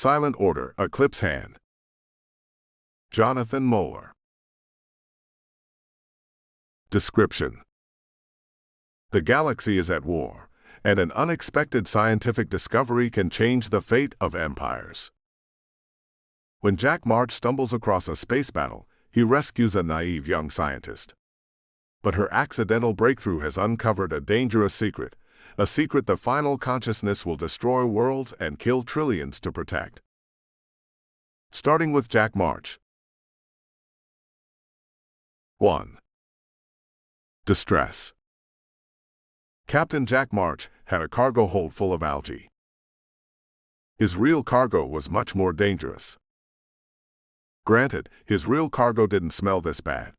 Silent Order, Eclipse Hand. Jonathan Moeller. Description: the galaxy is at war, and an unexpected scientific discovery can change the fate of empires. When Jack March stumbles across a space battle, he rescues a naive young scientist. But her accidental breakthrough has uncovered a dangerous secret, a secret the final consciousness will destroy worlds and kill trillions to protect. Starting with Jack March. 1. Distress. Captain Jack March had a cargo hold full of algae. His real cargo was much more dangerous. Granted, his real cargo didn't smell this bad.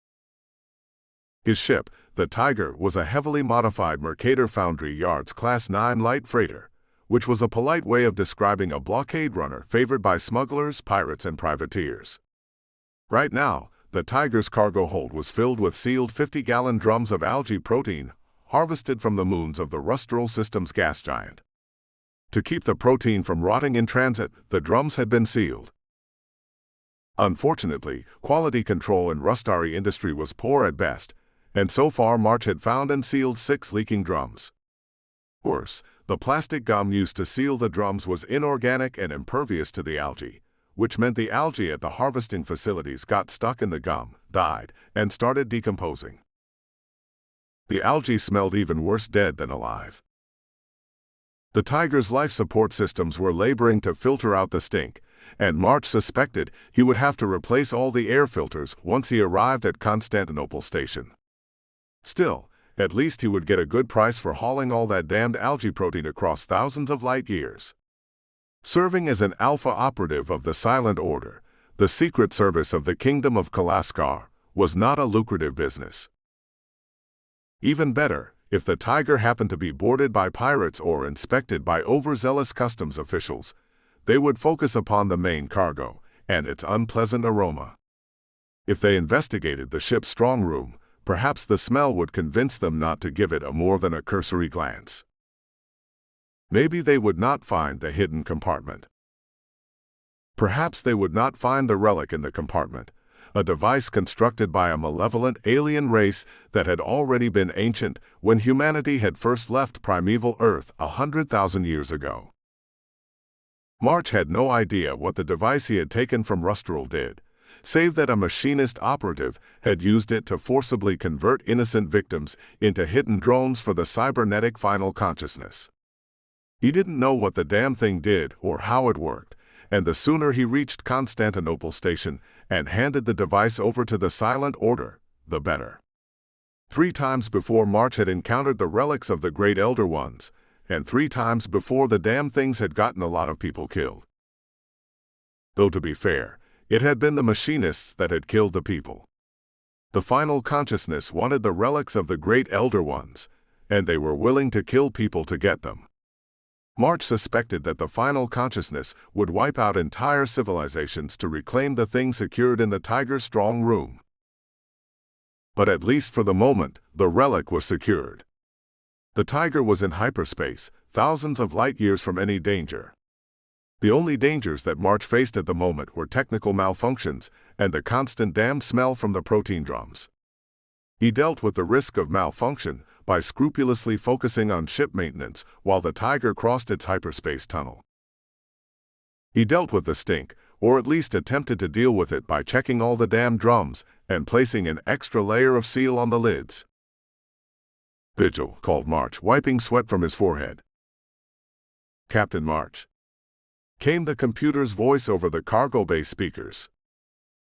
His ship, the Tiger, was a heavily modified Mercator Foundry Yards Class 9 light freighter, which was a polite way of describing a blockade runner favored by smugglers, pirates, and privateers. Right now, the Tiger's cargo hold was filled with sealed 50-gallon drums of algae protein harvested from the moons of the Rustral System's gas giant. To keep the protein from rotting in transit, the drums had been sealed. Unfortunately, quality control in Rustari industry was poor at best, and so far March had found and sealed 6 leaking drums. Worse, the plastic gum used to seal the drums was inorganic and impervious to the algae, which meant the algae at the harvesting facilities got stuck in the gum, died, and started decomposing. The algae smelled even worse dead than alive. The Tiger's life support systems were laboring to filter out the stink, and March suspected he would have to replace all the air filters once he arrived at Constantinople Station. Still, at least he would get a good price for hauling all that damned algae protein across thousands of light years. Serving as an alpha operative of the Silent Order, the secret service of the Kingdom of Kalaskar, was not a lucrative business. Even better, if the Tiger happened to be boarded by pirates or inspected by overzealous customs officials, they would focus upon the main cargo and its unpleasant aroma. If they investigated the ship's strong room, perhaps the smell would convince them not to give it a more than a cursory glance. Maybe they would not find the hidden compartment. Perhaps they would not find the relic in the compartment, a device constructed by a malevolent alien race that had already been ancient when humanity had first left primeval Earth 100,000 years ago. March had no idea what the device he had taken from Rustral did, save that a machinist operative had used it to forcibly convert innocent victims into hidden drones for the cybernetic final consciousness. He didn't know what the damn thing did or how it worked, and the sooner he reached Constantinople Station and handed the device over to the Silent Order, the better. 3 times before March had encountered the relics of the Great Elder Ones, and 3 times before the damn things had gotten a lot of people killed. Though to be fair, it had been the machinists that had killed the people. The final consciousness wanted the relics of the Great Elder Ones, and they were willing to kill people to get them. March suspected that the final consciousness would wipe out entire civilizations to reclaim the thing secured in the Tiger's strong room. But at least for the moment, the relic was secured. The Tiger was in hyperspace, thousands of light years from any danger. The only dangers that March faced at the moment were technical malfunctions and the constant damned smell from the protein drums. He dealt with the risk of malfunction by scrupulously focusing on ship maintenance while the Tiger crossed its hyperspace tunnel. He dealt with the stink, or at least attempted to deal with it by checking all the damn drums and placing an extra layer of seal on the lids. "Vigil," called March, wiping sweat from his forehead. "Captain March," came the computer's voice over the cargo bay speakers.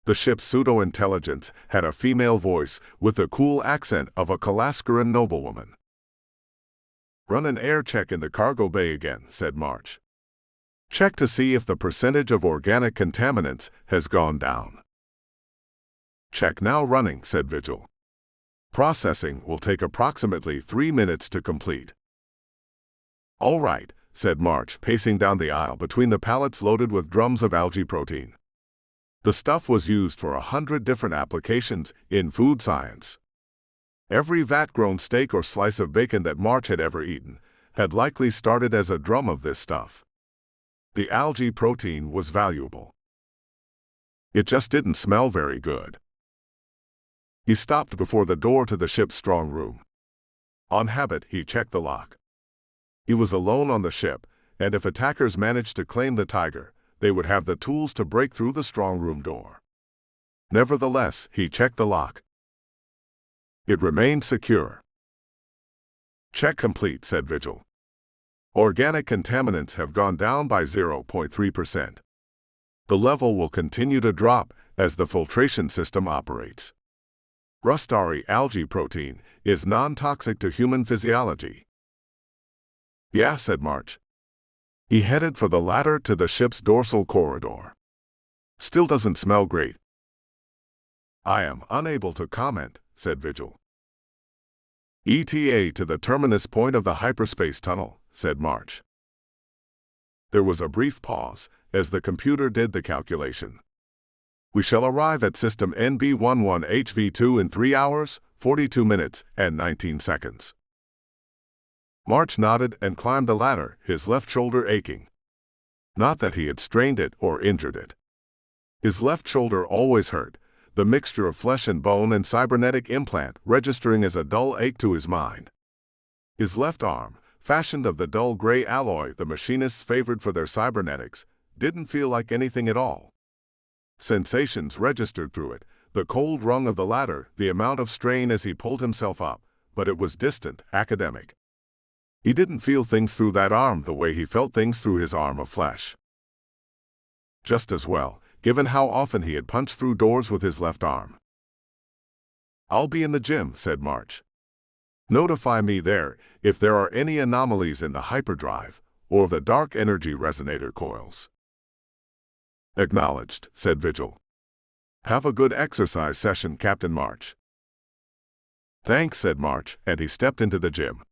The ship's pseudo-intelligence had a female voice with the cool accent of a Kalaskaran noblewoman. "Run an air check in the cargo bay again," said March. "Check to see if the percentage of organic contaminants has gone down." "Check now running," said Vigil. "Processing will take approximately 3 minutes to complete." "All right," said March, pacing down the aisle between the pallets loaded with drums of algae protein. The stuff was used for 100 different applications in food science. Every vat-grown steak or slice of bacon that March had ever eaten had likely started as a drum of this stuff. The algae protein was valuable. It just didn't smell very good. He stopped before the door to the ship's strong room. On habit, he checked the lock. He was alone on the ship, and if attackers managed to claim the tiger, they would have the tools to break through the strong room door. Nevertheless, he checked the lock. It remained secure. "Check complete," said Vigil. "Organic contaminants have gone down by 0.3%. The level will continue to drop as the filtration system operates. Rustari algae protein is non-toxic to human physiology." "Yeah," said March. He headed for the ladder to the ship's dorsal corridor. "Still doesn't smell great." "I am unable to comment," said Vigil. "ETA to the terminus point of the hyperspace tunnel," said March. There was a brief pause as the computer did the calculation. "We shall arrive at system NB11HV2 in 3 hours, 42 minutes, and 19 seconds. March nodded and climbed the ladder, his left shoulder aching. Not that he had strained it or injured it. His left shoulder always hurt, the mixture of flesh and bone and cybernetic implant registering as a dull ache to his mind. His left arm, fashioned of the dull gray alloy the machinists favored for their cybernetics, didn't feel like anything at all. Sensations registered through it, the cold rung of the ladder, the amount of strain as he pulled himself up, but it was distant, academic. He didn't feel things through that arm the way he felt things through his arm of flesh. Just as well, given how often he had punched through doors with his left arm. "I'll be in the gym," said March. "Notify me there if there are any anomalies in the hyperdrive or the dark energy resonator coils." "Acknowledged," said Vigil. "Have a good exercise session, Captain March." "Thanks," said March, and he stepped into the gym.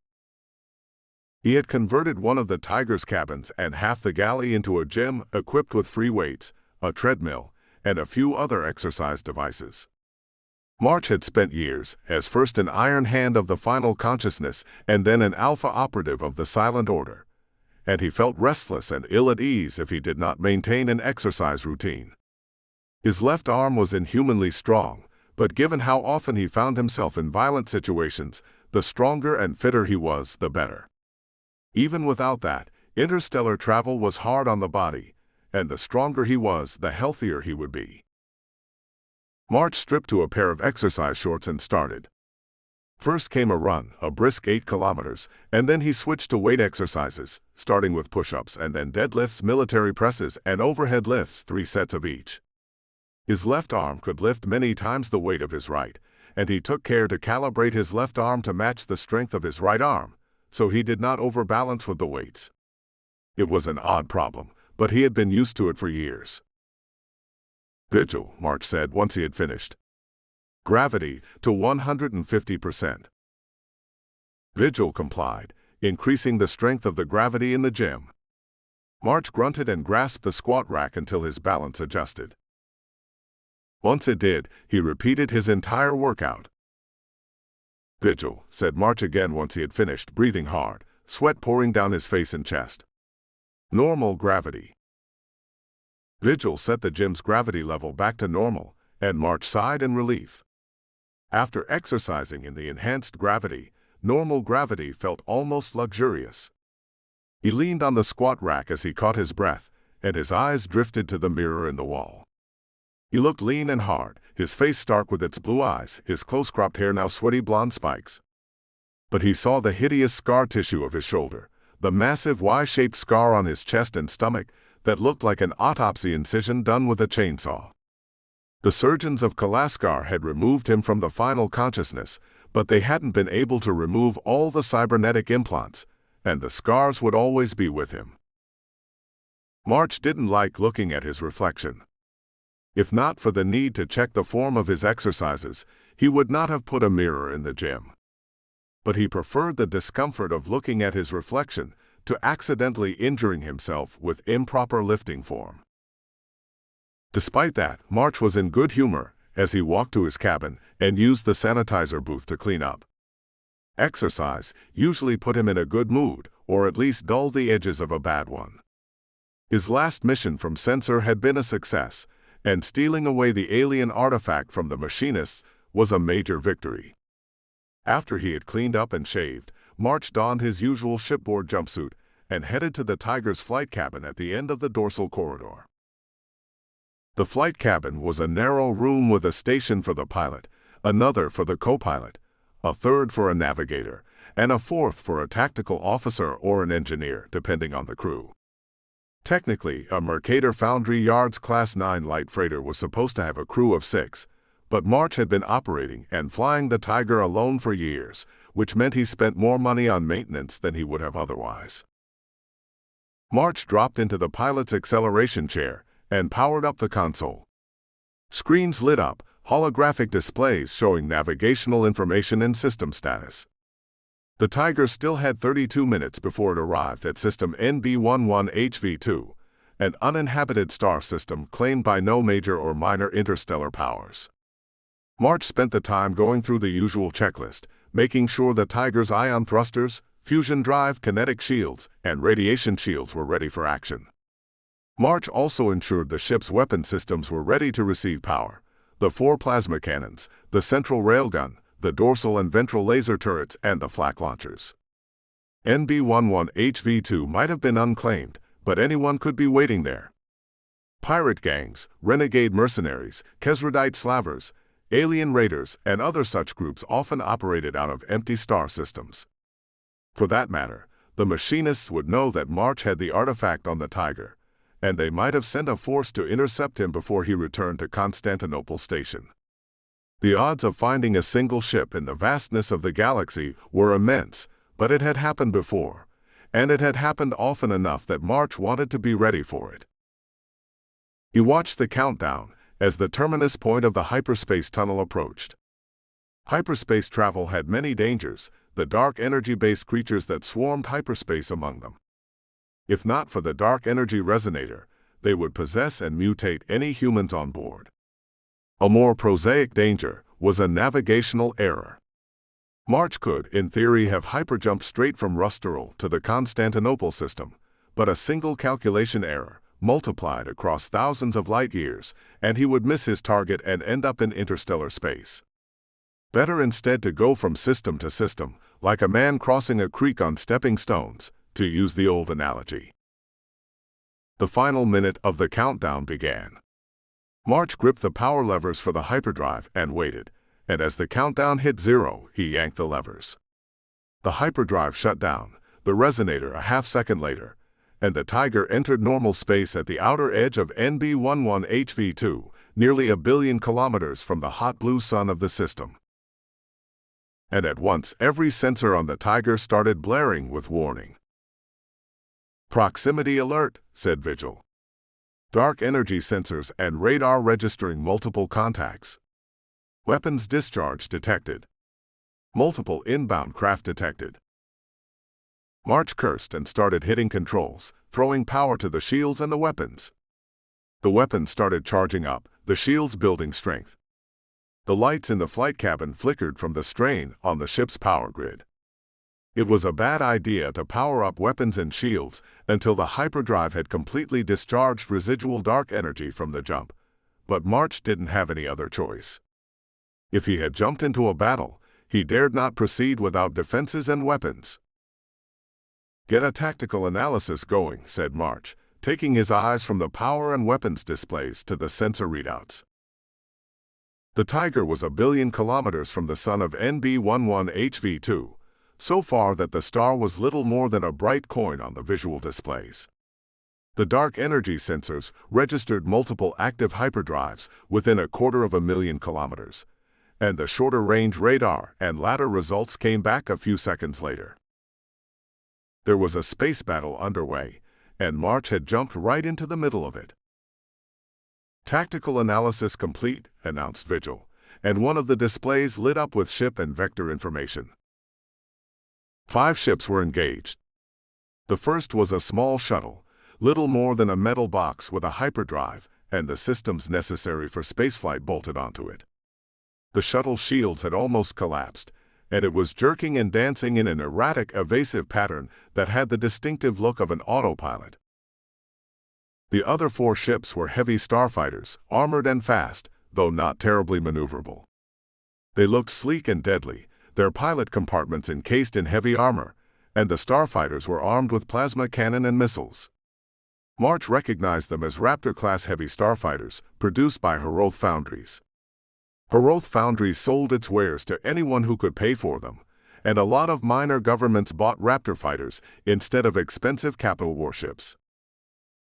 He had converted one of the Tiger's cabins and half the galley into a gym equipped with free weights, a treadmill, and a few other exercise devices. March had spent years as first an Iron Hand of the Final Consciousness and then an Alpha operative of the Silent Order, and he felt restless and ill at ease if he did not maintain an exercise routine. His left arm was inhumanly strong, but given how often he found himself in violent situations, the stronger and fitter he was, the better. Even without that, interstellar travel was hard on the body, and the stronger he was, the healthier he would be. March stripped to a pair of exercise shorts and started. First came a run, a brisk 8 kilometers, and then he switched to weight exercises, starting with push-ups and then deadlifts, military presses, and overhead lifts, 3 sets of each. His left arm could lift many times the weight of his right, and he took care to calibrate his left arm to match the strength of his right arm, so he did not overbalance with the weights. It was an odd problem, but he had been used to it for years. "Vigil," March said once he had finished. "Gravity to 150%. Vigil complied, increasing the strength of the gravity in the gym. March grunted and grasped the squat rack until his balance adjusted. Once it did, he repeated his entire workout. "Vigil," said March again once he had finished, breathing hard, sweat pouring down his face and chest. "Normal gravity." Vigil set the gym's gravity level back to normal, and March sighed in relief. After exercising in the enhanced gravity, normal gravity felt almost luxurious. He leaned on the squat rack as he caught his breath, and his eyes drifted to the mirror in the wall. He looked lean and hard, his face stark with its blue eyes, his close-cropped hair now sweaty blonde spikes. But he saw the hideous scar tissue of his shoulder, the massive Y-shaped scar on his chest and stomach that looked like an autopsy incision done with a chainsaw. The surgeons of Kalaskar had removed him from the final consciousness, but they hadn't been able to remove all the cybernetic implants, and the scars would always be with him. March didn't like looking at his reflection. If not for the need to check the form of his exercises, he would not have put a mirror in the gym. But he preferred the discomfort of looking at his reflection to accidentally injuring himself with improper lifting form. Despite that, March was in good humor as he walked to his cabin and used the sanitizer booth to clean up. Exercise usually put him in a good mood, or at least dulled the edges of a bad one. His last mission from Sensor had been a success, and stealing away the alien artifact from the machinists was a major victory. After he had cleaned up and shaved, March donned his usual shipboard jumpsuit and headed to the Tiger's flight cabin at the end of the dorsal corridor. The flight cabin was a narrow room with a station for the pilot, another for the co-pilot, a third for a navigator, and a fourth for a tactical officer or an engineer, depending on the crew. Technically, a Mercator Foundry Yards Class 9 light freighter was supposed to have a crew of 6, but March had been operating and flying the Tiger alone for years, which meant he spent more money on maintenance than he would have otherwise. March dropped into the pilot's acceleration chair and powered up the console. Screens lit up, holographic displays showing navigational information and system status. The Tiger still had 32 minutes before it arrived at system NB11HV2, an uninhabited star system claimed by no major or minor interstellar powers. March spent the time going through the usual checklist, making sure the Tiger's ion thrusters, fusion drive, kinetic shields, and radiation shields were ready for action. March also ensured the ship's weapon systems were ready to receive power: the 4 plasma cannons, the central railgun, the dorsal and ventral laser turrets, and the flak launchers. NB11HV2 might have been unclaimed, but anyone could be waiting there. Pirate gangs, renegade mercenaries, Kesrodite slavers, alien raiders, and other such groups often operated out of empty star systems. For that matter, the machinists would know that March had the artifact on the Tiger, and they might have sent a force to intercept him before he returned to Constantinople Station. The odds of finding a single ship in the vastness of the galaxy were immense, but it had happened before, and it had happened often enough that March wanted to be ready for it. He watched the countdown as the terminus point of the hyperspace tunnel approached. Hyperspace travel had many dangers, the dark energy-based creatures that swarmed hyperspace among them. If not for the dark energy resonator, they would possess and mutate any humans on board. A more prosaic danger was a navigational error. March could, in theory, have hyperjumped straight from Rusturul to the Constantinople system, but a single calculation error, multiplied across thousands of light years, and he would miss his target and end up in interstellar space. Better instead to go from system to system, like a man crossing a creek on stepping stones, to use the old analogy. The final minute of the countdown began. March gripped the power levers for the hyperdrive and waited, and as the countdown hit 0, he yanked the levers. The hyperdrive shut down, the resonator a half-second later, and the Tiger entered normal space at the outer edge of NB11HV2, nearly 1 billion kilometers from the hot blue sun of the system. And at once every sensor on the Tiger started blaring with warning. "Proximity alert," said Vigil. "Dark energy sensors and radar registering multiple contacts. Weapons discharge detected. Multiple inbound craft detected." March cursed and started hitting controls, throwing power to the shields and the weapons. The weapons started charging up, the shields building strength. The lights in the flight cabin flickered from the strain on the ship's power grid. It was a bad idea to power up weapons and shields until the hyperdrive had completely discharged residual dark energy from the jump, but March didn't have any other choice. If he had jumped into a battle, he dared not proceed without defenses and weapons. "Get a tactical analysis going," said March, taking his eyes from the power and weapons displays to the sensor readouts. The Tiger was 1 billion kilometers from the sun of NB11HV2, so far that the star was little more than a bright coin on the visual displays. The dark energy sensors registered multiple active hyperdrives within 250,000 kilometers, and the shorter-range radar and ladder results came back a few seconds later. There was a space battle underway, and March had jumped right into the middle of it. "Tactical analysis complete," announced Vigil, and one of the displays lit up with ship and vector information. 5 ships were engaged. The first was a small shuttle, little more than a metal box with a hyperdrive and the systems necessary for spaceflight bolted onto it. The shuttle's shields had almost collapsed, and it was jerking and dancing in an erratic, evasive pattern that had the distinctive look of an autopilot. The other 4 ships were heavy starfighters, armored and fast, though not terribly maneuverable. They looked sleek and deadly, their pilot compartments encased in heavy armor, and the starfighters were armed with plasma cannon and missiles. March recognized them as Raptor-class heavy starfighters, produced by Heroth Foundries. Heroth Foundries sold its wares to anyone who could pay for them, and a lot of minor governments bought Raptor fighters instead of expensive capital warships.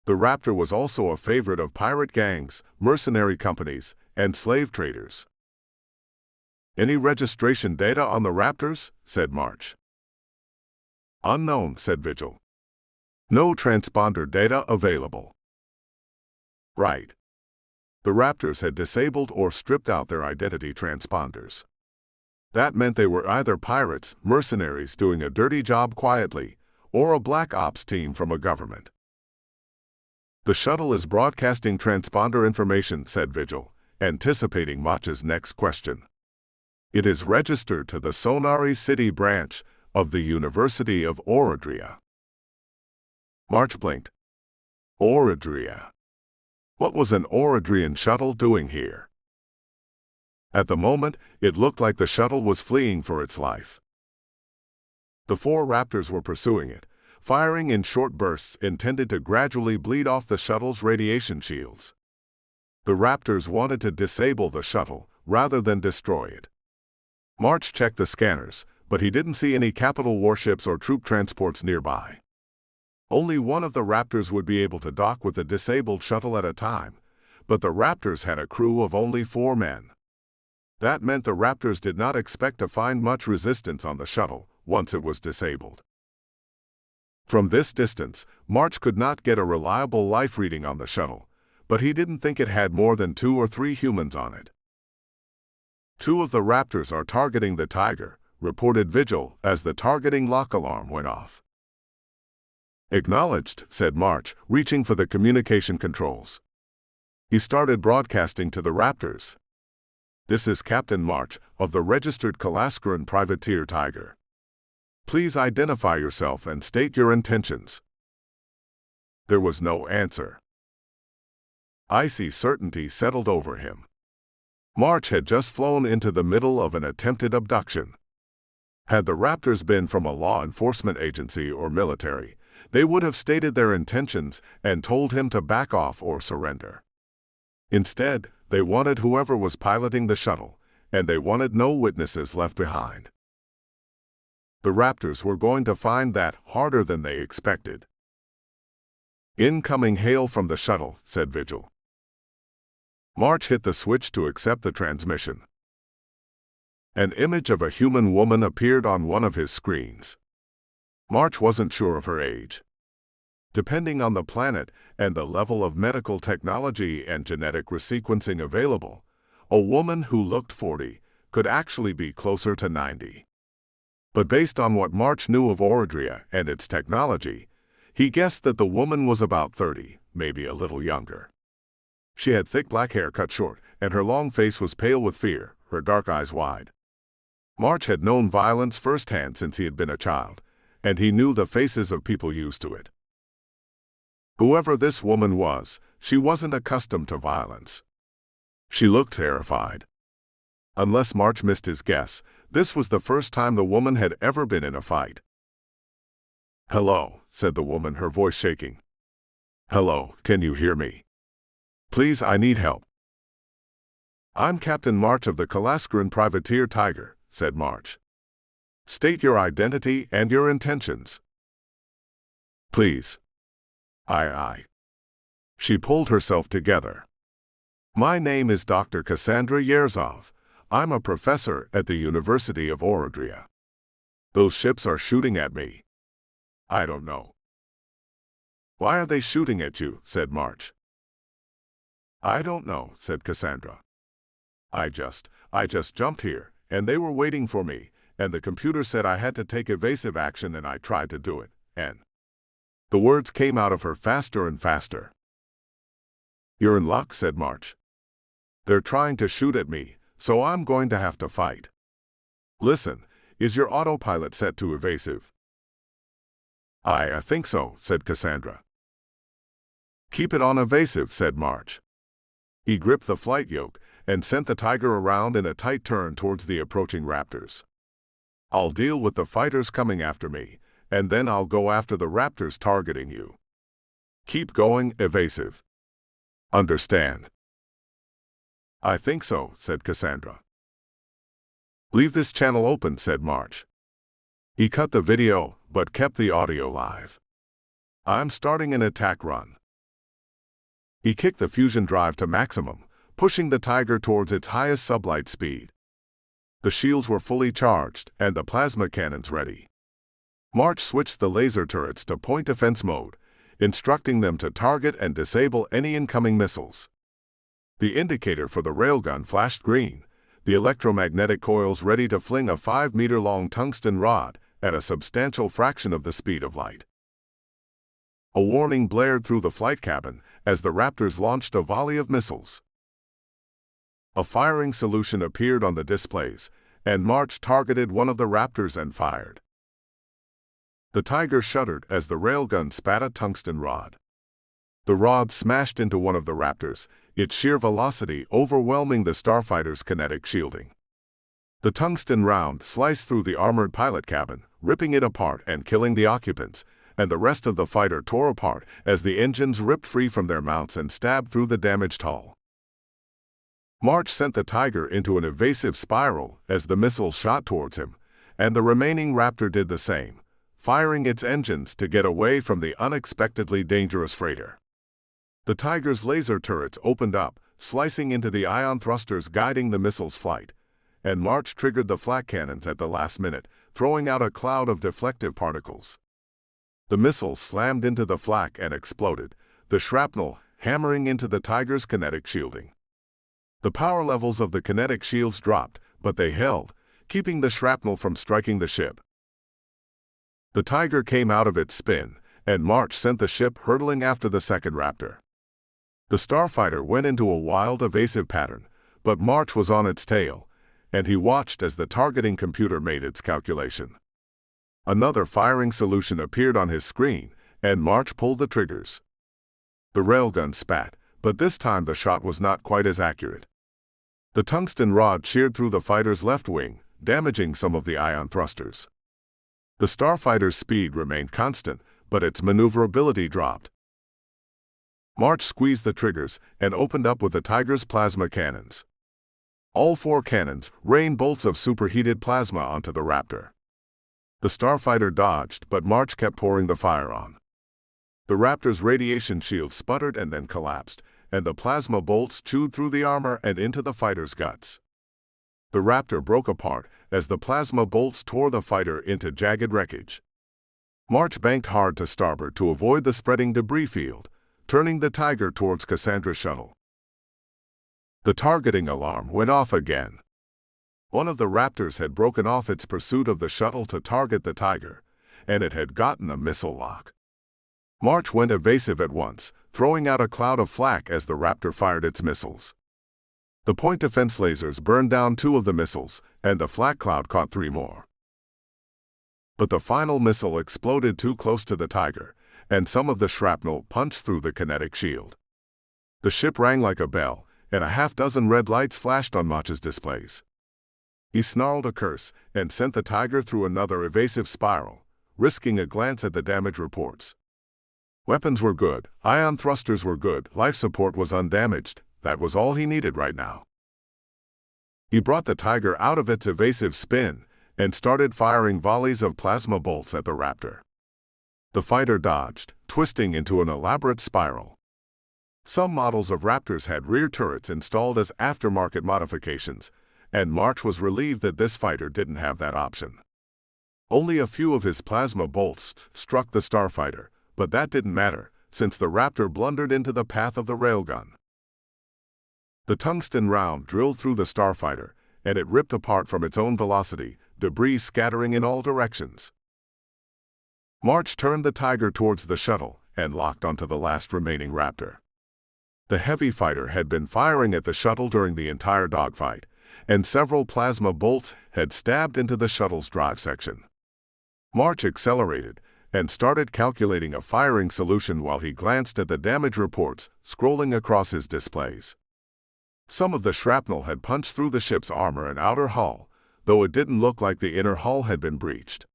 The Raptor was also a favorite of pirate gangs, mercenary companies, and slave traders. "Any registration data on the Raptors?" said March. "Unknown," said Vigil. "No transponder data available." Right. The Raptors had disabled or stripped out their identity transponders. That meant they were either pirates, mercenaries doing a dirty job quietly, or a black ops team from a government. "The shuttle is broadcasting transponder information," said Vigil, anticipating March's next question. "It is registered to the Sonari City branch of the University of Oradria." March blinked. Oradria. What was an Oradrian shuttle doing here? At the moment, it looked like the shuttle was fleeing for its life. The 4 Raptors were pursuing it, firing in short bursts intended to gradually bleed off the shuttle's radiation shields. The Raptors wanted to disable the shuttle rather than destroy it. March checked the scanners, but he didn't see any capital warships or troop transports nearby. Only one of the Raptors would be able to dock with the disabled shuttle at a time, but the Raptors had a crew of only 4 men. That meant the Raptors did not expect to find much resistance on the shuttle once it was disabled. From this distance, March could not get a reliable life reading on the shuttle, but he didn't think it had more than 2 or 3 humans on it. "2 of the Raptors are targeting the Tiger," reported Vigil as the targeting lock alarm went off. "Acknowledged," said March, reaching for the communication controls. He started broadcasting to the Raptors. "This is Captain March of the registered Kalascaran privateer Tiger. Please identify yourself and state your intentions." There was no answer. Icy certainty settled over him. March had just flown into the middle of an attempted abduction. Had the Raptors been from a law enforcement agency or military, they would have stated their intentions and told him to back off or surrender. Instead, they wanted whoever was piloting the shuttle, and they wanted no witnesses left behind. The Raptors were going to find that harder than they expected. "Incoming hail from the shuttle," said Vigil. March hit the switch to accept the transmission. An image of a human woman appeared on one of his screens. March wasn't sure of her age. Depending on the planet and the level of medical technology and genetic resequencing available, a woman who looked 40 could actually be closer to 90. But based on what March knew of Oradria and its technology, he guessed that the woman was about 30, maybe a little younger. She had thick black hair cut short, and her long face was pale with fear, her dark eyes wide. March had known violence firsthand since he had been a child, and he knew the faces of people used to it. Whoever this woman was, she wasn't accustomed to violence. She looked terrified. Unless March missed his guess, this was the first time the woman had ever been in a fight. "Hello," said the woman, her voice shaking. "Hello, can you hear me? Please, I need help." "I'm Captain March of the Kalascaran privateer Tiger," said March. "State your identity and your intentions." "Please." Aye. She pulled herself together. "My name is Dr. Cassandra Yerzov. I'm a professor at the University of Oradria. Those ships are shooting at me. I don't know." "Why are they shooting at you?" said March. "I don't know," said Cassandra. I just jumped here, and they were waiting for me, and the computer said I had to take evasive action, and I tried to do it, and..." The words came out of her faster and faster. "You're in luck," said March. "They're trying to shoot at me, so I'm going to have to fight. Listen, is your autopilot set to evasive?" I think so," said Cassandra. "Keep it on evasive," said March. He gripped the flight yoke and sent the Tiger around in a tight turn towards the approaching raptors. "I'll deal with the fighters coming after me, and then I'll go after the raptors targeting you. Keep going, evasive. Understand?" "I think so," said Cassandra. "Leave this channel open," said March. He cut the video, but kept the audio live. "I'm starting an attack run." He kicked the fusion drive to maximum, pushing the Tiger towards its highest sublight speed. The shields were fully charged, and the plasma cannons ready. March switched the laser turrets to point defense mode, instructing them to target and disable any incoming missiles. The indicator for the railgun flashed green, the electromagnetic coils ready to fling a 5-meter-long tungsten rod at a substantial fraction of the speed of light. A warning blared through the flight cabin as the Raptors launched a volley of missiles. A firing solution appeared on the displays, and March targeted one of the Raptors and fired. The Tiger shuddered as the railgun spat a tungsten rod. The rod smashed into one of the Raptors, its sheer velocity overwhelming the starfighter's kinetic shielding. The tungsten round sliced through the armored pilot cabin, ripping it apart and killing the occupants, and the rest of the fighter tore apart as the engines ripped free from their mounts and stabbed through the damaged hull. March sent the Tiger into an evasive spiral as the missile shot towards him, and the remaining Raptor did the same, firing its engines to get away from the unexpectedly dangerous freighter. The Tiger's laser turrets opened up, slicing into the ion thrusters guiding the missile's flight, and March triggered the flak cannons at the last minute, throwing out a cloud of deflective particles. The missile slammed into the flak and exploded, the shrapnel hammering into the Tiger's kinetic shielding. The power levels of the kinetic shields dropped, but they held, keeping the shrapnel from striking the ship. The Tiger came out of its spin, and March sent the ship hurtling after the second Raptor. The starfighter went into a wild evasive pattern, but March was on its tail, and he watched as the targeting computer made its calculation. Another firing solution appeared on his screen, and March pulled the triggers. The railgun spat, but this time the shot was not quite as accurate. The tungsten rod sheared through the fighter's left wing, damaging some of the ion thrusters. The starfighter's speed remained constant, but its maneuverability dropped. March squeezed the triggers and opened up with the Tiger's plasma cannons. All 4 cannons rained bolts of superheated plasma onto the Raptor. The starfighter dodged, but March kept pouring the fire on. The Raptor's radiation shield sputtered and then collapsed, and the plasma bolts chewed through the armor and into the fighter's guts. The Raptor broke apart as the plasma bolts tore the fighter into jagged wreckage. March banked hard to starboard to avoid the spreading debris field, turning the Tiger towards Cassandra's shuttle. The targeting alarm went off again. One of the Raptors had broken off its pursuit of the shuttle to target the Tiger, and it had gotten a missile lock. March went evasive at once, throwing out a cloud of flak as the Raptor fired its missiles. The point defense lasers burned down 2 of the missiles, and the flak cloud caught 3 more. But the final missile exploded too close to the Tiger, and some of the shrapnel punched through the kinetic shield. The ship rang like a bell, and a half-dozen red lights flashed on March's displays. He snarled a curse and sent the Tiger through another evasive spiral, risking a glance at the damage reports. Weapons were good, ion thrusters were good, life support was undamaged. That was all he needed right now. He brought the Tiger out of its evasive spin and started firing volleys of plasma bolts at the Raptor. The fighter dodged, twisting into an elaborate spiral. Some models of Raptors had rear turrets installed as aftermarket modifications, and March was relieved that this fighter didn't have that option. Only a few of his plasma bolts struck the starfighter, but that didn't matter, since the Raptor blundered into the path of the railgun. The tungsten round drilled through the starfighter, and it ripped apart from its own velocity, debris scattering in all directions. March turned the Tiger towards the shuttle and locked onto the last remaining Raptor. The heavy fighter had been firing at the shuttle during the entire dogfight, and several plasma bolts had stabbed into the shuttle's drive section. March accelerated, and started calculating a firing solution while he glanced at the damage reports scrolling across his displays. Some of the shrapnel had punched through the ship's armor and outer hull, though it didn't look like the inner hull had been breached.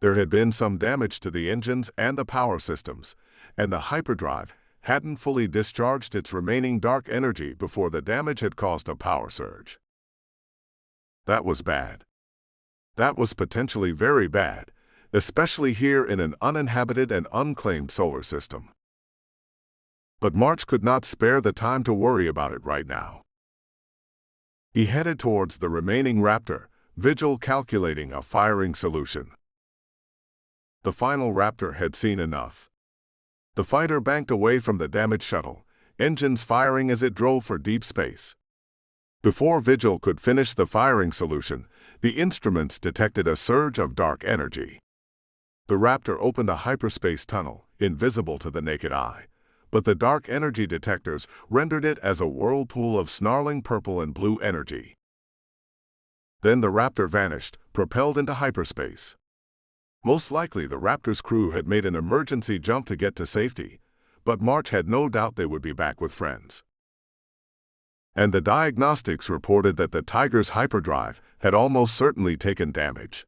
There had been some damage to the engines and the power systems, and the hyperdrive hadn't fully discharged its remaining dark energy before the damage had caused a power surge. That was bad. That was potentially very bad, especially here in an uninhabited and unclaimed solar system. But March could not spare the time to worry about it right now. He headed towards the remaining Raptor, Vigil calculating a firing solution. The final Raptor had seen enough. The fighter banked away from the damaged shuttle, engines firing as it drove for deep space. Before Vigil could finish the firing solution, the instruments detected a surge of dark energy. The Raptor opened a hyperspace tunnel, invisible to the naked eye, but the dark energy detectors rendered it as a whirlpool of snarling purple and blue energy. Then the Raptor vanished, propelled into hyperspace. Most likely the Raptor's crew had made an emergency jump to get to safety, but March had no doubt they would be back with friends. And the diagnostics reported that the Tiger's hyperdrive had almost certainly taken damage.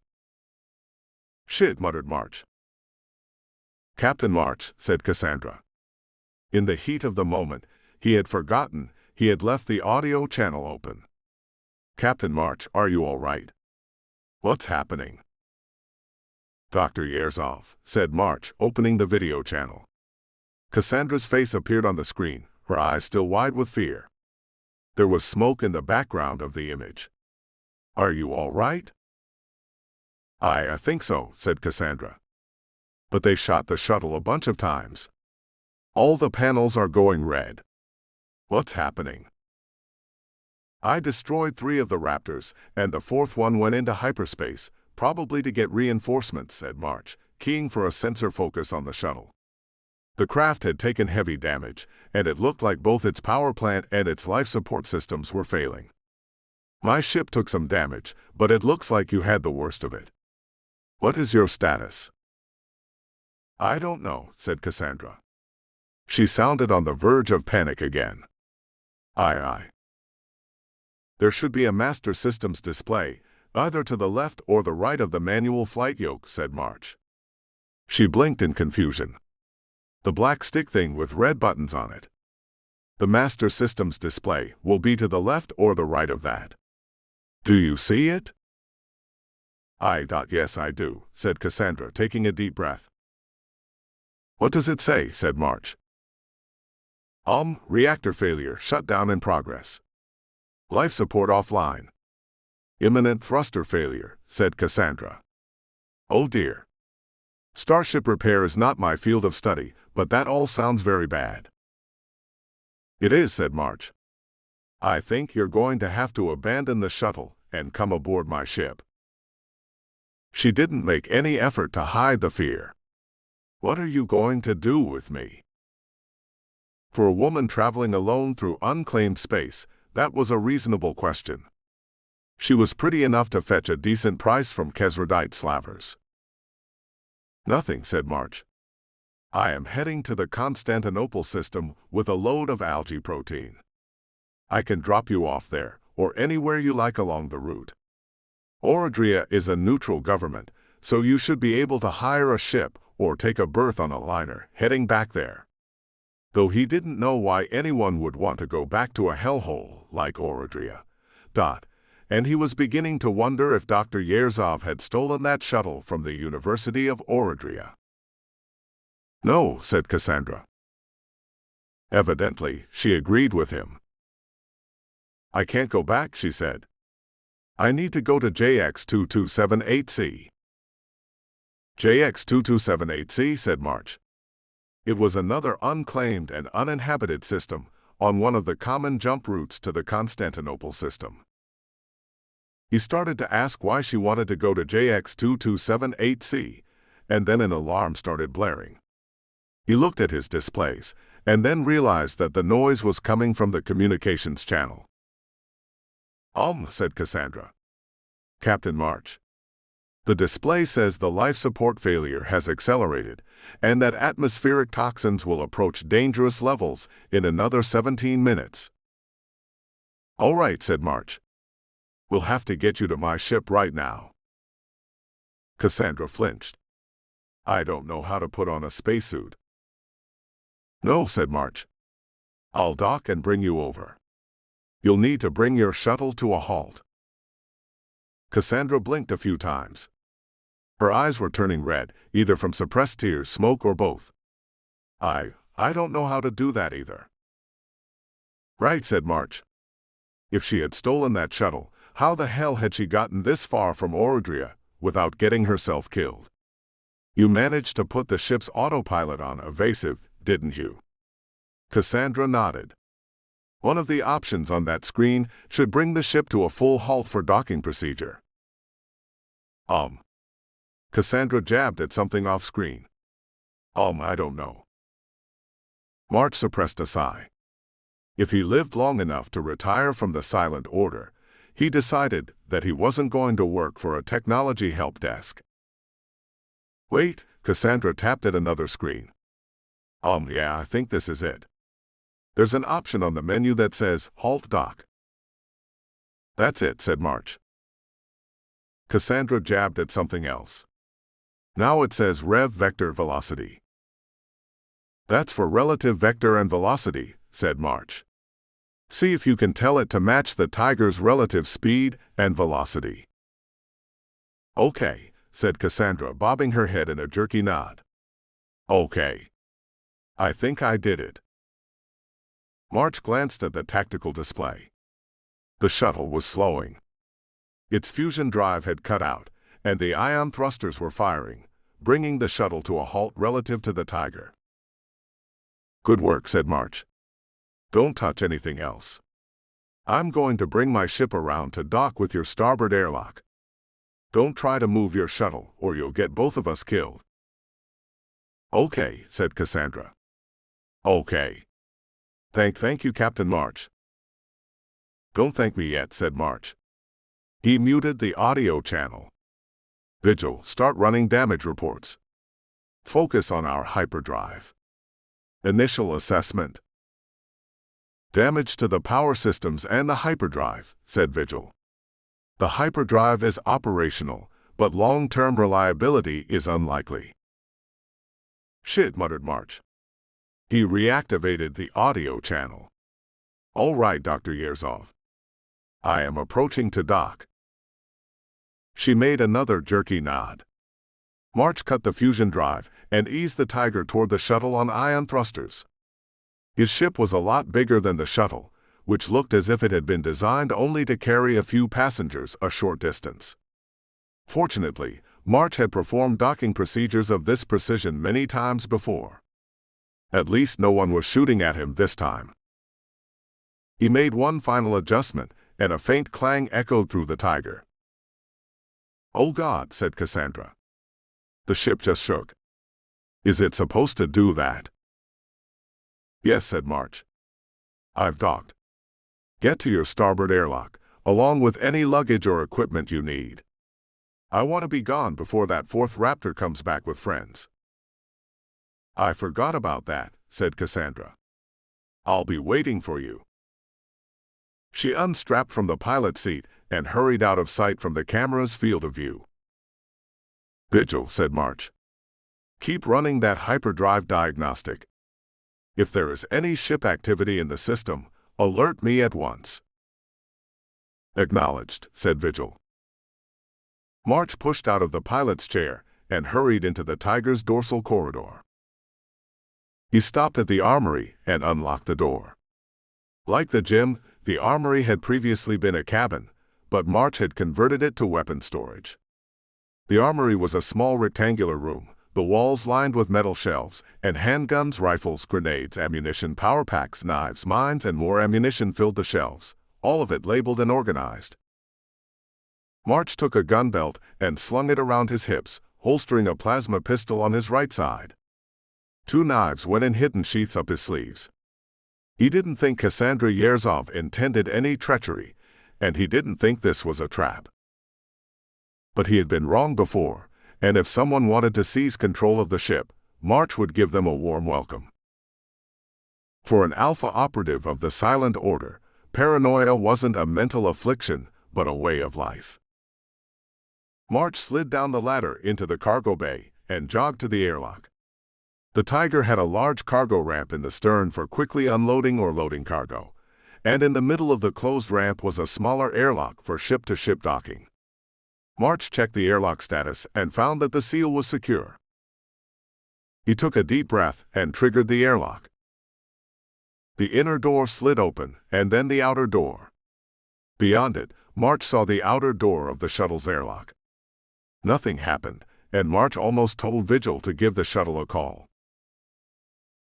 "Shit," muttered March. "Captain March," said Cassandra. In the heat of the moment, he had forgotten he had left the audio channel open. "Captain March, are you all right? What's happening?" "Dr. Yerzov," said March, opening the video channel. Cassandra's face appeared on the screen, her eyes still wide with fear. There was smoke in the background of the image. "Are you all right?" I think so," said Cassandra. "But they shot the shuttle a bunch of times. All the panels are going red. What's happening?" "I destroyed 3 of the Raptors, and the 4th one went into hyperspace, probably to get reinforcements," said March, keying for a sensor focus on the shuttle. The craft had taken heavy damage, and it looked like both its power plant and its life support systems were failing. "My ship took some damage, but it looks like you had the worst of it. What is your status?" "I don't know," said Cassandra. She sounded on the verge of panic again. Aye. There should be a master systems display, either to the left or the right of the manual flight yoke," said March. She blinked in confusion. "The black stick thing with red buttons on it. The master systems display will be to the left or the right of that. Do you see it?" Yes, I do," said Cassandra, taking a deep breath. "What does it say?" said March. Reactor failure, shutdown in progress. Life support offline. Imminent thruster failure," said Cassandra. "Oh dear. Starship repair is not my field of study, but that all sounds very bad." "It is," said March. "I think you're going to have to abandon the shuttle and come aboard my ship." She didn't make any effort to hide the fear. "What are you going to do with me?" For a woman traveling alone through unclaimed space, that was a reasonable question. She was pretty enough to fetch a decent price from Kesrodite slavers. "Nothing," said March. "I am heading to the Constantinople system with a load of algae protein. I can drop you off there, or anywhere you like along the route. Orodria is a neutral government, so you should be able to hire a ship or take a berth on a liner heading back there." Though he didn't know why anyone would want to go back to a hellhole like Orodria. And he was beginning to wonder if Dr. Yerzov had stolen that shuttle from the University of Orodria. "No," said Cassandra. Evidently, she agreed with him. "I can't go back," she said. "I need to go to JX2278C. JX2278C, said March. It was another unclaimed and uninhabited system on one of the common jump routes to the Constantinople system. He started to ask why she wanted to go to JX2278C, and then an alarm started blaring. He looked at his displays, and then realized that the noise was coming from the communications channel. Said Cassandra. "Captain March." The display says the life support failure has accelerated and that atmospheric toxins will approach dangerous levels in another 17 minutes. "All right," said March. "We'll have to get you to my ship right now." Cassandra flinched. "I don't know how to put on a spacesuit." "No," said March. "I'll dock and bring you over. You'll need to bring your shuttle to a halt." Cassandra blinked a few times. Her eyes were turning red, either from suppressed tears, smoke, or both. I don't know how to do that either." "Right," said March. If she had stolen that shuttle, how the hell had she gotten this far from Orodria without getting herself killed? "You managed to put the ship's autopilot on evasive, didn't you?" Cassandra nodded. "One of the options on that screen should bring the ship to a full halt for docking procedure." Cassandra jabbed at something off-screen. I don't know." March suppressed a sigh. If he lived long enough to retire from the Silent Order, he decided that he wasn't going to work for a technology help desk. "Wait," Cassandra tapped at another screen. Yeah, I think this is it. There's an option on the menu that says, Halt Dock." "That's it," said March. Cassandra jabbed at something else. Now it says Rev Vector Velocity. "That's for relative vector and velocity," said March. "See if you can tell it to match the Tiger's relative speed and velocity." "Okay," said Cassandra, bobbing her head in a jerky nod. "Okay. I think I did it." March glanced at the tactical display. The shuttle was slowing. Its fusion drive had cut out, and the ion thrusters were firing, bringing the shuttle to a halt relative to the Tiger. "Good work," said March. "Don't touch anything else. I'm going to bring my ship around to dock with your starboard airlock. Don't try to move your shuttle, or you'll get both of us killed." "Okay," said Cassandra. "Okay. Thank you, Captain March." "Don't thank me yet," said March. He muted the audio channel. "Vigil, start running damage reports. Focus on our hyperdrive. Initial assessment." "Damage to the power systems and the hyperdrive," said Vigil. "The hyperdrive is operational, but long-term reliability is unlikely." "Shit," muttered March. He reactivated the audio channel. "All right, Dr. Yerzov. I am approaching to dock." She made another jerky nod. March cut the fusion drive and eased the Tiger toward the shuttle on ion thrusters. His ship was a lot bigger than the shuttle, which looked as if it had been designed only to carry a few passengers a short distance. Fortunately, March had performed docking procedures of this precision many times before. At least no one was shooting at him this time. He made one final adjustment, and a faint clang echoed through the Tiger. "Oh God," said Cassandra. The ship just shook. "Is it supposed to do that?" "Yes," said March. "I've docked. Get to your starboard airlock, along with any luggage or equipment you need. I want to be gone before that fourth Raptor comes back with friends." "I forgot about that," said Cassandra. "I'll be waiting for you." She unstrapped from the pilot seat and hurried out of sight from the camera's field of view. "Vigil," said March. "Keep running that hyperdrive diagnostic. If there is any ship activity in the system, alert me at once." "Acknowledged," said Vigil. March pushed out of the pilot's chair and hurried into the Tiger's dorsal corridor. He stopped at the armory and unlocked the door. Like the gym, the armory had previously been a cabin, but March had converted it to weapon storage. The armory was a small rectangular room, the walls lined with metal shelves, and handguns, rifles, grenades, ammunition, power packs, knives, mines, and more ammunition filled the shelves, all of it labeled and organized. March took a gun belt and slung it around his hips, holstering a plasma pistol on his right side. 2 knives went in hidden sheaths up his sleeves. He didn't think Cassandra Yerzov intended any treachery, and he didn't think this was a trap. But he had been wrong before, and if someone wanted to seize control of the ship, March would give them a warm welcome. For an Alpha operative of the Silent Order, paranoia wasn't a mental affliction, but a way of life. March slid down the ladder into the cargo bay and jogged to the airlock. The Tiger had a large cargo ramp in the stern for quickly unloading or loading cargo, and in the middle of the closed ramp was a smaller airlock for ship-to-ship docking. March checked the airlock status and found that the seal was secure. He took a deep breath and triggered the airlock. The inner door slid open, and then the outer door. Beyond it, March saw the outer door of the shuttle's airlock. Nothing happened, and March almost told Vigil to give the shuttle a call.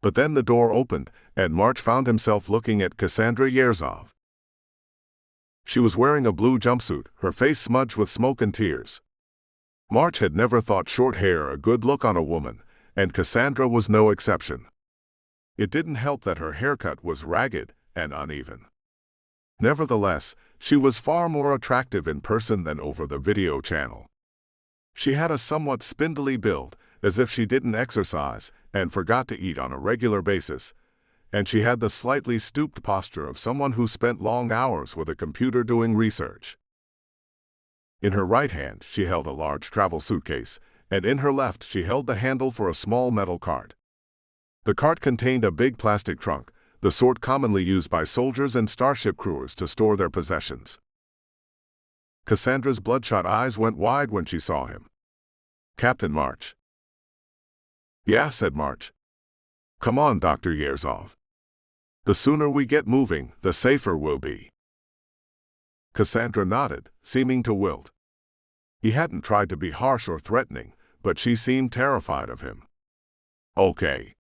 But then the door opened, and March found himself looking at Cassandra Yerzov. She was wearing a blue jumpsuit, her face smudged with smoke and tears. March had never thought short hair a good look on a woman, and Cassandra was no exception. It didn't help that her haircut was ragged and uneven. Nevertheless, she was far more attractive in person than over the video channel. She had a somewhat spindly build, as if she didn't exercise and forgot to eat on a regular basis, and she had the slightly stooped posture of someone who spent long hours with a computer doing research. In her right hand, she held a large travel suitcase, and in her left she held the handle for a small metal cart. The cart contained a big plastic trunk, the sort commonly used by soldiers and starship crewers to store their possessions. Cassandra's bloodshot eyes went wide when she saw him. "Captain March." "Yeah," said March. "Come on, Dr. Yerzov. The sooner we get moving, the safer we'll be." Cassandra nodded, seeming to wilt. He hadn't tried to be harsh or threatening, but she seemed terrified of him. "Okay."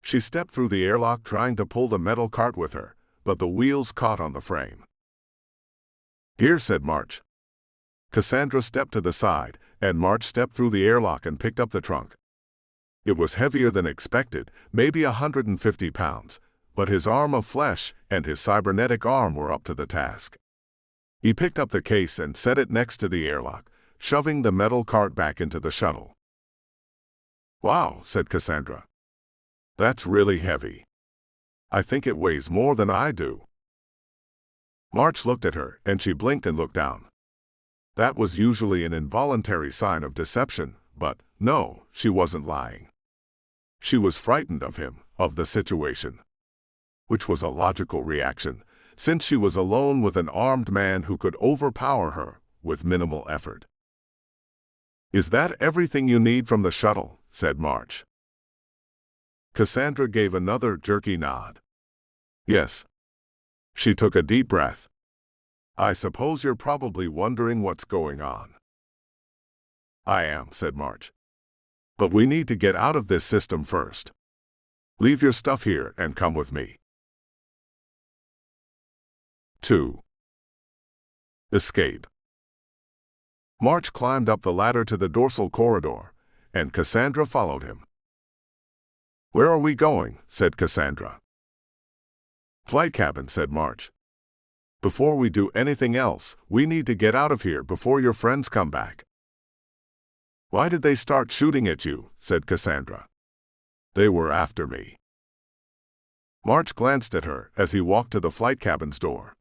She stepped through the airlock trying to pull the metal cart with her, but the wheels caught on the frame. "Here," said March. Cassandra stepped to the side, and March stepped through the airlock and picked up the trunk. It was heavier than expected, maybe 150 pounds, but his arm of flesh and his cybernetic arm were up to the task. He picked up the case and set it next to the airlock, shoving the metal cart back into the shuttle. "Wow," said Cassandra. "That's really heavy. I think it weighs more than I do." March looked at her, and she blinked and looked down. That was usually an involuntary sign of deception, but no, she wasn't lying. She was frightened of him, of the situation. Which was a logical reaction, since she was alone with an armed man who could overpower her with minimal effort. "Is that everything you need from the shuttle?" said March. Cassandra gave another jerky nod. "Yes." She took a deep breath. "I suppose you're probably wondering what's going on." "I am," said March. "But we need to get out of this system first. Leave your stuff here and come with me." 2. Escape. March climbed up the ladder to the dorsal corridor, and Cassandra followed him. "Where are we going?" said Cassandra. "Flight cabin," said March. "Before we do anything else, we need to get out of here before your friends come back." "Why did they start shooting at you?" said Cassandra. "They were after me." March glanced at her as he walked to the flight cabin's door.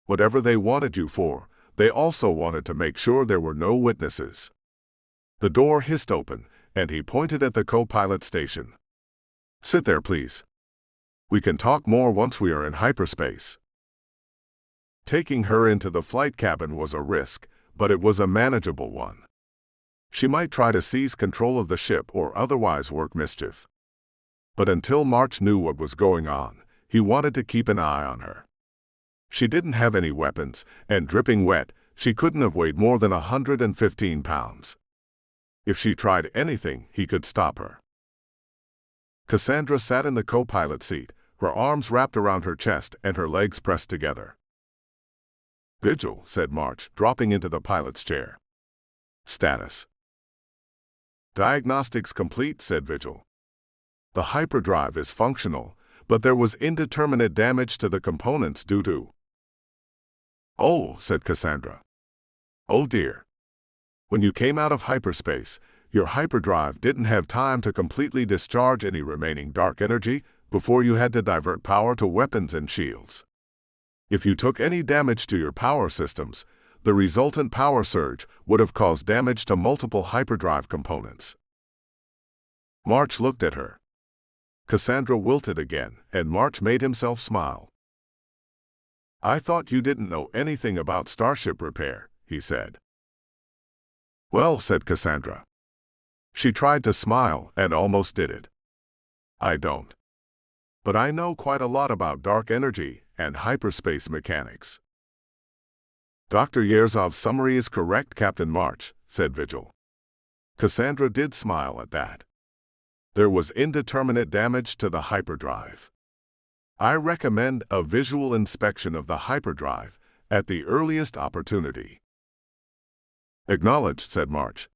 Whatever they wanted you for, they also wanted to make sure there were no witnesses. The door hissed open, and he pointed at the co-pilot station. "Sit there, please. We can talk more once we are in hyperspace." Taking her into the flight cabin was a risk, but it was a manageable one. She might try to seize control of the ship or otherwise work mischief. But until March knew what was going on, he wanted to keep an eye on her. She didn't have any weapons, and dripping wet, she couldn't have weighed more than 115 pounds. If she tried anything, he could stop her. Cassandra sat in the co-pilot seat, her arms wrapped around her chest and her legs pressed together. "Vigil," said March, dropping into the pilot's chair. "Status." "Diagnostics complete," said Vigil. "The hyperdrive is functional, but there was indeterminate damage to the components due to—" "Oh," said Cassandra. "Oh dear." When you came out of hyperspace, your hyperdrive didn't have time to completely discharge any remaining dark energy before you had to divert power to weapons and shields. If you took any damage to your power systems, the resultant power surge would have caused damage to multiple hyperdrive components. March looked at her. Cassandra wilted again, and March made himself smile. "I thought you didn't know anything about starship repair," he said. "Well," said Cassandra. She tried to smile and almost did it. "I don't. But I know quite a lot about dark energy and hyperspace mechanics." "Dr. Yerzov's summary is correct, Captain March," said Vigil. Cassandra did smile at that. There was indeterminate damage to the hyperdrive. "I recommend a visual inspection of the hyperdrive at the earliest opportunity." "Acknowledged," said March.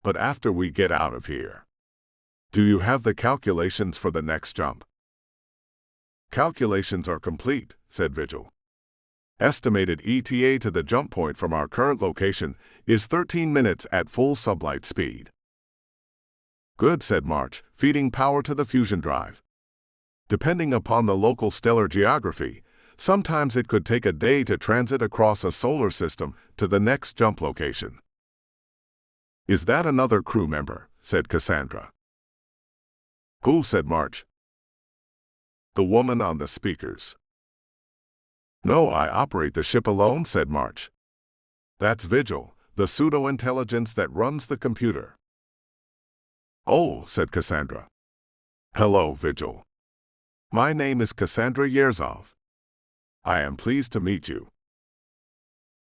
"But after we get out of here. Do you have the calculations for the next jump?" "Calculations are complete," said Vigil. "Estimated ETA to the jump point from our current location is 13 minutes at full sublight speed." "Good," said March, feeding power to the fusion drive. "Depending upon the local stellar geography, sometimes it could take a day to transit across a solar system to the next jump location." "Is that another crew member?" said Cassandra. "Who?" said March. "The woman on the speakers." "No, I operate the ship alone," said March. "That's Vigil, the pseudo-intelligence that runs the computer." "Oh," said Cassandra. "Hello, Vigil. My name is Cassandra Yerzov. I am pleased to meet you."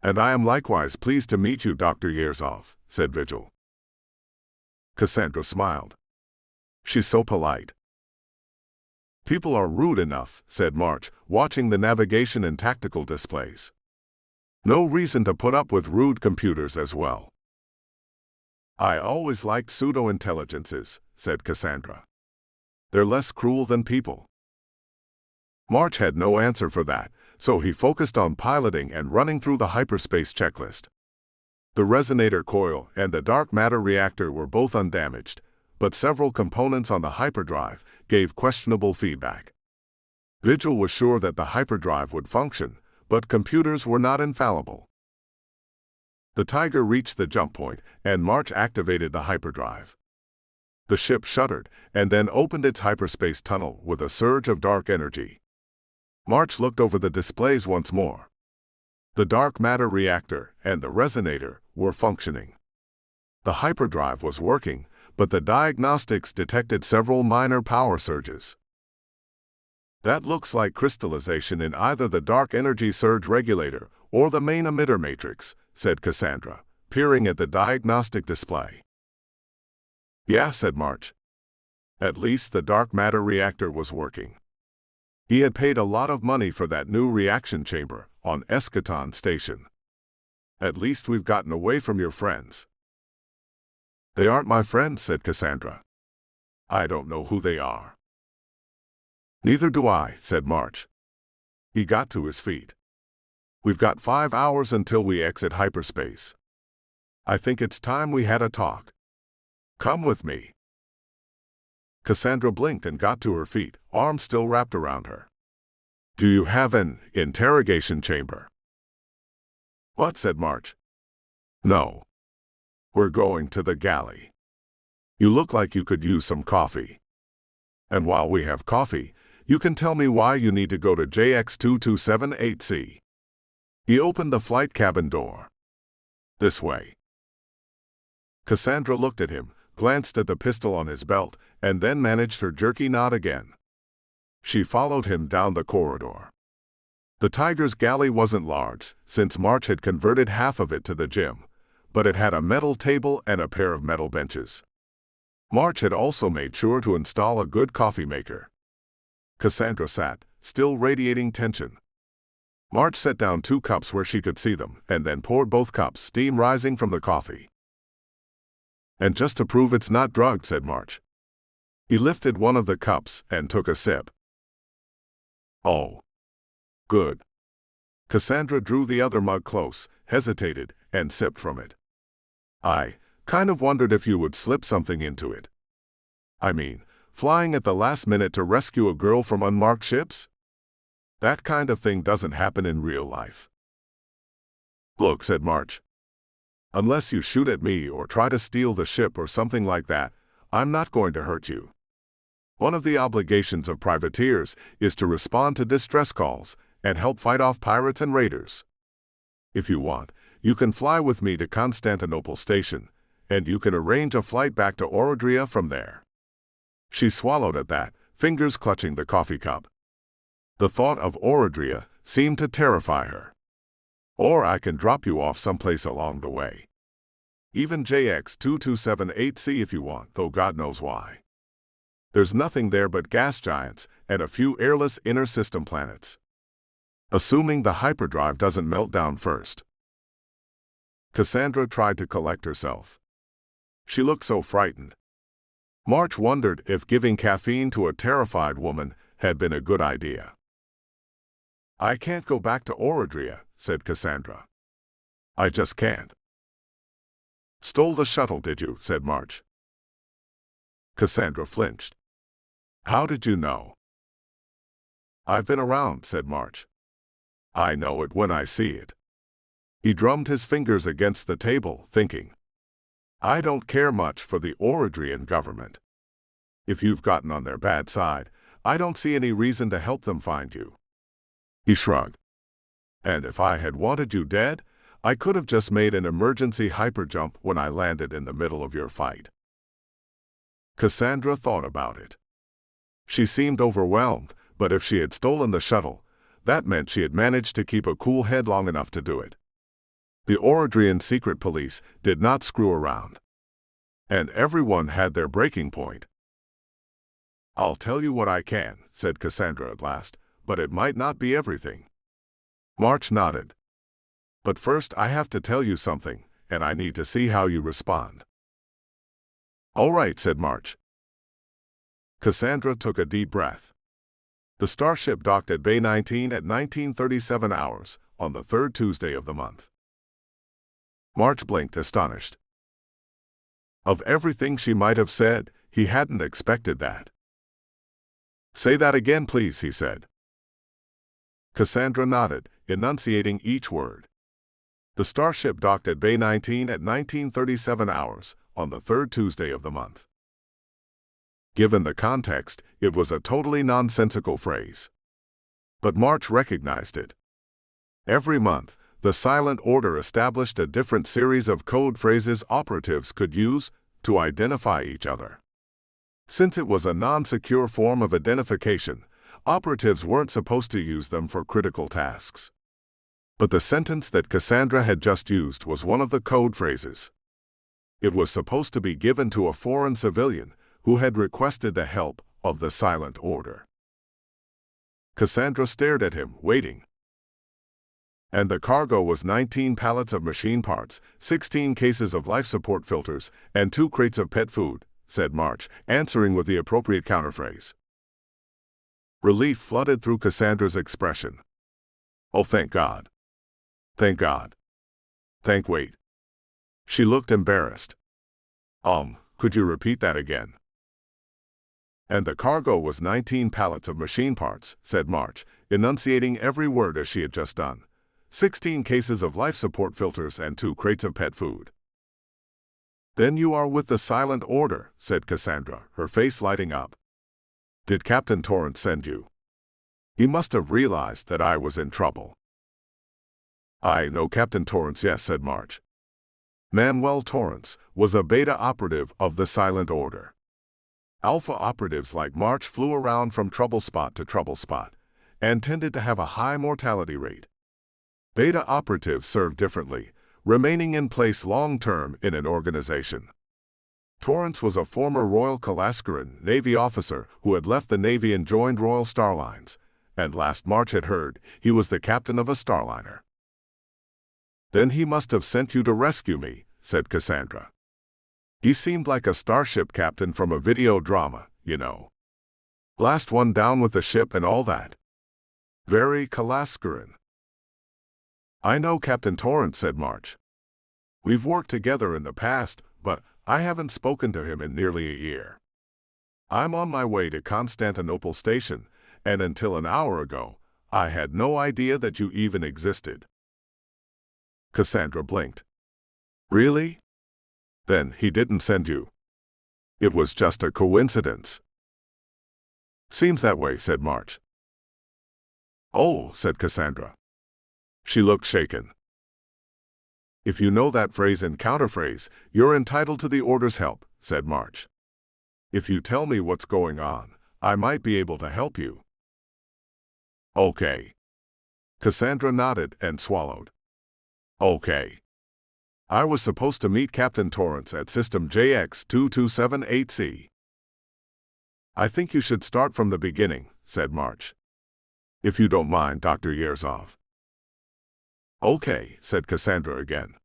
"And I am likewise pleased to meet you, Dr. Yerzov," said Vigil. Cassandra smiled. "She's so polite." "People are rude enough," said March, watching the navigation and tactical displays. "No reason to put up with rude computers as well." "I always liked pseudo-intelligences," said Cassandra. "They're less cruel than people." March had no answer for that, so he focused on piloting and running through the hyperspace checklist. The resonator coil and the dark matter reactor were both undamaged, but several components on the hyperdrive gave questionable feedback. Vigil was sure that the hyperdrive would function, but computers were not infallible. The Tiger reached the jump point, and March activated the hyperdrive. The ship shuddered, and then opened its hyperspace tunnel with a surge of dark energy. March looked over the displays once more. The dark matter reactor and the resonator were functioning. The hyperdrive was working, but the diagnostics detected several minor power surges. "That looks like crystallization in either the dark energy surge regulator or the main emitter matrix," said Cassandra, peering at the diagnostic display. "Yeah," said March. At least the dark matter reactor was working. He had paid a lot of money for that new reaction chamber on Eschaton Station. "At least we've gotten away from your friends." "They aren't my friends," said Cassandra. "I don't know who they are." "Neither do I," said March. He got to his feet. "We've got 5 hours until we exit hyperspace. I think it's time we had a talk. Come with me." Cassandra blinked and got to her feet, arms still wrapped around her. "Do you have an interrogation chamber?" "What?" said March. "No. We're going to the galley. You look like you could use some coffee. And while we have coffee, you can tell me why you need to go to JX2278C. He opened the flight cabin door. "This way." Cassandra looked at him, glanced at the pistol on his belt, and then managed her jerky nod again. She followed him down the corridor. The Tiger's galley wasn't large, since March had converted half of it to the gym, but it had a metal table and a pair of metal benches. March had also made sure to install a good coffee maker. Cassandra sat, still radiating tension. March set down 2 cups where she could see them, and then poured both cups, steam rising from the coffee. "And just to prove it's not drugged," said March. He lifted one of the cups and took a sip. "Oh. Good." Cassandra drew the other mug close, hesitated, and sipped from it. I kind of wondered if you would slip something into it. I mean, flying at the last minute to rescue a girl from unmarked ships? That kind of thing doesn't happen in real life. Look, said March. Unless you shoot at me or try to steal the ship or something like that, I'm not going to hurt you. One of the obligations of privateers is to respond to distress calls and help fight off pirates and raiders. If you want, you can fly with me to Constantinople Station, and you can arrange a flight back to Orodria from there. She swallowed at that, fingers clutching the coffee cup. The thought of Orodria seemed to terrify her. Or I can drop you off someplace along the way. Even JX2278C if you want, though God knows why. There's nothing there but gas giants and a few airless inner system planets. Assuming the hyperdrive doesn't melt down first. Cassandra tried to collect herself. She looked so frightened. March wondered if giving caffeine to a terrified woman had been a good idea. I can't go back to Orodria, said Cassandra. I just can't. Stole the shuttle, did you? Said March. Cassandra flinched. How did you know? I've been around, said March. I know it when I see it. He drummed his fingers against the table, thinking. I don't care much for the Orodrian government. If you've gotten on their bad side, I don't see any reason to help them find you. He shrugged. And if I had wanted you dead, I could have just made an emergency hyperjump when I landed in the middle of your fight. Cassandra thought about it. She seemed overwhelmed, but if she had stolen the shuttle, that meant she had managed to keep a cool head long enough to do it. The Orodrian secret police did not screw around. And everyone had their breaking point. I'll tell you what I can, said Cassandra at last, but it might not be everything. March nodded. But first I have to tell you something, and I need to see how you respond. All right, said March. Cassandra took a deep breath. The starship docked at Bay 19 at 1937 hours on the third Tuesday of the month. March blinked, astonished. Of everything she might have said, he hadn't expected that. Say that again, please, he said. Cassandra nodded, enunciating each word. The starship docked at Bay 19 at 1937 hours on the third Tuesday of the month. Given the context, it was a totally nonsensical phrase. But March recognized it. Every month, the Silent Order established a different series of code phrases operatives could use to identify each other. Since it was a non-secure form of identification, operatives weren't supposed to use them for critical tasks. But the sentence that Cassandra had just used was one of the code phrases. It was supposed to be given to a foreign civilian who had requested the help of the Silent Order. Cassandra stared at him, waiting. And the cargo was 19 pallets of machine parts, 16 cases of life support filters, and 2 crates of pet food, said March, answering with the appropriate counterphrase. Relief flooded through Cassandra's expression. Oh, thank God. Thank God. Wait. She looked embarrassed. Could you repeat that again? And the cargo was 19 pallets of machine parts, said March, enunciating every word as she had just done. 16 cases of life support filters and 2 crates of pet food. Then you are with the Silent Order, said Cassandra, her face lighting up. Did Captain Torrance send you? He must have realized that I was in trouble. I know Captain Torrance, yes, said March. Manuel Torrance was a beta operative of the Silent Order. Alpha operatives like March flew around from trouble spot to trouble spot and tended to have a high mortality rate. Beta operatives served differently, remaining in place long-term in an organization. Torrance was a former Royal Kalascaran Navy officer who had left the Navy and joined Royal Starlines, and last March had heard he was the captain of a starliner. Then he must have sent you to rescue me, said Cassandra. He seemed like a starship captain from a video drama, you know. Last one down with the ship and all that. Very Kalascaran. I know Captain Torrance, said March. We've worked together in the past, but I haven't spoken to him in nearly a year. I'm on my way to Constantinople Station, and until an hour ago, I had no idea that you even existed." Cassandra blinked. "Really? Then he didn't send you. It was just a coincidence." "Seems that way," said March. "Oh," said Cassandra. She looked shaken. "If you know that phrase and counterphrase, you're entitled to the order's help," said March. "If you tell me what's going on, I might be able to help you." "Okay." Cassandra nodded and swallowed. "Okay. I was supposed to meet Captain Torrance at System JX2278C. "I think you should start from the beginning," said March. "If you don't mind, Dr. Yerzov." "Okay," said Cassandra again.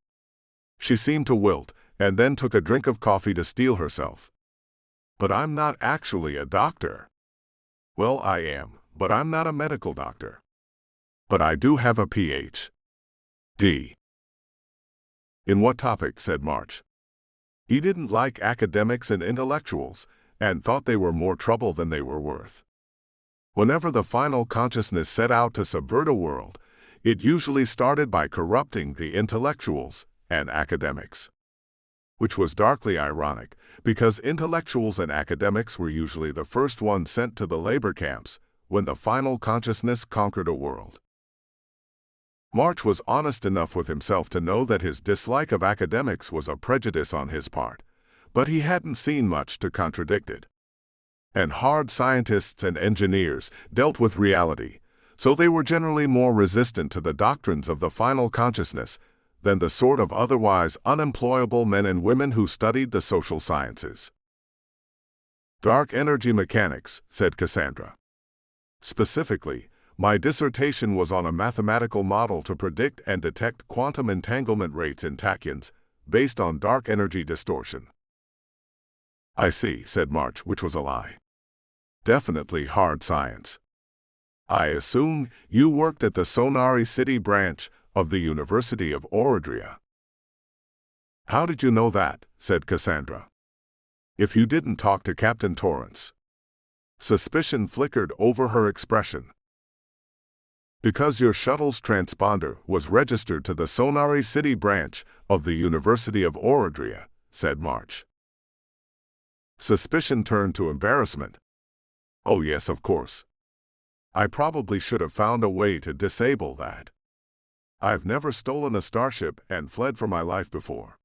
She seemed to wilt, and then took a drink of coffee to steel herself. "But I'm not actually a doctor." "Well, I am, but I'm not a medical doctor. But I do have a Ph.D. "In what topic?" said March. He didn't like academics and intellectuals, and thought they were more trouble than they were worth. Whenever the final consciousness set out to subvert a world, it usually started by corrupting the intellectuals and academics. Which was darkly ironic, because intellectuals and academics were usually the first ones sent to the labor camps when the final consciousness conquered a world. March was honest enough with himself to know that his dislike of academics was a prejudice on his part, but he hadn't seen much to contradict it. And hard scientists and engineers dealt with reality, so they were generally more resistant to the doctrines of the final consciousness than the sort of otherwise unemployable men and women who studied the social sciences. "Dark energy mechanics," said Cassandra. "Specifically, my dissertation was on a mathematical model to predict and detect quantum entanglement rates in tachyons based on dark energy distortion." "I see," said March, which was a lie. "Definitely hard science. I assume you worked at the Sonari City branch of the University of Oradria." "How did you know that?" said Cassandra. "If you didn't talk to Captain Torrance." Suspicion flickered over her expression. "Because your shuttle's transponder was registered to the Sonari City branch of the University of Oradria," said March. Suspicion turned to embarrassment. "Oh yes, of course. I probably should have found a way to disable that. I've never stolen a starship and fled for my life before."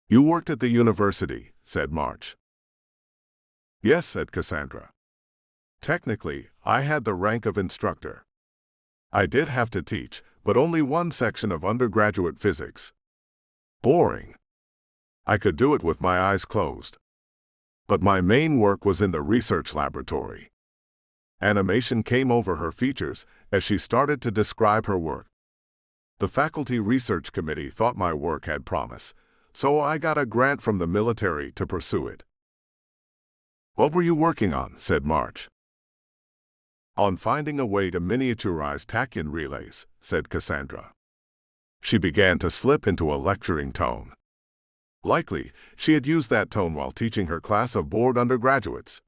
"You worked at the university," said March. "Yes," said Cassandra. "Technically, I had the rank of instructor. I did have to teach, but only one section of undergraduate physics. Boring. I could do it with my eyes closed. But my main work was in the research laboratory." Animation came over her features as she started to describe her work. "The faculty research committee thought my work had promise, so I got a grant from the military to pursue it." "What were you working on?" said March. "On finding a way to miniaturize tachyon relays," said Cassandra. She began to slip into a lecturing tone. Likely, she had used that tone while teaching her class of bored undergraduates.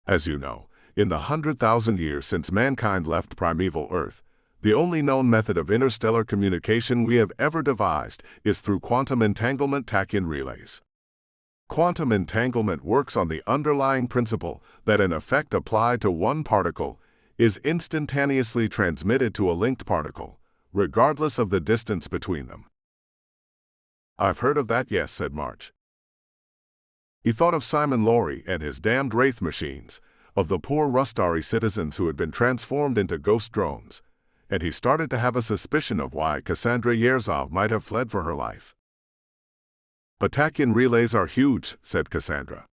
"As you know, in the 100,000 years since mankind left primeval Earth, the only known method of interstellar communication we have ever devised is through quantum entanglement tachyon relays. Quantum entanglement works on the underlying principle that an effect applied to one particle is instantaneously transmitted to a linked particle, regardless of the distance between them." "I've heard of that, yes," said March. He thought of Simon Laurie and his damned wraith machines, of the poor Rustari citizens who had been transformed into ghost drones, and he started to have a suspicion of why Cassandra Yerzov might have fled for her life. "But tachyon relays are huge," said Cassandra.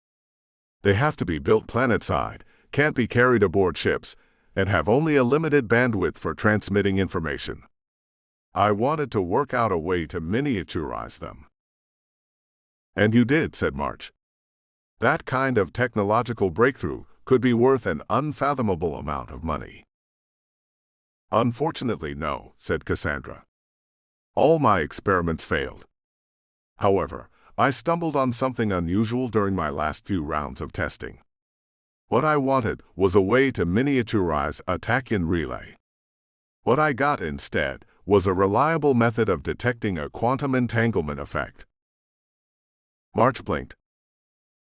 "They have to be built planet-side, can't be carried aboard ships, and have only a limited bandwidth for transmitting information. I wanted to work out a way to miniaturize them." "And you did," said March. "That kind of technological breakthrough could be worth an unfathomable amount of money." "Unfortunately, no," said Cassandra. All my experiments failed. However, I stumbled on something unusual during my last few rounds of testing. What I wanted was a way to miniaturize a tachyon relay. What I got instead was a reliable method of detecting a quantum entanglement effect. March blinked.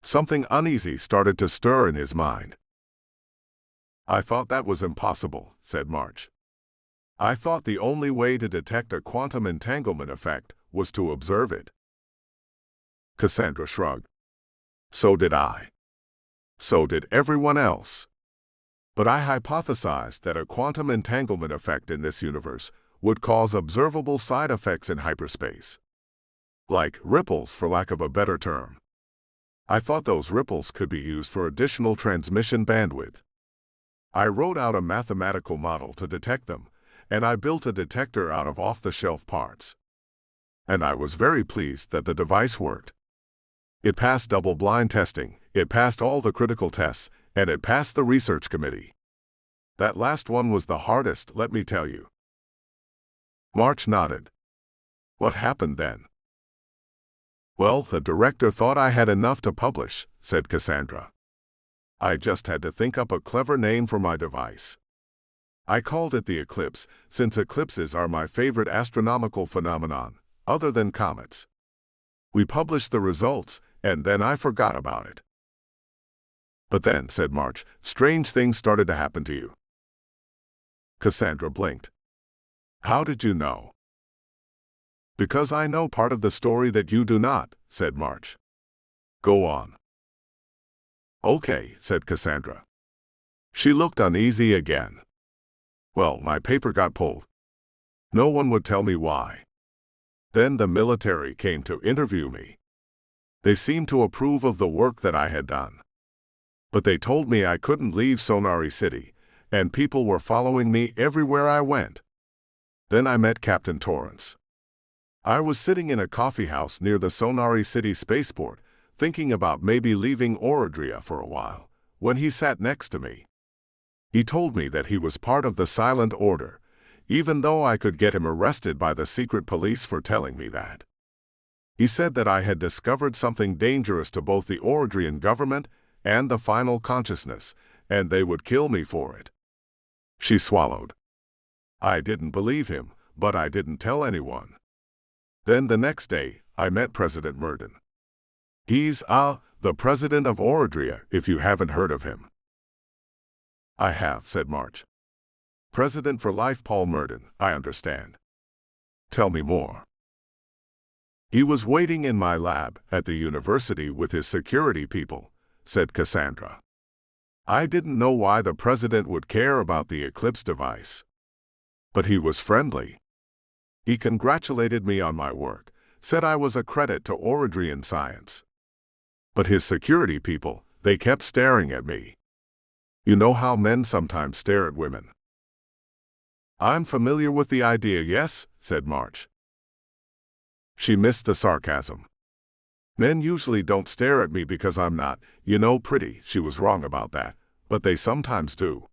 Something uneasy started to stir in his mind. I thought that was impossible, said March. I thought the only way to detect a quantum entanglement effect was to observe it. Cassandra shrugged. So did I. So did everyone else. But I hypothesized that a quantum entanglement effect in this universe would cause observable side effects in hyperspace. Like ripples, for lack of a better term. I thought those ripples could be used for additional transmission bandwidth. I wrote out a mathematical model to detect them, and I built a detector out of off-the-shelf parts. And I was very pleased that the device worked. It passed double-blind testing, it passed all the critical tests, and it passed the research committee. That last one was the hardest, let me tell you. March nodded. What happened then? Well, the director thought I had enough to publish, said Cassandra. I just had to think up a clever name for my device. I called it the Eclipse, since eclipses are my favorite astronomical phenomenon, other than comets. We published the results, and then I forgot about it. But then, said March, strange things started to happen to you. Cassandra blinked. How did you know? Because I know part of the story that you do not, said March. Go on. Okay, said Cassandra. She looked uneasy again. Well, my paper got pulled. No one would tell me why. Then the military came to interview me. They seemed to approve of the work that I had done. But they told me I couldn't leave Sonari City, and people were following me everywhere I went. Then I met Captain Torrance. I was sitting in a coffee house near the Sonari City spaceport, thinking about maybe leaving Orodria for a while, when he sat next to me. He told me that he was part of the Silent Order, even though I could get him arrested by the secret police for telling me that. He said that I had discovered something dangerous to both the Orodrian government and the final consciousness, and they would kill me for it. She swallowed. I didn't believe him, but I didn't tell anyone. Then the next day, I met President Murden. He's, the president of Orodria, if you haven't heard of him. I have, said March. President for life Paul Murden, I understand. Tell me more. He was waiting in my lab at the university with his security people, said Cassandra. I didn't know why the president would care about the Eclipse device. But he was friendly. He congratulated me on my work, said I was a credit to Orodrian science. But his security people, they kept staring at me. You know how men sometimes stare at women. I'm familiar with the idea, yes, said March. She missed the sarcasm. Men usually don't stare at me because I'm not, pretty. She was wrong about that, but they sometimes do.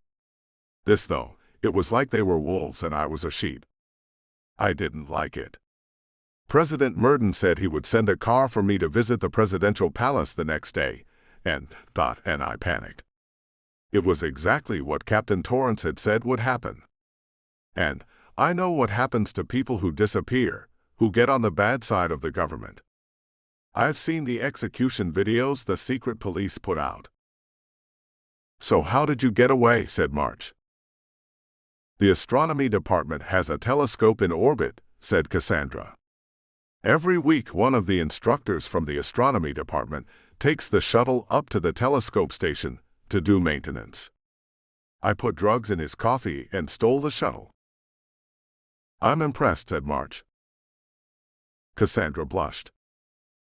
This, though, it was like they were wolves and I was a sheep. I didn't like it. President Murden said he would send a car for me to visit the presidential palace the next day, and I panicked. It was exactly what Captain Torrance had said would happen. And I know what happens to people who disappear, who get on the bad side of the government. I've seen the execution videos the secret police put out. So how did you get away, said March. The astronomy department has a telescope in orbit, said Cassandra. Every week one of the instructors from the astronomy department takes the shuttle up to the telescope station to do maintenance. I put drugs in his coffee and stole the shuttle. I'm impressed, said March. Cassandra blushed.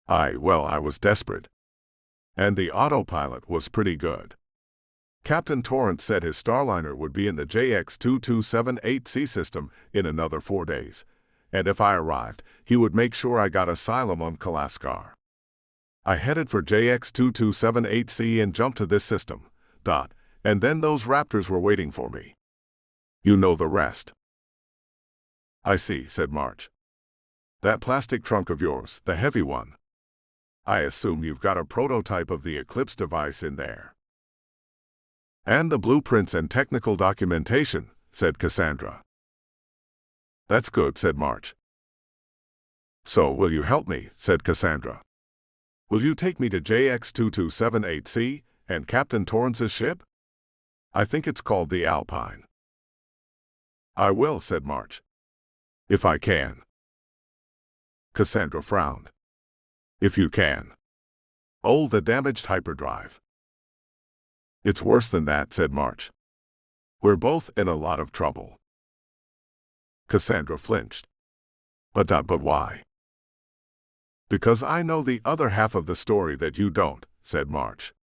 I was desperate. And the autopilot was pretty good. Captain Torrance said his Starliner would be in the JX-2278C system in another 4 days, and if I arrived, he would make sure I got asylum on Kalaskar. I headed for JX-2278C and jumped to this system, and then those raptors were waiting for me. You know the rest. I see, said March. That plastic trunk of yours, the heavy one. I assume you've got a prototype of the Eclipse device in there. And the blueprints and technical documentation, said Cassandra. That's good, said March. So, will you help me, said Cassandra. Will you take me to JX2278C and Captain Torrance's ship? I think it's called the Alpine. I will, said March. If I can. Cassandra frowned. If you can. Oh, the damaged hyperdrive. It's worse than that, said March. We're both in a lot of trouble. Cassandra flinched. But why? Because I know the other half of the story that you don't, said March.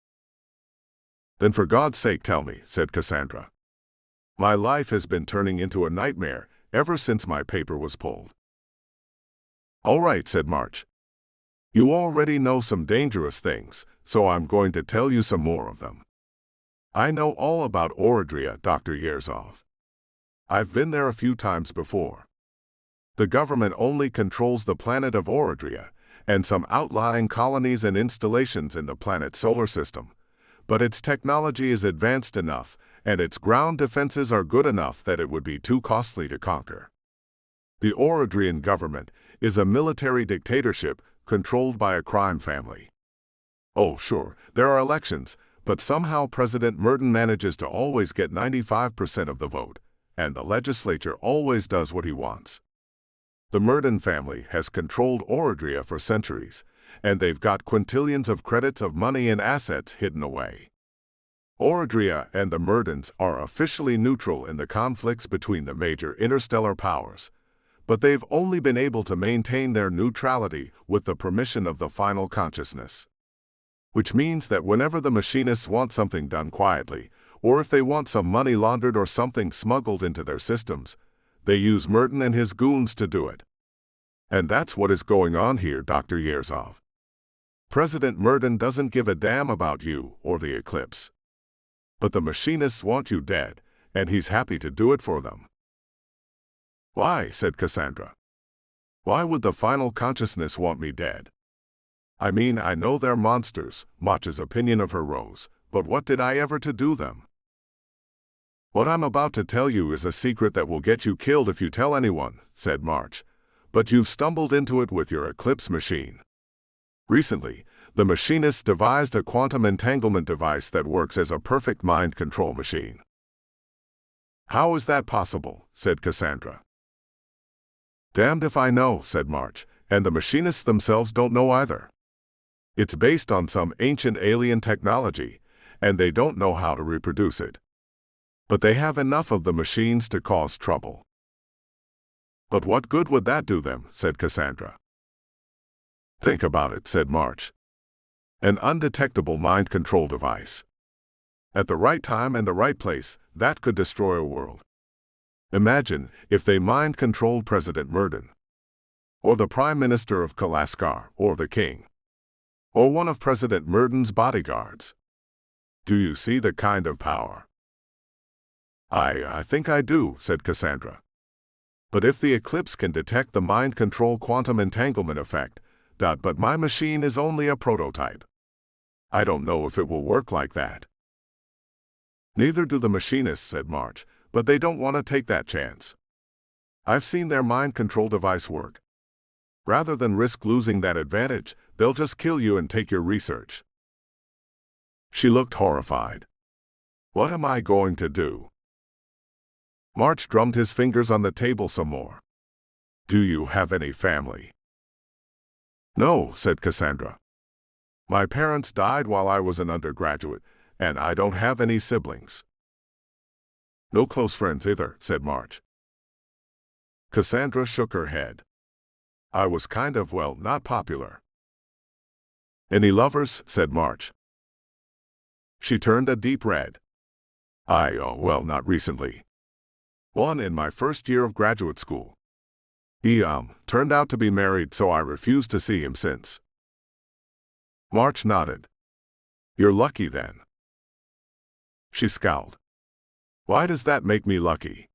Then for God's sake tell me, said Cassandra. My life has been turning into a nightmare ever since my paper was pulled. All right, said March. You already know some dangerous things, so I'm going to tell you some more of them. I know all about Orodria, Dr. Yerzov. I've been there a few times before. The government only controls the planet of Orodria and some outlying colonies and installations in the planet's solar system, but its technology is advanced enough and its ground defenses are good enough that it would be too costly to conquer. The Orodrian government is a military dictatorship controlled by a crime family. Oh, sure, there are elections, but somehow President Merton manages to always get 95% of the vote, and the legislature always does what he wants. The Merton family has controlled Orodria for centuries, and they've got quintillions of credits of money and assets hidden away. Orodria and the Mertons are officially neutral in the conflicts between the major interstellar powers, but they've only been able to maintain their neutrality with the permission of the final consciousness. Which means that whenever the machinists want something done quietly, or if they want some money laundered or something smuggled into their systems, they use Merton and his goons to do it. And that's what is going on here, Dr. Yerzov. President Merton doesn't give a damn about you or the Eclipse. But the machinists want you dead, and he's happy to do it for them. Why, said Cassandra. Why would the final consciousness want me dead? I mean, I know they're monsters, March's opinion of her rose, but what did I ever to do them? What I'm about to tell you is a secret that will get you killed if you tell anyone, said March, but you've stumbled into it with your Eclipse machine. Recently, the machinists devised a quantum entanglement device that works as a perfect mind control machine. How is that possible, said Cassandra. Damned if I know, said March, and the machinists themselves don't know either. It's based on some ancient alien technology, and they don't know how to reproduce it. But they have enough of the machines to cause trouble. But what good would that do them, said Cassandra. Think about it, said March. An undetectable mind control device. At the right time and the right place, that could destroy a world. Imagine if they mind controlled President Merton, or the Prime Minister of Kalaskar, or the King, or one of President Merton's bodyguards. Do you see the kind of power? I think I do, said Cassandra. But if the Eclipse can detect the mind control quantum entanglement effect, but my machine is only a prototype. I don't know if it will work like that. Neither do the machinists, said March, but they don't want to take that chance. I've seen their mind control device work. Rather than risk losing that advantage, they'll just kill you and take your research. She looked horrified. What am I going to do? March drummed his fingers on the table some more. Do you have any family? No, said Cassandra. My parents died while I was an undergraduate, and I don't have any siblings. No close friends either, said March. Cassandra shook her head. I was kind of, well, not popular. Any lovers, said March. She turned a deep red. Well, not recently. One in my first year of graduate school. He, turned out to be married, so I refused to see him since. March nodded. You're lucky then. She scowled. Why does that make me lucky?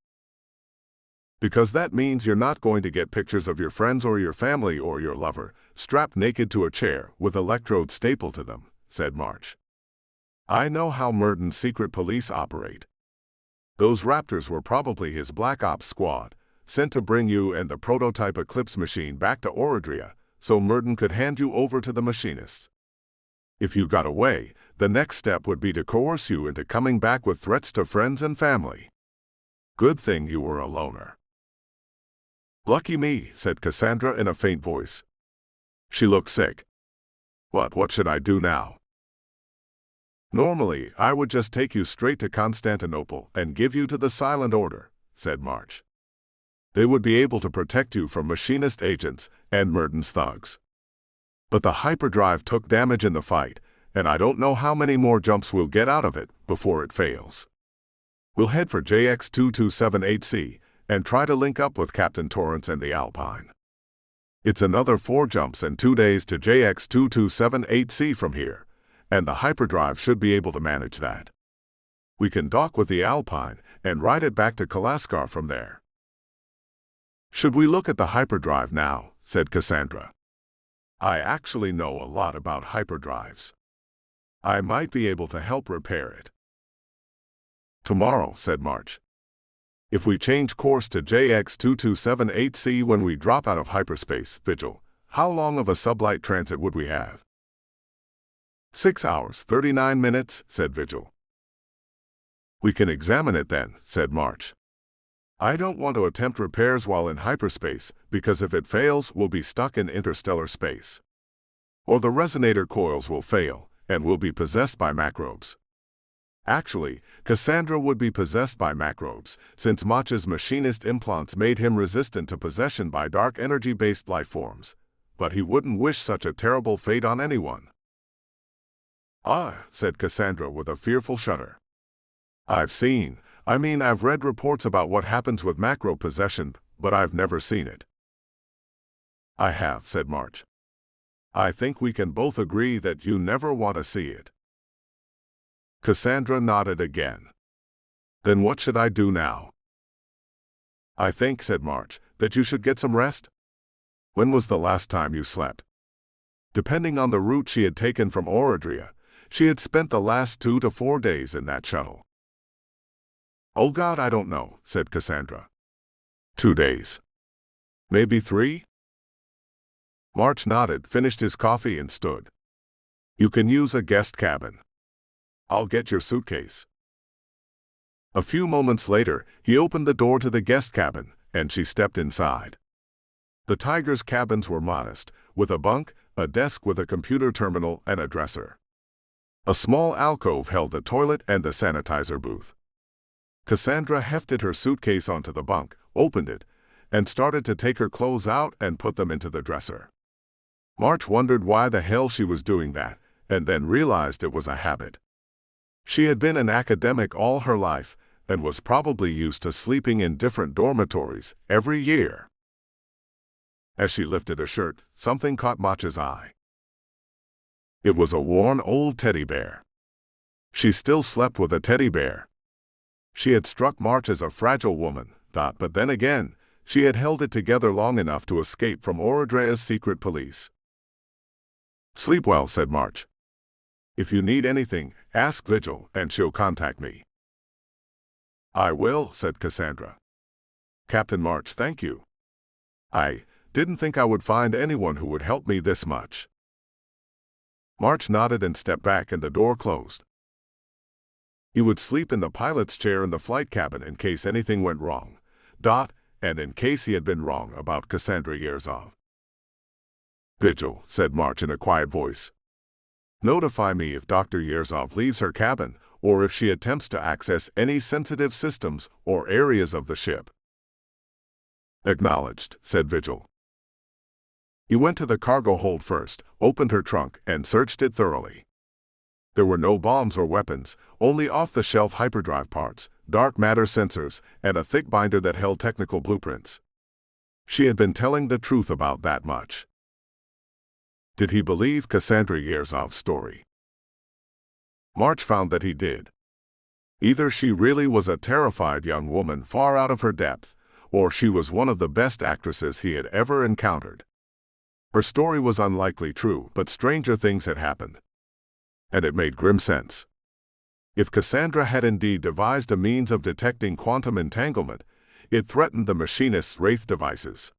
Because that means you're not going to get pictures of your friends or your family or your lover strapped naked to a chair with electrodes stapled to them, said March. I know how Murden's secret police operate. Those Raptors were probably his Black Ops squad, sent to bring you and the prototype Eclipse machine back to Oradria, so Murden could hand you over to the machinists. If you got away, the next step would be to coerce you into coming back with threats to friends and family. Good thing you were a loner. Lucky me, said Cassandra in a faint voice. She looked sick. What should I do now? Normally, I would just take you straight to Constantinople and give you to the Silent Order, said March. They would be able to protect you from machinist agents and Murden's thugs. But the hyperdrive took damage in the fight, and I don't know how many more jumps we'll get out of it before it fails. We'll head for JX2278C and try to link up with Captain Torrance and the Alpine. It's another 4 jumps and 2 days to JX2278C from here, and the hyperdrive should be able to manage that. We can dock with the Alpine and ride it back to Kalaskar from there. Should we look at the hyperdrive now? Said Cassandra. I actually know a lot about hyperdrives. I might be able to help repair it. Tomorrow, said March. If we change course to JX2278C when we drop out of hyperspace, Vigil, how long of a sublight transit would we have? 6 hours, 39 minutes, said Vigil. We can examine it then, said March. I don't want to attempt repairs while in hyperspace, because if it fails, we'll be stuck in interstellar space. Or the resonator coils will fail, and we'll be possessed by macrobes. Actually, Cassandra would be possessed by macrobes, since March's machinist implants made him resistant to possession by dark energy-based life forms. But he wouldn't wish such a terrible fate on anyone. Ah, said Cassandra with a fearful shudder. I've read reports about what happens with macro possession, but I've never seen it. I have, said March. I think we can both agree that you never want to see it. Cassandra nodded again. Then what should I do now? I think, said March, that you should get some rest. When was the last time you slept? Depending on the route she had taken from Oradria, she had spent the last 2 to 4 days in that shuttle. Oh God, I don't know, said Cassandra. 2 days. Maybe 3? March nodded, finished his coffee and stood. You can use a guest cabin. I'll get your suitcase. A few moments later, he opened the door to the guest cabin, and she stepped inside. The Tiger's cabins were modest, with a bunk, a desk with a computer terminal, and a dresser. A small alcove held the toilet and the sanitizer booth. Cassandra hefted her suitcase onto the bunk, opened it, and started to take her clothes out and put them into the dresser. March wondered why the hell she was doing that, and then realized it was a habit. She had been an academic all her life, and was probably used to sleeping in different dormitories every year. As she lifted a shirt, something caught March's eye. It was a worn old teddy bear. She still slept with a teddy bear. She had struck March as a fragile woman, but then again, she had held it together long enough to escape from Oradria's secret police. Sleep well, said March. If you need anything, ask Vigil, and she'll contact me. I will, said Cassandra. Captain March, thank you. I didn't think I would find anyone who would help me this much. March nodded and stepped back, and the door closed. He would sleep in the pilot's chair in the flight cabin in case anything went wrong, and in case he had been wrong about Cassandra Yerzov. Vigil, said March in a quiet voice. Notify me if Dr. Yerzov leaves her cabin, or if she attempts to access any sensitive systems or areas of the ship. Acknowledged, said Vigil. He went to the cargo hold first, opened her trunk, and searched it thoroughly. There were no bombs or weapons, only off-the-shelf hyperdrive parts, dark matter sensors, and a thick binder that held technical blueprints. She had been telling the truth about that much. Did he believe Cassandra Yerzov's story? March found that he did. Either she really was a terrified young woman far out of her depth, or she was one of the best actresses he had ever encountered. Her story was unlikely true, but stranger things had happened. And it made grim sense. If Cassandra had indeed devised a means of detecting quantum entanglement, it threatened the machinist's Wraith devices.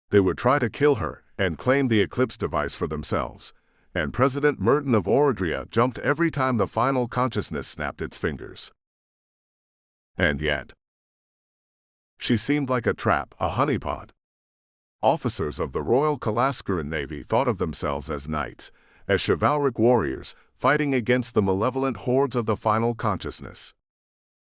They would try to kill her and claim the Eclipse device for themselves, and President Merton of Oradria jumped every time the final consciousness snapped its fingers. And yet, she seemed like a trap, a honeypot. Officers of the Royal Kalaskuran Navy thought of themselves as knights, as chivalric warriors, fighting against the malevolent hordes of the final consciousness.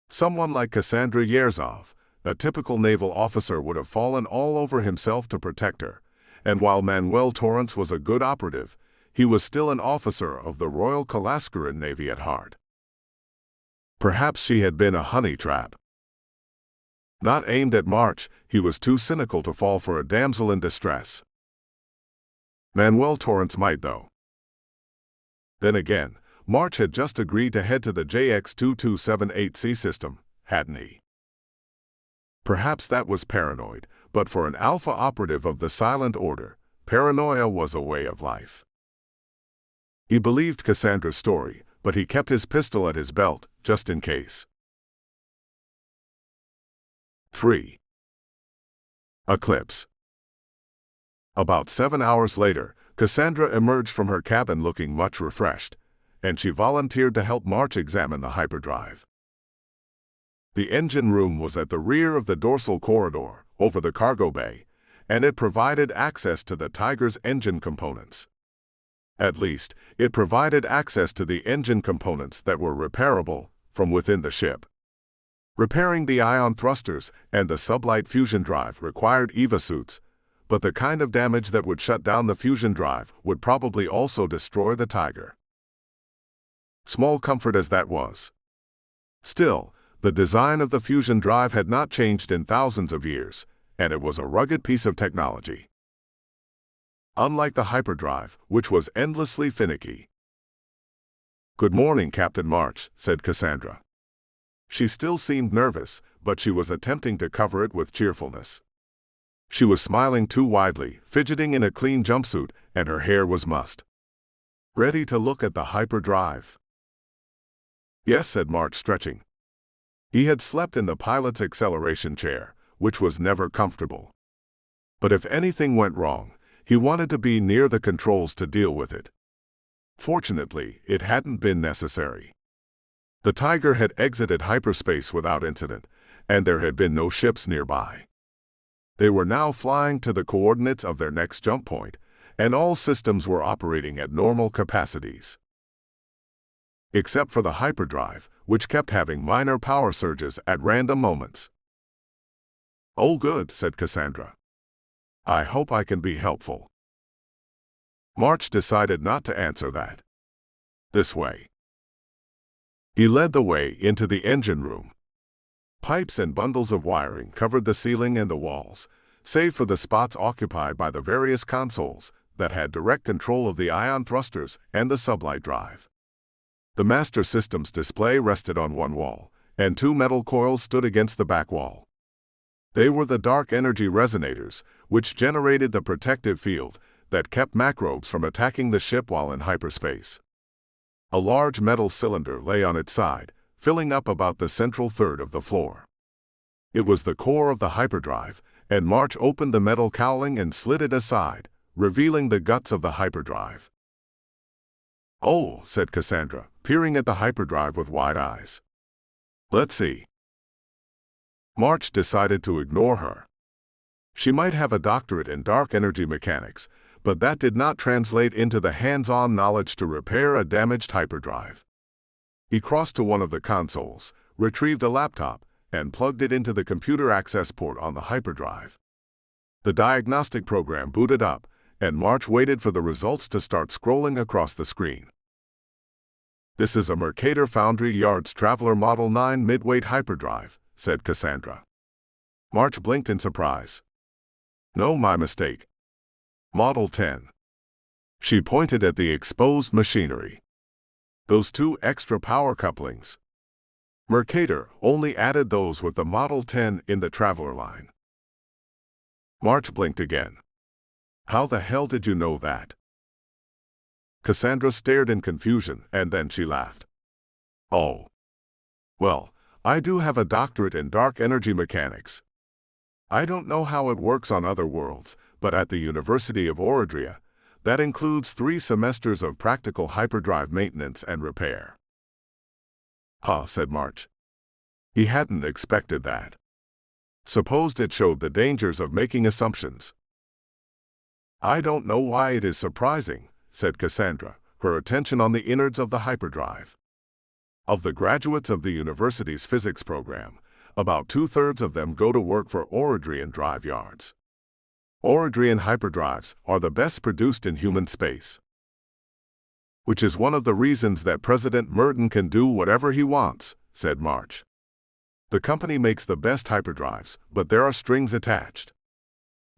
Someone like Cassandra Yerzov, a typical naval officer, would have fallen all over himself to protect her, and while Manuel Torrance was a good operative, he was still an officer of the Royal Kalaskuran Navy at heart. Perhaps she had been a honey trap. Not aimed at March, he was too cynical to fall for a damsel in distress. Manuel Torrance might, though. Then again, March had just agreed to head to the JX-2278C system, hadn't he? Perhaps that was paranoid, but for an alpha operative of the Silent Order, paranoia was a way of life. He believed Cassandra's story, but he kept his pistol at his belt, just in case. 3. Eclipse. About 7 hours later, Cassandra emerged from her cabin looking much refreshed, and she volunteered to help March examine the hyperdrive. The engine room was at the rear of the dorsal corridor, over the cargo bay, and it provided access to the Tiger's engine components. At least, it provided access to the engine components that were repairable from within the ship. Repairing the ion thrusters and the sublight fusion drive required EVA suits, but the kind of damage that would shut down the fusion drive would probably also destroy the Tiger. Small comfort as that was. Still, the design of the fusion drive had not changed in thousands of years, and it was a rugged piece of technology. Unlike the hyperdrive, which was endlessly finicky. "Good morning, Captain March," said Cassandra. She still seemed nervous, but she was attempting to cover it with cheerfulness. She was smiling too widely, fidgeting in a clean jumpsuit, and her hair was mussed. "Ready to look at the hyperdrive?" "Yes," said March, stretching. He had slept in the pilot's acceleration chair, which was never comfortable. But if anything went wrong, he wanted to be near the controls to deal with it. Fortunately, it hadn't been necessary. The Tiger had exited hyperspace without incident, and there had been no ships nearby. They were now flying to the coordinates of their next jump point, and all systems were operating at normal capacities. Except for the hyperdrive, which kept having minor power surges at random moments. "Oh, good," said Cassandra. "I hope I can be helpful." March decided not to answer that. This way. He led the way into the engine room. Pipes and bundles of wiring covered the ceiling and the walls, save for the spots occupied by the various consoles that had direct control of the ion thrusters and the sublight drive. The master system's display rested on one wall, and two metal coils stood against the back wall. They were the dark energy resonators, which generated the protective field that kept macrobes from attacking the ship while in hyperspace. A large metal cylinder lay on its side, filling up about the central third of the floor. It was the core of the hyperdrive, and March opened the metal cowling and slid it aside, revealing the guts of the hyperdrive. "Oh," said Cassandra, peering at the hyperdrive with wide eyes. "Let's see." March decided to ignore her. She might have a doctorate in dark energy mechanics, but that did not translate into the hands-on knowledge to repair a damaged hyperdrive. He crossed to one of the consoles, retrieved a laptop, and plugged it into the computer access port on the hyperdrive. The diagnostic program booted up, and March waited for the results to start scrolling across the screen. "This is a Mercator Foundry Yards Traveler Model 9 mid-weight hyperdrive," said Cassandra. March blinked in surprise. "No, my mistake. Model 10. She pointed at the exposed machinery. "Those two extra power couplings. Mercator only added those with the Model 10 in the Traveler line." March blinked again. How the hell did you know that? Cassandra stared in confusion, and then she laughed. Oh. Well, I do have a doctorate in dark energy mechanics. I don't know how it works on other worlds, but at the University of Oradria, that includes 3 semesters of practical hyperdrive maintenance and repair. Huh, said March. He hadn't expected that. Supposed it showed the dangers of making assumptions. I don't know why it is surprising, said Cassandra, her attention on the innards of the hyperdrive. Of the graduates of the university's physics program, about 2/3 of them go to work for Oradrian drive yards. Oradrian hyperdrives are the best produced in human space. Which is one of the reasons that President Merton can do whatever he wants, said March. The company makes the best hyperdrives, but there are strings attached.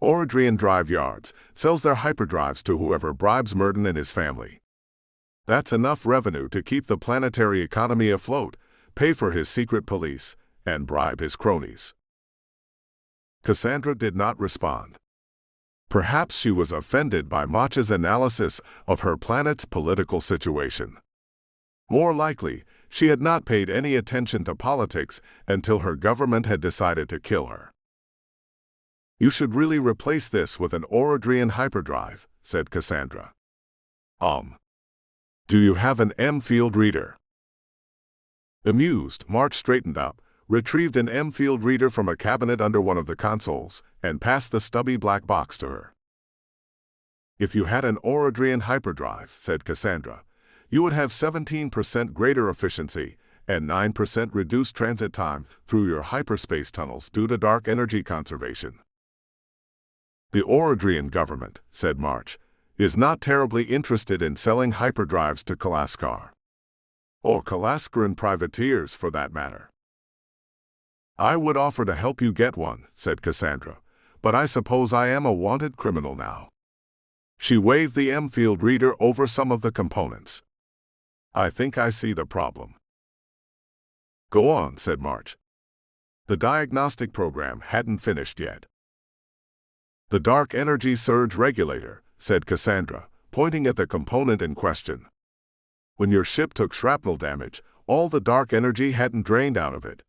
Oradrian Drive Yards sells their hyperdrives to whoever bribes Merton and his family. That's enough revenue to keep the planetary economy afloat, pay for his secret police, and bribe his cronies. Cassandra did not respond. Perhaps she was offended by March's analysis of her planet's political situation. More likely, she had not paid any attention to politics until her government had decided to kill her. You should really replace this with an Oradrian hyperdrive, said Cassandra. Do you have an M-field reader? Amused, March straightened up, retrieved an M-field reader from a cabinet under one of the consoles, and passed the stubby black box to her. If you had an Oradrian hyperdrive, said Cassandra, you would have 17% greater efficiency and 9% reduced transit time through your hyperspace tunnels due to dark energy conservation. The Oradrian government, said March, is not terribly interested in selling hyperdrives to Kalaskar. Or Kalaskaran privateers, for that matter. I would offer to help you get one, said Cassandra, but I suppose I am a wanted criminal now. She waved the M-field reader over some of the components. I think I see the problem. Go on, said March. The diagnostic program hadn't finished yet. The dark energy surge regulator, said Cassandra, pointing at the component in question. When your ship took shrapnel damage, all the dark energy hadn't drained out of it.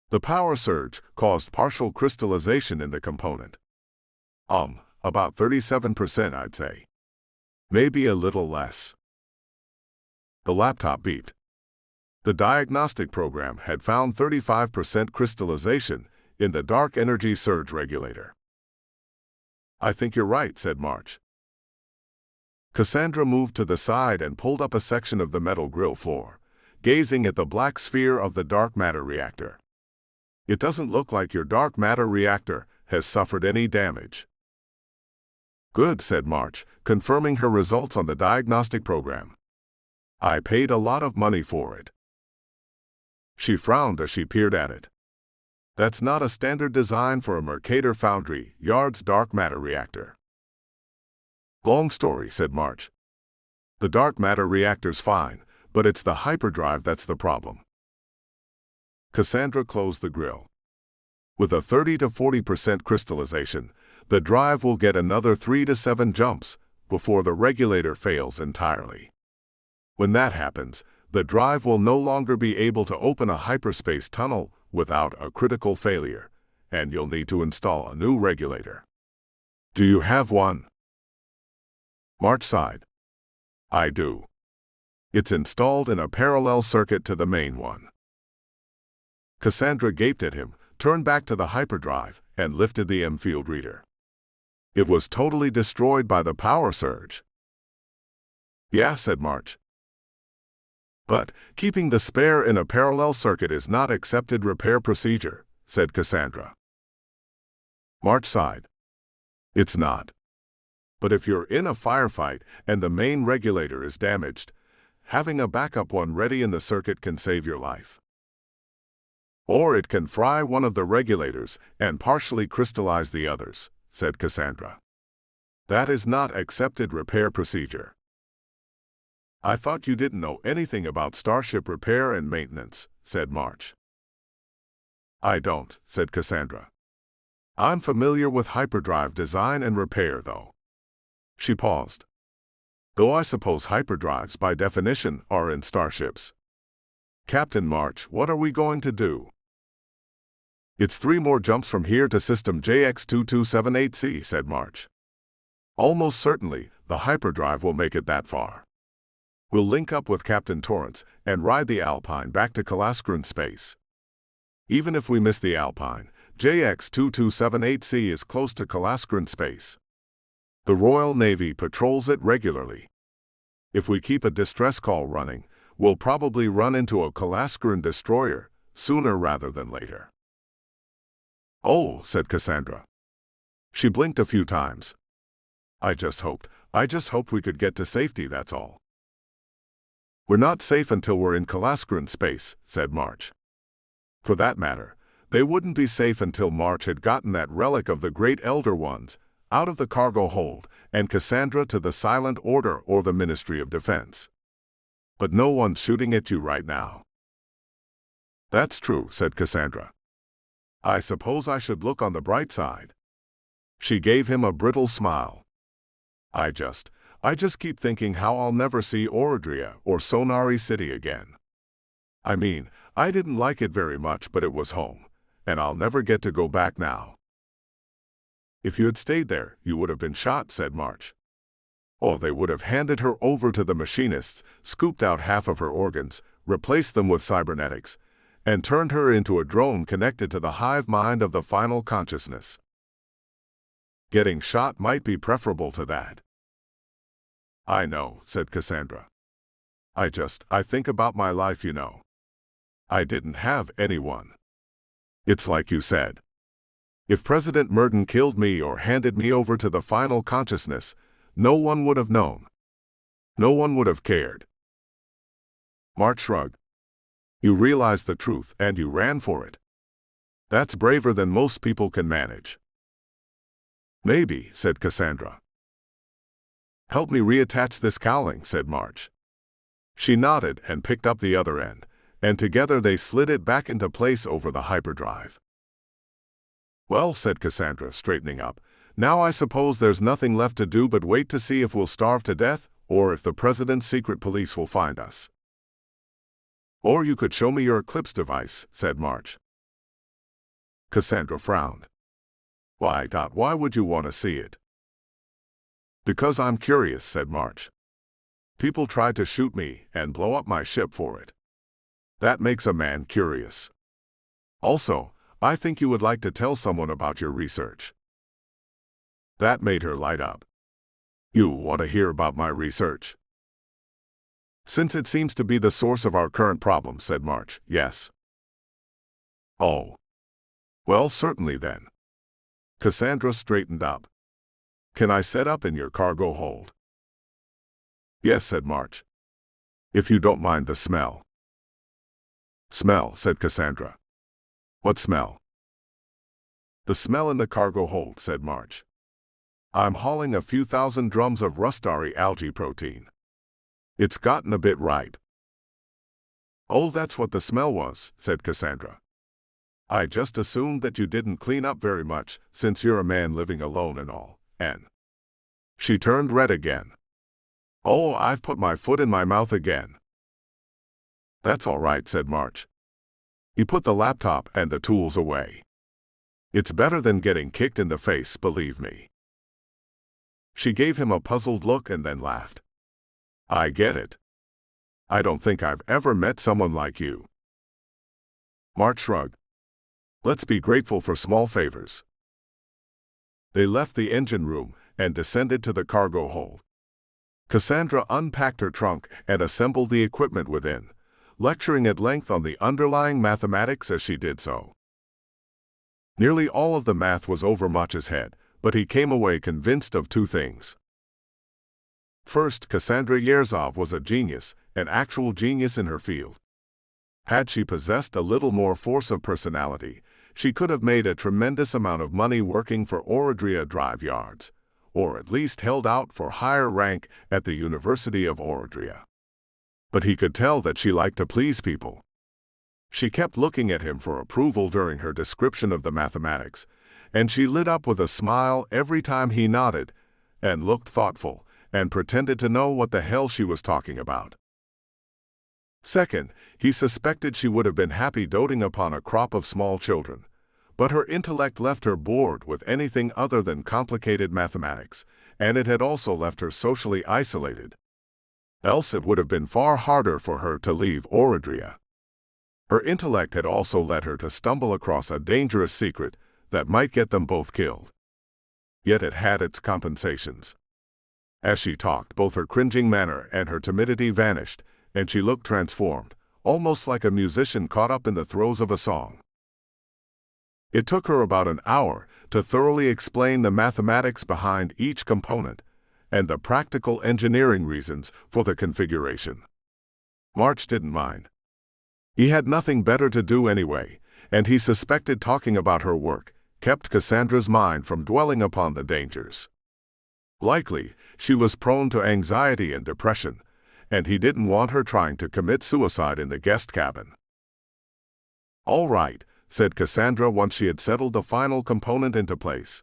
The power surge caused partial crystallization in the component. About 37%, I'd say. Maybe a little less. The laptop beeped. The diagnostic program had found 35% crystallization in the dark energy surge regulator. I think you're right, said March. Cassandra moved to the side and pulled up a section of the metal grill floor, gazing at the black sphere of the dark matter reactor. It doesn't look like your dark matter reactor has suffered any damage. Good, said March, confirming her results on the diagnostic program. I paid a lot of money for it. She frowned as she peered at it. That's not a standard design for a Mercator Foundry Yard's dark matter reactor. Long story, said March. The dark matter reactor's fine, but it's the hyperdrive that's the problem. Cassandra closed the grill. With a 30 to 40% crystallization, the drive will get another 3 to 7 jumps before the regulator fails entirely. When that happens, the drive will no longer be able to open a hyperspace tunnel without a critical failure, and you'll need to install a new regulator. Do you have one? March sighed. I do. It's installed in a parallel circuit to the main one. Cassandra gaped at him, turned back to the hyperdrive, and lifted the M-field reader. It was totally destroyed by the power surge. Yeah, said March. But keeping the spare in a parallel circuit is not accepted repair procedure, said Cassandra. March sighed. It's not. But if you're in a firefight and the main regulator is damaged, having a backup one ready in the circuit can save your life. Or it can fry one of the regulators and partially crystallize the others, said Cassandra. That is not accepted repair procedure. I thought you didn't know anything about starship repair and maintenance, said March. I don't, said Cassandra. I'm familiar with hyperdrive design and repair, though. She paused. Though I suppose hyperdrives, by definition, are in starships. Captain March, what are we going to do? It's 3 more jumps from here to system JX2278C, said March. Almost certainly, the hyperdrive will make it that far. We'll link up with Captain Torrance and ride the Alpine back to Kalaskrin space. Even if we miss the Alpine, JX2278C is close to Kalaskrin space. The Royal Navy patrols it regularly. If we keep a distress call running, we'll probably run into a Kalaskrin destroyer, sooner rather than later. Oh, said Cassandra. She blinked a few times. I just hoped we could get to safety, that's all. We're not safe until we're in Kalaskrin space, said March. For that matter, they wouldn't be safe until March had gotten that relic of the Great Elder Ones out of the cargo hold and Cassandra to the Silent Order or the Ministry of Defense. But no one's shooting at you right now. That's true, said Cassandra. I suppose I should look on the bright side. She gave him a brittle smile. I just keep thinking how I'll never see Orodria or Sonari City again. I mean, I didn't like it very much, but it was home, and I'll never get to go back now. If you had stayed there, you would have been shot, said March. Or they would have handed her over to the machinists, scooped out half of her organs, replaced them with cybernetics, and turned her into a drone connected to the hive mind of the final consciousness. Getting shot might be preferable to that. I know, said Cassandra. I think about my life, you know. I didn't have anyone. It's like you said. If President Murden killed me or handed me over to the final consciousness, no one would have known. No one would have cared. March shrugged. You realized the truth and you ran for it. That's braver than most people can manage. Maybe, said Cassandra. Help me reattach this cowling, said March. She nodded and picked up the other end, and together they slid it back into place over the hyperdrive. Well, said Cassandra, straightening up, now I suppose there's nothing left to do but wait to see if we'll starve to death, or if the President's secret police will find us. Or you could show me your Eclipse device, said March. Cassandra frowned. Why would you want to see it? Because I'm curious, said March. People tried to shoot me and blow up my ship for it. That makes a man curious. Also, I think you would like to tell someone about your research. That made her light up. You want to hear about my research? Since it seems to be the source of our current problem, said March, yes. Oh. Well, certainly then. Cassandra straightened up. Can I set up in your cargo hold? Yes, said March. If you don't mind the smell. Smell, said Cassandra. What smell? The smell in the cargo hold, said March. I'm hauling a few thousand drums of Rustari algae protein. It's gotten a bit ripe. Oh, that's what the smell was, said Cassandra. I just assumed that you didn't clean up very much, since you're a man living alone and all, and... She turned red again. Oh, I've put my foot in my mouth again. That's all right, said March. He put the laptop and the tools away. It's better than getting kicked in the face, believe me. She gave him a puzzled look and then laughed. I get it. I don't think I've ever met someone like you. March shrugged. Let's be grateful for small favors. They left the engine room and descended to the cargo hold. Cassandra unpacked her trunk and assembled the equipment within, lecturing at length on the underlying mathematics as she did so. Nearly all of the math was over March's head, but he came away convinced of 2 things. First, Cassandra Yerzov was a genius, an actual genius in her field. Had she possessed a little more force of personality, she could have made a tremendous amount of money working for Orodria drive yards, or at least held out for higher rank at the University of Orodria. But he could tell that she liked to please people. She kept looking at him for approval during her description of the mathematics, and she lit up with a smile every time he nodded, and looked thoughtful, and pretended to know what the hell she was talking about. Second, he suspected she would have been happy doting upon a crop of small children, but her intellect left her bored with anything other than complicated mathematics, and it had also left her socially isolated. Else it would have been far harder for her to leave Oradria. Her intellect had also led her to stumble across a dangerous secret that might get them both killed. Yet it had its compensations. As she talked, both her cringing manner and her timidity vanished, and she looked transformed, almost like a musician caught up in the throes of a song. It took her about an hour to thoroughly explain the mathematics behind each component and the practical engineering reasons for the configuration. March didn't mind. He had nothing better to do anyway, and he suspected talking about her work kept Cassandra's mind from dwelling upon the dangers. Likely, she was prone to anxiety and depression, and he didn't want her trying to commit suicide in the guest cabin. "All right," said Cassandra once she had settled the final component into place.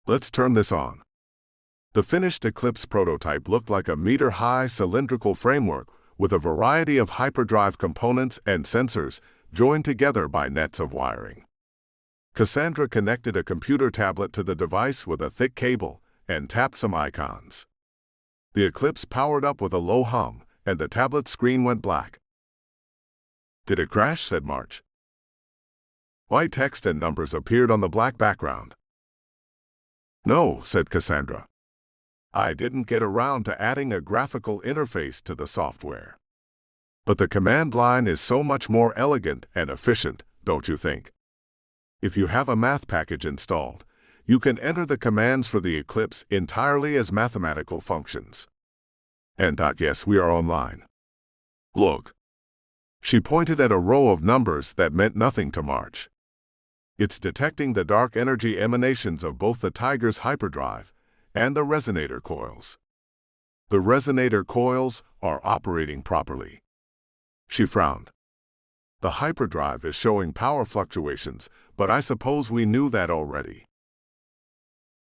"Let's turn this on." The finished Eclipse prototype looked like a meter-high cylindrical framework with a variety of hyperdrive components and sensors joined together by nets of wiring. Cassandra connected a computer tablet to the device with a thick cable and tapped some icons. The Eclipse powered up with a low hum, and the tablet screen went black. "Did it crash?" said March. White text and numbers appeared on the black background. "No," said Cassandra. "I didn't get around to adding a graphical interface to the software. But the command line is so much more elegant and efficient, don't you think? If you have a math package installed, you can enter the commands for the Eclipse entirely as mathematical functions. And yes, we are online. Look." She pointed at a row of numbers that meant nothing to March. "It's detecting the dark energy emanations of both the Tiger's hyperdrive and the resonator coils. The resonator coils are operating properly." She frowned. "The hyperdrive is showing power fluctuations, but I suppose we knew that already."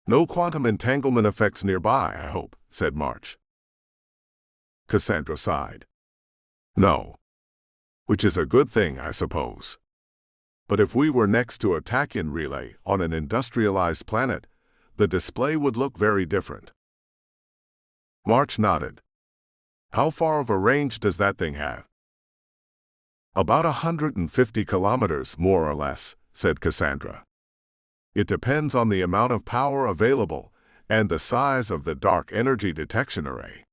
"No quantum entanglement effects nearby, I hope," said March. Cassandra sighed. "No. Which is a good thing, I suppose. But if we were next to a tachyon relay on an industrialized planet, the display would look very different." March nodded. "How far of a range does that thing have?" "About 150 kilometers, more or less," said Cassandra. "It depends on the amount of power available and the size of the dark energy detection array.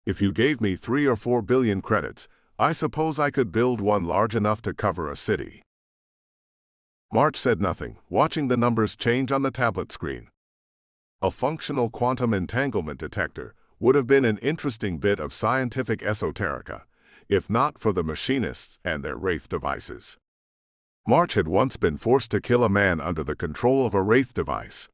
If you gave me 3 or 4 billion credits, I suppose I could build one large enough to cover a city." March said nothing, watching the numbers change on the tablet screen. A functional quantum entanglement detector would have been an interesting bit of scientific esoterica, if not for the machinists and their Wraith devices. March had once been forced to kill a man under the control of a Wraith device.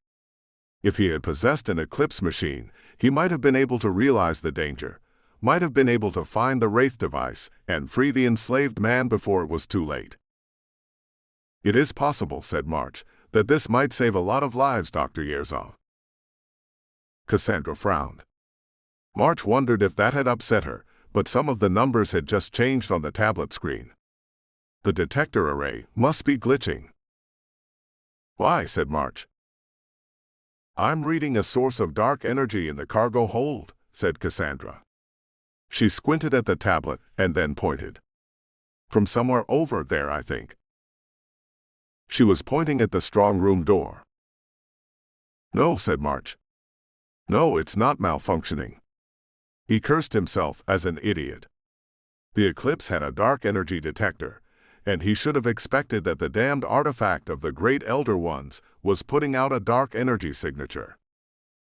If he had possessed an Eclipse machine, he might have been able to realize the danger, might have been able to find the Wraith device and free the enslaved man before it was too late. "It is possible," said March, "that this might save a lot of lives, Dr. Yerzov." Cassandra frowned. March wondered if that had upset her, but some of the numbers had just changed on the tablet screen. The detector array must be glitching. "Why?" said March. "I'm reading a source of dark energy in the cargo hold," said Cassandra. She squinted at the tablet and then pointed. "From somewhere over there, I think." She was pointing at the strong room door. "No," said March. "No, it's not malfunctioning." He cursed himself as an idiot. The Eclipse had a dark energy detector, and he should have expected that the damned artifact of the Great Elder Ones was putting out a dark energy signature.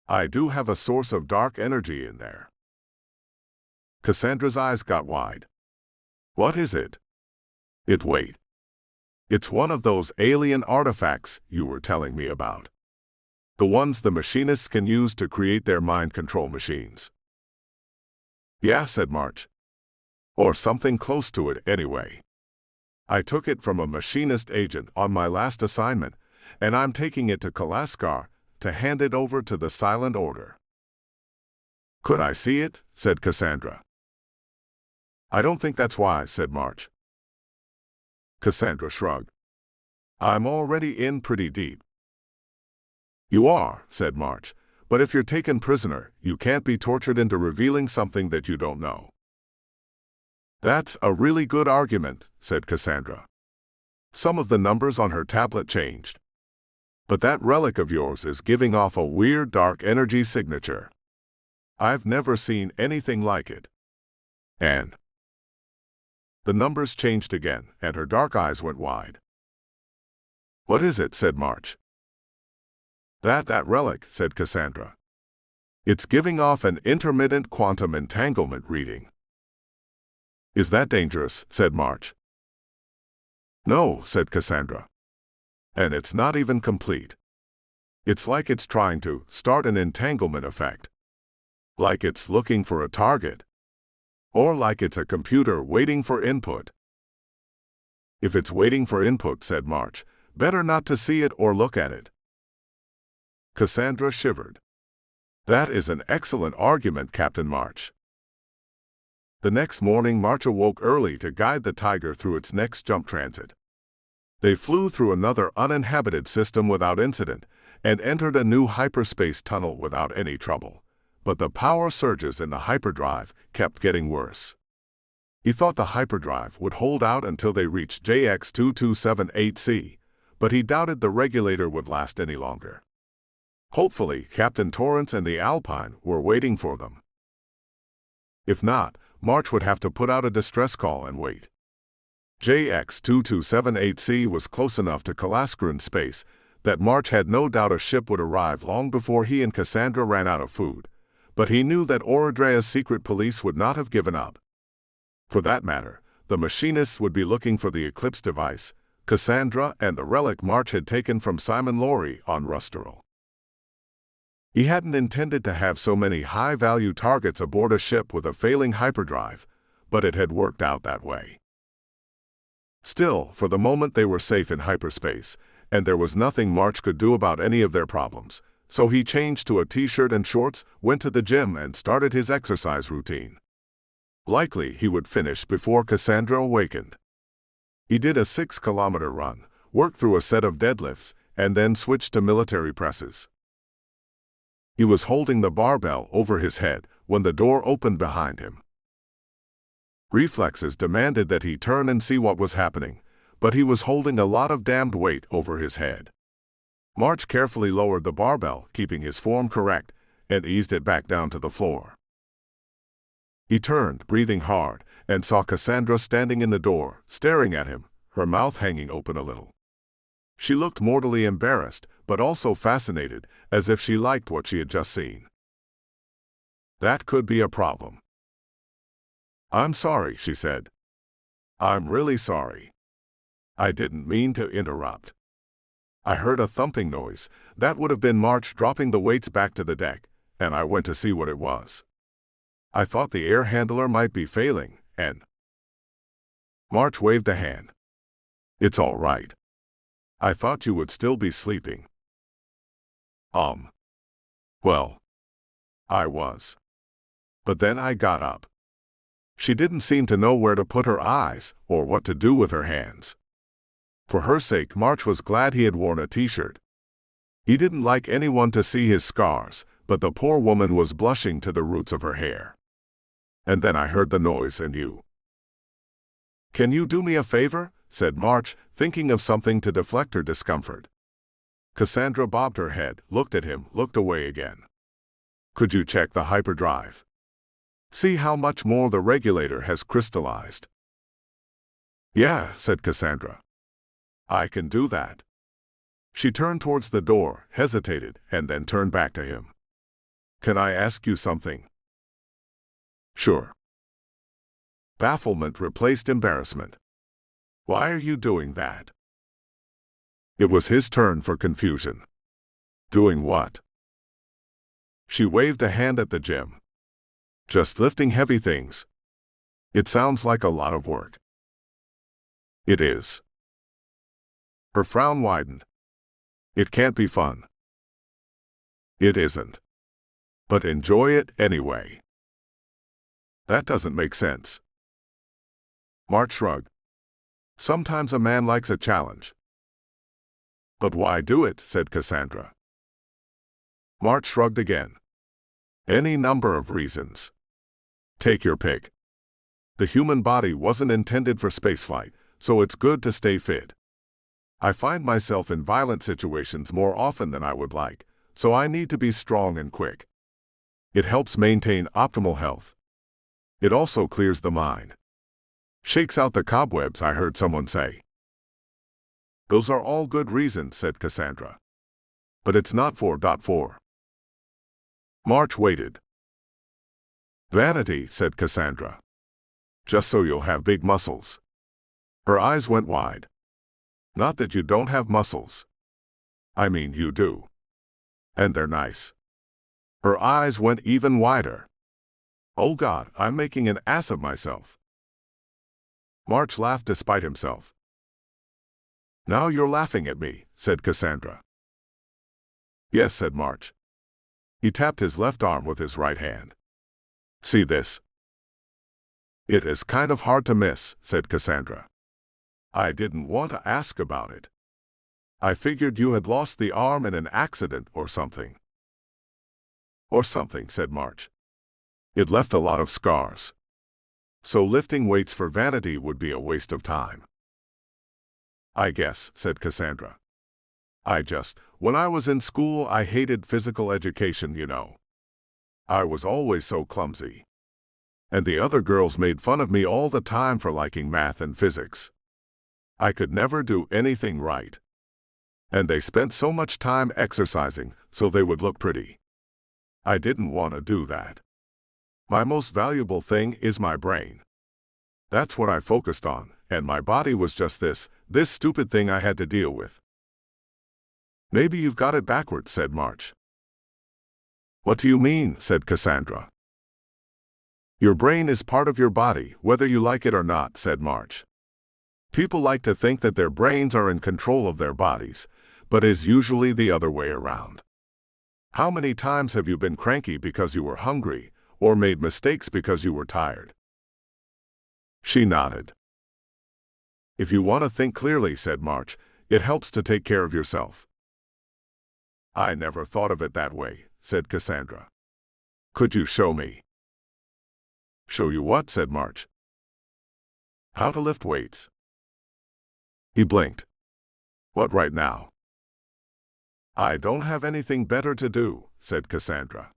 "I do have a source of dark energy in there." Cassandra's eyes got wide. "What is it?" Wait. It's one of those alien artifacts you were telling me about. The ones the machinists can use to create their mind control machines." "Yeah," said March. "Or something close to it, anyway. I took it from a machinist agent on my last assignment, and I'm taking it to Kalaskar to hand it over to the Silent Order." "Could I see it?" said Cassandra. "I don't think that's wise," said March. Cassandra shrugged. "I'm already in pretty deep." "You are," said March, "but if you're taken prisoner, you can't be tortured into revealing something that you don't know." "That's a really good argument," said Cassandra. Some of the numbers on her tablet changed. "But that relic of yours is giving off a weird dark energy signature. I've never seen anything like it." And the numbers changed again, and her dark eyes went wide. "What is it?" said March. That relic," said Cassandra. "It's giving off an intermittent quantum entanglement reading." "Is that dangerous?" said March. "No," said Cassandra. "And it's not even complete. It's like it's trying to start an entanglement effect. Like it's looking for a target. Or like it's a computer waiting for input." "If it's waiting for input," said March, "better not to see it or look at it." Cassandra shivered. "That is an excellent argument, Captain March." The next morning, March awoke early to guide the Tiger through its next jump transit. They flew through another uninhabited system without incident and entered a new hyperspace tunnel without any trouble. But the power surges in the hyperdrive kept getting worse. He thought the hyperdrive would hold out until they reached JX2278C, but he doubted the regulator would last any longer. Hopefully, Captain Torrance and the Alpine were waiting for them. If not, March would have to put out a distress call and wait. JX2278C was close enough to Kalaskaran space that March had no doubt a ship would arrive long before he and Cassandra ran out of food, but he knew that Oradrea's secret police would not have given up. For that matter, the machinists would be looking for the Eclipse device, Cassandra, and the relic March had taken from Simon Laurie on Rusterl. He hadn't intended to have so many high-value targets aboard a ship with a failing hyperdrive, but it had worked out that way. Still, for the moment they were safe in hyperspace, and there was nothing March could do about any of their problems, so he changed to a t-shirt and shorts, went to the gym, and started his exercise routine. Likely he would finish before Cassandra awakened. He did a 6-kilometer run, worked through a set of deadlifts, and then switched to military presses. He was holding the barbell over his head when the door opened behind him. Reflexes demanded that he turn and see what was happening, but he was holding a lot of damned weight over his head. March carefully lowered the barbell, keeping his form correct, and eased it back down to the floor. He turned, breathing hard, and saw Cassandra standing in the door, staring at him, her mouth hanging open a little. She looked mortally embarrassed, but also fascinated, as if she liked what she had just seen. That could be a problem. "I'm sorry," she said. "I'm really sorry. I didn't mean to interrupt." I heard a thumping noise. That would have been March dropping the weights back to the deck, and I went to see what it was. I thought the air handler might be failing, and... March waved a hand. "It's all right. I thought you would still be sleeping." Well, I was. But then I got up." She didn't seem to know where to put her eyes or what to do with her hands. For her sake, March was glad he had worn a t-shirt. He didn't like anyone to see his scars, but the poor woman was blushing to the roots of her hair. "And then I heard the noise and you." "Can you do me a favor?" said March, thinking of something to deflect her discomfort. Cassandra bobbed her head, looked at him, looked away again. "Could you check the hyperdrive? See how much more the regulator has crystallized." "Yeah," said Cassandra. "I can do that." She turned towards the door, hesitated, and then turned back to him. "Can I ask you something?" "Sure." Bafflement replaced embarrassment. "Why are you doing that?" It was his turn for confusion. "Doing what?" She waved a hand at the gym. "Just lifting heavy things. It sounds like a lot of work." "It is." Her frown widened. It can't be fun. It isn't. But enjoy it anyway. That doesn't make sense. March shrugged. Sometimes a man likes a challenge. But why do it? Said Cassandra. March shrugged again. Any number of reasons. Take your pick. The human body wasn't intended for spaceflight, so it's good to stay fit. I find myself in violent situations more often than I would like, so I need to be strong and quick. It helps maintain optimal health. It also clears the mind. Shakes out the cobwebs, I heard someone say. Those are all good reasons, said Cassandra. But it's not 4.4. March waited. Vanity, said Cassandra. Just so you'll have big muscles. Her eyes went wide. Not that you don't have muscles. I mean, you do. And they're nice. Her eyes went even wider. Oh God, I'm making an ass of myself. March laughed despite himself. Now you're laughing at me, said Cassandra. Yes, said March. He tapped his left arm with his right hand. See this? It is kind of hard to miss, said Cassandra. I didn't want to ask about it. I figured you had lost the arm in an accident or something. Or something, said March. It left a lot of scars. So lifting weights for vanity would be a waste of time. I guess, said Cassandra. When I was in school, I hated physical education, you know. I was always so clumsy. And the other girls made fun of me all the time for liking math and physics. I could never do anything right. And they spent so much time exercising so they would look pretty. I didn't want to do that. My most valuable thing is my brain. That's what I focused on, and my body was just this stupid thing I had to deal with. Maybe you've got it backwards, said March. What do you mean? Said Cassandra. Your brain is part of your body, whether you like it or not, said March. People like to think that their brains are in control of their bodies, but it's usually the other way around. How many times have you been cranky because you were hungry, or made mistakes because you were tired? She nodded. If you want to think clearly, said March, it helps to take care of yourself. I never thought of it that way, said Cassandra. Could you show me? Show you what? Said March. How to lift weights. He blinked. What, right now? I don't have anything better to do, said Cassandra.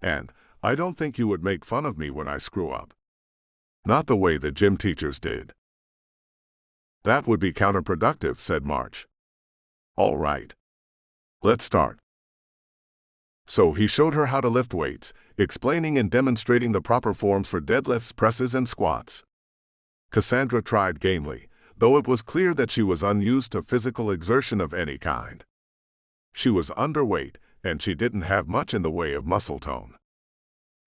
And I don't think you would make fun of me when I screw up. Not the way the gym teachers did. That would be counterproductive, said March. All right. Let's start. So he showed her how to lift weights, explaining and demonstrating the proper forms for deadlifts, presses, and squats. Cassandra tried gamely, though it was clear that she was unused to physical exertion of any kind. She was underweight, and she didn't have much in the way of muscle tone.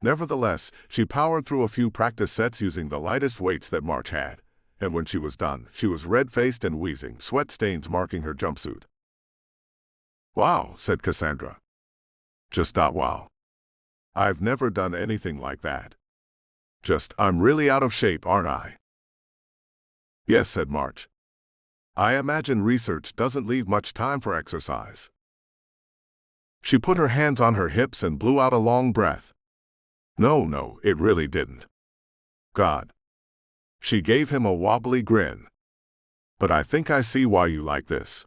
Nevertheless, she powered through a few practice sets using the lightest weights that March had, and when she was done, she was red-faced and wheezing, sweat stains marking her jumpsuit. Wow, said Cassandra. Just wow. I've never done anything like that. I'm really out of shape, aren't I? Yes, said March. I imagine research doesn't leave much time for exercise. She put her hands on her hips and blew out a long breath. No, it really didn't. God. She gave him a wobbly grin. But I think I see why you like this.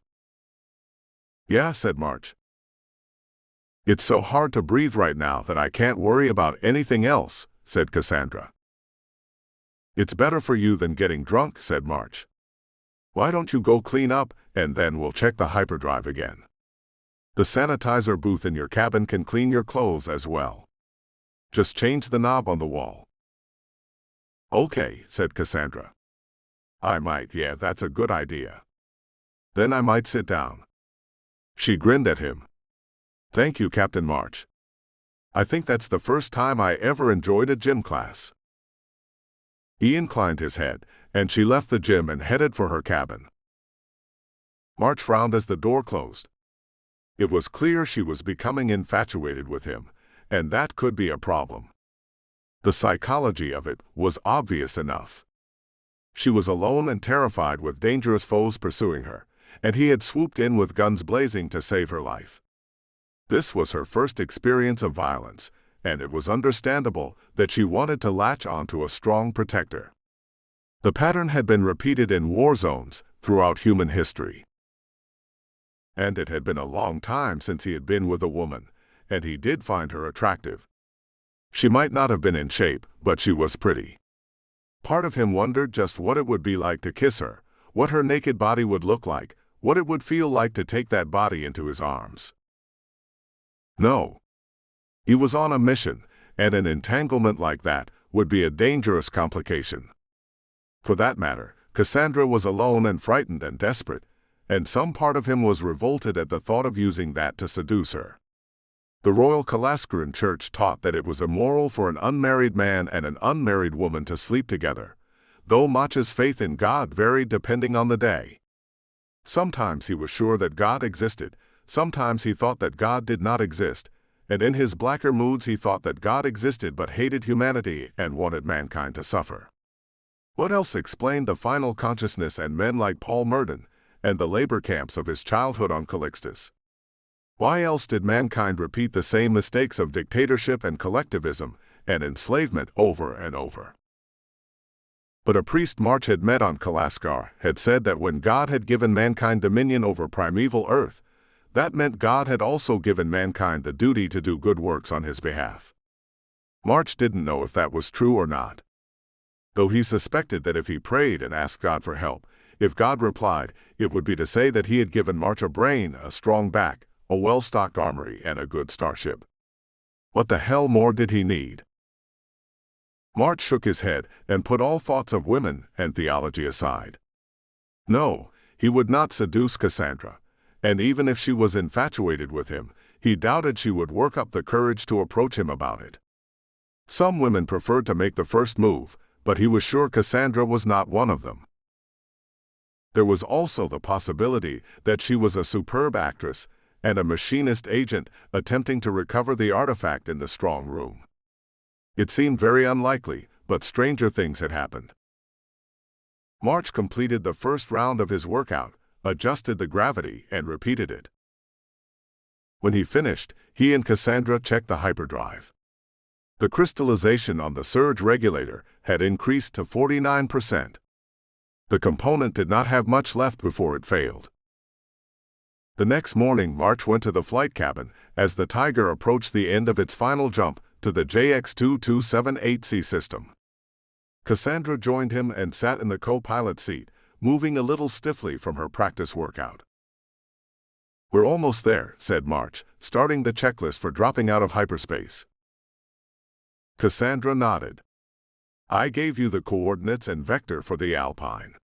Yeah, said March. It's so hard to breathe right now that I can't worry about anything else, said Cassandra. It's better for you than getting drunk, said March. Why don't you go clean up, and then we'll check the hyperdrive again. The sanitizer booth in your cabin can clean your clothes as well. Just change the knob on the wall. Okay, said Cassandra. I might, yeah, that's a good idea. Then I might sit down. She grinned at him. Thank you, Captain March. I think that's the first time I ever enjoyed a gym class. He inclined his head, and she left the gym and headed for her cabin. March frowned as the door closed. It was clear she was becoming infatuated with him, and that could be a problem. The psychology of it was obvious enough. She was alone and terrified with dangerous foes pursuing her, and he had swooped in with guns blazing to save her life. This was her first experience of violence, and it was understandable that she wanted to latch onto a strong protector. The pattern had been repeated in war zones throughout human history. And it had been a long time since he had been with a woman, and he did find her attractive. She might not have been in shape, but she was pretty. Part of him wondered just what it would be like to kiss her, what her naked body would look like, what it would feel like to take that body into his arms. No. He was on a mission, and an entanglement like that would be a dangerous complication. For that matter, Cassandra was alone and frightened and desperate, and some part of him was revolted at the thought of using that to seduce her. The Royal Calaskaran Church taught that it was immoral for an unmarried man and an unmarried woman to sleep together, though March's faith in God varied depending on the day. Sometimes he was sure that God existed, sometimes he thought that God did not exist, and in his blacker moods he thought that God existed but hated humanity and wanted mankind to suffer. What else explained the final consciousness and men like Paul Murden and the labor camps of his childhood on Calixtus? Why else did mankind repeat the same mistakes of dictatorship and collectivism and enslavement over and over? But a priest March had met on Kalaskar had said that when God had given mankind dominion over primeval earth, that meant God had also given mankind the duty to do good works on his behalf. March didn't know if that was true or not, though he suspected that if he prayed and asked God for help, if God replied, it would be to say that he had given March a brain, a strong back, a well-stocked armory, and a good starship. What the hell more did he need? March shook his head and put all thoughts of women and theology aside. No, he would not seduce Cassandra, and even if she was infatuated with him, he doubted she would work up the courage to approach him about it. Some women preferred to make the first move, but he was sure Cassandra was not one of them. There was also the possibility that she was a superb actress and a machinist agent attempting to recover the artifact in the strong room. It seemed very unlikely, but stranger things had happened. March completed the first round of his workout, adjusted the gravity, and repeated it. When he finished, he and Cassandra checked the hyperdrive. The crystallization on the surge regulator had increased to 49%. The component did not have much left before it failed. The next morning, March went to the flight cabin as the Tiger approached the end of its final jump to the JX2278C system. Cassandra joined him and sat in the co-pilot seat, moving a little stiffly from her practice workout. "We're almost there," said March, starting the checklist for dropping out of hyperspace. Cassandra nodded. "I gave you the coordinates and vector for the Alpine.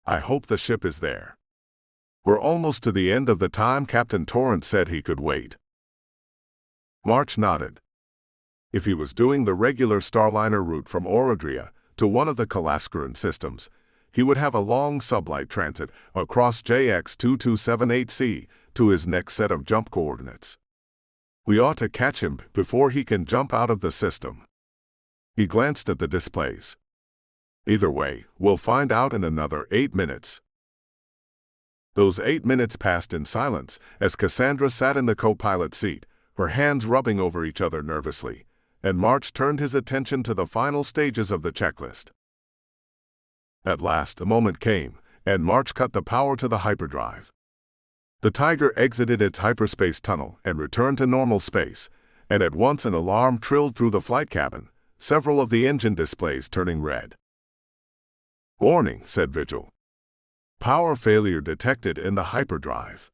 I hope the ship is there. We're almost to the end of the time Captain Torrance said he could wait." March nodded. If he was doing the regular Starliner route from Orodria to one of the Kalaskaran systems, he would have a long sublight transit across JX2278C to his next set of jump coordinates. We ought to catch him before he can jump out of the system. He glanced at the displays. Either way, we'll find out in another 8 minutes. Those 8 minutes passed in silence as Cassandra sat in the co-pilot seat, her hands rubbing over each other nervously, and March turned his attention to the final stages of the checklist. At last, the moment came, and March cut the power to the hyperdrive. The Tiger exited its hyperspace tunnel and returned to normal space, and at once an alarm trilled through the flight cabin, several of the engine displays turning red. "Warning," said Vigil. "Power failure detected in the hyperdrive."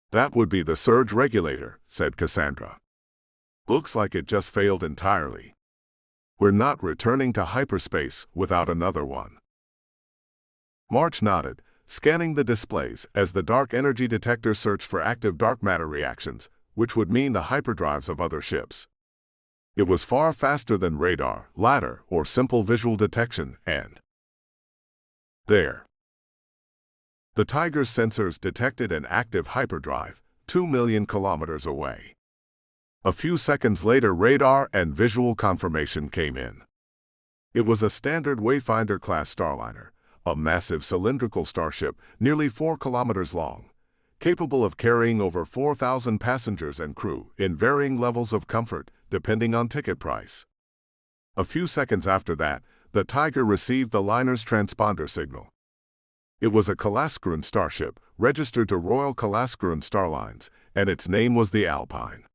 "That would be the surge regulator," said Cassandra. "Looks like it just failed entirely. We're not returning to hyperspace without another one." March nodded, scanning the displays as the dark energy detector searched for active dark matter reactions, which would mean the hyperdrives of other ships. It was far faster than radar, ladder, or simple visual detection, and there. The Tiger's sensors detected an active hyperdrive, 2 million kilometers away. A few seconds later, radar and visual confirmation came in. It was a standard Wayfinder-class starliner, a massive cylindrical starship nearly 4 kilometers long, capable of carrying over 4,000 passengers and crew in varying levels of comfort, depending on ticket price. A few seconds after that, the Tiger received the liner's transponder signal. It was a Kalaskarun starship, registered to Royal Kalaskarun Starlines, and its name was the Alpine.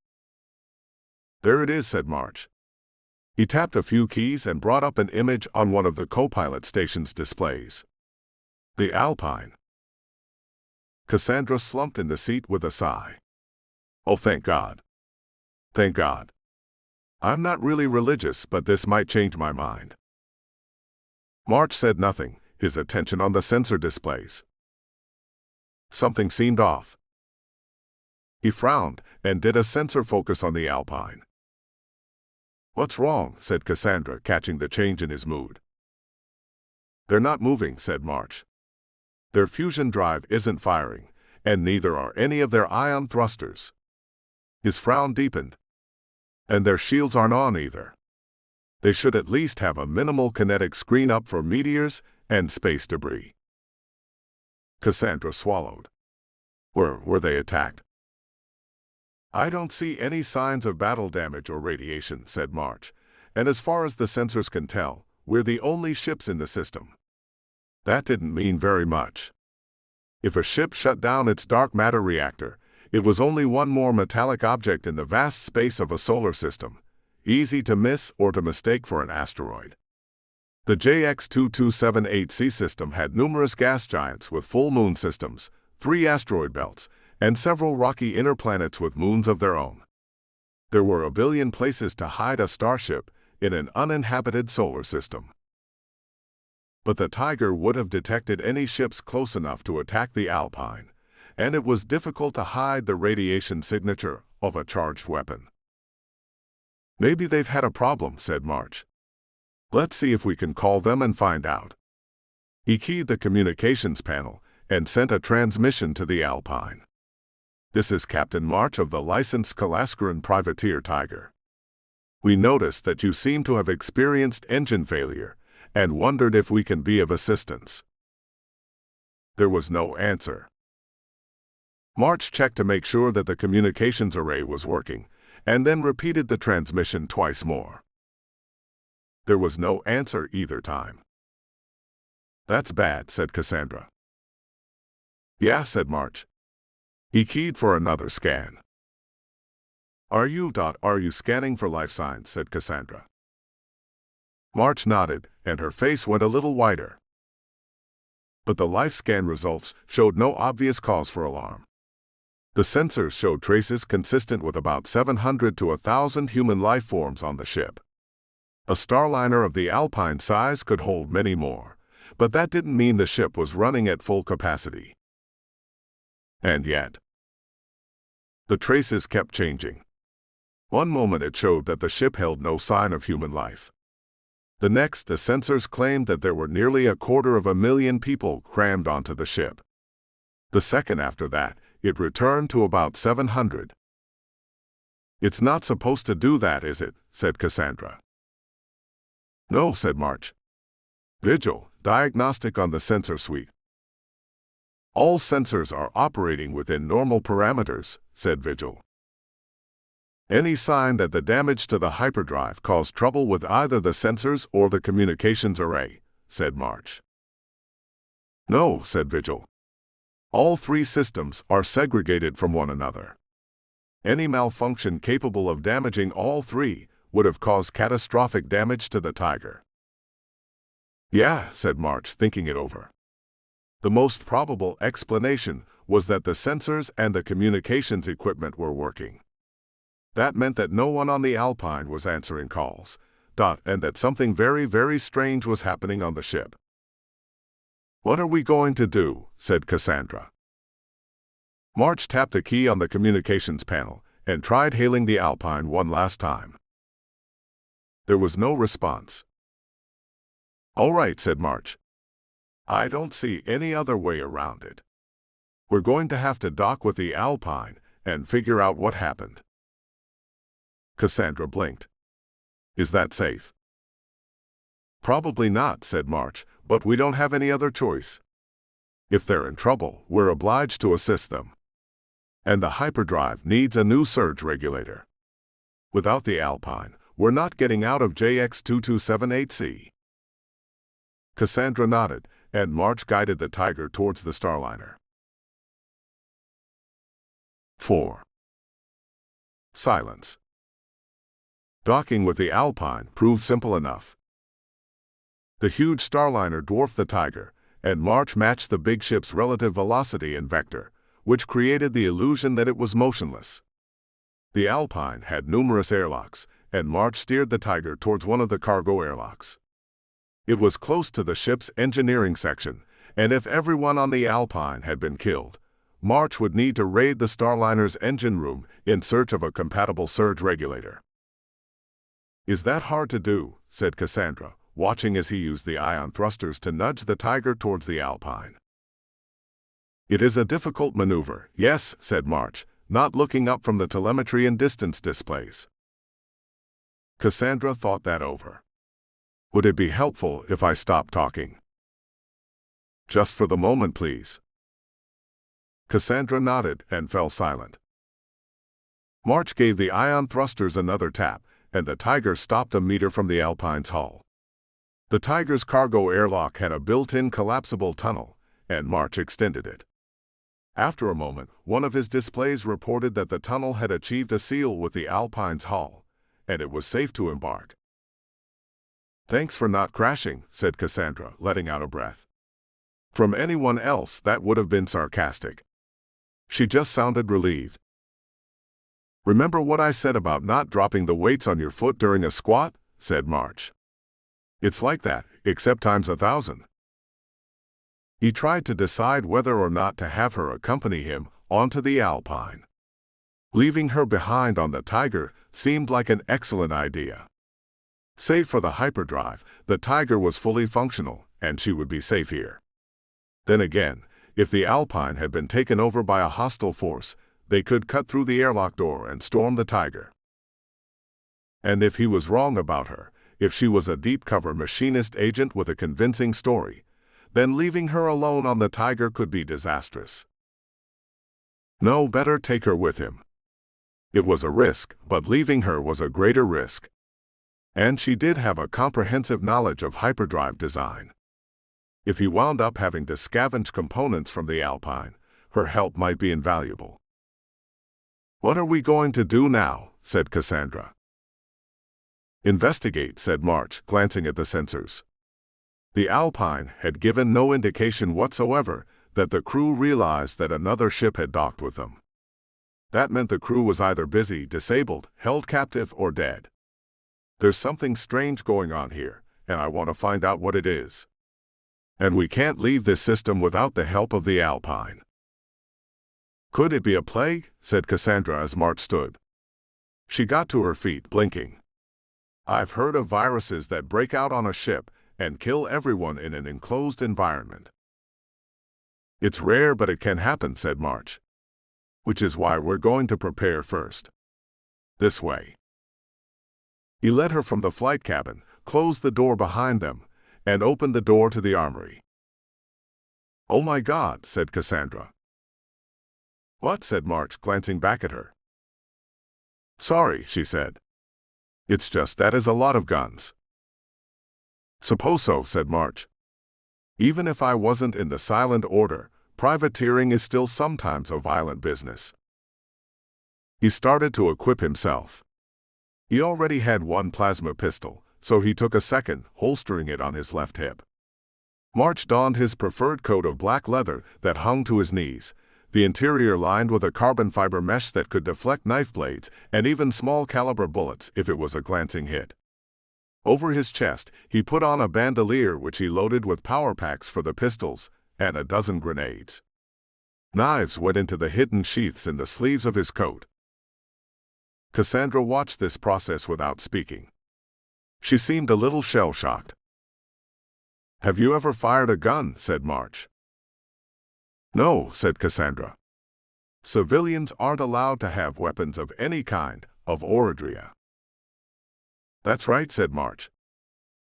"There it is," said March. He tapped a few keys and brought up an image on one of the co-pilot station's displays. The Alpine. Cassandra slumped in the seat with a sigh. "Oh, thank God. Thank God. I'm not really religious, but this might change my mind." March said nothing, his attention on the sensor displays. Something seemed off. He frowned and did a sensor focus on the Alpine. "What's wrong?" said Cassandra, catching the change in his mood. "They're not moving," said March. "Their fusion drive isn't firing, and neither are any of their ion thrusters." His frown deepened. "And their shields aren't on either. They should at least have a minimal kinetic screen up for meteors and space debris." Cassandra swallowed. Were they attacked?" "I don't see any signs of battle damage or radiation," said March, "and as far as the sensors can tell, we're the only ships in the system." That didn't mean very much. If a ship shut down its dark matter reactor, it was only one more metallic object in the vast space of a solar system, easy to miss or to mistake for an asteroid. The JX2278C system had numerous gas giants with full moon systems, 3 asteroid belts, and several rocky inner planets with moons of their own. There were a billion places to hide a starship in an uninhabited solar system. But the Tiger would have detected any ships close enough to attack the Alpine, and it was difficult to hide the radiation signature of a charged weapon. "Maybe they've had a problem," said March. "Let's see if we can call them and find out." He keyed the communications panel and sent a transmission to the Alpine. "This is Captain March of the licensed Kalaskarun privateer Tiger. We noticed that you seem to have experienced engine failure and wondered if we can be of assistance." There was no answer. March checked to make sure that the communications array was working, and then repeated the transmission twice more. There was no answer either time. "That's bad," said Cassandra. "Yeah," said March. He keyed for another scan. Are you scanning for life signs?" said Cassandra. March nodded, and her face went a little whiter. But the life scan results showed no obvious cause for alarm. The sensors showed traces consistent with about 700 to 1,000 human life forms on the ship. A starliner of the Alpine size could hold many more, but that didn't mean the ship was running at full capacity. And yet, the traces kept changing. One moment it showed that the ship held no sign of human life. The next, the sensors claimed that there were nearly 250,000 people crammed onto the ship. The second after that, it returned to about 700. "It's not supposed to do that, is it?" said Cassandra. "No," said March. "Vigil, diagnostic on the sensor suite." "All sensors are operating within normal parameters," said Vigil. "Any sign that the damage to the hyperdrive caused trouble with either the sensors or the communications array," said March. "No," said Vigil. "All 3 systems are segregated from one another. Any malfunction capable of damaging all 3 would have caused catastrophic damage to the Tiger." "Yeah," said March, thinking it over. The most probable explanation was that the sensors and the communications equipment were working. That meant that no one on the Alpine was answering calls, and that something very, very strange was happening on the ship. "What are we going to do?" said Cassandra. March tapped a key on the communications panel and tried hailing the Alpine one last time. There was no response. "All right," said March. "I don't see any other way around it." We're going to have to dock with the Alpine and figure out what happened. Cassandra blinked. Is that safe? Probably not, said March, but we don't have any other choice. If they're in trouble, we're obliged to assist them. And the hyperdrive needs a new surge regulator. Without the Alpine, we're not getting out of JX2278C. Cassandra nodded, and March guided the Tiger towards the Starliner. 4. Silence. Docking with the Alpine proved simple enough. The huge Starliner dwarfed the Tiger, and March matched the big ship's relative velocity and vector, which created the illusion that it was motionless. The Alpine had numerous airlocks, and March steered the Tiger towards one of the cargo airlocks. It was close to the ship's engineering section, and if everyone on the Alpine had been killed, March would need to raid the Starliner's engine room in search of a compatible surge regulator. Is that hard to do? Said Cassandra, watching as he used the ion thrusters to nudge the Tiger towards the Alpine. It is a difficult maneuver, yes, said March, not looking up from the telemetry and distance displays. Cassandra thought that over. Would it be helpful if I stopped talking? Just for the moment, please. Cassandra nodded and fell silent. March gave the ion thrusters another tap, and the Tiger stopped a meter from the Alpine's hull. The Tiger's cargo airlock had a built-in collapsible tunnel, and March extended it. After a moment, one of his displays reported that the tunnel had achieved a seal with the Alpine's hull, and it was safe to embark. Thanks for not crashing, said Cassandra, letting out a breath. From anyone else, that would have been sarcastic. She just sounded relieved. Remember what I said about not dropping the weights on your foot during a squat? Said March. It's like that, except times 1,000. He tried to decide whether or not to have her accompany him onto the Alpine. Leaving her behind on the Tiger seemed like an excellent idea. Save for the hyperdrive, the Tiger was fully functional, and she would be safe here. Then again, if the Alpine had been taken over by a hostile force, they could cut through the airlock door and storm the Tiger. And if he was wrong about her, if she was a deep-cover machinist agent with a convincing story, then leaving her alone on the Tiger could be disastrous. No, better take her with him. It was a risk, but leaving her was a greater risk. And she did have a comprehensive knowledge of hyperdrive design. If he wound up having to scavenge components from the Alpine, her help might be invaluable. What are we going to do now? Said Cassandra. Investigate, said March, glancing at the sensors. The Alpine had given no indication whatsoever that the crew realized that another ship had docked with them. That meant the crew was either busy, disabled, held captive, or dead. There's something strange going on here, and I want to find out what it is. And we can't leave this system without the help of the Alpine. Could it be a plague? Said Cassandra as March stood. She got to her feet, blinking. I've heard of viruses that break out on a ship and kill everyone in an enclosed environment. It's rare, but it can happen, said March. Which is why we're going to prepare first. This way. He led her from the flight cabin, closed the door behind them, and opened the door to the armory. Oh my God, said Cassandra. What? Said March, glancing back at her. Sorry, she said. It's just that is a lot of guns. Suppose so, said March. Even if I wasn't in the silent order, privateering is still sometimes a violent business. He started to equip himself. He already had one plasma pistol, so he took a second, holstering it on his left hip. March donned his preferred coat of black leather that hung to his knees, the interior lined with a carbon fiber mesh that could deflect knife blades and even small caliber bullets if it was a glancing hit. Over his chest, he put on a bandolier which he loaded with power packs for the pistols and a dozen grenades. Knives went into the hidden sheaths in the sleeves of his coat. Cassandra watched this process without speaking. She seemed a little shell-shocked. Have you ever fired a gun? Said March. No, said Cassandra. Civilians aren't allowed to have weapons of any kind of Oradria. That's right, said March.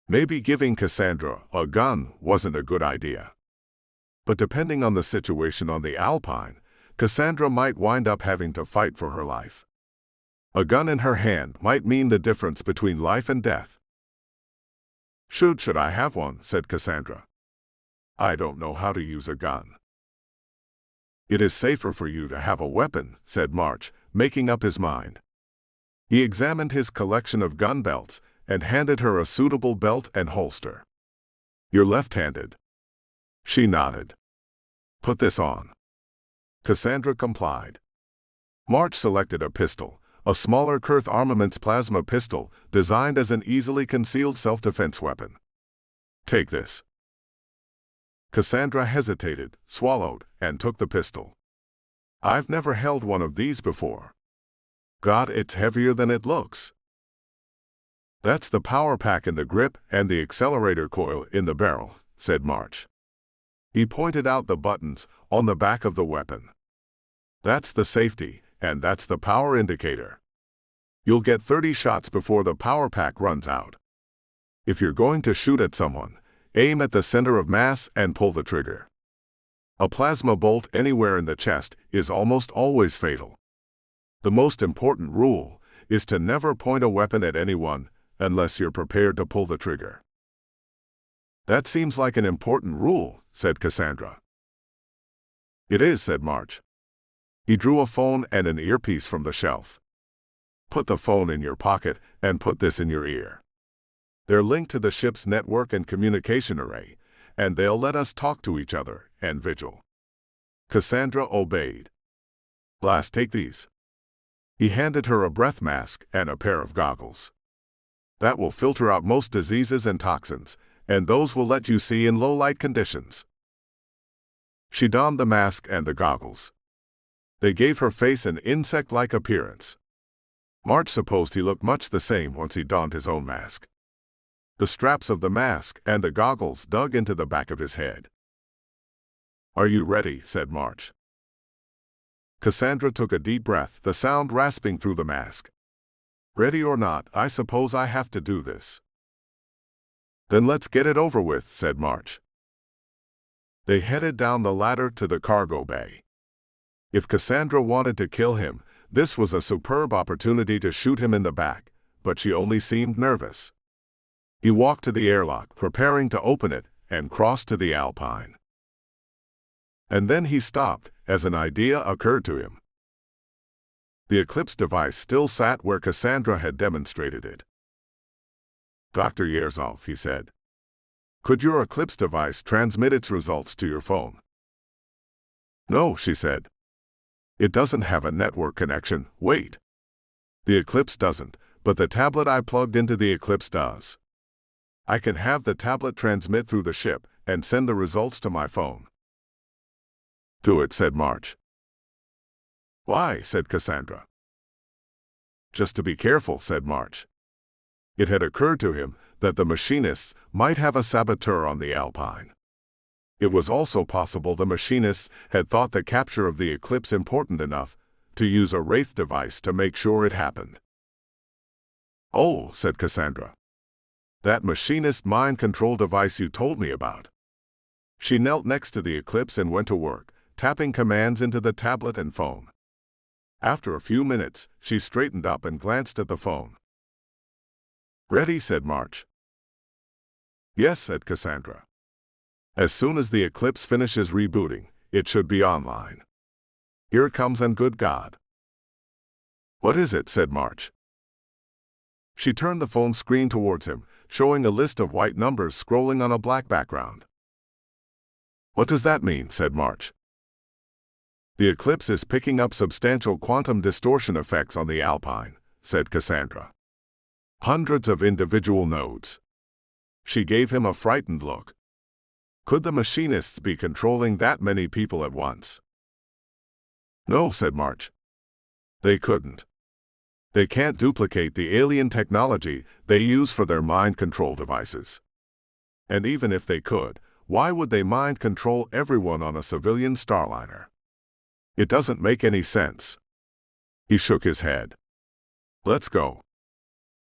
Maybe giving Cassandra a gun wasn't a good idea. But depending on the situation on the Alpine, Cassandra might wind up having to fight for her life. A gun in her hand might mean the difference between life and death. Should I have one? Said Cassandra. I don't know how to use a gun. It is safer for you to have a weapon, said March, making up his mind. He examined his collection of gun belts and handed her a suitable belt and holster. You're left-handed. She nodded. Put this on. Cassandra complied. March selected a pistol, a smaller Kurth Armaments plasma pistol designed as an easily concealed self-defense weapon. Take this. Cassandra hesitated, swallowed, and took the pistol. I've never held one of these before. God, it's heavier than it looks. That's the power pack in the grip and the accelerator coil in the barrel, said March. He pointed out the buttons on the back of the weapon. That's the safety, and that's the power indicator. You'll get 30 shots before the power pack runs out. If you're going to shoot at someone, aim at the center of mass and pull the trigger. A plasma bolt anywhere in the chest is almost always fatal. The most important rule is to never point a weapon at anyone unless you're prepared to pull the trigger. That seems like an important rule, said Cassandra. It is, said March. He drew a phone and an earpiece from the shelf. Put the phone in your pocket and put this in your ear. They're linked to the ship's network and communication array, and they'll let us talk to each other and vigil. Cassandra obeyed. Last, take these. He handed her a breath mask and a pair of goggles. That will filter out most diseases and toxins, and those will let you see in low-light conditions. She donned the mask and the goggles. They gave her face an insect-like appearance. March supposed he looked much the same once he donned his own mask. The straps of the mask and the goggles dug into the back of his head. Are you ready? Said March. Cassandra took a deep breath, the sound rasping through the mask. Ready or not, I suppose I have to do this. Then let's get it over with, said March. They headed down the ladder to the cargo bay. If Cassandra wanted to kill him, this was a superb opportunity to shoot him in the back, but she only seemed nervous. He walked to the airlock, preparing to open it, and crossed to the Alpine. And then he stopped, as an idea occurred to him. The Eclipse device still sat where Cassandra had demonstrated it. Dr. Yerzov, he said. Could your Eclipse device transmit its results to your phone? No, she said. It doesn't have a network connection. Wait. The Eclipse doesn't, but the tablet I plugged into the Eclipse does. I can have the tablet transmit through the ship and send the results to my phone. Do it, said March. Why? Said Cassandra. Just to be careful, said March. It had occurred to him that the machinists might have a saboteur on the Alpine. It was also possible the machinists had thought the capture of the Eclipse important enough to use a Wraith device to make sure it happened. Oh, said Cassandra. That machinist mind control device you told me about. She knelt next to the Eclipse and went to work, tapping commands into the tablet and phone. After a few minutes, she straightened up and glanced at the phone. Ready, said March. Yes, said Cassandra. As soon as the Eclipse finishes rebooting, it should be online. Here it comes, and good God. What is it? Said March. She turned the phone screen towards him, showing a list of white numbers scrolling on a black background. What does that mean? Said March. The Eclipse is picking up substantial quantum distortion effects on the Alpine, said Cassandra. Hundreds of individual nodes. She gave him a frightened look. Could the machinists be controlling that many people at once? No, said March. They couldn't. They can't duplicate the alien technology they use for their mind control devices. And even if they could, Why would they mind control everyone on a civilian starliner? It doesn't make any sense. He shook his head. Let's go.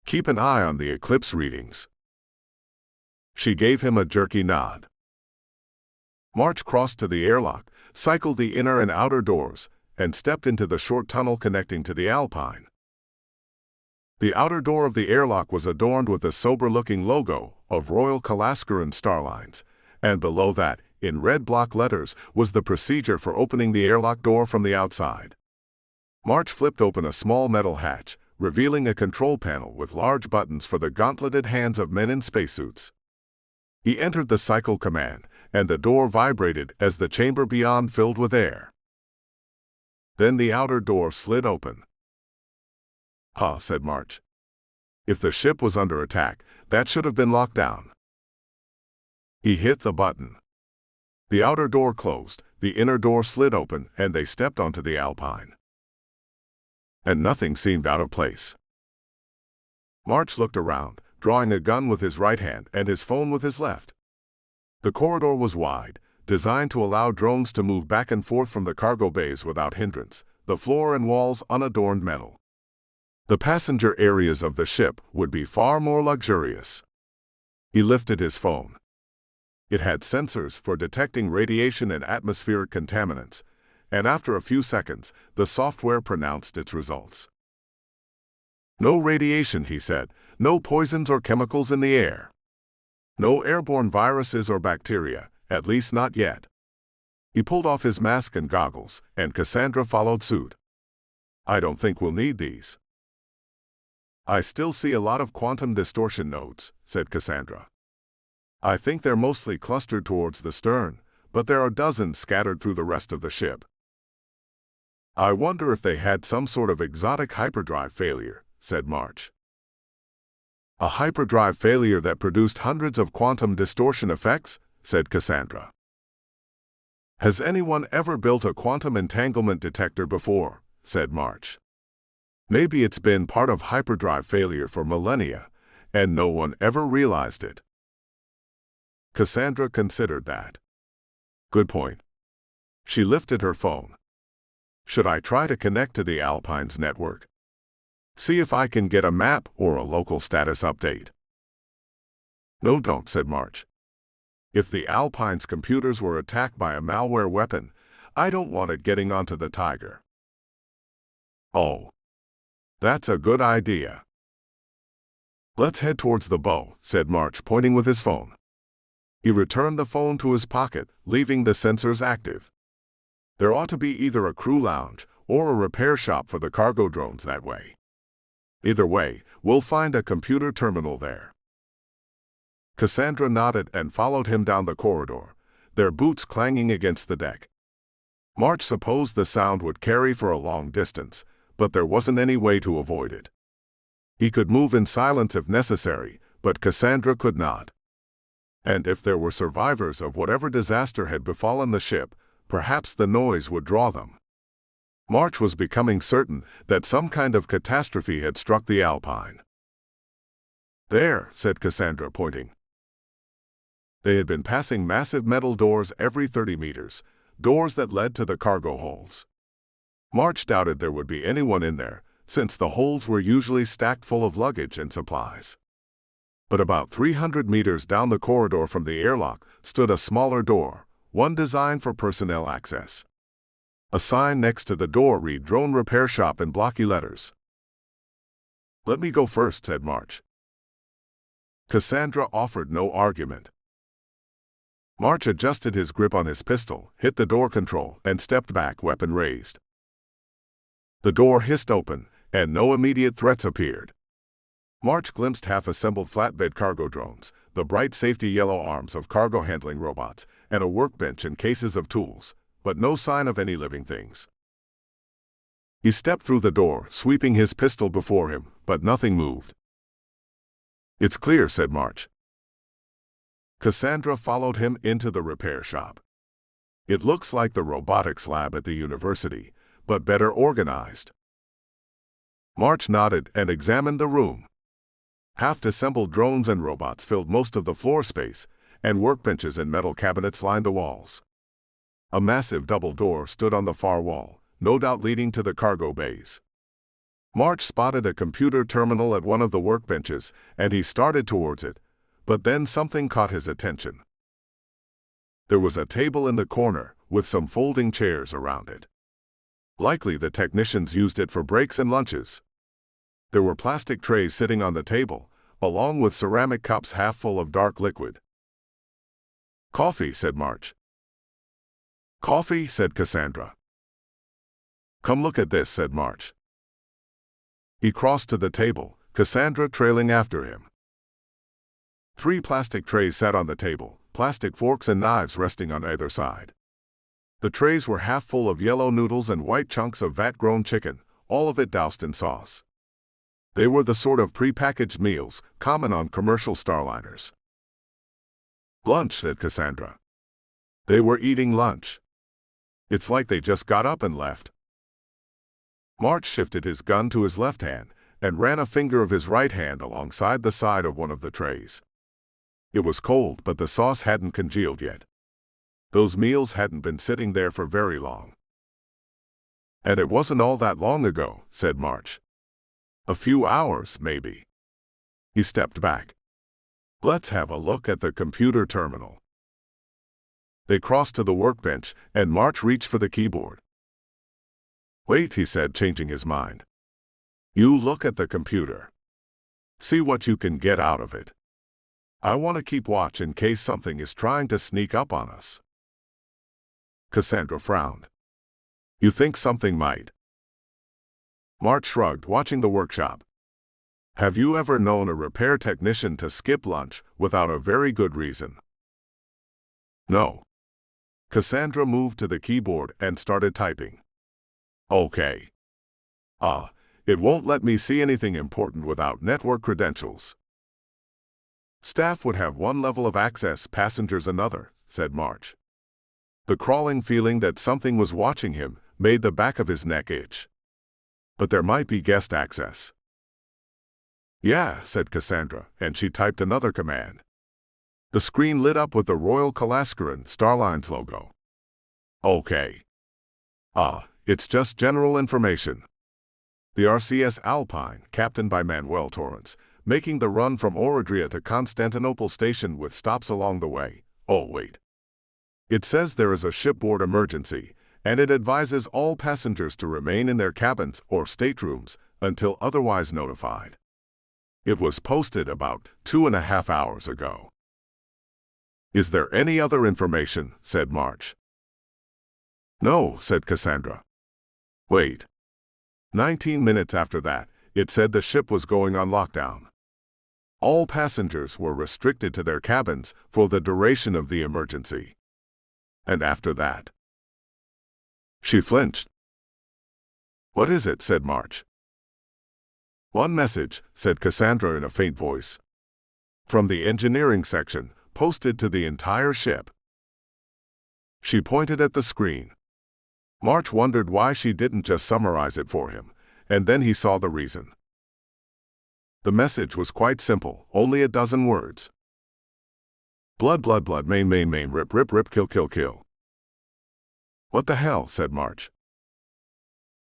Keep an eye on the Eclipse readings. She gave him a jerky nod. March crossed to the airlock, cycled the inner and outer doors, and stepped into the short tunnel connecting to the Alpine. The outer door of the airlock was adorned with a sober-looking logo of Royal Kalaskuran Starlines, and below that, in red block letters, was the procedure for opening the airlock door from the outside. March flipped open a small metal hatch, revealing a control panel with large buttons for the gauntleted hands of men in spacesuits. He entered the cycle command, and the door vibrated as the chamber beyond filled with air. Then the outer door slid open. "Huh," said March. "If the ship was under attack, that should have been locked down." He hit the button. The outer door closed, the inner door slid open, and they stepped onto the Alpine. And nothing seemed out of place. March looked around, drawing a gun with his right hand and his phone with his left. The corridor was wide, designed to allow drones to move back and forth from the cargo bays without hindrance, the floor and walls unadorned metal. The passenger areas of the ship would be far more luxurious. He lifted his phone. It had sensors for detecting radiation and atmospheric contaminants, and after a few seconds, the software pronounced its results. "No radiation," he said, "no poisons or chemicals in the air. No airborne viruses or bacteria, at least not yet." He pulled off his mask and goggles, and Cassandra followed suit. "I don't think we'll need these." "I still see a lot of quantum distortion nodes," said Cassandra. "I think they're mostly clustered towards the stern, but there are dozens scattered through the rest of the ship." "I wonder if they had some sort of exotic hyperdrive failure," said March. "A hyperdrive failure that produced hundreds of quantum distortion effects?" said Cassandra. "Has anyone ever built a quantum entanglement detector before?" said March. "Maybe it's been part of hyperdrive failure for millennia, and no one ever realized it." Cassandra considered that. "Good point." She lifted her phone. "Should I try to connect to the Alpine's network? See if I can get a map or a local status update?" "No, don't," said March. "If the Alpine's computers were attacked by a malware weapon, I don't want it getting onto the Tiger." "Oh, that's a good idea." "Let's head towards the bow," said March, pointing with his phone. He returned the phone to his pocket, leaving the sensors active. There ought to be either a crew lounge or a repair shop for the cargo drones that way. Either way, we'll find a computer terminal there. Cassandra nodded and followed him down the corridor, their boots clanging against the deck. March supposed the sound would carry for a long distance, but there wasn't any way to avoid it. He could move in silence if necessary, but Cassandra could not. And if there were survivors of whatever disaster had befallen the ship, perhaps the noise would draw them. March was becoming certain that some kind of catastrophe had struck the Alpine. "There," said Cassandra, pointing. They had been passing massive metal doors every 30 meters, doors that led to the cargo holds. March doubted there would be anyone in there, since the holds were usually stacked full of luggage and supplies. But about 300 meters down the corridor from the airlock stood a smaller door, one designed for personnel access. A sign next to the door read "Drone Repair Shop" in blocky letters. "Let me go first," said March. Cassandra offered no argument. March adjusted his grip on his pistol, hit the door control, and stepped back, weapon raised. The door hissed open, and no immediate threats appeared. March glimpsed half-assembled flatbed cargo drones, the bright safety yellow arms of cargo handling robots, and a workbench and cases of tools, but no sign of any living things. He stepped through the door, sweeping his pistol before him, but nothing moved. "It's clear," said March. Cassandra followed him into the repair shop. "It looks like the robotics lab at the university, but better organized." March nodded and examined the room. Half-assembled drones and robots filled most of the floor space, and workbenches and metal cabinets lined the walls. A massive double door stood on the far wall, no doubt leading to the cargo bays. March spotted a computer terminal at one of the workbenches, and he started towards it, but then something caught his attention. There was a table in the corner, with some folding chairs around it. Likely the technicians used it for breaks and lunches. There were plastic trays sitting on the table, along with ceramic cups half full of dark liquid. "Coffee," said March. "Coffee," said Cassandra. "Come look at this," said March. He crossed to the table, Cassandra trailing after him. 3 plastic trays sat on the table, plastic forks and knives resting on either side. The trays were half full of yellow noodles and white chunks of vat-grown chicken, all of it doused in sauce. They were the sort of prepackaged meals common on commercial starliners. "Lunch," said Cassandra. They were eating lunch. It's like they just got up and left. March shifted his gun to his left hand and ran a finger of his right hand alongside the side of one of the trays. It was cold, but the sauce hadn't congealed yet. Those meals hadn't been sitting there for very long. "And it wasn't all that long ago," said March. "A few hours, maybe." He stepped back. "Let's have a look at the computer terminal." They crossed to the workbench, and March reached for the keyboard. "Wait," he said, changing his mind. "You look at the computer. See what you can get out of it. I want to keep watch in case something is trying to sneak up on us." Cassandra frowned. "You think something might?" March shrugged, watching the workshop. "Have you ever known a repair technician to skip lunch without a very good reason?" "No." Cassandra moved to the keyboard and started typing. "Okay. It won't let me see anything important without network credentials." "Staff would have one level of access, passengers another," said March. The crawling feeling that something was watching him made the back of his neck itch. "But there might be guest access." "Yeah," said Cassandra, and she typed another command. The screen lit up with the Royal Kalascaran Starlines logo. "Okay. It's just general information. The RCS Alpine, captained by Manuel Torrance, making the run from Oradria to Constantinople Station with stops along the way. Oh, wait. It says there is a shipboard emergency, and it advises all passengers to remain in their cabins or staterooms until otherwise notified. It was posted about 2.5 hours ago." "Is there any other information?" said March. "No," said Cassandra. "Wait. 19 minutes after that, it said the ship was going on lockdown. All passengers were restricted to their cabins for the duration of the emergency. And after that..." She flinched. "What is it?" said March. "One message," said Cassandra in a faint voice. "From the engineering section, posted to the entire ship." She pointed at the screen. March wondered why she didn't just summarize it for him, and then he saw the reason. The message was quite simple, only a dozen words. "Blood, blood, blood, main, main, main, rip, rip, rip, kill, kill, kill." "What the hell?" said March.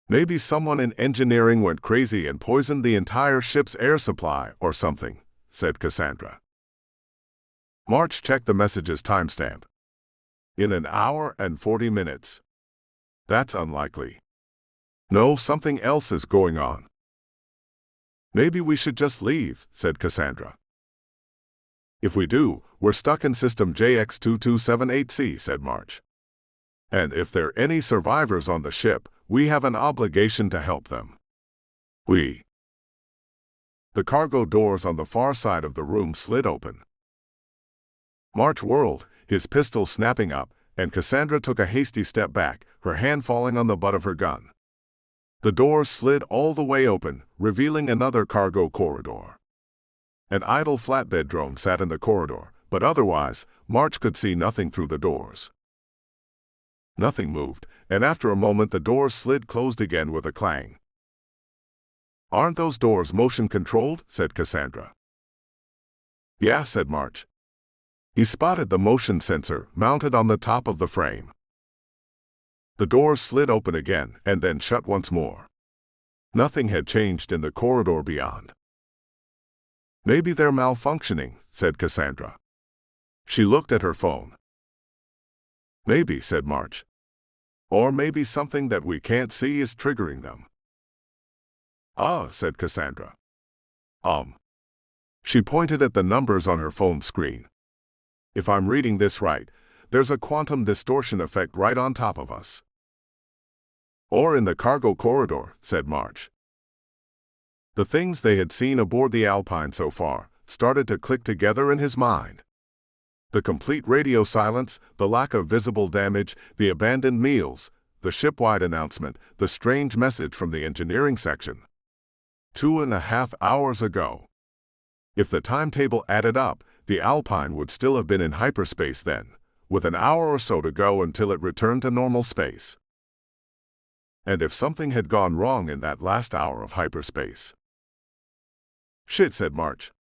"Maybe someone in engineering went crazy and poisoned the entire ship's air supply or something," said Cassandra. March checked the message's timestamp. "In 1 hour and 40 minutes. That's unlikely. No, something else is going on." "Maybe we should just leave," said Cassandra. "If we do, we're stuck in system JX2278C, said March. "And if there are any survivors on the ship, we have an obligation to help them." The cargo doors on the far side of the room slid open. March whirled, his pistol snapping up, and Cassandra took a hasty step back, her hand falling on the butt of her gun. The doors slid all the way open, revealing another cargo corridor. An idle flatbed drone sat in the corridor, but otherwise, March could see nothing through the doors. Nothing moved, and after a moment the doors slid closed again with a clang. "Aren't those doors motion-controlled?" said Cassandra. "Yeah," said March. He spotted the motion sensor mounted on the top of the frame. The doors slid open again and then shut once more. Nothing had changed in the corridor beyond. "Maybe they're malfunctioning," said Cassandra. She looked at her phone. "Maybe," said March. "Or maybe something that we can't see is triggering them." "Ah," said Cassandra. She pointed at the numbers on her phone screen. "If I'm reading this right, there's a quantum distortion effect right on top of us." "Or in the cargo corridor," said March. The things they had seen aboard the Alpine so far started to click together in his mind. The complete radio silence, the lack of visible damage, the abandoned meals, the ship-wide announcement, the strange message from the engineering section. 2.5 hours ago. If the timetable added up, the Alpine would still have been in hyperspace then, with an hour or so to go until it returned to normal space. And if something had gone wrong in that last hour of hyperspace? "Shit," said March.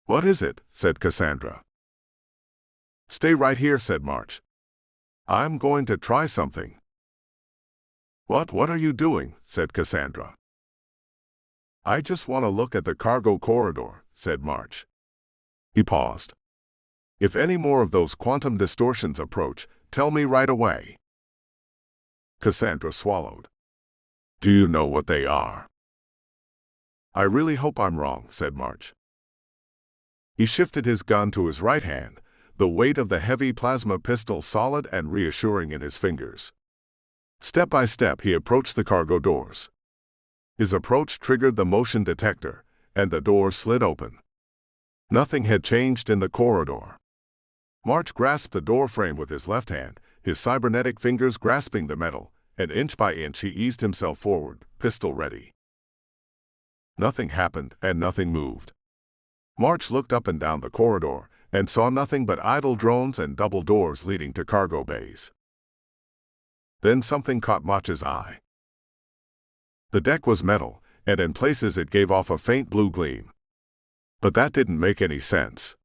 "What is it?" said Cassandra. "Stay right here," said March. "I'm going to try something." What are you doing?" said Cassandra. "I just want to look at the cargo corridor," said March. He paused. "If any more of those quantum distortions approach, tell me right away." Cassandra swallowed. "Do you know what they are?" "I really hope I'm wrong," said March. He shifted his gun to his right hand, the weight of the heavy plasma pistol solid and reassuring in his fingers. Step by step he approached the cargo doors. His approach triggered the motion detector, and the doors slid open. Nothing had changed in the corridor. March grasped the door frame with his left hand, his cybernetic fingers grasping the metal, and inch by inch he eased himself forward, pistol ready. Nothing happened, and nothing moved. March looked up and down the corridor, and saw nothing but idle drones and double doors leading to cargo bays. Then something caught March's eye. The deck was metal, and in places it gave off a faint blue gleam. But that didn't make any sense.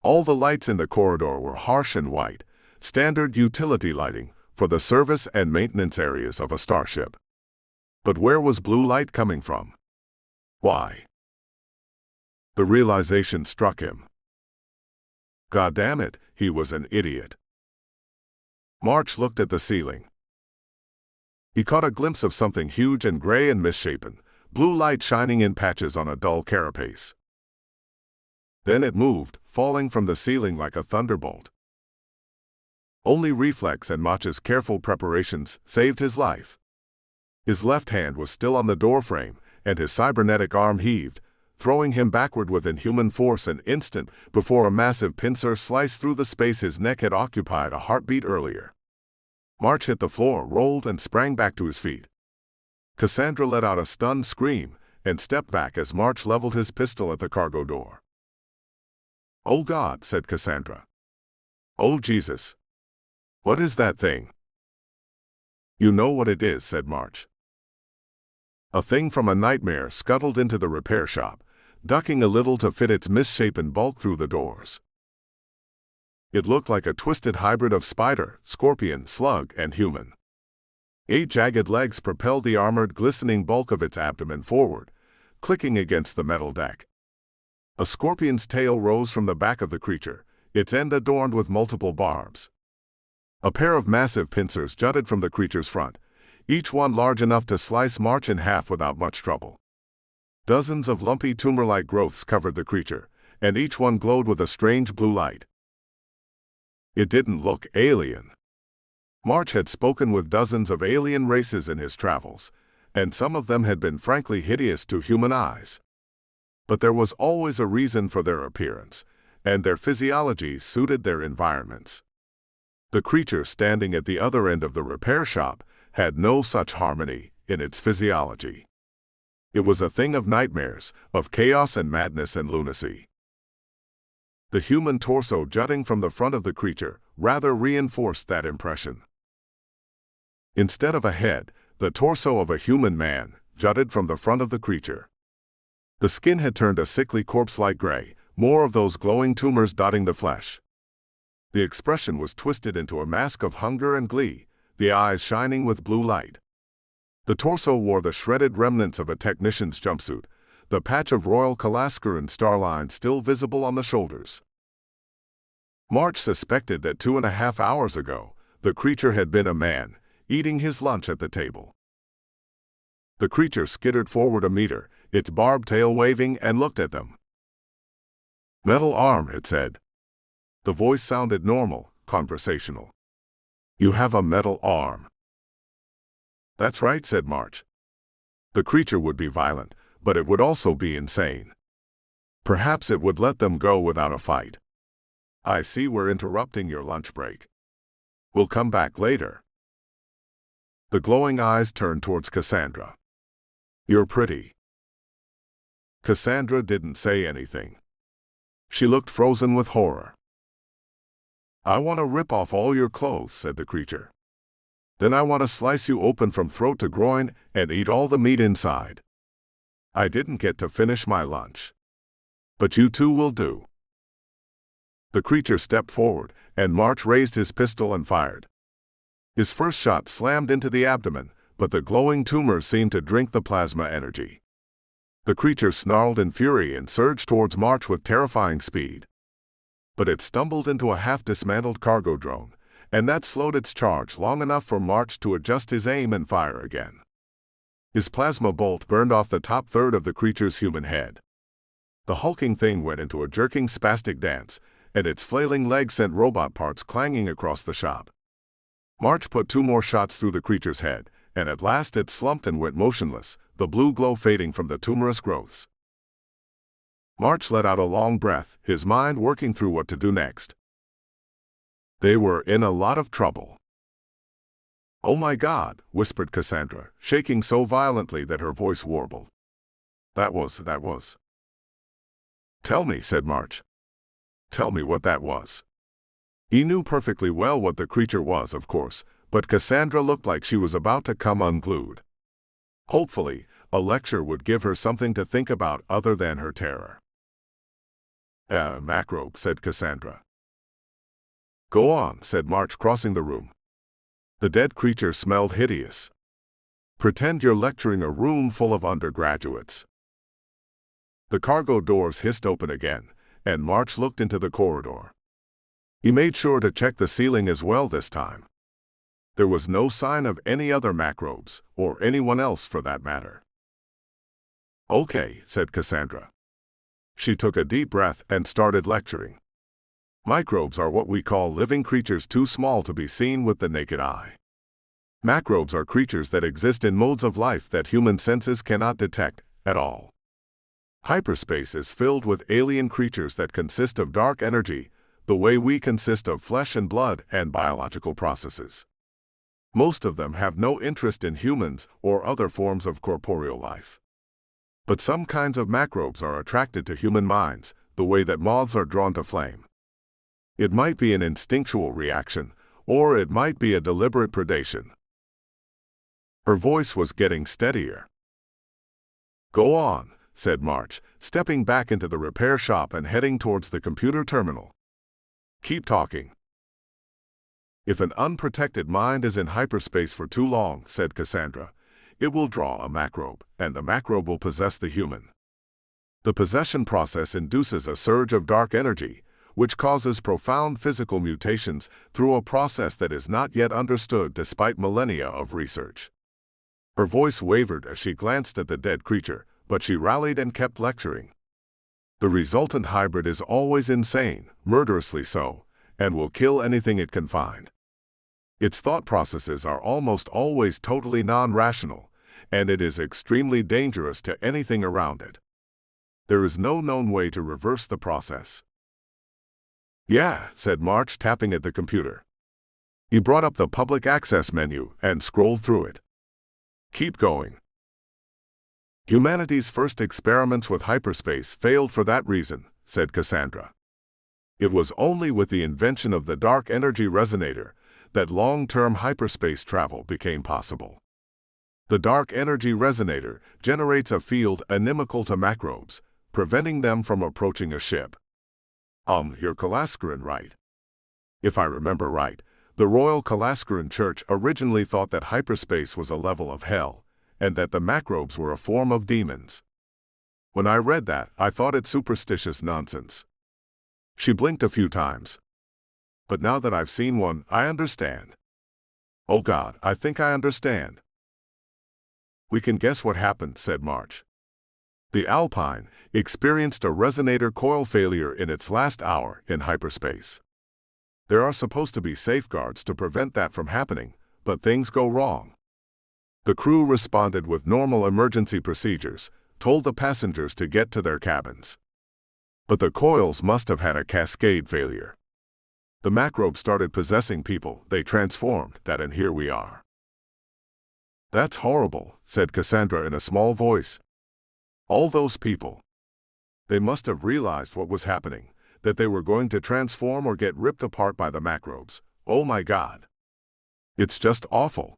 All the lights in the corridor were harsh and white, standard utility lighting for the service and maintenance areas of a starship. But where was blue light coming from? Why? The realization struck him. God damn it, he was an idiot. March looked at the ceiling. He caught a glimpse of something huge and gray and misshapen, blue light shining in patches on a dull carapace. Then it moved, falling from the ceiling like a thunderbolt. Only reflex and March's careful preparations saved his life. His left hand was still on the doorframe, and his cybernetic arm heaved, throwing him backward with inhuman force an instant before a massive pincer sliced through the space his neck had occupied a heartbeat earlier. March hit the floor, rolled, and sprang back to his feet. Cassandra let out a stunned scream and stepped back as March leveled his pistol at the cargo door. "Oh God," said Cassandra. "Oh Jesus. What is that thing?" "You know what it is," said March. A thing from a nightmare scuttled into the repair shop, ducking a little to fit its misshapen bulk through the doors. It looked like a twisted hybrid of spider, scorpion, slug, and human. 8 jagged legs propelled the armored, glistening bulk of its abdomen forward, clicking against the metal deck. A scorpion's tail rose from the back of the creature, its end adorned with multiple barbs. A pair of massive pincers jutted from the creature's front, each one large enough to slice March in half without much trouble. Dozens of lumpy tumor-like growths covered the creature, and each one glowed with a strange blue light. It didn't look alien. March had spoken with dozens of alien races in his travels, and some of them had been frankly hideous to human eyes. But there was always a reason for their appearance, and their physiology suited their environments. The creature standing at the other end of the repair shop had no such harmony in its physiology. It was a thing of nightmares, of chaos and madness and lunacy. The human torso jutting from the front of the creature rather reinforced that impression. Instead of a head, the torso of a human man jutted from the front of the creature. The skin had turned a sickly corpse-like gray, more of those glowing tumors dotting the flesh. The expression was twisted into a mask of hunger and glee, the eyes shining with blue light. The torso wore the shredded remnants of a technician's jumpsuit, the patch of royal Kalascaran starline still visible on the shoulders. March suspected that 2.5 hours ago, the creature had been a man, eating his lunch at the table. The creature skittered forward a meter, its barbed tail waving, and looked at them. "Metal arm," it said. The voice sounded normal, conversational. "You have a metal arm." "That's right," said March. The creature would be violent, but it would also be insane. Perhaps it would let them go without a fight. "I see we're interrupting your lunch break. We'll come back later." The glowing eyes turned towards Cassandra. "You're pretty." Cassandra didn't say anything. She looked frozen with horror. "I want to rip off all your clothes," said the creature. "Then I want to slice you open from throat to groin and eat all the meat inside. I didn't get to finish my lunch. But you two will do." The creature stepped forward, and March raised his pistol and fired. His first shot slammed into the abdomen, but the glowing tumors seemed to drink the plasma energy. The creature snarled in fury and surged towards March with terrifying speed. But it stumbled into a half-dismantled cargo drone, and that slowed its charge long enough for March to adjust his aim and fire again. His plasma bolt burned off the top third of the creature's human head. The hulking thing went into a jerking spastic dance, and its flailing legs sent robot parts clanging across the shop. March put 2 more shots through the creature's head, and at last it slumped and went motionless, the blue glow fading from the tumorous growths. March let out a long breath, his mind working through what to do next. They were in a lot of trouble. "Oh my God," whispered Cassandra, shaking so violently that her voice warbled. That was. "Tell me," said March. "Tell me what that was." He knew perfectly well what the creature was, of course, but Cassandra looked like she was about to come unglued. Hopefully, a lecture would give her something to think about other than her terror. Macrobe," said Cassandra. "Go on," said March, crossing the room. The dead creature smelled hideous. "Pretend you're lecturing a room full of undergraduates." The cargo doors hissed open again, and March looked into the corridor. He made sure to check the ceiling as well this time. There was no sign of any other macrobes, or anyone else for that matter. "Okay," said Cassandra. She took a deep breath and started lecturing. "Microbes are what we call living creatures too small to be seen with the naked eye. Macrobes are creatures that exist in modes of life that human senses cannot detect at all. Hyperspace is filled with alien creatures that consist of dark energy, the way we consist of flesh and blood and biological processes. Most of them have no interest in humans or other forms of corporeal life. But some kinds of macrobes are attracted to human minds, the way that moths are drawn to flame. It might be an instinctual reaction, or it might be a deliberate predation." Her voice was getting steadier. "Go on," said March, stepping back into the repair shop and heading towards the computer terminal. "Keep talking." "If an unprotected mind is in hyperspace for too long," said Cassandra, "it will draw a macrobe, and the macrobe will possess the human. The possession process induces a surge of dark energy, which causes profound physical mutations through a process that is not yet understood despite millennia of research." Her voice wavered as she glanced at the dead creature, but she rallied and kept lecturing. "The resultant hybrid is always insane, murderously so, and will kill anything it can find. Its thought processes are almost always totally non-rational, and it is extremely dangerous to anything around it. There is no known way to reverse the process." "Yeah," said March, tapping at the computer. He brought up the public access menu and scrolled through it. "Keep going." "Humanity's first experiments with hyperspace failed for that reason," said Cassandra. "It was only with the invention of the dark energy resonator that long-term hyperspace travel became possible. The dark energy resonator generates a field inimical to macrobes, preventing them from approaching a ship. You're Kalaskaran, right? If I remember right, the Royal Kalaskaran Church originally thought that hyperspace was a level of hell, and that the macrobes were a form of demons. When I read that, I thought it superstitious nonsense. She blinked a few times. But now that I've seen one, I understand. Oh God, I think I understand. We can guess what happened, said March. The Alpine experienced a resonator coil failure in its last hour in hyperspace. There are supposed to be safeguards to prevent that from happening, but things go wrong. The crew responded with normal emergency procedures, told the passengers to get to their cabins. But the coils must have had a cascade failure. The macrobes started possessing people, they transformed, and here we are. That's horrible, said Cassandra in a small voice. All those people. They must have realized what was happening, that they were going to transform or get ripped apart by the macrobes. Oh my God. It's just awful.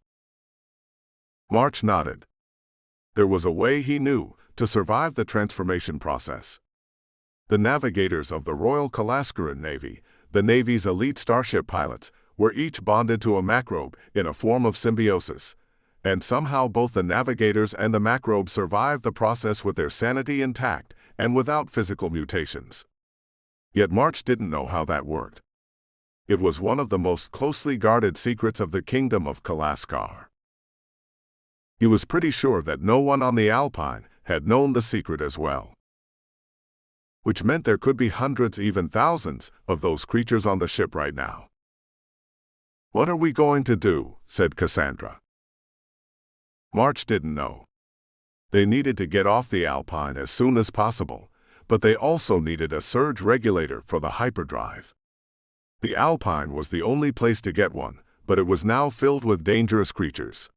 March nodded. There was a way, he knew, to survive the transformation process. The navigators of the Royal Kalaskaran Navy, the Navy's elite starship pilots, were each bonded to a macrobe in a form of symbiosis, and somehow both the navigators and the macrobe survived the process with their sanity intact and without physical mutations. Yet March didn't know how that worked. It was one of the most closely guarded secrets of the kingdom of Kalaskar. He was pretty sure that no one on the Alpine had known the secret as well. Which meant there could be hundreds, even thousands, of those creatures on the ship right now. What are we going to do? Said Cassandra. March didn't know. They needed to get off the Alpine as soon as possible, but they also needed a surge regulator for the hyperdrive. The Alpine was the only place to get one, but it was now filled with dangerous creatures.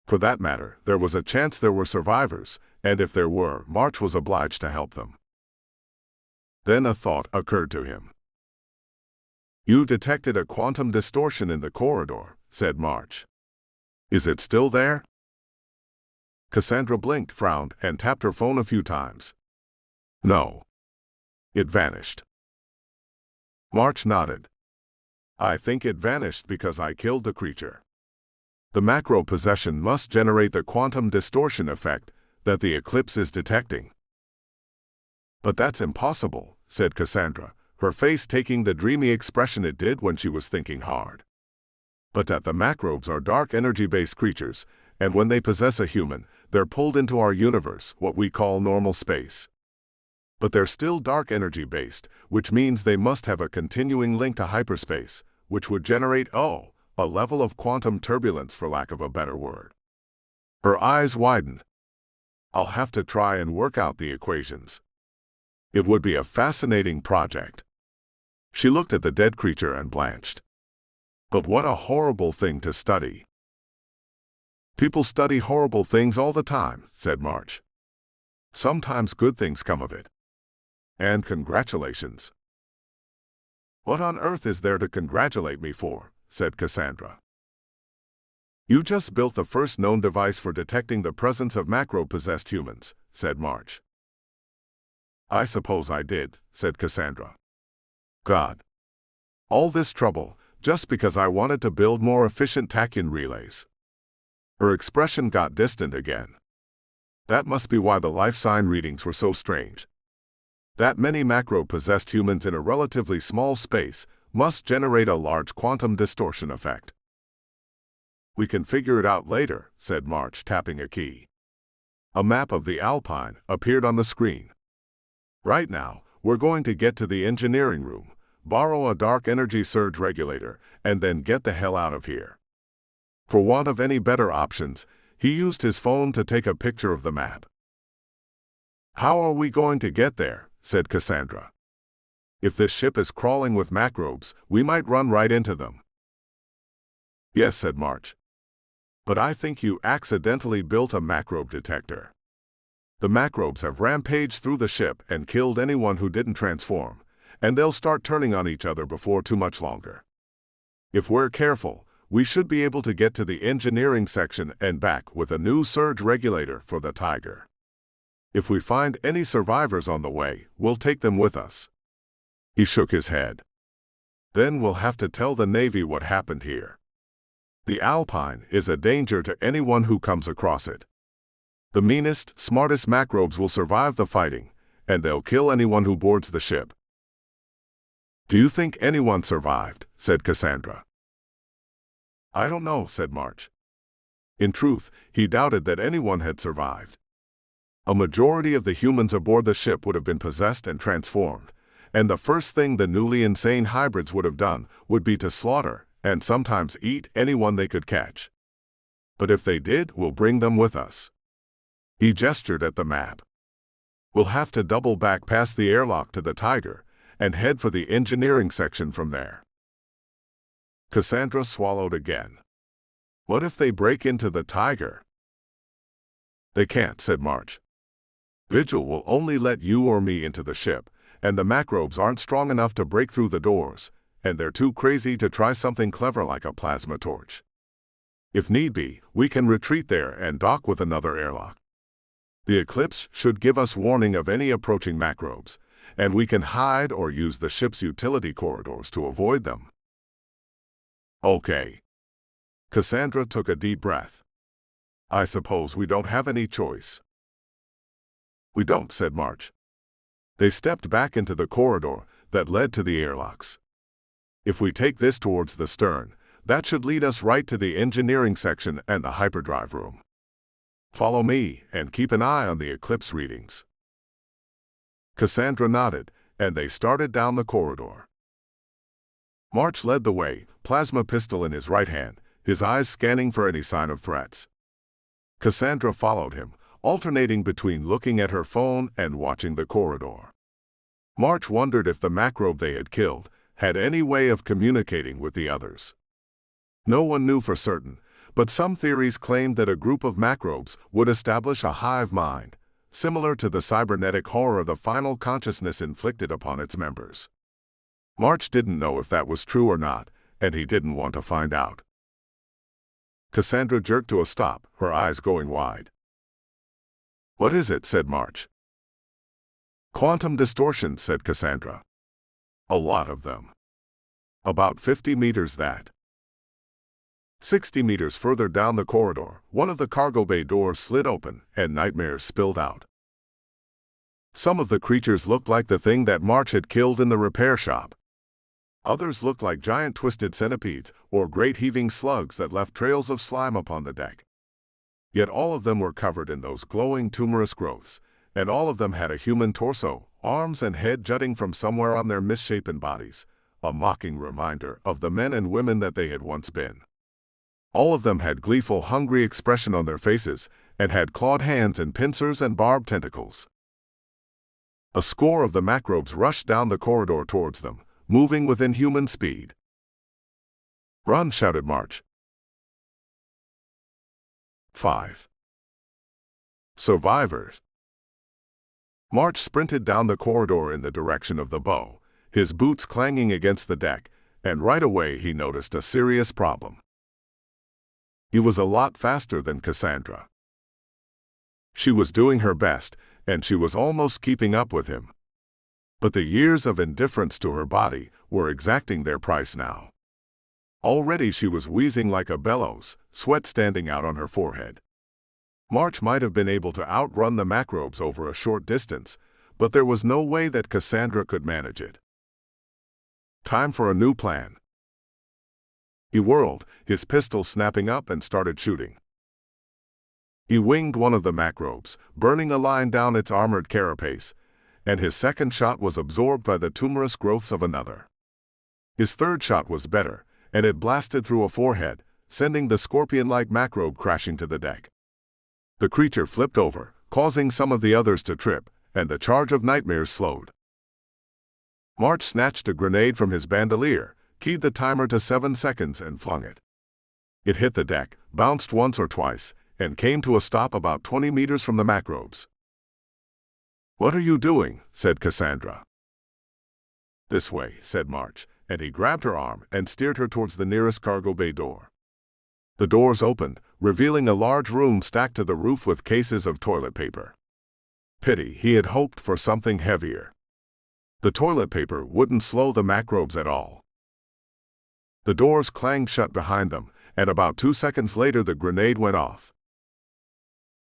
For that matter, there was a chance there were survivors, and if there were, March was obliged to help them. Then a thought occurred to him. You detected a quantum distortion in the corridor, said March. Is it still there? Cassandra blinked, frowned, and tapped her phone a few times. No. It vanished. March nodded. I think it vanished because I killed the creature. The macro possession must generate the quantum distortion effect that the Eclipse is detecting. But that's impossible, said Cassandra, her face taking the dreamy expression it did when she was thinking hard. But that the macrobes are dark energy-based creatures, and when they possess a human, they're pulled into our universe, what we call normal space. But they're still dark energy-based, which means they must have a continuing link to hyperspace, which would generate, a level of quantum turbulence, for lack of a better word. Her eyes widened. I'll have to try and work out the equations. It would be a fascinating project. She looked at the dead creature and blanched. But what a horrible thing to study. People study horrible things all the time, said March. Sometimes good things come of it. And congratulations. What on earth is there to congratulate me for? Said Cassandra. You just built the first known device for detecting the presence of macro-possessed humans, said March. I suppose I did, said Cassandra. God. All this trouble, just because I wanted to build more efficient tachyon relays. Her expression got distant again. That must be why the life sign readings were so strange. That many macro-possessed humans in a relatively small space must generate a large quantum distortion effect. We can figure it out later, said March, tapping a key. A map of the Alpine appeared on the screen. Right now, we're going to get to the engineering room, borrow a dark energy surge regulator, and then get the hell out of here. For want of any better options, he used his phone to take a picture of the map. How are we going to get there? Said Cassandra. If this ship is crawling with macrobes, we might run right into them. Yes, said March. But I think you accidentally built a macrobe detector. The macrobes have rampaged through the ship and killed anyone who didn't transform, and they'll start turning on each other before too much longer. If we're careful, we should be able to get to the engineering section and back with a new surge regulator for the Tiger. If we find any survivors on the way, we'll take them with us. He shook his head. Then we'll have to tell the Navy what happened here. The Alpine is a danger to anyone who comes across it. The meanest, smartest macrobes will survive the fighting, and they'll kill anyone who boards the ship. Do you think anyone survived? Said Cassandra. I don't know, said March. In truth, he doubted that anyone had survived. A majority of the humans aboard the ship would have been possessed and transformed, and the first thing the newly insane hybrids would have done would be to slaughter, and sometimes eat, anyone they could catch. But if they did, we'll bring them with us. He gestured at the map. We'll have to double back past the airlock to the Tiger, and head for the engineering section from there. Cassandra swallowed again. What if they break into the Tiger? They can't, said March. Vigil will only let you or me into the ship, and the macrobes aren't strong enough to break through the doors, and they're too crazy to try something clever like a plasma torch. If need be, we can retreat there and dock with another airlock. The Eclipse should give us warning of any approaching macrobes, and we can hide or use the ship's utility corridors to avoid them. Okay. Cassandra took a deep breath. I suppose we don't have any choice. We don't, said March. They stepped back into the corridor that led to the airlocks. If we take this towards the stern, that should lead us right to the engineering section and the hyperdrive room. Follow me, and keep an eye on the Eclipse readings. Cassandra nodded, and they started down the corridor. March led the way, plasma pistol in his right hand, his eyes scanning for any sign of threats. Cassandra followed him, alternating between looking at her phone and watching the corridor. March wondered if the macrobe they had killed had any way of communicating with the others. No one knew for certain, but some theories claimed that a group of macrobes would establish a hive mind, similar to the cybernetic horror the final consciousness inflicted upon its members. March didn't know if that was true or not, and he didn't want to find out. Cassandra jerked to a stop, her eyes going wide. What is it? Said March. Quantum distortion, said Cassandra. A lot of them. About 50 meters that. 60 meters further down the corridor, one of the cargo bay doors slid open, and nightmares spilled out. Some of the creatures looked like the thing that March had killed in the repair shop. Others looked like giant twisted centipedes or great heaving slugs that left trails of slime upon the deck. Yet all of them were covered in those glowing tumorous growths, and all of them had a human torso, arms and head jutting from somewhere on their misshapen bodies, a mocking reminder of the men and women that they had once been. All of them had gleeful, hungry expression on their faces, and had clawed hands and pincers and barbed tentacles. A score of the macrobes rushed down the corridor towards them, moving with inhuman speed. Run, shouted March. 5. Survivors. March sprinted down the corridor in the direction of the bow, his boots clanging against the deck, and right away he noticed a serious problem. He was a lot faster than Cassandra. She was doing her best, and she was almost keeping up with him. But the years of indifference to her body were exacting their price now. Already she was wheezing like a bellows, sweat standing out on her forehead. March might have been able to outrun the macrobes over a short distance, but there was no way that Cassandra could manage it. Time for a new plan. He whirled, his pistol snapping up, and started shooting. He winged one of the macrobes, burning a line down its armored carapace, and his second shot was absorbed by the tumorous growths of another. His third shot was better, and it blasted through a forehead, sending the scorpion-like macrobe crashing to the deck. The creature flipped over, causing some of the others to trip, and the charge of nightmares slowed. March snatched a grenade from his bandolier, keyed the timer to 7 seconds, and flung it. It hit the deck, bounced once or twice, and came to a stop about 20 meters from the macrobes. "What are you doing?" said Cassandra. "This way," said March, and he grabbed her arm and steered her towards the nearest cargo bay door. The doors opened, revealing a large room stacked to the roof with cases of toilet paper. Pity, he had hoped for something heavier. The toilet paper wouldn't slow the macrobes at all. The doors clanged shut behind them, and about 2 seconds later the grenade went off.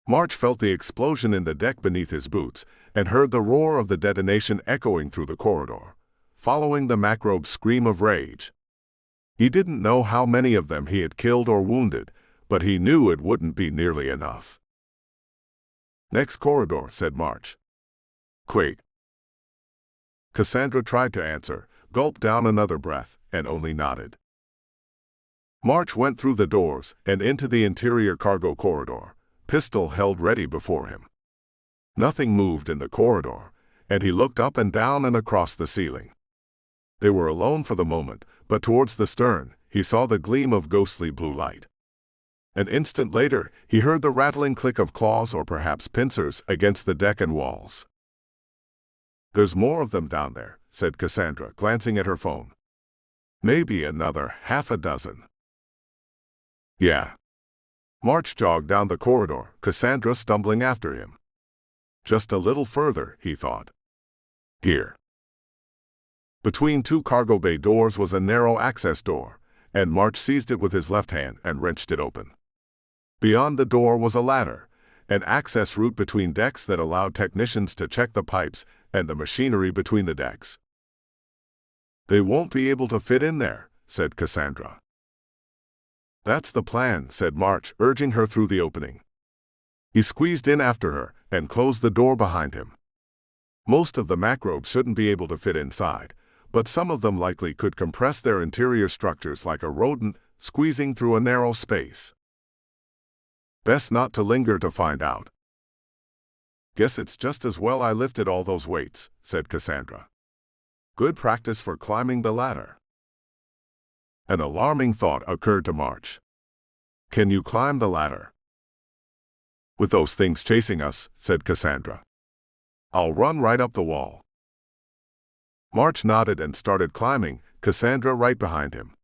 March felt the explosion in the deck beneath his boots and heard the roar of the detonation echoing through the corridor, following the macrobe's scream of rage. He didn't know how many of them he had killed or wounded, but he knew it wouldn't be nearly enough. "Next corridor," said March. "Quick." Cassandra tried to answer, gulped down another breath, and only nodded. March went through the doors and into the interior cargo corridor, pistol held ready before him. Nothing moved in the corridor, and he looked up and down and across the ceiling. They were alone for the moment, but towards the stern, he saw the gleam of ghostly blue light. An instant later, he heard the rattling click of claws or perhaps pincers against the deck and walls. "There's more of them down there," said Cassandra, glancing at her phone. "Maybe another half a dozen." "Yeah." March jogged down the corridor, Cassandra stumbling after him. Just a little further, he thought. Here. Between two cargo bay doors was a narrow access door, and March seized it with his left hand and wrenched it open. Beyond the door was a ladder, an access route between decks that allowed technicians to check the pipes and the machinery between the decks. "They won't be able to fit in there," said Cassandra. "That's the plan," said March, urging her through the opening. He squeezed in after her and closed the door behind him. Most of the macrobes shouldn't be able to fit inside, but some of them likely could compress their interior structures like a rodent squeezing through a narrow space. Best not to linger to find out. "Guess it's just as well I lifted all those weights," said Cassandra. "Good practice for climbing the ladder." An alarming thought occurred to March. "Can you climb the ladder?" "With those things chasing us," said Cassandra. "I'll run right up the wall." March nodded and started climbing, Cassandra right behind him.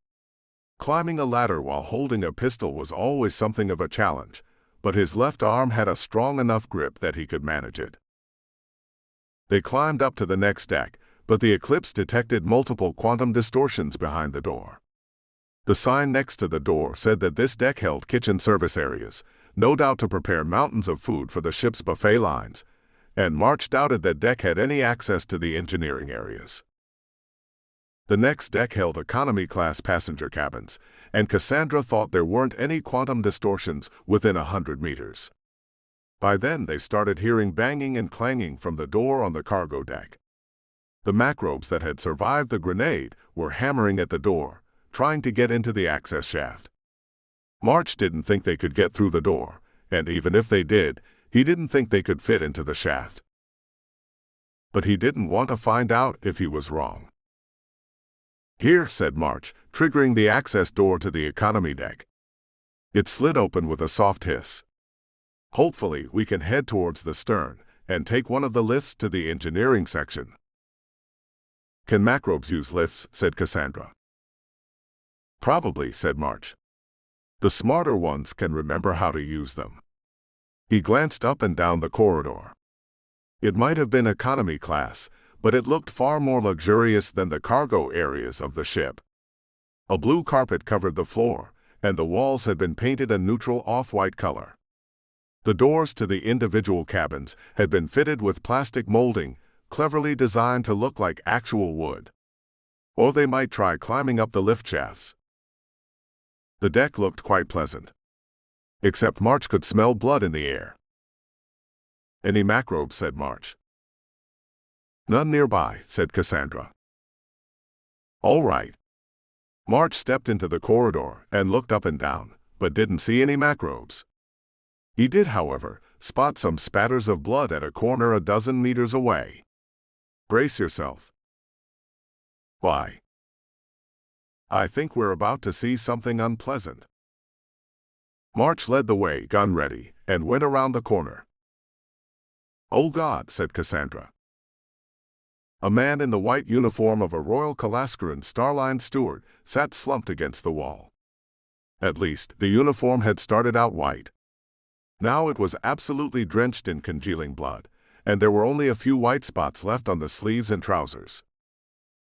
Climbing a ladder while holding a pistol was always something of a challenge, but his left arm had a strong enough grip that he could manage it. They climbed up to the next deck, but the Eclipse detected multiple quantum distortions behind the door. The sign next to the door said that this deck held kitchen service areas, no doubt to prepare mountains of food for the ship's buffet lines, and March doubted that deck had any access to the engineering areas. The next deck held economy-class passenger cabins, and Cassandra thought there weren't any quantum distortions within 100 meters. By then they started hearing banging and clanging from the door on the cargo deck. The macrobes that had survived the grenade were hammering at the door, trying to get into the access shaft. March didn't think they could get through the door, and even if they did, he didn't think they could fit into the shaft. But he didn't want to find out if he was wrong. "Here," said March, triggering the access door to the economy deck. It slid open with a soft hiss. "Hopefully we can head towards the stern and take one of the lifts to the engineering section." "Can macrobes use lifts?" said Cassandra. "Probably," said March. "The smarter ones can remember how to use them." He glanced up and down the corridor. It might have been economy class, but it looked far more luxurious than the cargo areas of the ship. A blue carpet covered the floor, and the walls had been painted a neutral off-white color. The doors to the individual cabins had been fitted with plastic molding, cleverly designed to look like actual wood. Or they might try climbing up the lift shafts. The deck looked quite pleasant. Except March could smell blood in the air. "Any macrobes?" said March. "None nearby," said Cassandra. "All right." March stepped into the corridor and looked up and down, but didn't see any macrobes. He did, however, spot some spatters of blood at a corner a dozen meters away. "Brace yourself." "Why?" "I think we're about to see something unpleasant." March led the way, gun ready, and went around the corner. "Oh God," said Cassandra. A man in the white uniform of a Royal Kalascaran Starline steward sat slumped against the wall. At least, the uniform had started out white. Now it was absolutely drenched in congealing blood, and there were only a few white spots left on the sleeves and trousers.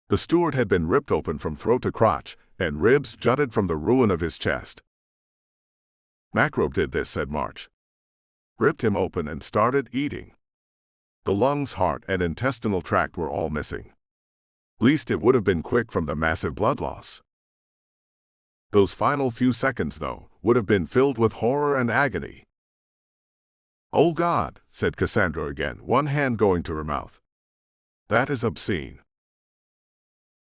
The steward had been ripped open from throat to crotch, and ribs jutted from the ruin of his chest. "Macrobe did this," said March. "Ripped him open and started eating. The lungs, heart, and intestinal tract were all missing. Least it would have been quick from the massive blood loss. Those final few seconds, though, would have been filled with horror and agony." "Oh God," said Cassandra again, one hand going to her mouth. "That is obscene."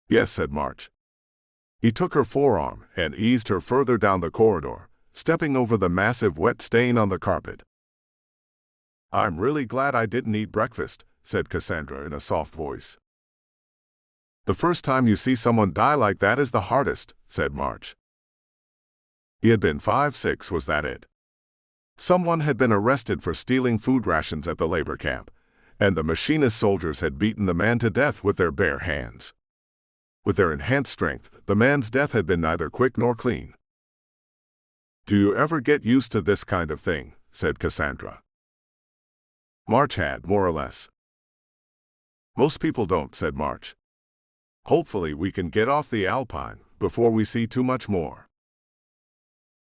"Yes," said March. He took her forearm and eased her further down the corridor, stepping over the massive wet stain on the carpet. "I'm really glad I didn't eat breakfast," said Cassandra in a soft voice. "The first time you see someone die like that is the hardest," said March. He had been 5'6", was that it? Someone had been arrested for stealing food rations at the labor camp, and the machinist soldiers had beaten the man to death with their bare hands. With their enhanced strength, the man's death had been neither quick nor clean. "Do you ever get used to this kind of thing?" said Cassandra. March had, more or less. "Most people don't," said March. "Hopefully we can get off the Alpine before we see too much more."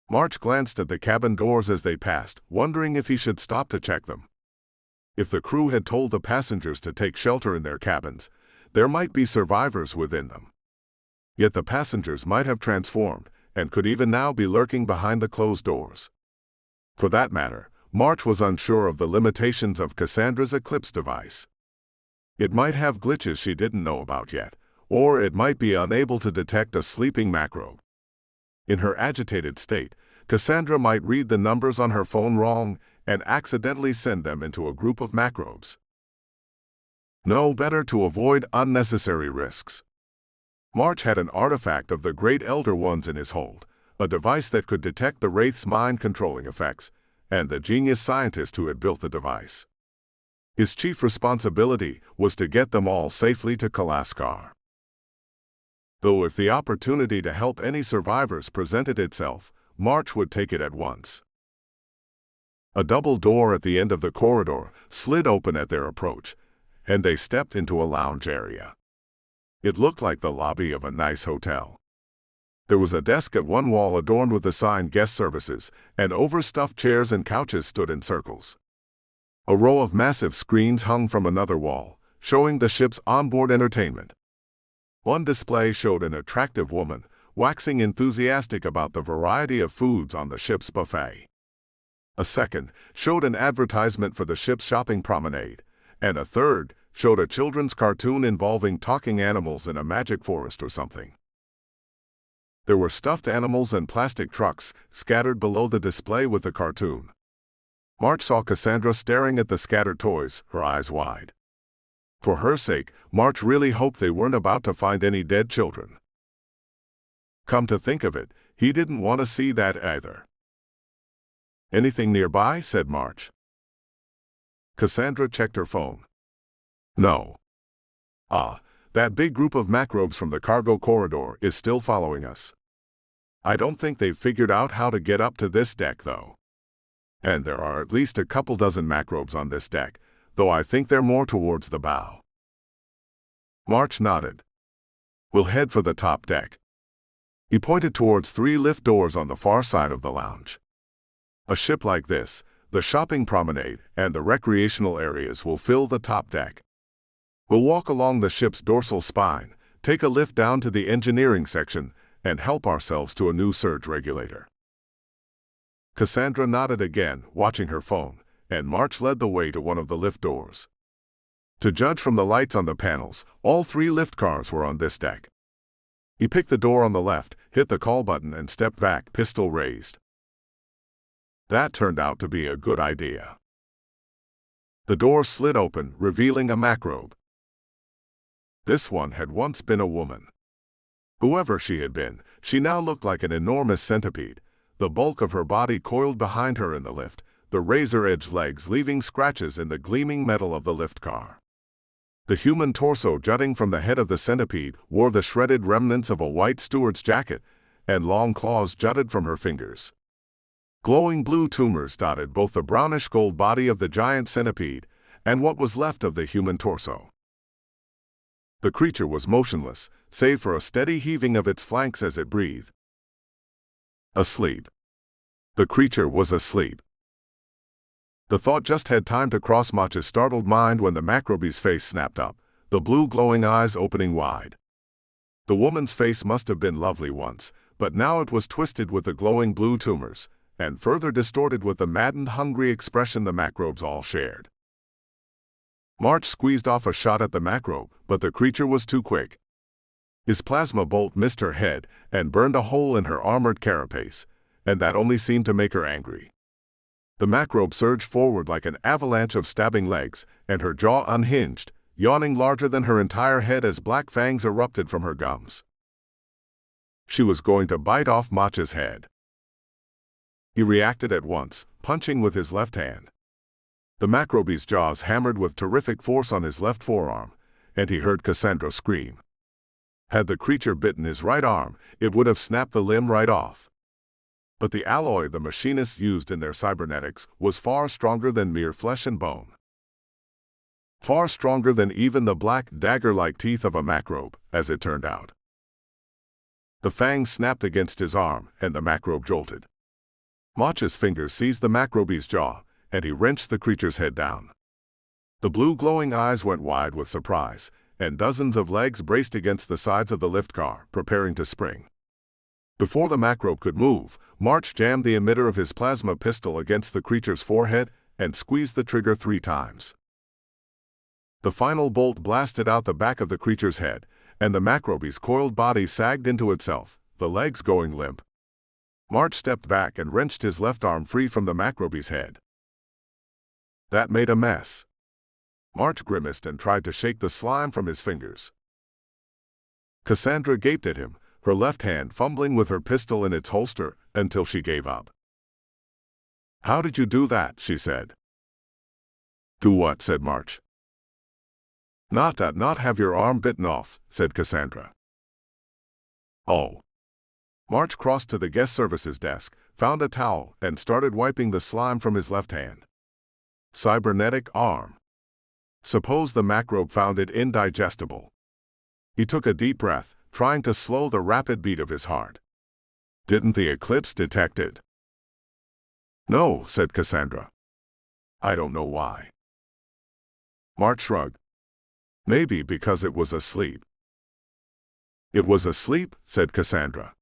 March glanced at the cabin doors as they passed, wondering if he should stop to check them. If the crew had told the passengers to take shelter in their cabins, there might be survivors within them. Yet the passengers might have transformed, and could even now be lurking behind the closed doors. For that matter, March was unsure of the limitations of Cassandra's Eclipse device. It might have glitches she didn't know about yet, or it might be unable to detect a sleeping macrobe. In her agitated state, Cassandra might read the numbers on her phone wrong and accidentally send them into a group of macrobes. No, better to avoid unnecessary risks. March had an artifact of the Great Elder Ones in his hold, a device that could detect the Wraith's mind-controlling effects, and the genius scientist who had built the device. His chief responsibility was to get them all safely to Kalaskar. Though if the opportunity to help any survivors presented itself, March would take it at once. A double door at the end of the corridor slid open at their approach, and they stepped into a lounge area. It looked like the lobby of a nice hotel. There was a desk at one wall adorned with the sign "Guest Services," and overstuffed chairs and couches stood in circles. A row of massive screens hung from another wall, showing the ship's onboard entertainment. One display showed an attractive woman, waxing enthusiastic about the variety of foods on the ship's buffet. A second showed an advertisement for the ship's shopping promenade, and a third showed a children's cartoon involving talking animals in a magic forest or something. There were stuffed animals and plastic trucks scattered below the display with the cartoon. March saw Cassandra staring at the scattered toys, her eyes wide. For her sake, March really hoped they weren't about to find any dead children. Come to think of it, he didn't want to see that either. "Anything nearby?" said March. Cassandra checked her phone. "No." "Ah, that big group of macrobes from the cargo corridor is still following us. I don't think they've figured out how to get up to this deck, though. And there are at least a couple dozen macrobes on this deck, though I think they're more towards the bow." March nodded. "We'll head for the top deck." He pointed towards 3 lift doors on the far side of the lounge. "A ship like this, the shopping promenade, and the recreational areas will fill the top deck. We'll walk along the ship's dorsal spine, take a lift down to the engineering section, and help ourselves to a new surge regulator." Cassandra nodded again, watching her phone, and March led the way to one of the lift doors. To judge from the lights on the panels, all 3 lift cars were on this deck. He picked the door on the left, hit the call button, and stepped back, pistol raised. That turned out to be a good idea. The door slid open, revealing a macrobe. This one had once been a woman. Whoever she had been, she now looked like an enormous centipede, the bulk of her body coiled behind her in the lift, the razor-edged legs leaving scratches in the gleaming metal of the lift car. The human torso jutting from the head of the centipede wore the shredded remnants of a white steward's jacket, and long claws jutted from her fingers. Glowing blue tumors dotted both the brownish-gold body of the giant centipede and what was left of the human torso. The creature was motionless, save for a steady heaving of its flanks as it breathed. Asleep. The creature was asleep. The thought just had time to cross Mach's startled mind when the Macrobee's face snapped up, the blue glowing eyes opening wide. The woman's face must have been lovely once, but now it was twisted with the glowing blue tumors, and further distorted with the maddened, hungry expression the Macrobes all shared. March squeezed off a shot at the Macrobe, but the creature was too quick. His plasma bolt missed her head and burned a hole in her armored carapace, and that only seemed to make her angry. The Macrobe surged forward like an avalanche of stabbing legs, and her jaw unhinged, yawning larger than her entire head as black fangs erupted from her gums. She was going to bite off Mach's head. He reacted at once, punching with his left hand. The Macrobee's jaws hammered with terrific force on his left forearm, and he heard Cassandra scream. Had the creature bitten his right arm, it would have snapped the limb right off. But the alloy the machinists used in their cybernetics was far stronger than mere flesh and bone. Far stronger than even the black, dagger-like teeth of a Macrobe, as it turned out. The fangs snapped against his arm, and the Macrobe jolted. Mach's fingers seized the Macrobee's jaw, and he wrenched the creature's head down. The blue glowing eyes went wide with surprise, and dozens of legs braced against the sides of the lift car, preparing to spring. Before the Macrobe could move, March jammed the emitter of his plasma pistol against the creature's forehead and squeezed the trigger 3 times. The final bolt blasted out the back of the creature's head, and the Macrobee's coiled body sagged into itself, the legs going limp. March stepped back and wrenched his left arm free from the Macrobee's head. That made a mess. March grimaced and tried to shake the slime from his fingers. Cassandra gaped at him, her left hand fumbling with her pistol in its holster, until she gave up. "How did you do that?" she said. "Do what?" said March. Not have your arm bitten off," said Cassandra. "Oh." March crossed to the guest services desk, found a towel, and started wiping the slime from his left hand. Cybernetic arm. Suppose the Macrobe found it indigestible. He took a deep breath, trying to slow the rapid beat of his heart. Didn't the Eclipse detect it? "No," said Cassandra. "I don't know why." March shrugged. "Maybe because it was asleep." "It was asleep," said Cassandra.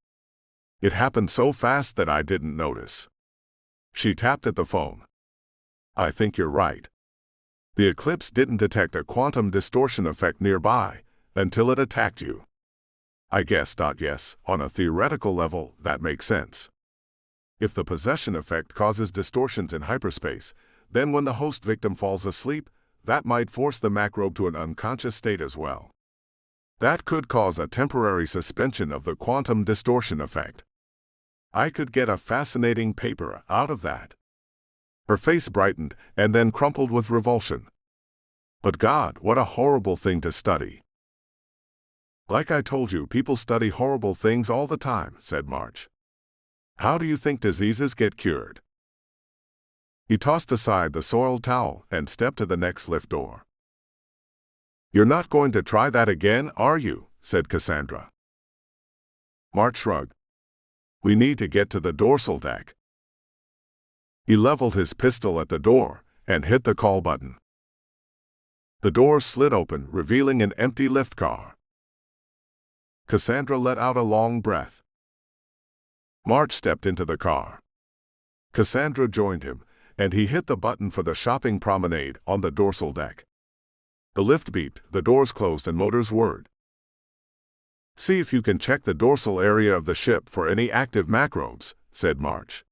"It happened so fast that I didn't notice." She tapped at the phone. "I think you're right. The Eclipse didn't detect a quantum distortion effect nearby until it attacked you." "I guess. Yes, on a theoretical level, that makes sense. If the possession effect causes distortions in hyperspace, then when the host victim falls asleep, that might force the Macrobe to an unconscious state as well. That could cause a temporary suspension of the quantum distortion effect. I could get a fascinating paper out of that." Her face brightened and then crumpled with revulsion. "But God, what a horrible thing to study." "Like I told you, people study horrible things all the time," said March. "How do you think diseases get cured?" He tossed aside the soiled towel and stepped to the next lift door. "You're not going to try that again, are you?" said Cassandra. March shrugged. "We need to get to the dorsal deck." He leveled his pistol at the door and hit the call button. The door slid open, revealing an empty lift car. Cassandra let out a long breath. March stepped into the car. Cassandra joined him, and he hit the button for the shopping promenade on the dorsal deck. The lift beeped, the doors closed, and motors whirred. "See if you can check the dorsal area of the ship for any active Macrobes," said March.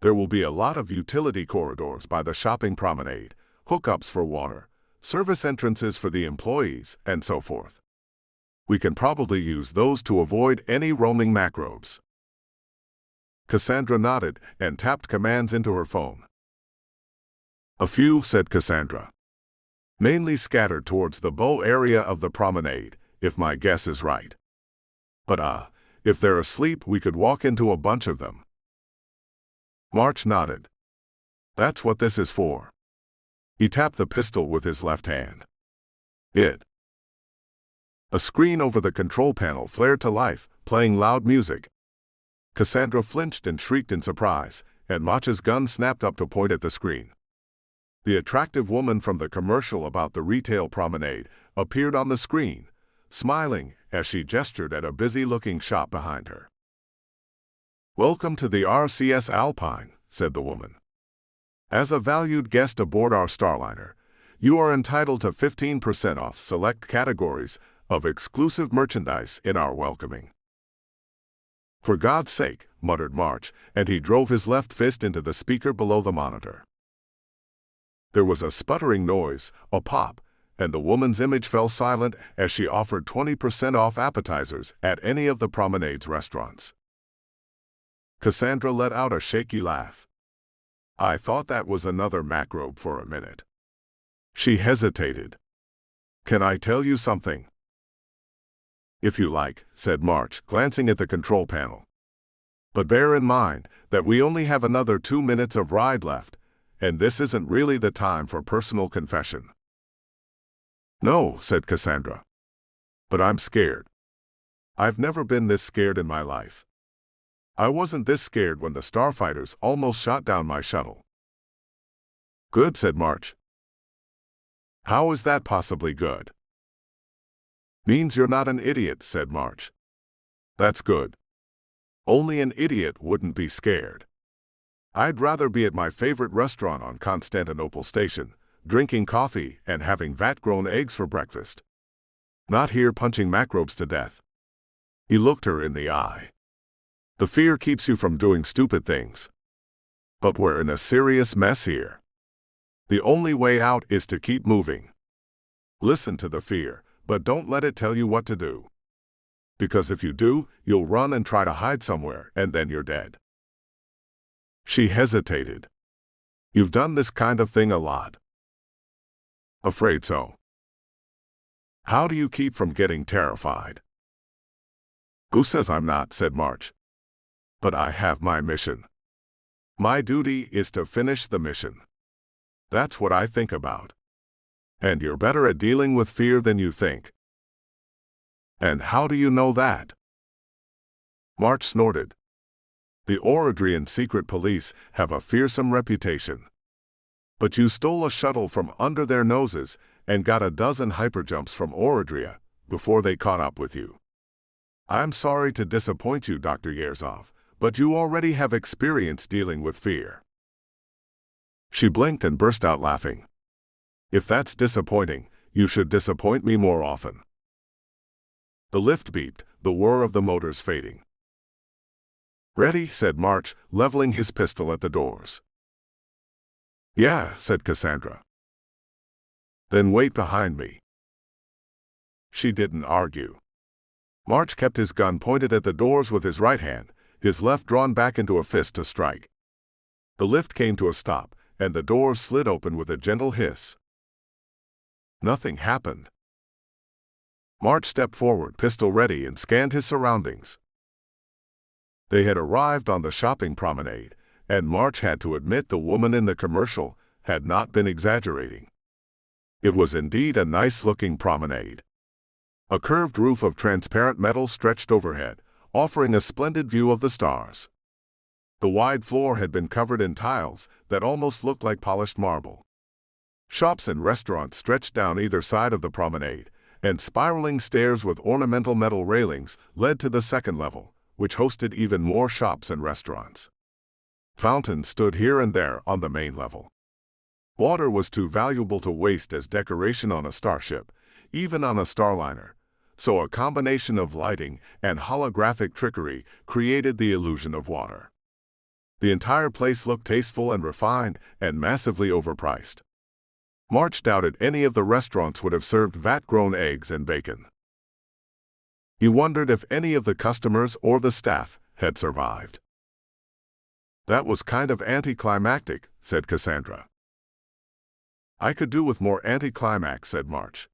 "There will be a lot of utility corridors by the shopping promenade, hookups for water, service entrances for the employees, and so forth. We can probably use those to avoid any roaming Macrobes." Cassandra nodded and tapped commands into her phone. "A few," said Cassandra. "Mainly scattered towards the bow area of the promenade, if my guess is right. But if they're asleep, we could walk into a bunch of them." March nodded. "That's what this is for. He tapped the pistol with his left hand. A screen over the control panel flared to life, playing loud music. Cassandra flinched and shrieked in surprise, and March's gun snapped up to point at the screen. The attractive woman from the commercial about the retail promenade appeared on the screen, smiling as she gestured at a busy-looking shop behind her. "Welcome to the RCS Alpine," said the woman. "As a valued guest aboard our Starliner, you are entitled to 15% off select categories of exclusive merchandise in our welcoming." "For God's sake," muttered March, and he drove his left fist into the speaker below the monitor. There was a sputtering noise, a pop, and the woman's image fell silent as she offered 20% off appetizers at any of the promenade's restaurants. Cassandra let out a shaky laugh. "I thought that was another macrobe for a minute." She hesitated. "Can I tell you something?" "If you like," said March, glancing at the control panel. "But bear in mind that we only have another 2 minutes of ride left, and this isn't really the time for personal confession." "No," said Cassandra. "But I'm scared. I've never been this scared in my life. I wasn't this scared when the starfighters almost shot down my shuttle." "Good," said March. "How is that possibly good?" "Means you're not an idiot," said March. "That's good. Only an idiot wouldn't be scared. I'd rather be at my favorite restaurant on Constantinople Station, drinking coffee and having vat-grown eggs for breakfast. Not here punching macrobes to death." He looked her in the eye. "The fear keeps you from doing stupid things. But we're in a serious mess here. The only way out is to keep moving. Listen to the fear, but don't let it tell you what to do. Because if you do, you'll run and try to hide somewhere, and then you're dead." She hesitated. "You've done this kind of thing a lot." "Afraid so." "How do you keep from getting terrified?" "Who says I'm not?" said March. "But I have my mission. My duty is to finish the mission. That's what I think about. And you're better at dealing with fear than you think." "And how do you know that?" March snorted. "The Orodrian secret police have a fearsome reputation. But you stole a shuttle from under their noses and got a dozen hyperjumps from Orodria before they caught up with you. I'm sorry to disappoint you, Dr. Yerzov, but you already have experience dealing with fear." She blinked and burst out laughing. "If that's disappointing, you should disappoint me more often." The lift beeped, the whir of the motors fading. "Ready?" said March, leveling his pistol at the doors. "Yeah," said Cassandra. "Then wait behind me." She didn't argue. March kept his gun pointed at the doors with his right hand, his left drawn back into a fist to strike. The lift came to a stop, and the doors slid open with a gentle hiss. Nothing happened. March stepped forward, pistol ready, and scanned his surroundings. They had arrived on the shopping promenade, and March had to admit the woman in the commercial had not been exaggerating. It was indeed a nice-looking promenade. A curved roof of transparent metal stretched overhead, offering a splendid view of the stars. The wide floor had been covered in tiles that almost looked like polished marble. Shops and restaurants stretched down either side of the promenade, and spiraling stairs with ornamental metal railings led to the second level, which hosted even more shops and restaurants. Fountains stood here and there on the main level. Water was too valuable to waste as decoration on a starship, even on a Starliner, so a combination of lighting and holographic trickery created the illusion of water. The entire place looked tasteful and refined and massively overpriced. March doubted any of the restaurants would have served vat-grown eggs and bacon. He wondered if any of the customers or the staff had survived. "That was kind of anticlimactic," said Cassandra. "I could do with more anticlimax," said March.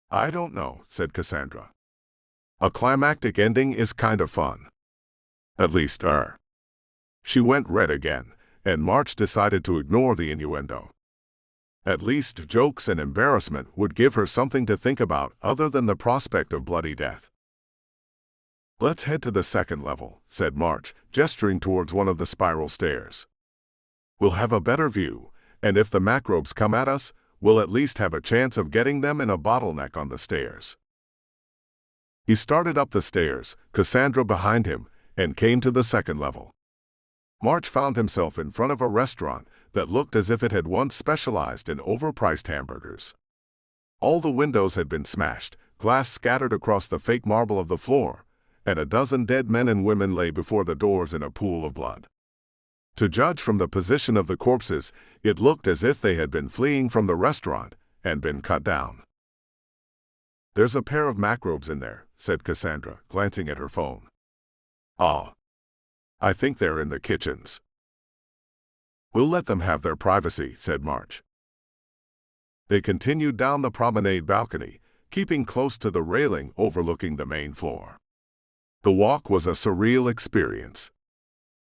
"I don't know," said Cassandra. "A climactic ending is kind of fun. At least, She went red again, and March decided to ignore the innuendo. At least jokes and embarrassment would give her something to think about other than the prospect of bloody death. "Let's head to the second level," said March, gesturing towards one of the spiral stairs. "We'll have a better view, and if the macrobes come at us, we'll at least have a chance of getting them in a bottleneck on the stairs." He started up the stairs, Cassandra behind him, and came to the second level. March found himself in front of a restaurant that looked as if it had once specialized in overpriced hamburgers. All the windows had been smashed, glass scattered across the fake marble of the floor, and a dozen dead men and women lay before the doors in a pool of blood. To judge from the position of the corpses, it looked as if they had been fleeing from the restaurant and been cut down. "There's a pair of macrobes in there," said Cassandra, glancing at her phone. "Ah, I think they're in the kitchens." "We'll let them have their privacy," said March. They continued down the promenade balcony, keeping close to the railing overlooking the main floor. The walk was a surreal experience.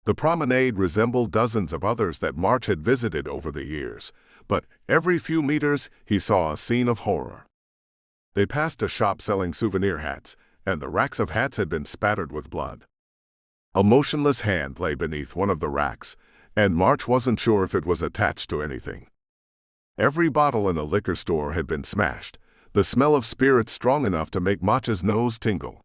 The promenade resembled dozens of others that March had visited over the years, but every few meters he saw a scene of horror. They passed a shop selling souvenir hats, and the racks of hats had been spattered with blood. A motionless hand lay beneath one of the racks, and March wasn't sure if it was attached to anything. Every bottle in the liquor store had been smashed, the smell of spirits strong enough to make March's nose tingle.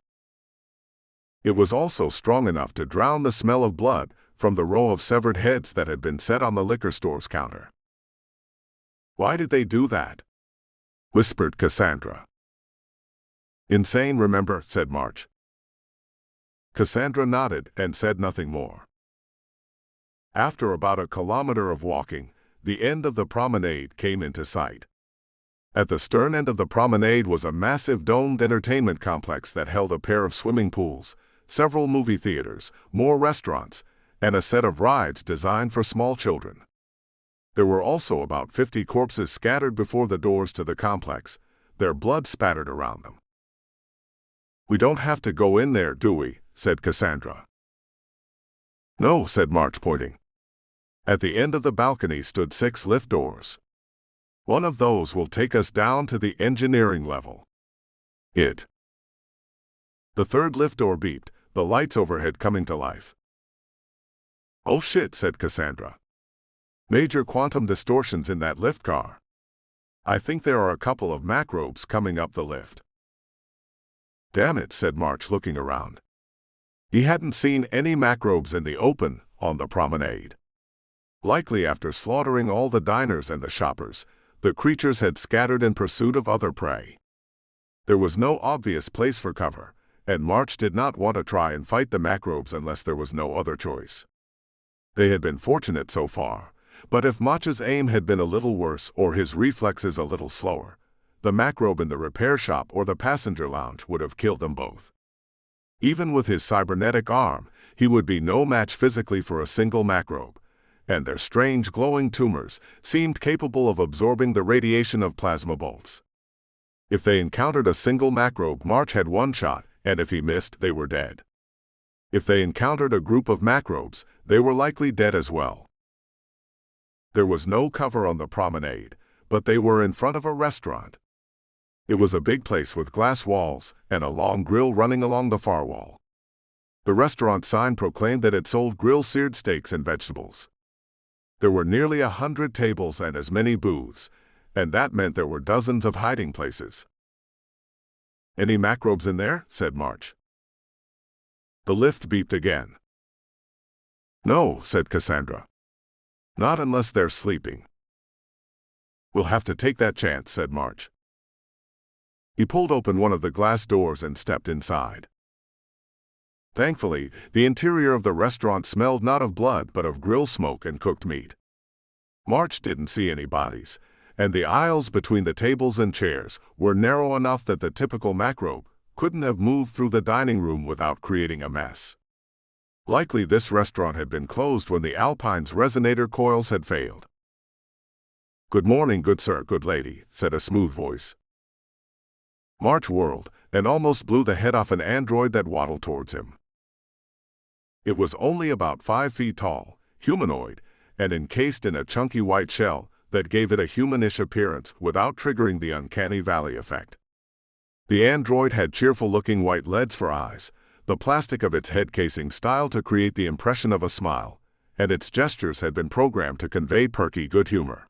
It was also strong enough to drown the smell of blood from the row of severed heads that had been set on the liquor store's counter. "Why did they do that?" whispered Cassandra. "Insane, remember," said March. Cassandra nodded and said nothing more. After about a kilometer of walking, the end of the promenade came into sight. At the stern end of the promenade was a massive domed entertainment complex that held a pair of swimming pools, several movie theaters, more restaurants, and a set of rides designed for small children. There were also about 50 corpses scattered before the doors to the complex, their blood spattered around them. "We don't have to go in there, do we?" said Cassandra. "No," said March, pointing. At the end of the balcony stood 6 lift doors. "One of those will take us down to the engineering level." The third lift door beeped, the lights overhead coming to life. "Oh shit," said Cassandra. "Major quantum distortions in that lift car. I think there are a couple of macrobes coming up the lift." "Damn it," said March, looking around. He hadn't seen any macrobes in the open on the promenade. Likely after slaughtering all the diners and the shoppers, the creatures had scattered in pursuit of other prey. There was no obvious place for cover, and March did not want to try and fight the macrobes unless there was no other choice. They had been fortunate so far, but if March's aim had been a little worse or his reflexes a little slower, the macrobe in the repair shop or the passenger lounge would have killed them both. Even with his cybernetic arm, he would be no match physically for a single macrobe, and their strange glowing tumors seemed capable of absorbing the radiation of plasma bolts. If they encountered a single macrobe, March had one shot, and if he missed, they were dead. If they encountered a group of macrobes, they were likely dead as well. There was no cover on the promenade, but they were in front of a restaurant. It was a big place with glass walls and a long grill running along the far wall. The restaurant sign proclaimed that it sold grill-seared steaks and vegetables. There were nearly 100 tables and as many booths, and that meant there were dozens of hiding places. "Any macrobes in there?" said March. The lift beeped again. "No," said Cassandra. "Not unless they're sleeping." "We'll have to take that chance," said March. He pulled open one of the glass doors and stepped inside. Thankfully, the interior of the restaurant smelled not of blood but of grill smoke and cooked meat. March didn't see any bodies, and the aisles between the tables and chairs were narrow enough that the typical macrobe couldn't have moved through the dining room without creating a mess. Likely this restaurant had been closed when the Alpine's resonator coils had failed. "Good morning, good sir, good lady," said a smooth voice. March whirled and almost blew the head off an android that waddled towards him. It was only about 5 feet tall, humanoid, and encased in a chunky white shell, that gave it a humanish appearance without triggering the uncanny valley effect. The android had cheerful-looking white leads for eyes, the plastic of its head casing styled to create the impression of a smile, and its gestures had been programmed to convey perky good humor.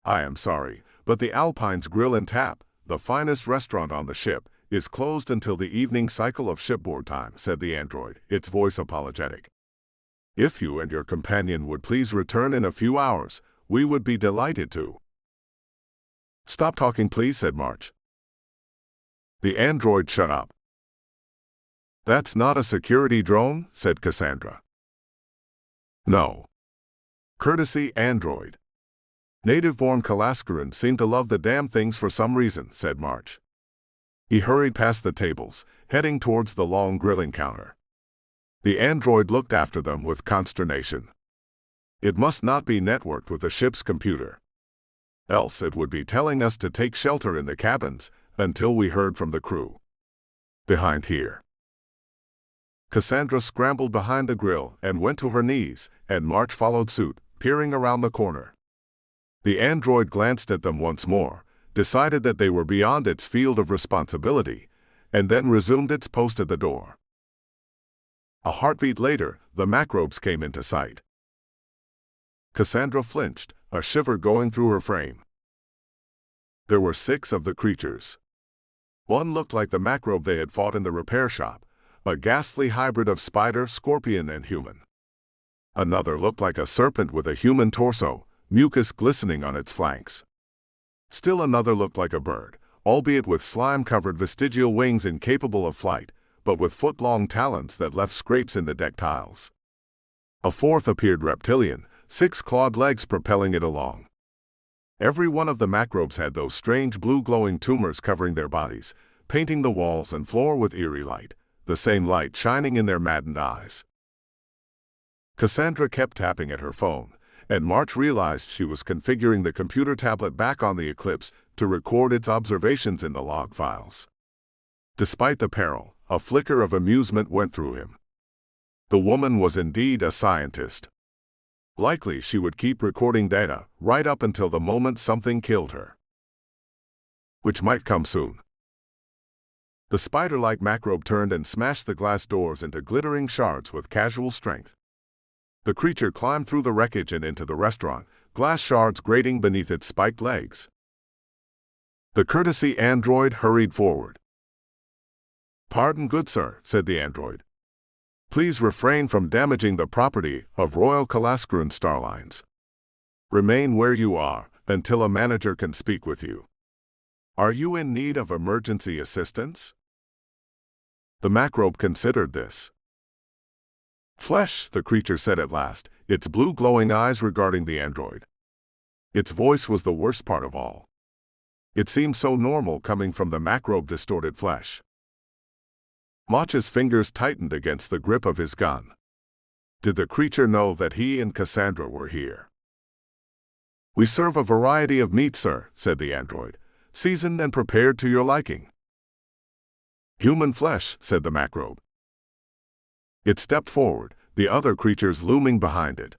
"I am sorry, but the Alpine's Grill and Tap, the finest restaurant on the ship, is closed until the evening cycle of shipboard time," said the android, its voice apologetic. "If you and your companion would please return in a few hours, we would be delighted to." "Stop talking, please," said March. The android shut up. "That's not a security drone," said Cassandra. "No. Courtesy android. Native-born Kalaskarans seem to love the damn things for some reason," said March. He hurried past the tables, heading towards the long grilling counter. The android looked after them with consternation. It must not be networked with the ship's computer. Else it would be telling us to take shelter in the cabins until we heard from the crew. Behind here. Cassandra scrambled behind the grill and went to her knees, and March followed suit, peering around the corner. The android glanced at them once more, decided that they were beyond its field of responsibility, and then resumed its post at the door. A heartbeat later, the macrobes came into sight. Cassandra flinched, a shiver going through her frame. There were 6 of the creatures. One looked like the macrobe they had fought in the repair shop, a ghastly hybrid of spider, scorpion, and human. Another looked like a serpent with a human torso, mucus glistening on its flanks. Still another looked like a bird, albeit with slime-covered vestigial wings incapable of flight, but with foot-long talons that left scrapes in the deck tiles. A fourth appeared reptilian, 6 clawed legs propelling it along. Every one of the macrobes had those strange blue glowing tumors covering their bodies, painting the walls and floor with eerie light, the same light shining in their maddened eyes. Cassandra kept tapping at her phone, and March realized she was configuring the computer tablet back on the Eclipse to record its observations in the log files. Despite the peril, a flicker of amusement went through him. The woman was indeed a scientist. Likely she would keep recording data right up until the moment something killed her. Which might come soon. The spider-like macrobe turned and smashed the glass doors into glittering shards with casual strength. The creature climbed through the wreckage and into the restaurant, glass shards grating beneath its spiked legs. The courtesy android hurried forward. "Pardon, good sir," said the android. "Please refrain from damaging the property of Royal Kalaskaran Starlines. Remain where you are until a manager can speak with you. Are you in need of emergency assistance?" The macrobe considered this. "Flesh," the creature said at last, its blue glowing eyes regarding the android. Its voice was the worst part of all. It seemed so normal coming from the macrobe distorted flesh. March's fingers tightened against the grip of his gun. Did the creature know that he and Cassandra were here? "We serve a variety of meat, sir," said the android, "seasoned and prepared to your liking." "Human flesh," said the macrobe. It stepped forward, the other creatures looming behind it.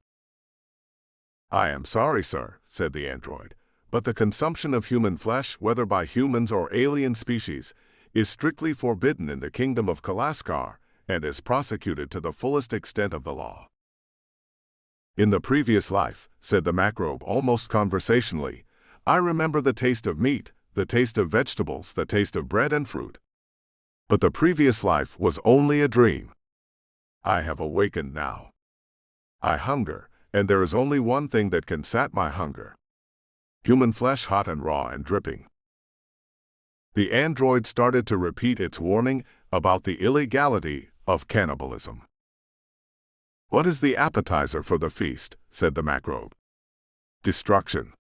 "I am sorry, sir," said the android, "but the consumption of human flesh, whether by humans or alien species, is strictly forbidden in the kingdom of Kalaskar and is prosecuted to the fullest extent of the law." "In the previous life," said the macrobe almost conversationally, "I remember the taste of meat, the taste of vegetables, the taste of bread and fruit. But the previous life was only a dream. I have awakened now. I hunger, and there is only one thing that can sat my hunger. Human flesh, hot and raw and dripping." The android started to repeat its warning about the illegality of cannibalism. "What is the appetizer for the feast?" said the macrobe. "Destruction."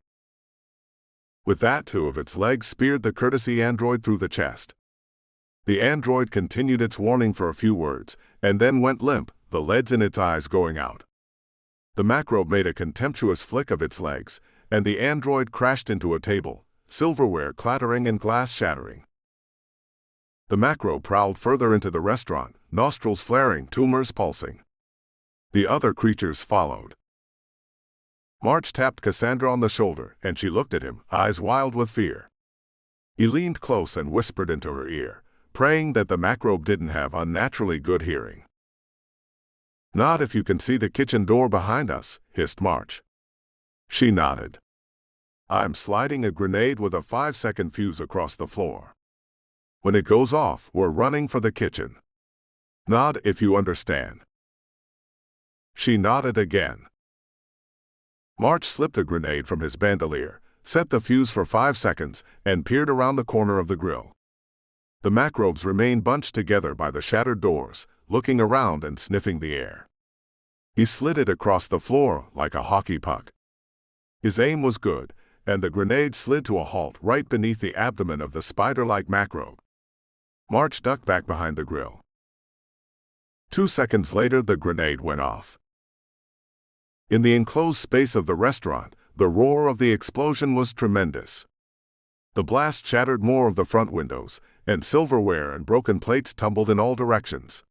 With that, 2 of its legs speared the courtesy android through the chest. The android continued its warning for a few words, and then went limp, the leads in its eyes going out. The macrobe made a contemptuous flick of its legs, and the android crashed into a table, silverware clattering and glass shattering. The macrobe prowled further into the restaurant, nostrils flaring, tumors pulsing. The other creatures followed. March tapped Cassandra on the shoulder, and she looked at him, eyes wild with fear. He leaned close and whispered into her ear, praying that the macrobe didn't have unnaturally good hearing. "Not if you can see the kitchen door behind us," hissed March. She nodded. "I'm sliding a grenade with a 5-second fuse across the floor. When it goes off, we're running for the kitchen. Nod if you understand." She nodded again. March slipped a grenade from his bandolier, set the fuse for 5 seconds, and peered around the corner of the grill. The macrobes remained bunched together by the shattered doors, looking around and sniffing the air. He slid it across the floor like a hockey puck. His aim was good, and the grenade slid to a halt right beneath the abdomen of the spider-like macrobe. March ducked back behind the grill. 2 seconds later, the grenade went off. In the enclosed space of the restaurant, the roar of the explosion was tremendous. The blast shattered more of the front windows, and silverware and broken plates tumbled in all directions.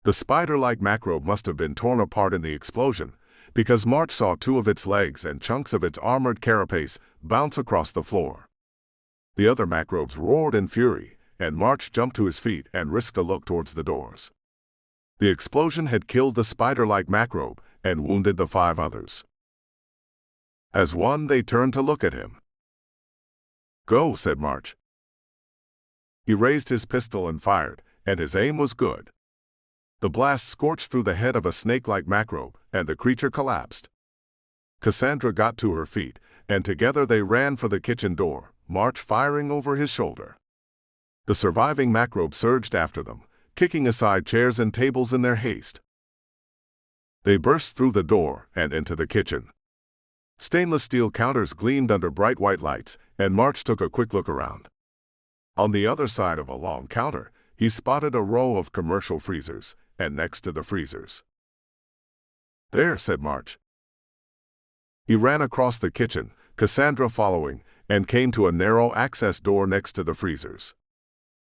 The spider-like macrobe must have been torn apart in the explosion, because March saw 2 of its legs and chunks of its armored carapace bounce across the floor. The other macrobes roared in fury, and March jumped to his feet and risked a look towards the doors. The explosion had killed the spider-like macrobe and wounded the 5 others. As one, they turned to look at him. "Go," said March. He raised his pistol and fired, and his aim was good. The blast scorched through the head of a snake-like macrobe, and the creature collapsed. Cassandra got to her feet, and together they ran for the kitchen door, March firing over his shoulder. The surviving macrobe surged after them, kicking aside chairs and tables in their haste. They burst through the door and into the kitchen. Stainless steel counters gleamed under bright white lights, and March took a quick look around. On the other side of a long counter, he spotted a row of commercial freezers, and next to the freezers. "There," said March. He ran across the kitchen, Cassandra following, and came to a narrow access door next to the freezers.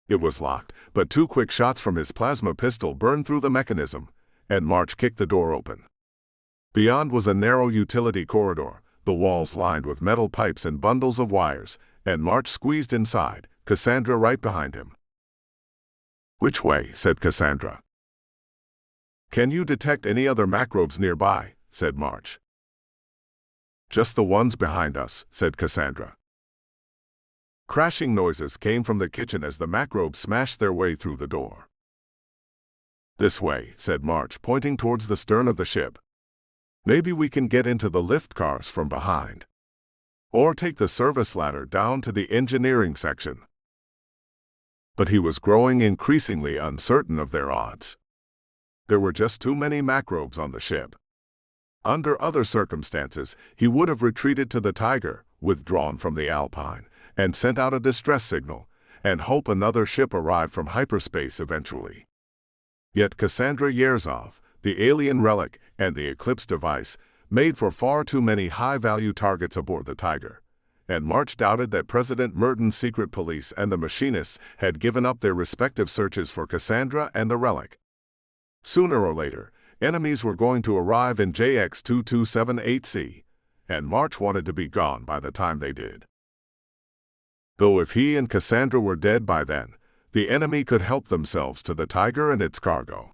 It was locked, but 2 quick shots from his plasma pistol burned through the mechanism, and March kicked the door open. Beyond was a narrow utility corridor, the walls lined with metal pipes and bundles of wires, and March squeezed inside, Cassandra right behind him. "Which way?" said Cassandra. "Can you detect any other macrobes nearby?" said March. "Just the ones behind us," said Cassandra. Crashing noises came from the kitchen as the macrobes smashed their way through the door. "This way," said March, pointing towards the stern of the ship. "Maybe we can get into the lift cars from behind. Or take the service ladder down to the engineering section." But he was growing increasingly uncertain of their odds. There were just too many macrobes on the ship. Under other circumstances, he would have retreated to the Tiger, withdrawn from the Alpine, and sent out a distress signal, and hope another ship arrived from hyperspace eventually. Yet Cassandra Yerzov, the alien relic, and the Eclipse device made for far too many high-value targets aboard the Tiger, and March doubted that President Merton's secret police and the machinists had given up their respective searches for Cassandra and the relic. Sooner or later, enemies were going to arrive in JX-2278C, and March wanted to be gone by the time they did. Though if he and Cassandra were dead by then, the enemy could help themselves to the Tiger and its cargo.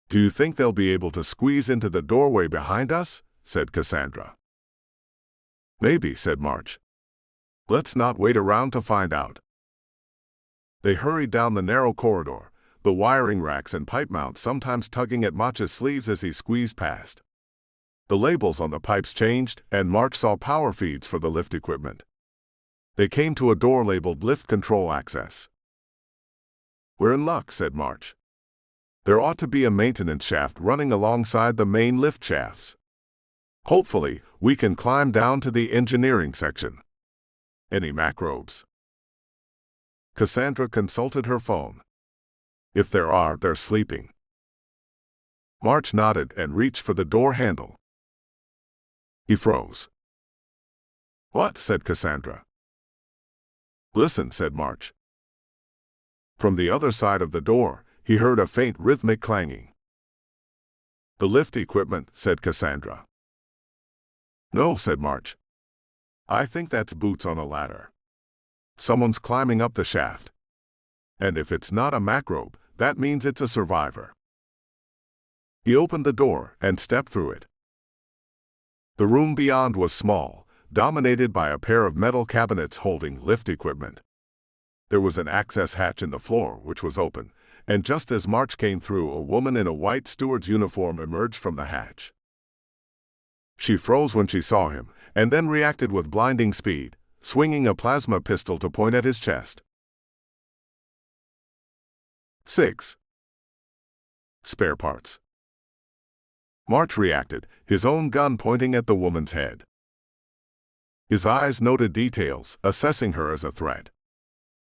"Do you think they'll be able to squeeze into the doorway behind us?" said Cassandra. "Maybe," said March. "Let's not wait around to find out." They hurried down the narrow corridor, the wiring racks and pipe mounts sometimes tugging at March's sleeves as he squeezed past. The labels on the pipes changed, and March saw power feeds for the lift equipment. They came to a door labeled Lift Control Access. "We're in luck," said March. "There ought to be a maintenance shaft running alongside the main lift shafts. Hopefully, we can climb down to the engineering section. Any macrobes?" Cassandra consulted her phone. "If there are, they're sleeping." March nodded and reached for the door handle. He froze. "What?" said Cassandra. "Listen," said March. From the other side of the door, he heard a faint rhythmic clanging. "The lift equipment," said Cassandra. No, said March. I think that's boots on a ladder. Someone's climbing up the shaft. And if it's not a macrobe, that means it's a survivor. He opened the door and stepped through it. The room beyond was small, dominated by a pair of metal cabinets holding lift equipment. There was an access hatch in the floor which was open, and just as March came through, a woman in a white steward's uniform emerged from the hatch. She froze when she saw him, and then reacted with blinding speed, swinging a plasma pistol to point at his chest. 6. Spare parts. March reacted, his own gun pointing at the woman's head. His eyes noted details, assessing her as a threat.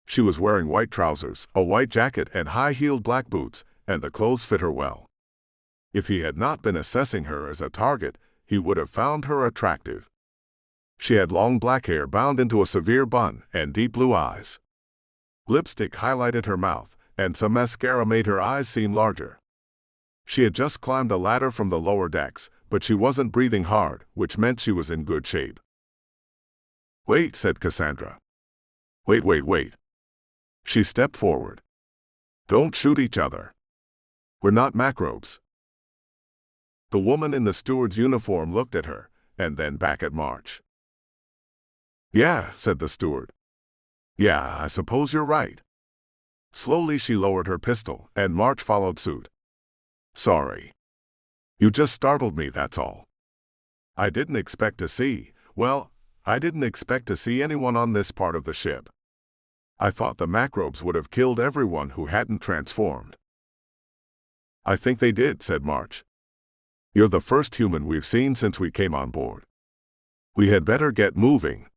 She was wearing white trousers, a white jacket, and high-heeled black boots, and the clothes fit her well. If he had not been assessing her as a target, he would have found her attractive. She had long black hair bound into a severe bun and deep blue eyes. Lipstick highlighted her mouth, and some mascara made her eyes seem larger. She had just climbed a ladder from the lower decks, but she wasn't breathing hard, which meant she was in good shape. Wait, said Cassandra. Wait. She stepped forward. Don't shoot each other. We're not macrobes. The woman in the steward's uniform looked at her, and then back at March. Yeah, said the steward. Yeah, I suppose you're right. Slowly she lowered her pistol, and March followed suit. Sorry. You just startled me, that's all. I didn't expect to see anyone on this part of the ship. I thought the macrobes would have killed everyone who hadn't transformed. I think they did, said March. You're the first human we've seen since we came on board. We had better get moving.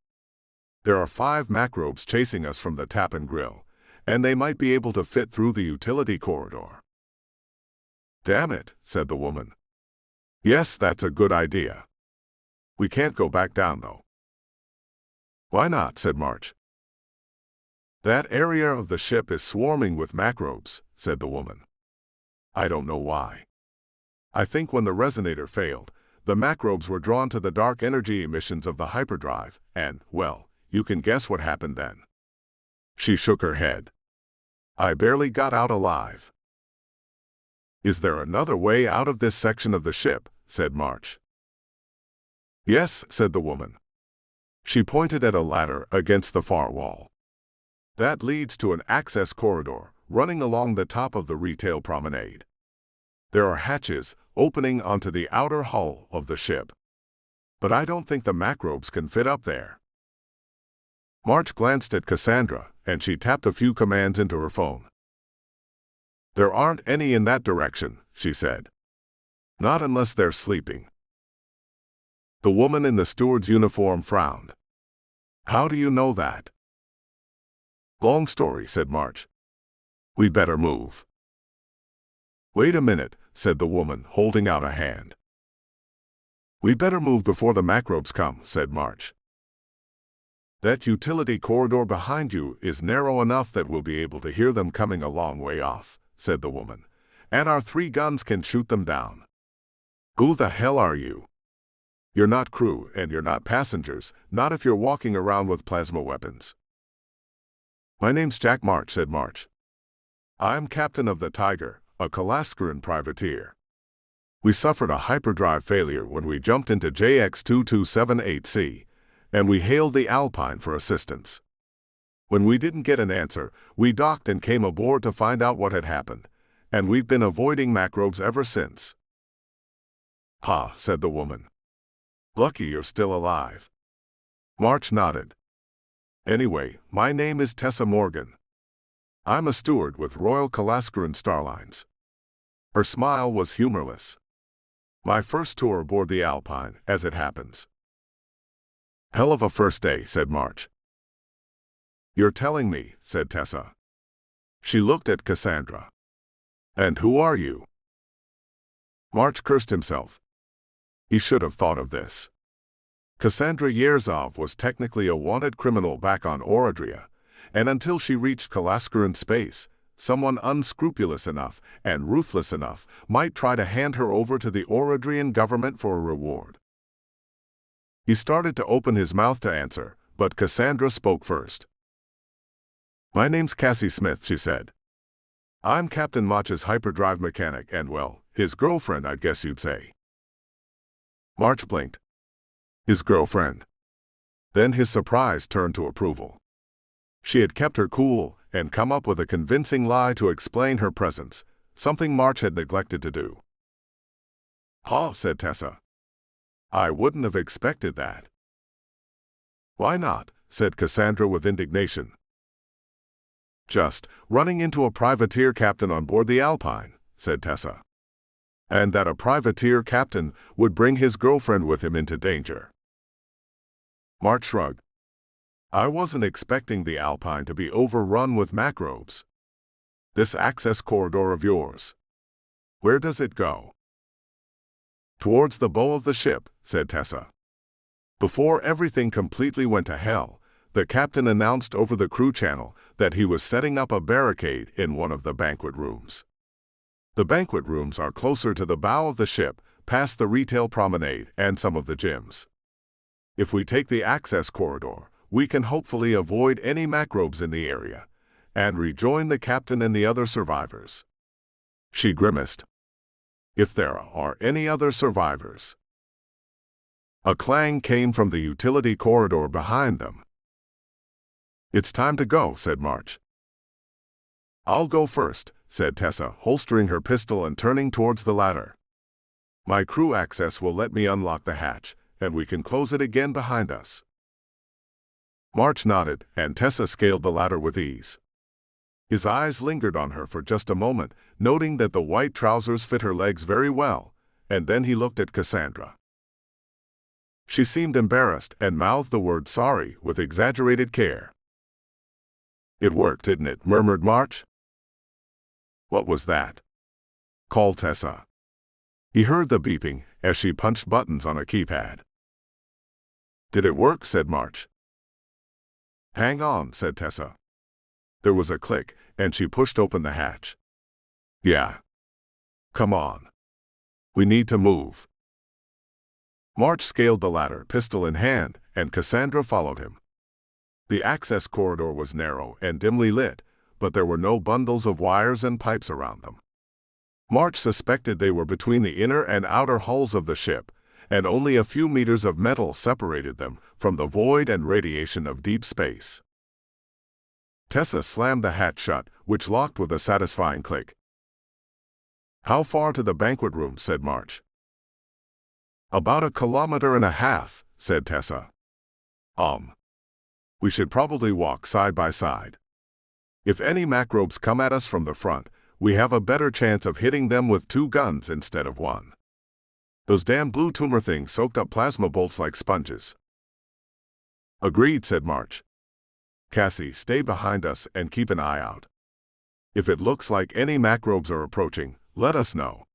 There are 5 macrobes chasing us from the tap and grill, and they might be able to fit through the utility corridor. Damn it, said the woman. Yes, that's a good idea. We can't go back down, though. Why not, said March. That area of the ship is swarming with macrobes, said the woman. I don't know why. I think when the resonator failed, the macrobes were drawn to the dark energy emissions of the hyperdrive, and, well, you can guess what happened then. She shook her head. I barely got out alive. Is there another way out of this section of the ship? Said March. Yes, said the woman. She pointed at a ladder against the far wall. That leads to an access corridor running along the top of the retail promenade. There are hatches opening onto the outer hull of the ship. But I don't think the macrobes can fit up there. March glanced at Cassandra, and she tapped a few commands into her phone. There aren't any in that direction, she said. Not unless they're sleeping. The woman in the steward's uniform frowned. How do you know that? Long story, said March. We'd better move. Wait a minute, said the woman, holding out a hand. We'd better move before the macrobes come, said March. That utility corridor behind you is narrow enough that we'll be able to hear them coming a long way off, said the woman, and our 3 guns can shoot them down. Who the hell are you? You're not crew, and you're not passengers, not if you're walking around with plasma weapons. My name's Jack March, said March. I'm captain of the Tiger, a Kalaskaran privateer. We suffered a hyperdrive failure when we jumped into JX2278C, and we hailed the Alpine for assistance. When we didn't get an answer, we docked and came aboard to find out what had happened, and we've been avoiding macrobes ever since. Ha, said the woman. Lucky you're still alive. March nodded. Anyway, my name is Tessa Morgan. I'm a steward with Royal Kalaskaran Starlines. Her smile was humorless. My first tour aboard the Alpine, as it happens. Hell of a first day, said March. You're telling me, said Tessa. She looked at Cassandra. And who are you? March cursed himself. He should have thought of this. Cassandra Yerzov was technically a wanted criminal back on Oradria, and until she reached Kalaskaran space, someone unscrupulous enough and ruthless enough might try to hand her over to the Oradrian government for a reward. He started to open his mouth to answer, but Cassandra spoke first. "My name's Cassie Smith," she said. "I'm Captain Mach's hyperdrive mechanic and, well, his girlfriend, I guess you'd say." March blinked. His girlfriend. Then his surprise turned to approval. She had kept her cool and come up with a convincing lie to explain her presence, something March had neglected to do. "Huh," said Tessa. "I wouldn't have expected that." "Why not?" said Cassandra with indignation. "Just running into a privateer captain on board the Alpine," said Tessa. "And that a privateer captain would bring his girlfriend with him into danger." March shrugged. "I wasn't expecting the Alpine to be overrun with macrobes. This access corridor of yours, where does it go?" "Towards the bow of the ship," said Tessa. Before everything completely went to hell, the captain announced over the crew channel that he was setting up a barricade in one of the banquet rooms. The banquet rooms are closer to the bow of the ship, past the retail promenade and some of the gyms. If we take the access corridor, we can hopefully avoid any macrobes in the area and rejoin the captain and the other survivors. She grimaced. "If there are any other survivors." A clang came from the utility corridor behind them. "It's time to go," said March. "I'll go first," said Tessa, holstering her pistol and turning towards the ladder. "My crew access will let me unlock the hatch, and we can close it again behind us." March nodded, and Tessa scaled the ladder with ease. His eyes lingered on her for just a moment, noting that the white trousers fit her legs very well, and then he looked at Cassandra. She seemed embarrassed and mouthed the word sorry with exaggerated care. "It worked, didn't it?" murmured March. "What was that?" called Tessa. He heard the beeping as she punched buttons on a keypad. "Did it work?" said March. "Hang on," said Tessa. There was a click, and she pushed open the hatch. "Yeah. Come on. We need to move." March scaled the ladder, pistol in hand, and Cassandra followed him. The access corridor was narrow and dimly lit, but there were no bundles of wires and pipes around them. March suspected they were between the inner and outer hulls of the ship, and only a few meters of metal separated them from the void and radiation of deep space. Tessa slammed the hatch shut, which locked with a satisfying click. "How far to the banquet room?" said March. "About 1.5 kilometers," said Tessa. We should probably walk side by side. If any macrobes come at us from the front, we have a better chance of hitting them with 2 guns instead of 1. Those damn blue tumor things soaked up plasma bolts like sponges." "Agreed," said March. "Cassie, stay behind us and keep an eye out. If it looks like any macrobes are approaching, let us know."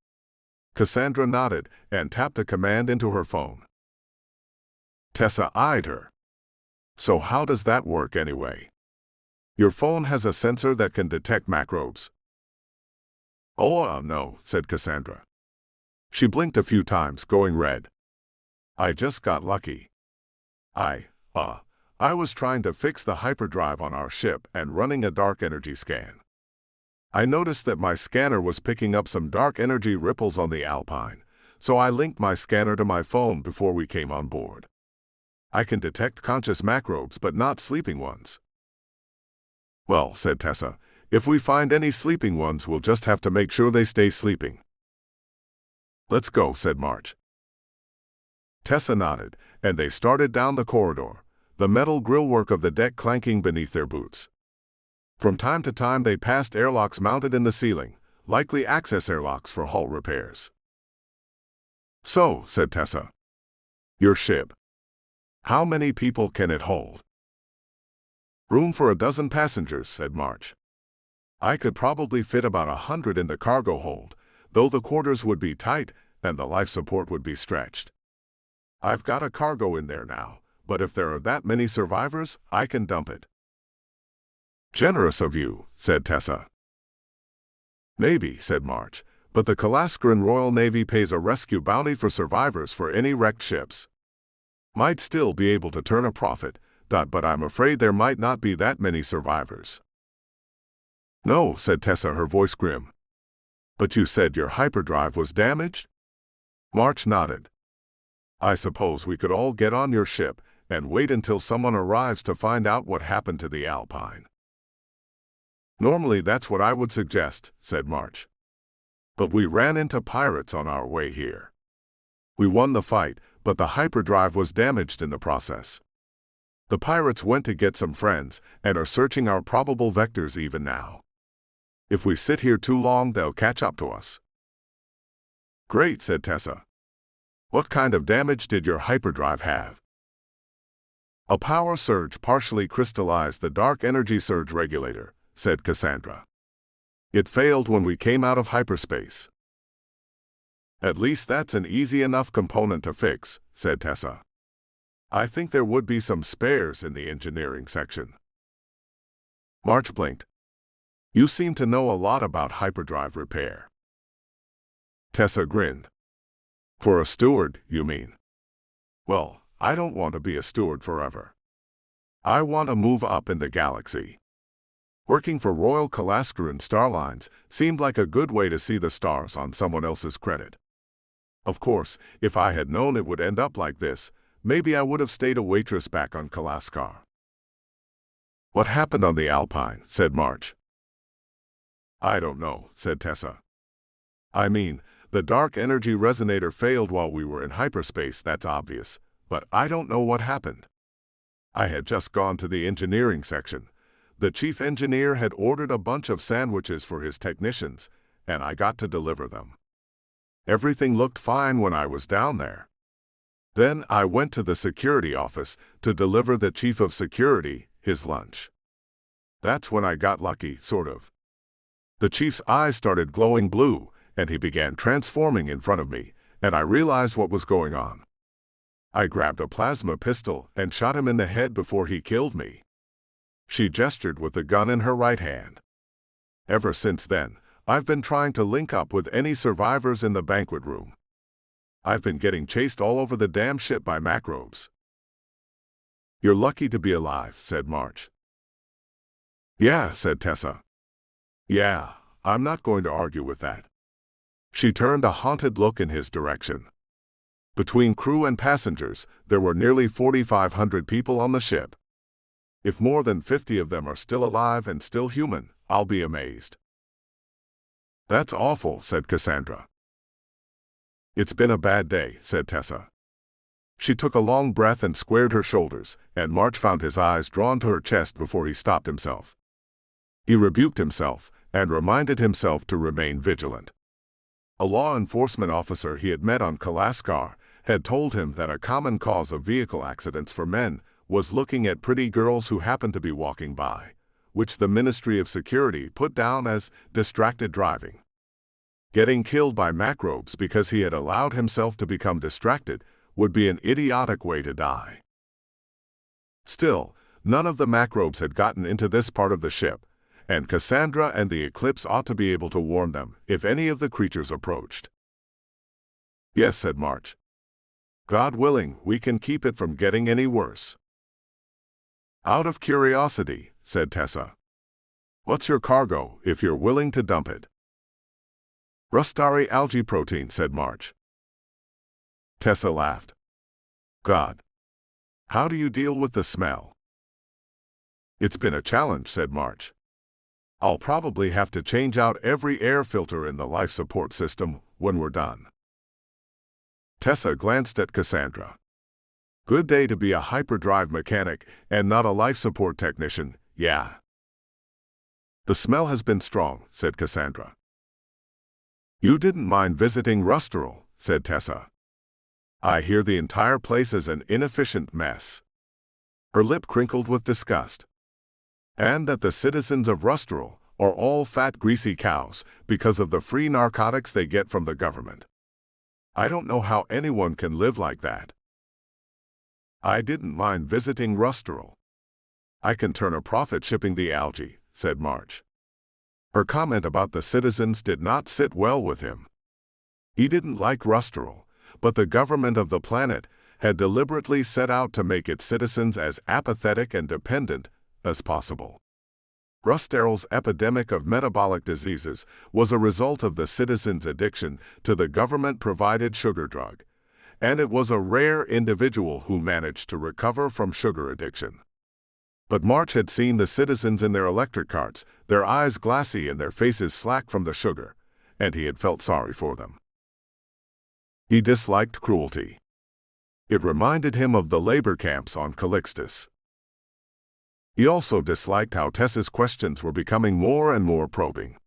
Cassandra nodded and tapped a command into her phone. Tessa eyed her. "So how does that work anyway? Your phone has a sensor that can detect macrobes." "Oh, no," said Cassandra. She blinked a few times, going red. "I just got lucky. I was trying to fix the hyperdrive on our ship and running a dark energy scan. I noticed that my scanner was picking up some dark energy ripples on the Alpine, so I linked my scanner to my phone before we came on board. I can detect conscious macrobes but not sleeping ones." "Well," said Tessa, "if we find any sleeping ones, we'll just have to make sure they stay sleeping." "Let's go," said March. Tessa nodded, and they started down the corridor, the metal grillwork of the deck clanking beneath their boots. From time to time they passed airlocks mounted in the ceiling, likely access airlocks for hull repairs. "So," said Tessa, "your ship. How many people can it hold?" "Room for 12 passengers," said March. "I could probably fit about 100 in the cargo hold, though the quarters would be tight and the life support would be stretched. I've got a cargo in there now, but if there are that many survivors, I can dump it." "Generous of you," said Tessa. "Maybe," said March, "but the Kalaskaran Royal Navy pays a rescue bounty for survivors for any wrecked ships. Might still be able to turn a profit, but I'm afraid there might not be that many survivors. No, said Tessa, her voice grim. But you said your hyperdrive was damaged? March nodded. I suppose we could all get on your ship and wait until someone arrives to find out what happened to the Alpine. Normally that's what I would suggest, said March. But we ran into pirates on our way here. We won the fight, but the hyperdrive was damaged in the process. The pirates went to get some friends and are searching our probable vectors even now. If we sit here too long, they'll catch up to us. Great, said Tessa. What kind of damage did your hyperdrive have? A power surge partially crystallized the dark energy surge regulator, said Cassandra. It failed when we came out of hyperspace. At least that's an easy enough component to fix, said Tessa. I think there would be some spares in the engineering section. March blinked. You seem to know a lot about hyperdrive repair. Tessa grinned. For a steward, you mean? Well, I don't want to be a steward forever. I want to move up in the galaxy. Working for Royal Kalascaran Starlines seemed like a good way to see the stars on someone else's credit. Of course, if I had known it would end up like this, maybe I would have stayed a waitress back on Kalaskar. What happened on the Alpine? Said March. I don't know, said Tessa. I mean, the dark energy resonator failed while we were in hyperspace, that's obvious, but I don't know what happened. I had just gone to the engineering section. The chief engineer had ordered a bunch of sandwiches for his technicians, and I got to deliver them. Everything looked fine when I was down there. Then I went to the security office to deliver the chief of security his lunch. That's when I got lucky, sort of. The chief's eyes started glowing blue, and he began transforming in front of me, and I realized what was going on. I grabbed a plasma pistol and shot him in the head before he killed me. She gestured with the gun in her right hand. Ever since then, I've been trying to link up with any survivors in the banquet room. I've been getting chased all over the damn ship by macrobes. You're lucky to be alive, said March. Yeah, said Tessa. Yeah, I'm not going to argue with that. She turned a haunted look in his direction. Between crew and passengers, there were nearly 4,500 people on the ship. If more than 50 of them are still alive and still human, I'll be amazed. That's awful, said Cassandra. It's been a bad day, said Tessa. She took a long breath and squared her shoulders, and March found his eyes drawn to her chest before he stopped himself. He rebuked himself and reminded himself to remain vigilant. A law enforcement officer he had met on Kalaskar had told him that a common cause of vehicle accidents for men was looking at pretty girls who happened to be walking by, which the Ministry of Security put down as distracted driving. Getting killed by macrobes because he had allowed himself to become distracted would be an idiotic way to die. Still, none of the macrobes had gotten into this part of the ship, and Cassandra and the Eclipse ought to be able to warn them if any of the creatures approached. Yes, said March. God willing, we can keep it from getting any worse. Out of curiosity, said Tessa. What's your cargo, if you're willing to dump it? Rustari algae protein, said March. Tessa laughed. God. How do you deal with the smell? It's been a challenge, said March. I'll probably have to change out every air filter in the life support system when we're done. Tessa glanced at Cassandra. Good day to be a hyperdrive mechanic and not a life support technician, yeah. The smell has been strong, said Cassandra. You didn't mind visiting Rusterol, said Tessa. I hear the entire place is an inefficient mess. Her lip crinkled with disgust. And that the citizens of Rusterol are all fat, greasy cows because of the free narcotics they get from the government. I don't know how anyone can live like that. I didn't mind visiting Rusterol. I can turn a profit shipping the algae, said March. Her comment about the citizens did not sit well with him. He didn't like Rusterol, but the government of the planet had deliberately set out to make its citizens as apathetic and dependent as possible. Rusteral's epidemic of metabolic diseases was a result of the citizens' addiction to the government-provided sugar drug, and it was a rare individual who managed to recover from sugar addiction. But March had seen the citizens in their electric carts, their eyes glassy and their faces slack from the sugar, and he had felt sorry for them. He disliked cruelty. It reminded him of the labor camps on Calixtus. He also disliked how Tessa's questions were becoming more and more probing.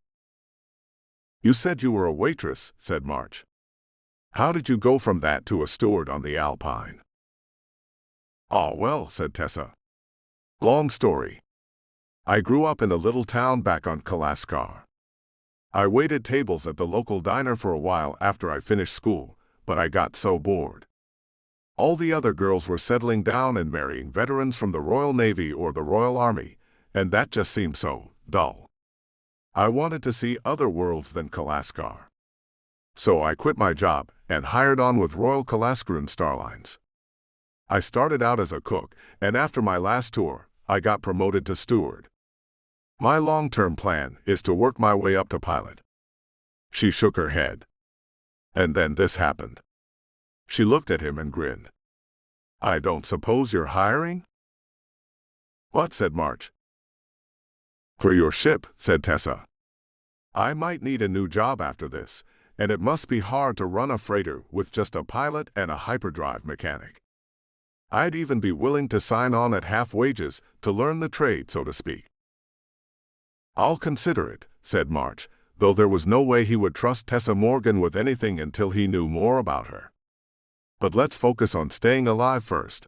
"You said you were a waitress," said March. "How did you go from that to a steward on the Alpine?" "Oh, well," said Tessa. "Long story. I grew up in a little town back on Kalaskar. I waited tables at the local diner for a while after I finished school, but I got so bored. All the other girls were settling down and marrying veterans from the Royal Navy or the Royal Army, and that just seemed so dull. I wanted to see other worlds than Kalaskar. So I quit my job and hired on with Royal Kalaskaran Starlines. I started out as a cook, and after my last tour, I got promoted to steward. My long-term plan is to work my way up to pilot." She shook her head. "And then this happened." She looked at him and grinned. "I don't suppose you're hiring?" "What?" said March. "For your ship," said Tessa. "I might need a new job after this, and it must be hard to run a freighter with just a pilot and a hyperdrive mechanic. I'd even be willing to sign on at half wages to learn the trade, so to speak." "I'll consider it," said March, though there was no way he would trust Tessa Morgan with anything until he knew more about her. "But let's focus on staying alive first.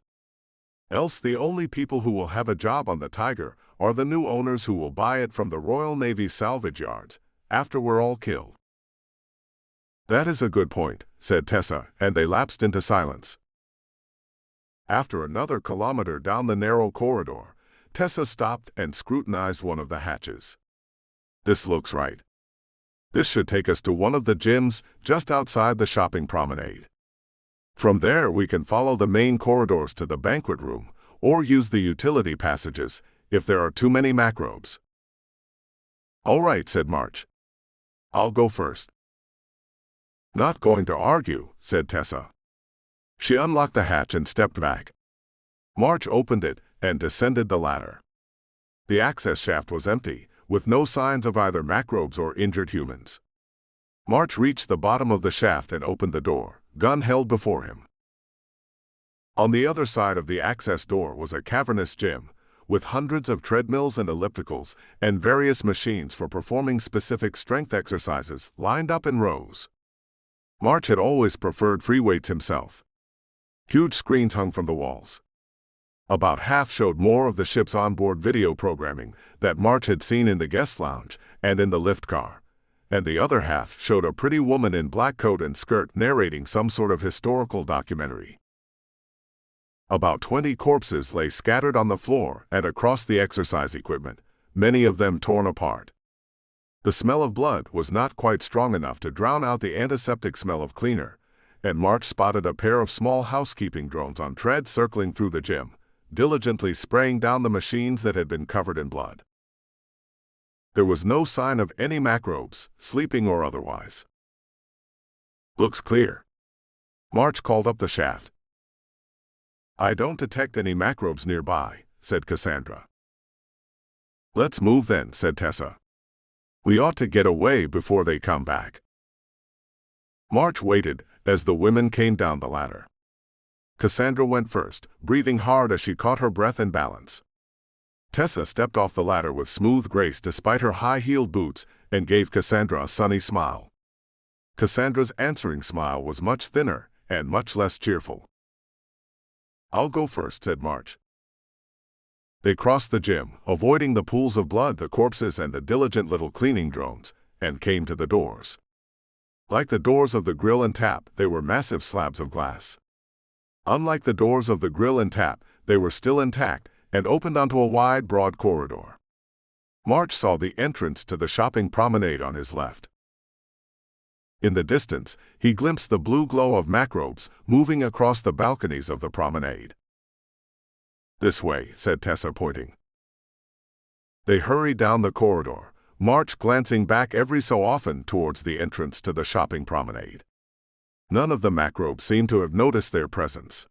Else the only people who will have a job on the Tiger are the new owners who will buy it from the Royal Navy salvage yards after we're all killed." "That is a good point," said Tessa, and they lapsed into silence. After another kilometer down the narrow corridor, Tessa stopped and scrutinized one of the hatches. "This looks right. This should take us to one of the gyms just outside the shopping promenade. From there we can follow the main corridors to the banquet room, or use the utility passages if there are too many macrobes." "All right," said March. "I'll go first." "Not going to argue," said Tessa. She unlocked the hatch and stepped back. March opened it and descended the ladder. The access shaft was empty, with no signs of either macrobes or injured humans. March reached the bottom of the shaft and opened the door, gun held before him. On the other side of the access door was a cavernous gym, with hundreds of treadmills and ellipticals and various machines for performing specific strength exercises lined up in rows. March had always preferred free weights himself. Huge screens hung from the walls. About half showed more of the ship's onboard video programming that March had seen in the guest lounge and in the lift car, and the other half showed a pretty woman in black coat and skirt narrating some sort of historical documentary. About 20 corpses lay scattered on the floor and across the exercise equipment, many of them torn apart. The smell of blood was not quite strong enough to drown out the antiseptic smell of cleaner, and March spotted a pair of small housekeeping drones on treads circling through the gym, diligently spraying down the machines that had been covered in blood. There was no sign of any macrobes, sleeping or otherwise. "Looks clear." March called up the shaft. "I don't detect any macrobes nearby," said Cassandra. "Let's move then," said Tessa. "We ought to get away before they come back." March waited as the women came down the ladder. Cassandra went first, breathing hard as she caught her breath and balance. Tessa stepped off the ladder with smooth grace despite her high-heeled boots and gave Cassandra a sunny smile. Cassandra's answering smile was much thinner and much less cheerful. "I'll go first," said March. They crossed the gym, avoiding the pools of blood, the corpses, and the diligent little cleaning drones, and came to the doors. Like the doors of the grill and tap, they were massive slabs of glass. Unlike the doors of the grill and tap, they were still intact and opened onto a wide, broad corridor. March saw the entrance to the shopping promenade on his left. In the distance, he glimpsed the blue glow of macrobes moving across the balconies of the promenade. "This way," said Tessa, pointing. They hurried down the corridor, March glancing back every so often towards the entrance to the shopping promenade. None of the macrobes seemed to have noticed their presence.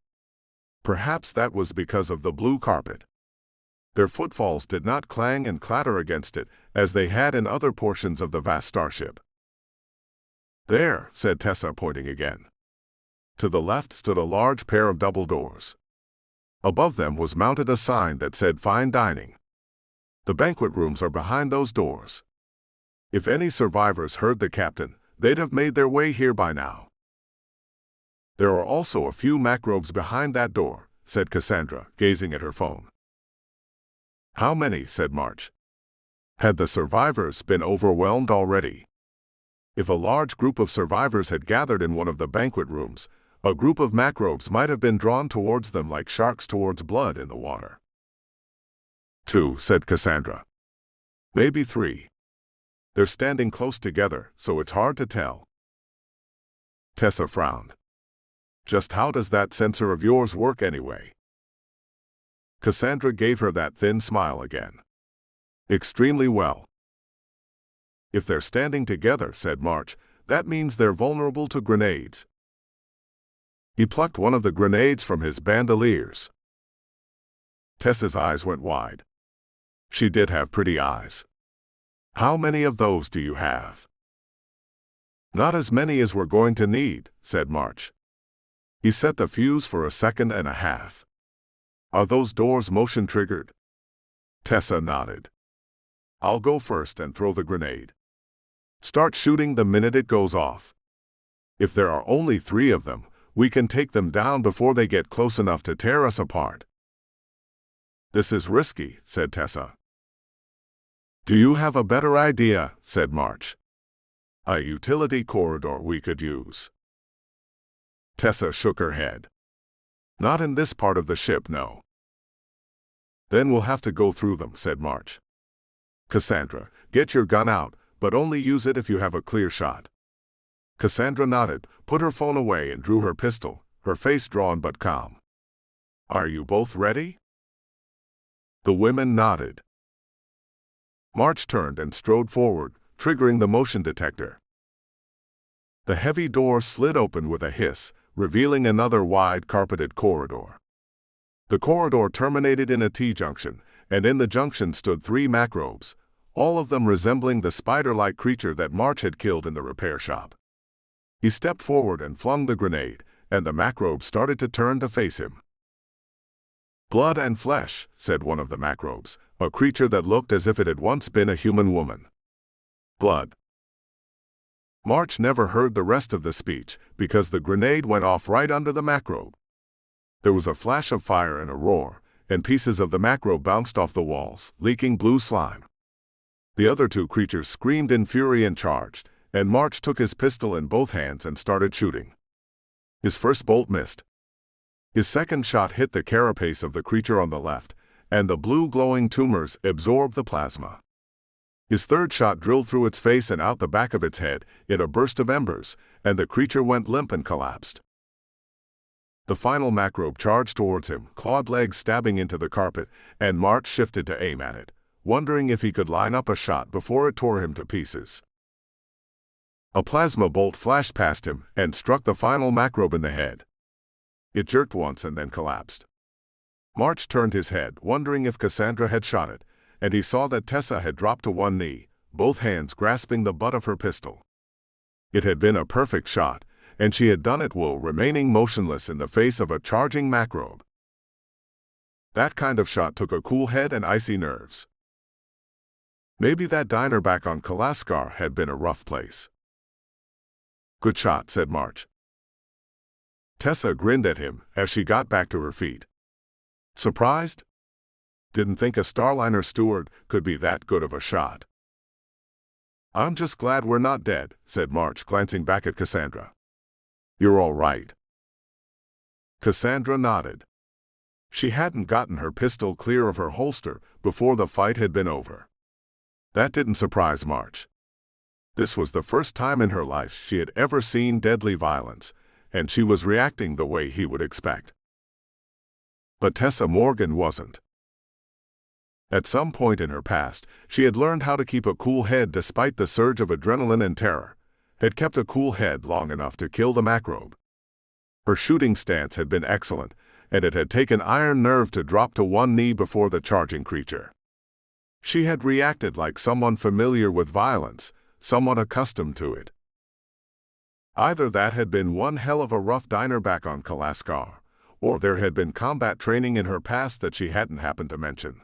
Perhaps that was because of the blue carpet. Their footfalls did not clang and clatter against it as they had in other portions of the vast starship. "There," said Tessa, pointing again. To the left stood a large pair of double doors. Above them was mounted a sign that said "Fine Dining." "The banquet rooms are behind those doors. If any survivors heard the captain, they'd have made their way here by now." "There are also a few macrobes behind that door," said Cassandra, gazing at her phone. "How many?" said March. Had the survivors been overwhelmed already? If a large group of survivors had gathered in one of the banquet rooms, a group of macrobes might have been drawn towards them like sharks towards blood in the water. "2," said Cassandra. "Maybe 3. They're standing close together, so it's hard to tell." Tessa frowned. "Just how does that sensor of yours work anyway?" Cassandra gave her that thin smile again. "Extremely well." "If they're standing together," said March, "that means they're vulnerable to grenades." He plucked one of the grenades from his bandoliers. Tessa's eyes went wide. She did have pretty eyes. "How many of those do you have?" "Not as many as we're going to need," said March. He set the fuse for a second and a half. "Are those doors motion triggered?" Tessa nodded. "I'll go first and throw the grenade. Start shooting the minute it goes off. If there are only 3 of them, we can take them down before they get close enough to tear us apart." "This is risky," said Tessa. "Do you have a better idea?" said March. "A utility corridor we could use." Tessa shook her head. "Not in this part of the ship, no." "Then we'll have to go through them," said March. "Cassandra, get your gun out, but only use it if you have a clear shot." Cassandra nodded, put her phone away and drew her pistol, her face drawn but calm. "Are you both ready?" The women nodded. March turned and strode forward, triggering the motion detector. The heavy door slid open with a hiss, revealing another wide carpeted corridor. The corridor terminated in a T-junction, and in the junction stood 3 macrobes, all of them resembling the spider-like creature that March had killed in the repair shop. He stepped forward and flung the grenade, and the macrobes started to turn to face him. "Blood and flesh," said one of the macrobes, a creature that looked as if it had once been a human woman. "Blood." March never heard the rest of the speech, because the grenade went off right under the macrobe. There was a flash of fire and a roar, and pieces of the macrobe bounced off the walls, leaking blue slime. The other 2 creatures screamed in fury and charged, and March took his pistol in both hands and started shooting. His first bolt missed. His second shot hit the carapace of the creature on the left, and the blue glowing tumors absorbed the plasma. His third shot drilled through its face and out the back of its head in a burst of embers, and the creature went limp and collapsed. The final macrobe charged towards him, clawed legs stabbing into the carpet, and March shifted to aim at it, wondering if he could line up a shot before it tore him to pieces. A plasma bolt flashed past him and struck the final macrobe in the head. It jerked once and then collapsed. March turned his head, wondering if Cassandra had shot it, and he saw that Tessa had dropped to one knee, both hands grasping the butt of her pistol. It had been a perfect shot, and she had done it while remaining motionless in the face of a charging macrobe. That kind of shot took a cool head and icy nerves. Maybe that diner back on Kalaskar had been a rough place. "Good shot," said March. Tessa grinned at him as she got back to her feet. "Surprised? Didn't think a Starliner steward could be that good of a shot." "I'm just glad we're not dead," said March, glancing back at Cassandra. "You're all right." Cassandra nodded. She hadn't gotten her pistol clear of her holster before the fight had been over. That didn't surprise March. This was the first time in her life she had ever seen deadly violence, and she was reacting the way he would expect. But Tessa Morgan wasn't. At some point in her past, she had learned how to keep a cool head despite the surge of adrenaline and terror, had kept a cool head long enough to kill the macrobe. Her shooting stance had been excellent, and it had taken iron nerve to drop to one knee before the charging creature. She had reacted like someone familiar with violence, someone accustomed to it. Either that had been one hell of a rough diner back on Kalaskar, or there had been combat training in her past that she hadn't happened to mention.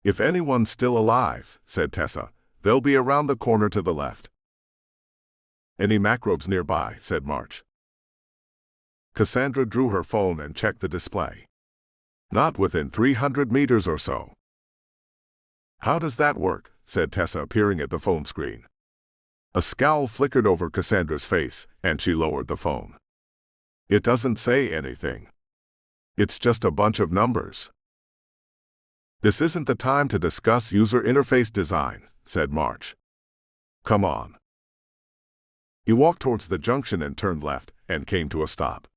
"If anyone's still alive," said Tessa, "they'll be around the corner to the left." "Any macrobes nearby?" said March. Cassandra drew her phone and checked the display. "Not within 300 meters or so." "How does that work?" said Tessa, peering at the phone screen. A scowl flickered over Cassandra's face, and she lowered the phone. "It doesn't say anything. It's just a bunch of numbers." "This isn't the time to discuss user interface design," said March. "Come on." He walked towards the junction and turned left, and came to a stop.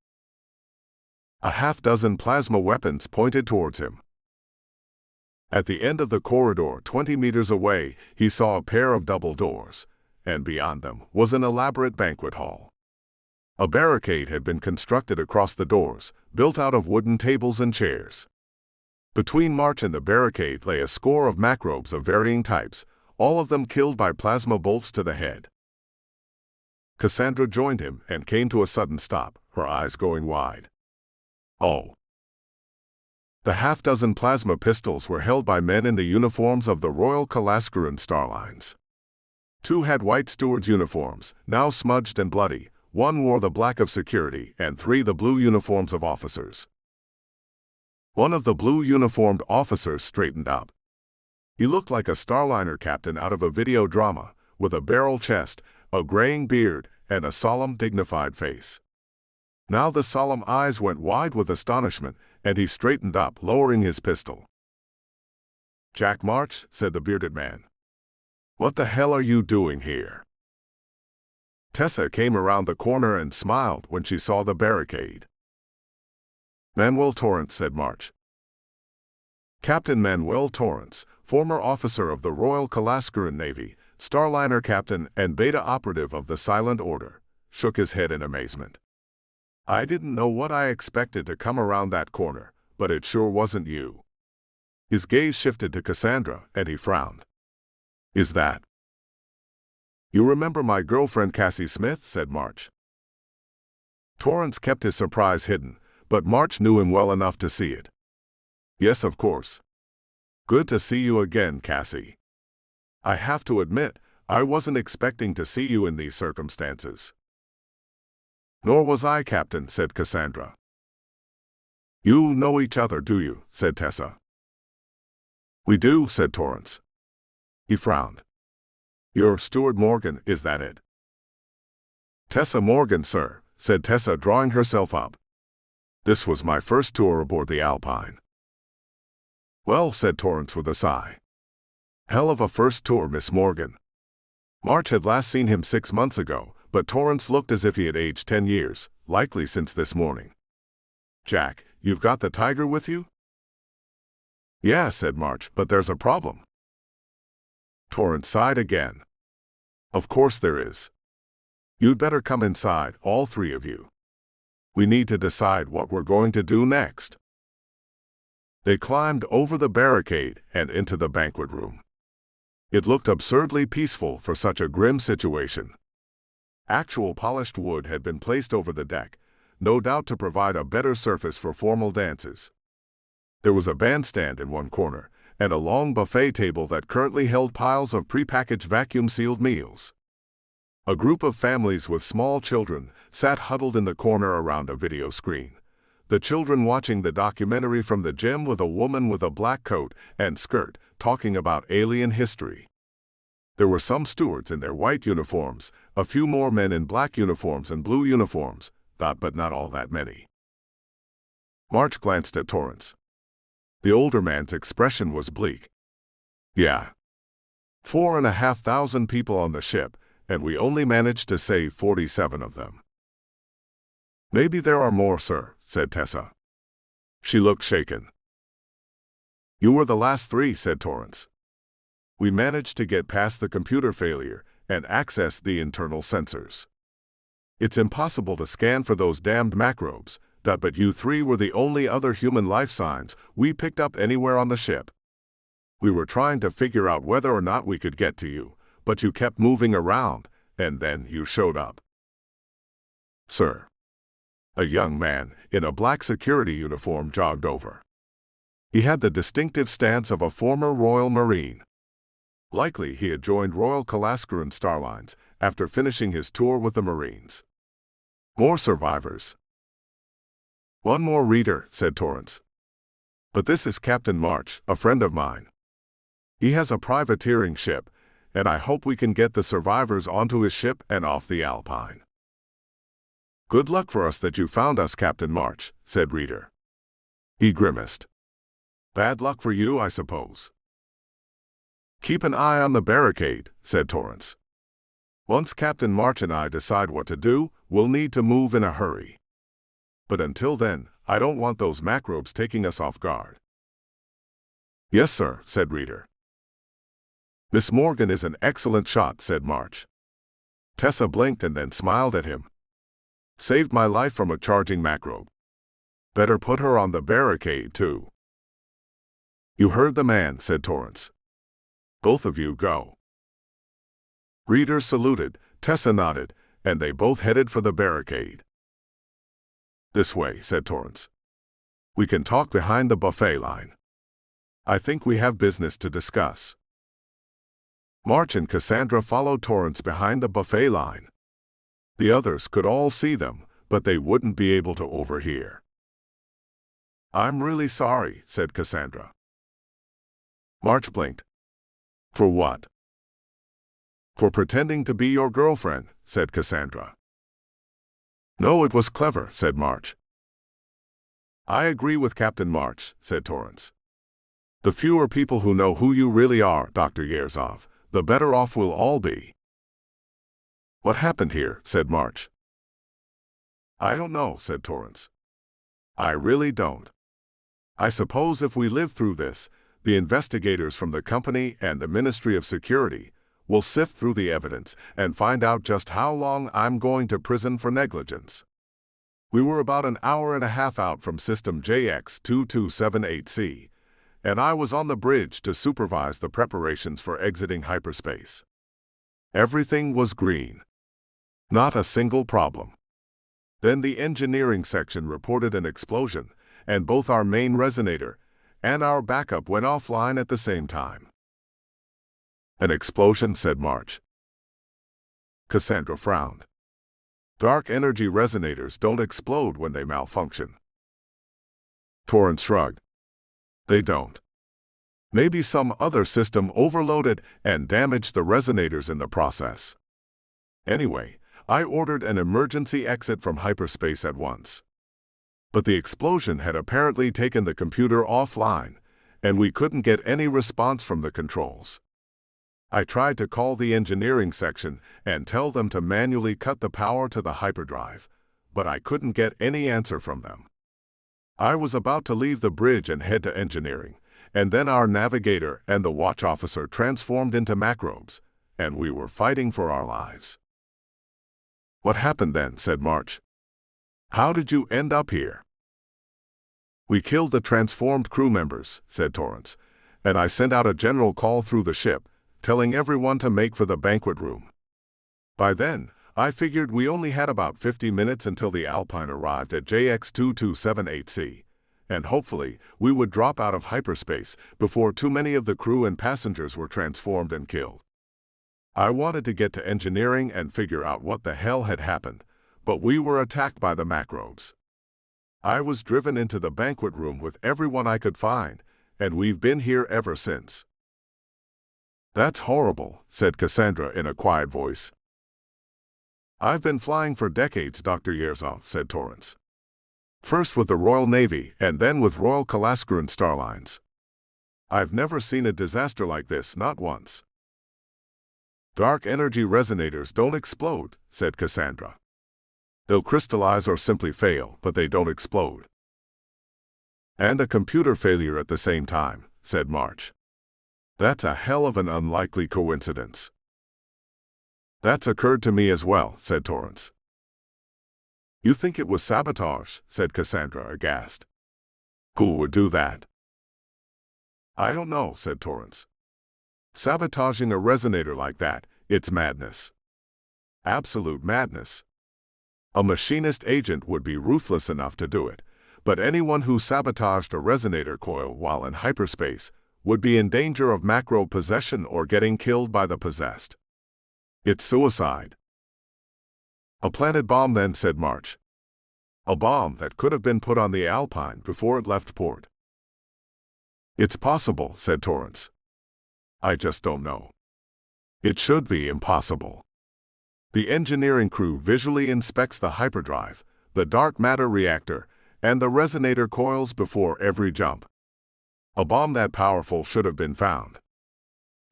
A half-dozen plasma weapons pointed towards him. At the end of the corridor, 20 meters away, he saw a pair of double doors, and beyond them was an elaborate banquet hall. A barricade had been constructed across the doors, built out of wooden tables and chairs. Between March and the barricade lay a score of macrobes of varying types, all of them killed by plasma bolts to the head. Cassandra joined him and came to a sudden stop, her eyes going wide. "Oh." The half-dozen plasma pistols were held by men in the uniforms of the Royal Kalaskaran Starlines. Two had white stewards' uniforms, now smudged and bloody, one wore the black of security, and three the blue uniforms of officers. One of the blue-uniformed officers straightened up. He looked like a Starliner captain out of a video drama, with a barrel chest, a graying beard, and a solemn, dignified face. Now the solemn eyes went wide with astonishment, and he straightened up, lowering his pistol. "Jack March," said the bearded man. "What the hell are you doing here?" Tessa came around the corner and smiled when she saw the barricade. "Manuel Torrance," said March. Captain Manuel Torrance, former officer of the Royal Kalaskaran Navy, Starliner captain and beta operative of the Silent Order, shook his head in amazement. "I didn't know what I expected to come around that corner, but it sure wasn't you." His gaze shifted to Cassandra, and he frowned. "Is that?" "You remember my girlfriend Cassie Smith?" said March. Torrance kept his surprise hidden, but March knew him well enough to see it. "Yes, of course. Good to see you again, Cassie. I have to admit, I wasn't expecting to see you in these circumstances." "Nor was I, Captain," said Cassandra. "You know each other, do you?" said Tessa. "We do," said Torrance. He frowned. "You're Stuart Morgan, is that it?" "Tessa Morgan, sir," said Tessa, drawing herself up. "This was my first tour aboard the Alpine." "Well," said Torrance with a sigh. "Hell of a first tour, Miss Morgan." March had last seen him 6 months ago, but Torrance looked as if he had aged 10 years, likely since this morning. "Jack, you've got the tiger with you?" "Yeah," said March, "but there's a problem." Torrance sighed again. "Of course there is. You'd better come inside, all three of you. We need to decide what we're going to do next." They climbed over the barricade and into the banquet room. It looked absurdly peaceful for such a grim situation. Actual polished wood had been placed over the deck, no doubt to provide a better surface for formal dances. There was a bandstand in one corner, and a long buffet table that currently held piles of prepackaged vacuum-sealed meals. A group of families with small children sat huddled in the corner around a video screen, the children watching the documentary from the gym with a woman with a black coat and skirt talking about alien history. There were some stewards in their white uniforms, a few more men in black uniforms and blue uniforms, but not all that many. March glanced at Torrance. The older man's expression was bleak. "Yeah. 4,500 people on the ship, and we only managed to save 47 of them. Maybe there are more, sir, said Tessa. She looked shaken. You were the last 3, said Torrance. We managed to get past the computer failure and access the internal sensors. It's impossible to scan for those damned macrobes, but you 3 were the only other human life signs we picked up anywhere on the ship. We were trying to figure out whether or not we could get to you, but you kept moving around, and then you showed up. Sir. A young man in a black security uniform jogged over. He had the distinctive stance of a former Royal Marine. Likely he had joined Royal Kalaskuran Starlines after finishing his tour with the Marines. More survivors. One more reader, said Torrance. But this is Captain March, a friend of mine. He has a privateering ship, and I hope we can get the survivors onto his ship and off the Alpine. Good luck for us that you found us, Captain March, said Reader. He grimaced. Bad luck for you, I suppose. Keep an eye on the barricade, said Torrance. Once Captain March and I decide what to do, we'll need to move in a hurry. But until then, I don't want those macrobes taking us off guard. Yes, sir, said Reader. Miss Morgan is an excellent shot, said March. Tessa blinked and then smiled at him. Saved my life from a charging macrobe. Better put her on the barricade, too. You heard the man, said Torrance. Both of you go. Reader saluted, Tessa nodded, and they both headed for the barricade. This way, said Torrance. We can talk behind the buffet line. I think we have business to discuss. March and Cassandra followed Torrance behind the buffet line. The others could all see them, but they wouldn't be able to overhear. I'm really sorry, said Cassandra. March blinked. For what? For pretending to be your girlfriend, said Cassandra. No, it was clever, said March. I agree with Captain March, said Torrance. The fewer people who know who you really are, Dr. Yerzov, the better off we'll all be. What happened here, said March. I don't know, said Torrance. I really don't. I suppose if we live through this, the investigators from the company and the Ministry of Security will sift through the evidence and find out just how long I'm going to prison for negligence. We were about an hour and a half out from system JX2278C, and I was on the bridge to supervise the preparations for exiting hyperspace. Everything was green. Not a single problem. Then the engineering section reported an explosion, and both our main resonator and our backup went offline at the same time. An explosion, said March. Cassandra frowned. Dark energy resonators don't explode when they malfunction. Torrance shrugged. They don't. Maybe some other system overloaded and damaged the resonators in the process. Anyway, I ordered an emergency exit from hyperspace at once. But the explosion had apparently taken the computer offline, and we couldn't get any response from the controls. I tried to call the engineering section and tell them to manually cut the power to the hyperdrive, but I couldn't get any answer from them. I was about to leave the bridge and head to engineering, and then our navigator and the watch officer transformed into macrobes, and we were fighting for our lives. What happened then, said March. How did you end up here? We killed the transformed crew members, said Torrance, and I sent out a general call through the ship, telling everyone to make for the banquet room. By then, I figured we only had about 50 minutes until the Alpine arrived at JX2278C, and hopefully we would drop out of hyperspace before too many of the crew and passengers were transformed and killed. I wanted to get to engineering and figure out what the hell had happened, but we were attacked by the macrobes. I was driven into the banquet room with everyone I could find, and we've been here ever since. That's horrible, said Cassandra in a quiet voice. I've been flying for decades, Dr. Yerzov, said Torrance. First with the Royal Navy and then with Royal Kalaskuran Starlines. I've never seen a disaster like this, not once. Dark energy resonators don't explode, said Cassandra. They'll crystallize or simply fail, but they don't explode. And a computer failure at the same time, said March. That's a hell of an unlikely coincidence. That's occurred to me as well, said Torrance. You think it was sabotage, said Cassandra, aghast. Who would do that? I don't know, said Torrance. Sabotaging a resonator like that, it's madness. Absolute madness. A machinist agent would be ruthless enough to do it, but anyone who sabotaged a resonator coil while in hyperspace would be in danger of macro possession or getting killed by the possessed. It's suicide. A planted bomb then, said March. A bomb that could have been put on the Alpine before it left port. It's possible, said Torrance. I just don't know. It should be impossible. The engineering crew visually inspects the hyperdrive, the dark matter reactor, and the resonator coils before every jump. A bomb that powerful should have been found.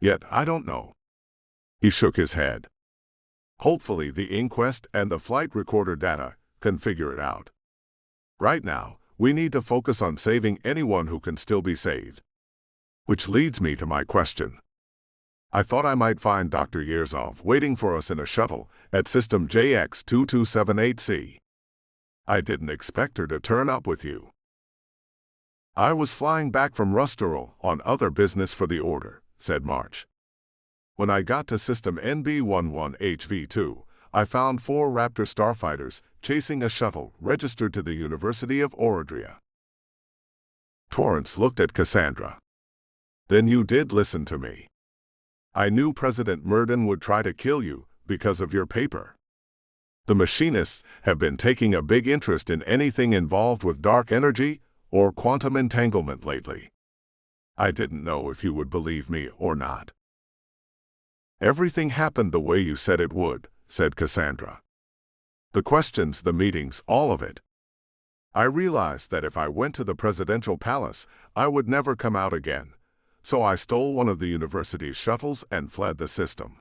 Yet I don't know. He shook his head. Hopefully the inquest and the flight recorder data can figure it out. Right now, we need to focus on saving anyone who can still be saved. Which leads me to my question. I thought I might find Dr. Yerzov waiting for us in a shuttle at system JX2278C. I didn't expect her to turn up with you. I was flying back from Rusterl on other business for the order, said March. When I got to system NB11HV2, I found 4 Raptor starfighters chasing a shuttle registered to the University of Oradria. Torrance looked at Cassandra. Then you did listen to me. I knew President Murden would try to kill you because of your paper. The machinists have been taking a big interest in anything involved with dark energy or quantum entanglement lately. I didn't know if you would believe me or not. Everything happened the way you said it would, said Cassandra. The questions, the meetings, all of it. I realized that if I went to the presidential palace, I would never come out again, so I stole one of the university's shuttles and fled the system.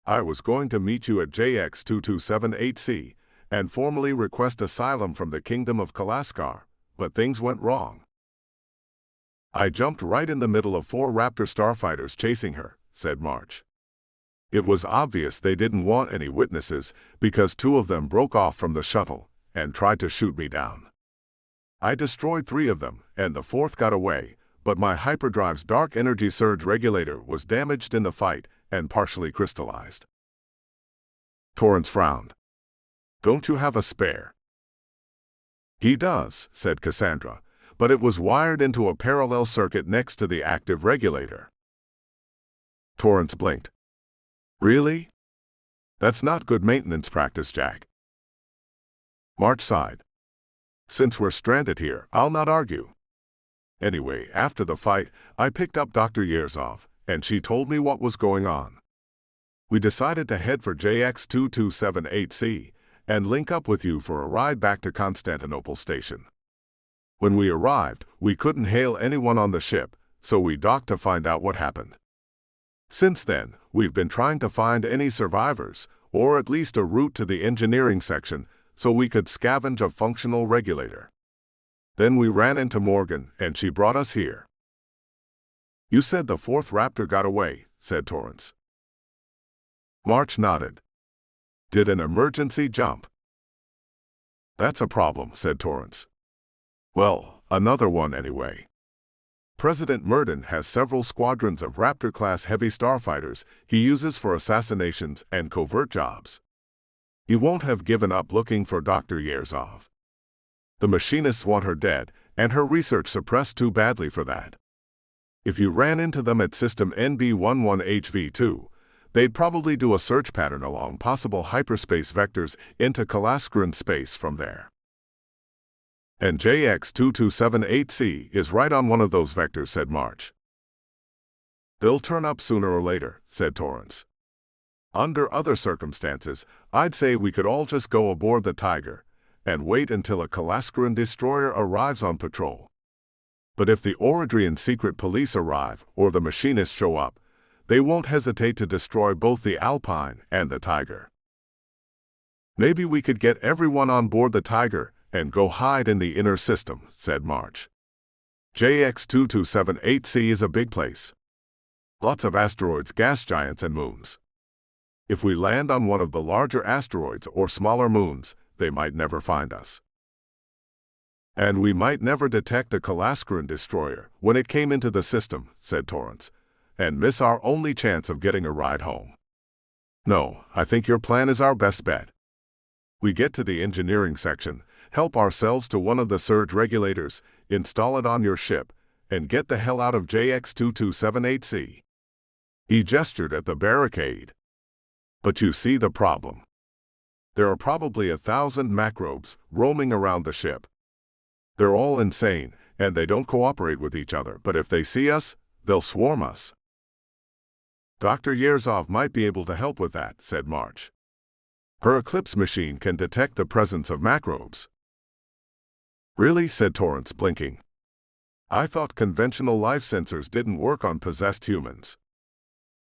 I was going to meet you at JX2278C and formally request asylum from the Kingdom of Kalaskar, but things went wrong. I jumped right in the middle of 4 Raptor starfighters chasing her, said March. It was obvious they didn't want any witnesses because 2 of them broke off from the shuttle and tried to shoot me down. I destroyed 3 of them, and the 4th got away, but my hyperdrive's dark energy surge regulator was damaged in the fight and partially crystallized. Torrance frowned. Don't you have a spare? He does, said Cassandra, but it was wired into a parallel circuit next to the active regulator. Torrance blinked. Really? That's not good maintenance practice, Jack. March sighed. Since we're stranded here, I'll not argue. Anyway, after the fight, I picked up Dr. Yerzov, and she told me what was going on. We decided to head for JX2278C and link up with you for a ride back to Constantinople Station. When we arrived, we couldn't hail anyone on the ship, so we docked to find out what happened. Since then, we've been trying to find any survivors, or at least a route to the engineering section, so we could scavenge a functional regulator. Then we ran into Morgan, and she brought us here. You said the 4th Raptor got away, said Torrance. March nodded. Did an emergency jump. That's a problem, said Torrance. Well, another one anyway. President Murden has several squadrons of Raptor-class heavy starfighters he uses for assassinations and covert jobs. He won't have given up looking for Dr. Yerzov. The machinists want her dead, and her research suppressed too badly for that. If you ran into them at system NB11HV2, they'd probably do a search pattern along possible hyperspace vectors into Kalaskran space from there. And JX2278C is right on one of those vectors, said March. They'll turn up sooner or later, said Torrance. Under other circumstances, I'd say we could all just go aboard the Tiger and wait until a Kalaskran destroyer arrives on patrol. But if the Oradrian secret police arrive or the machinists show up, they won't hesitate to destroy both the Alpine and the Tiger. Maybe we could get everyone on board the Tiger and go hide in the inner system, said March. JX2278C is a big place. Lots of asteroids, gas giants, and moons. If we land on one of the larger asteroids or smaller moons, they might never find us. And we might never detect a Kalascaran destroyer when it came into the system, said Torrance, and miss our only chance of getting a ride home. No, I think your plan is our best bet. We get to the engineering section, help ourselves to one of the surge regulators, install it on your ship, and get the hell out of JX2278C. He gestured at the barricade. But you see the problem. There are probably 1,000 macrobes roaming around the ship. They're all insane, and they don't cooperate with each other, but if they see us, they'll swarm us. Dr. Yerzov might be able to help with that, said March. Her Eclipse machine can detect the presence of macrobes. Really? Said Torrance, blinking. I thought conventional life sensors didn't work on possessed humans.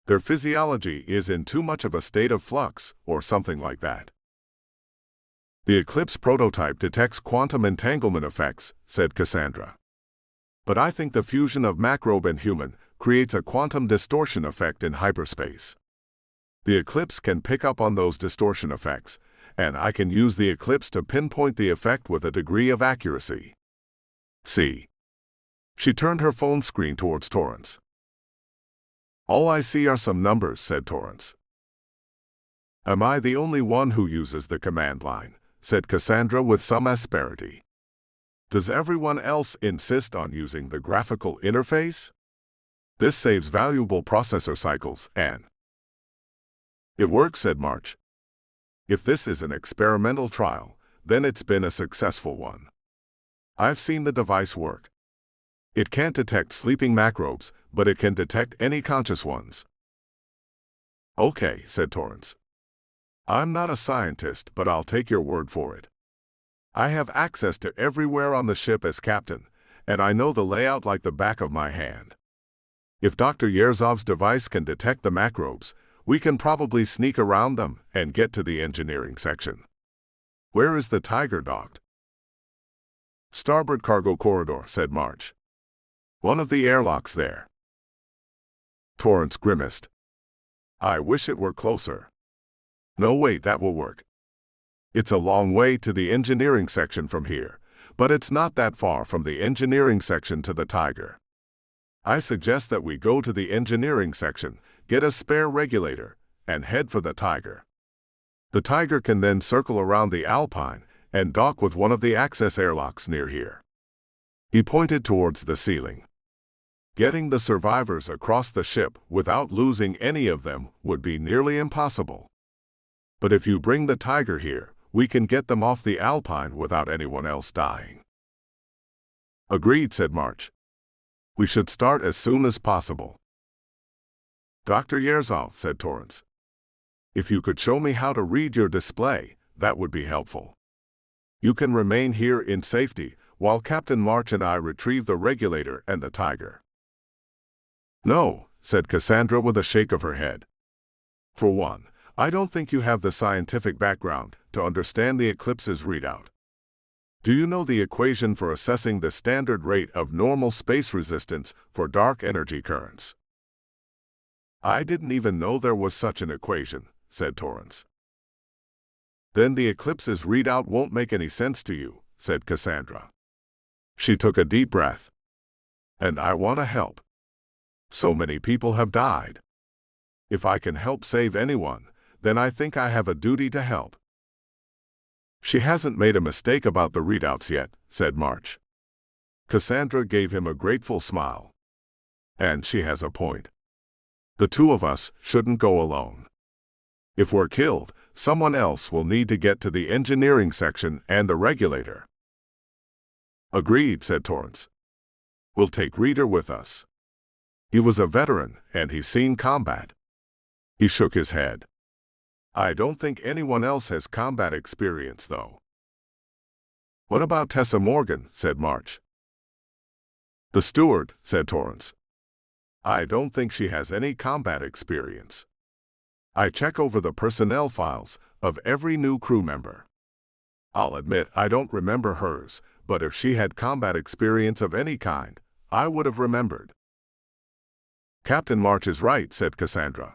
Their physiology is in too much of a state of flux, or something like that. The Eclipse prototype detects quantum entanglement effects, said Cassandra. But I think the fusion of macrobe and human creates a quantum distortion effect in hyperspace. The Eclipse can pick up on those distortion effects, and I can use the Eclipse to pinpoint the effect with a degree of accuracy. See? She turned her phone screen towards Torrance. All I see are some numbers, said Torrance. Am I the only one who uses the command line? Said Cassandra with some asperity. Does everyone else insist on using the graphical interface? This saves valuable processor cycles and... It works, said March. If this is an experimental trial, then it's been a successful one. I've seen the device work. It can't detect sleeping macrobes, but it can detect any conscious ones. Okay, said Torrance. I'm not a scientist, but I'll take your word for it. I have access to everywhere on the ship as captain, and I know the layout like the back of my hand. If Dr. Yerzov's device can detect the macrobes, we can probably sneak around them and get to the engineering section. Where is the Tiger docked? Starboard cargo corridor, said March. One of the airlocks there. Torrance grimaced. I wish it were closer. No, wait, that will work. It's a long way to the engineering section from here, but it's not that far from the engineering section to the Tiger. I suggest that we go to the engineering section, get a spare regulator, and head for the Tiger. The Tiger can then circle around the Alpine and dock with one of the access airlocks near here. He pointed towards the ceiling. Getting the survivors across the ship without losing any of them would be nearly impossible. But if you bring the Tiger here, we can get them off the Alpine without anyone else dying. Agreed, said March. We should start as soon as possible. Dr. Yerzov, said Torrance. If you could show me how to read your display, that would be helpful. You can remain here in safety while Captain March and I retrieve the regulator and the Tiger. No, said Cassandra with a shake of her head. For one, I don't think you have the scientific background to understand the Eclipse's readout. Do you know the equation for assessing the standard rate of normal space resistance for dark energy currents? I didn't even know there was such an equation, said Torrance. Then the Eclipse's readout won't make any sense to you, said Cassandra. She took a deep breath. And I want to help. So many people have died. If I can help save anyone, then I think I have a duty to help. She hasn't made a mistake about the readouts yet, said March. Cassandra gave him a grateful smile. And she has a point. The two of us shouldn't go alone. If we're killed, someone else will need to get to the engineering section and the regulator. Agreed, said Torrance. We'll take Reader with us. He was a veteran, and he's seen combat. He shook his head. I don't think anyone else has combat experience, though. What about Tessa Morgan, said March. The steward, said Torrance. I don't think she has any combat experience. I check over the personnel files of every new crew member. I'll admit I don't remember hers, but if she had combat experience of any kind, I would have remembered. Captain March is right, said Cassandra.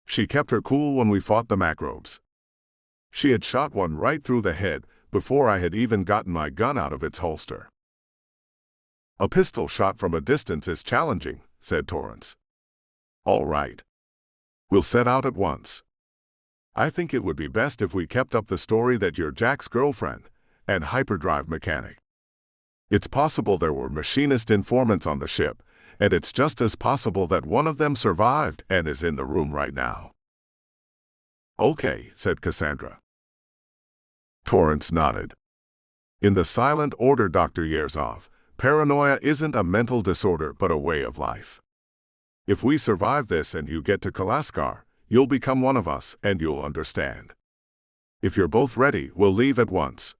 She kept her cool when we fought the macrobes. She had shot one right through the head before I had even gotten my gun out of its holster. A pistol shot from a distance is challenging, said Torrance. All right. We'll set out at once. I think it would be best if we kept up the story that you're Jack's girlfriend and hyperdrive mechanic. It's possible there were machinist informants on the ship, and it's just as possible that one of them survived and is in the room right now. Okay, said Cassandra. Torrance nodded. In the silent order, Dr. Yerzov, paranoia isn't a mental disorder but a way of life. If we survive this and you get to Kalaskar, you'll become one of us and you'll understand. If you're both ready, we'll leave at once.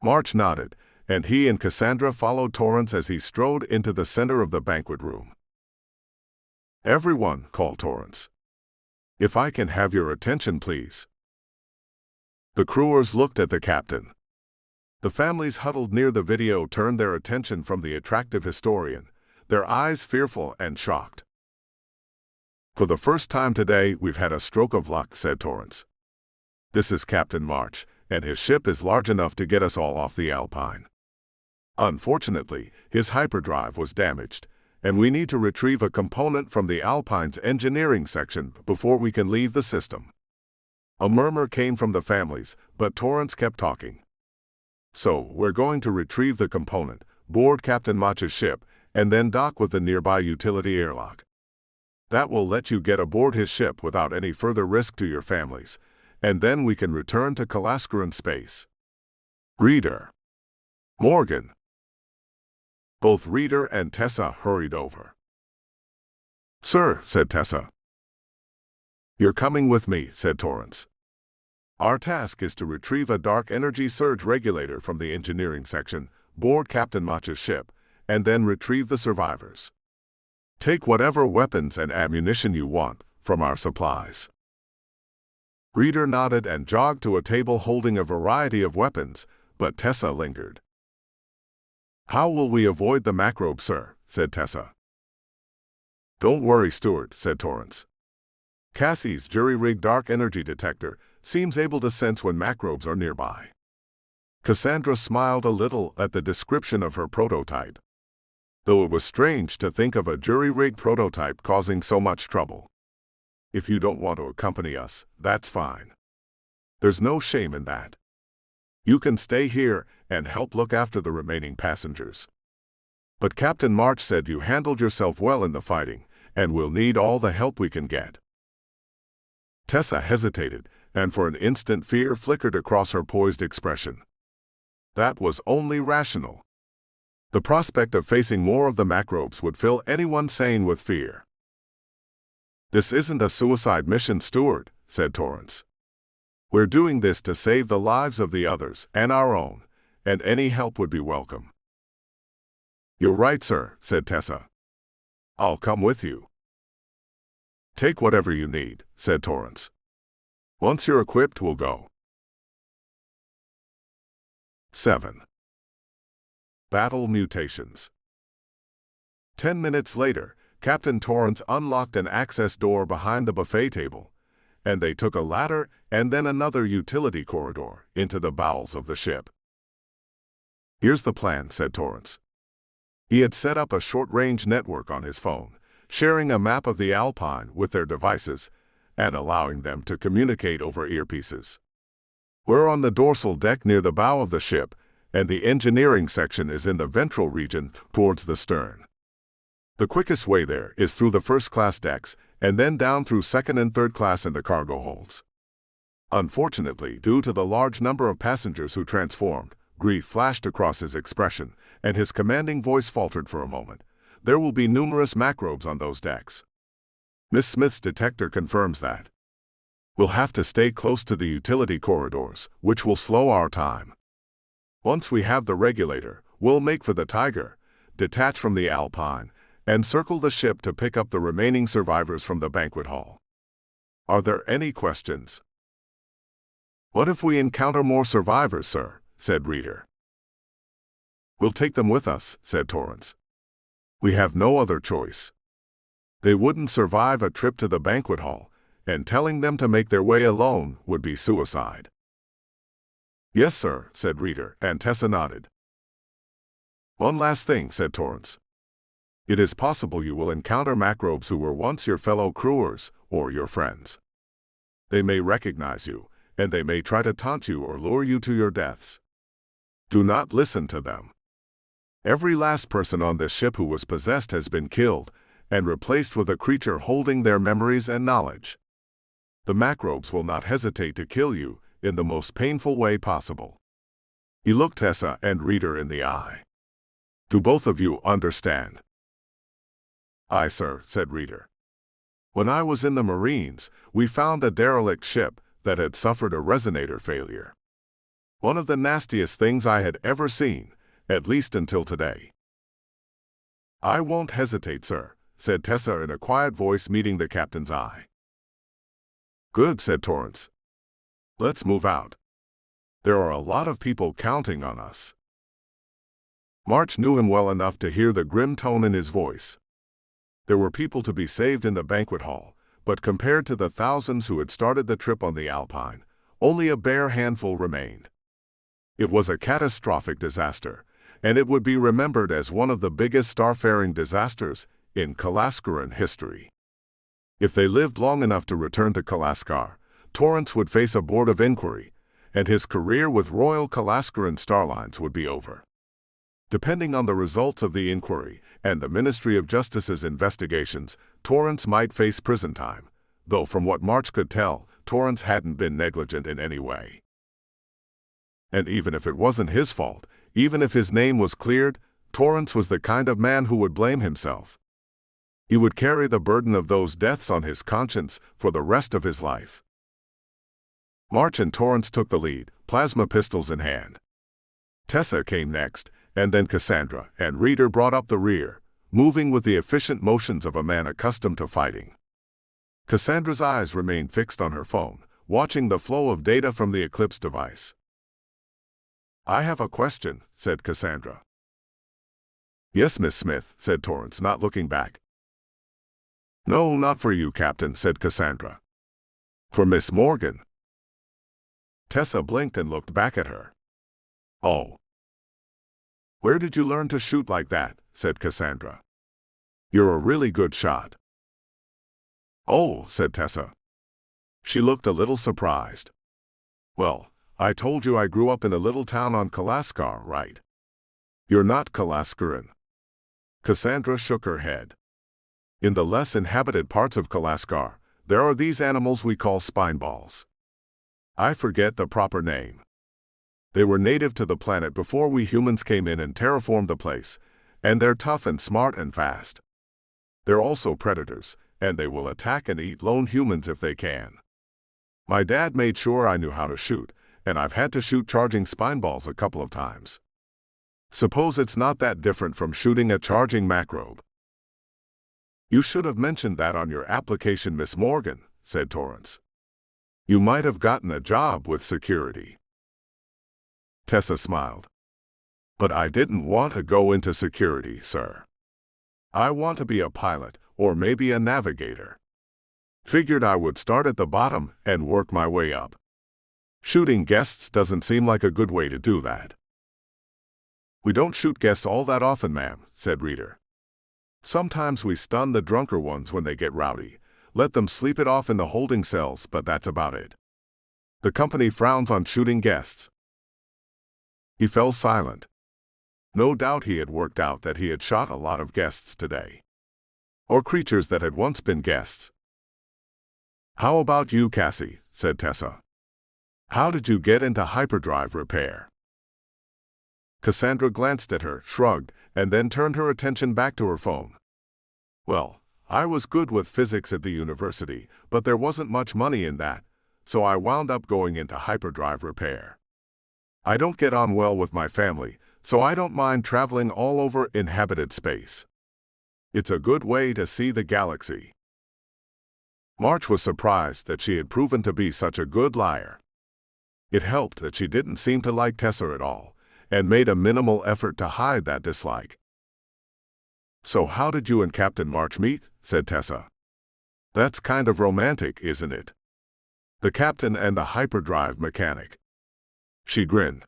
March nodded, and he and Cassandra followed Torrance as he strode into the center of the banquet room. Everyone, called Torrance. If I can have your attention, please. The crewers looked at the captain. The families huddled near the video turned their attention from the attractive historian, their eyes fearful and shocked. For the first time today, we've had a stroke of luck, said Torrance. This is Captain March, and his ship is large enough to get us all off the Alpine. Unfortunately, his hyperdrive was damaged, and we need to retrieve a component from the Alpine's engineering section before we can leave the system. A murmur came from the families, but Torrance kept talking. So, we're going to retrieve the component, board Captain March's ship, and then dock with the nearby utility airlock. That will let you get aboard his ship without any further risk to your families, and then we can return to Kalaskaran space. Reader. Morgan. Both Reader and Tessa hurried over. Sir, said Tessa. You're coming with me, said Torrance. Our task is to retrieve a dark energy surge regulator from the engineering section, board Captain March's ship, and then retrieve the survivors. Take whatever weapons and ammunition you want from our supplies. Reader nodded and jogged to a table holding a variety of weapons, but Tessa lingered. How will we avoid the macrobe, sir? Said Tessa. Don't worry, Stewart, said Torrance. Cassie's jury-rigged dark energy detector seems able to sense when macrobes are nearby. Cassandra smiled a little at the description of her prototype, though it was strange to think of a jury-rigged prototype causing so much trouble. If you don't want to accompany us, that's fine. There's no shame in that. You can stay here and help look after the remaining passengers. But Captain March said you handled yourself well in the fighting, and we'll need all the help we can get. Tessa hesitated, and for an instant fear flickered across her poised expression. That was only rational. The prospect of facing more of the macrobes would fill anyone sane with fear. This isn't a suicide mission, Stewart, said Torrance. We're doing this to save the lives of the others and our own, and any help would be welcome. You're right, sir, said Tessa. I'll come with you. Take whatever you need, said Torrance. Once you're equipped, we'll go. 7. Battle Mutations. 10 minutes later, Captain Torrance unlocked an access door behind the buffet table, and they took a ladder and then another utility corridor into the bowels of the ship. Here's the plan, said Torrance. He had set up a short-range network on his phone, sharing a map of the Alpine with their devices and allowing them to communicate over earpieces. We're on the dorsal deck near the bow of the ship, and the engineering section is in the ventral region towards the stern. The quickest way there is through the first-class decks and then down through second and third class in the cargo holds. Unfortunately, due to the large number of passengers who transformed, grief flashed across his expression, and his commanding voice faltered for a moment. There will be numerous macrobes on those decks. Miss Smith's detector confirms that. We'll have to stay close to the utility corridors, which will slow our time. Once we have the regulator, we'll make for the Tiger, detach from the Alpine, and circle the ship to pick up the remaining survivors from the banquet hall. Are there any questions? What if we encounter more survivors, sir? Said Reader. We'll take them with us, said Torrance. We have no other choice. They wouldn't survive a trip to the banquet hall, and telling them to make their way alone would be suicide. Yes, sir, said Reader, and Tessa nodded. One last thing, said Torrance. It is possible you will encounter macrobes who were once your fellow crewers or your friends. They may recognize you, and they may try to taunt you or lure you to your deaths. Do not listen to them. Every last person on this ship who was possessed has been killed and replaced with a creature holding their memories and knowledge. The macrobes will not hesitate to kill you in the most painful way possible. He looked Tessa and Reader in the eye. Do both of you understand? Aye, sir, said Reader. When I was in the Marines, we found a derelict ship that had suffered a resonator failure. One of the nastiest things I had ever seen, at least until today. I won't hesitate, sir, said Tessa in a quiet voice, meeting the captain's eye. Good, said Torrance. Let's move out. There are a lot of people counting on us. March knew him well enough to hear the grim tone in his voice. There were people to be saved in the banquet hall, but compared to the thousands who had started the trip on the Alpine, only a bare handful remained. It was a catastrophic disaster, and it would be remembered as one of the biggest starfaring disasters in Kalaskaran history. If they lived long enough to return to Kalaskar, Torrance would face a board of inquiry, and his career with Royal Kalaskaran Starlines would be over. Depending on the results of the inquiry and the Ministry of Justice's investigations, Torrance might face prison time, though from what March could tell, Torrance hadn't been negligent in any way. And even if it wasn't his fault, even if his name was cleared, Torrance was the kind of man who would blame himself. He would carry the burden of those deaths on his conscience for the rest of his life. March and Torrance took the lead, plasma pistols in hand. Tessa came next, and then Cassandra and Reader brought up the rear, moving with the efficient motions of a man accustomed to fighting. Cassandra's eyes remained fixed on her phone, watching the flow of data from the Eclipse device. I have a question, said Cassandra. Yes, Miss Smith, said Torrance, not looking back. No, not for you, Captain, said Cassandra. For Miss Morgan. Tessa blinked and looked back at her. Oh. Where did you learn to shoot like that? Said Cassandra. You're a really good shot. Oh, said Tessa. She looked a little surprised. Well, I told you I grew up in a little town on Kalaskar, right? You're not Kalaskaran. Cassandra shook her head. In the less inhabited parts of Kalaskar, there are these animals we call spineballs. I forget the proper name. They were native to the planet before we humans came in and terraformed the place, and they're tough and smart and fast. They're also predators, and they will attack and eat lone humans if they can. My dad made sure I knew how to shoot, and I've had to shoot charging spineballs a couple of times. Suppose it's not that different from shooting a charging macrobe. You should have mentioned that on your application, Miss Morgan, said Torrance. You might have gotten a job with security. Tessa smiled. But I didn't want to go into security, sir. I want to be a pilot, or maybe a navigator. Figured I would start at the bottom and work my way up. Shooting guests doesn't seem like a good way to do that. We don't shoot guests all that often, ma'am, said Reader. Sometimes we stun the drunker ones when they get rowdy, let them sleep it off in the holding cells, but that's about it. The company frowns on shooting guests. He fell silent. No doubt he had worked out that he had shot a lot of guests today. Or creatures that had once been guests. How about you, Cassie, said Tessa. How did you get into hyperdrive repair? Cassandra glanced at her, shrugged, and then turned her attention back to her phone. Well, I was good with physics at the university, but there wasn't much money in that, so I wound up going into hyperdrive repair. I don't get on well with my family, so I don't mind traveling all over inhabited space. It's a good way to see the galaxy. March was surprised that she had proven to be such a good liar. It helped that she didn't seem to like Tessa at all, and made a minimal effort to hide that dislike. "So how did you and Captain March meet?" said Tessa. "That's kind of romantic, isn't it? The captain and the hyperdrive mechanic." She grinned.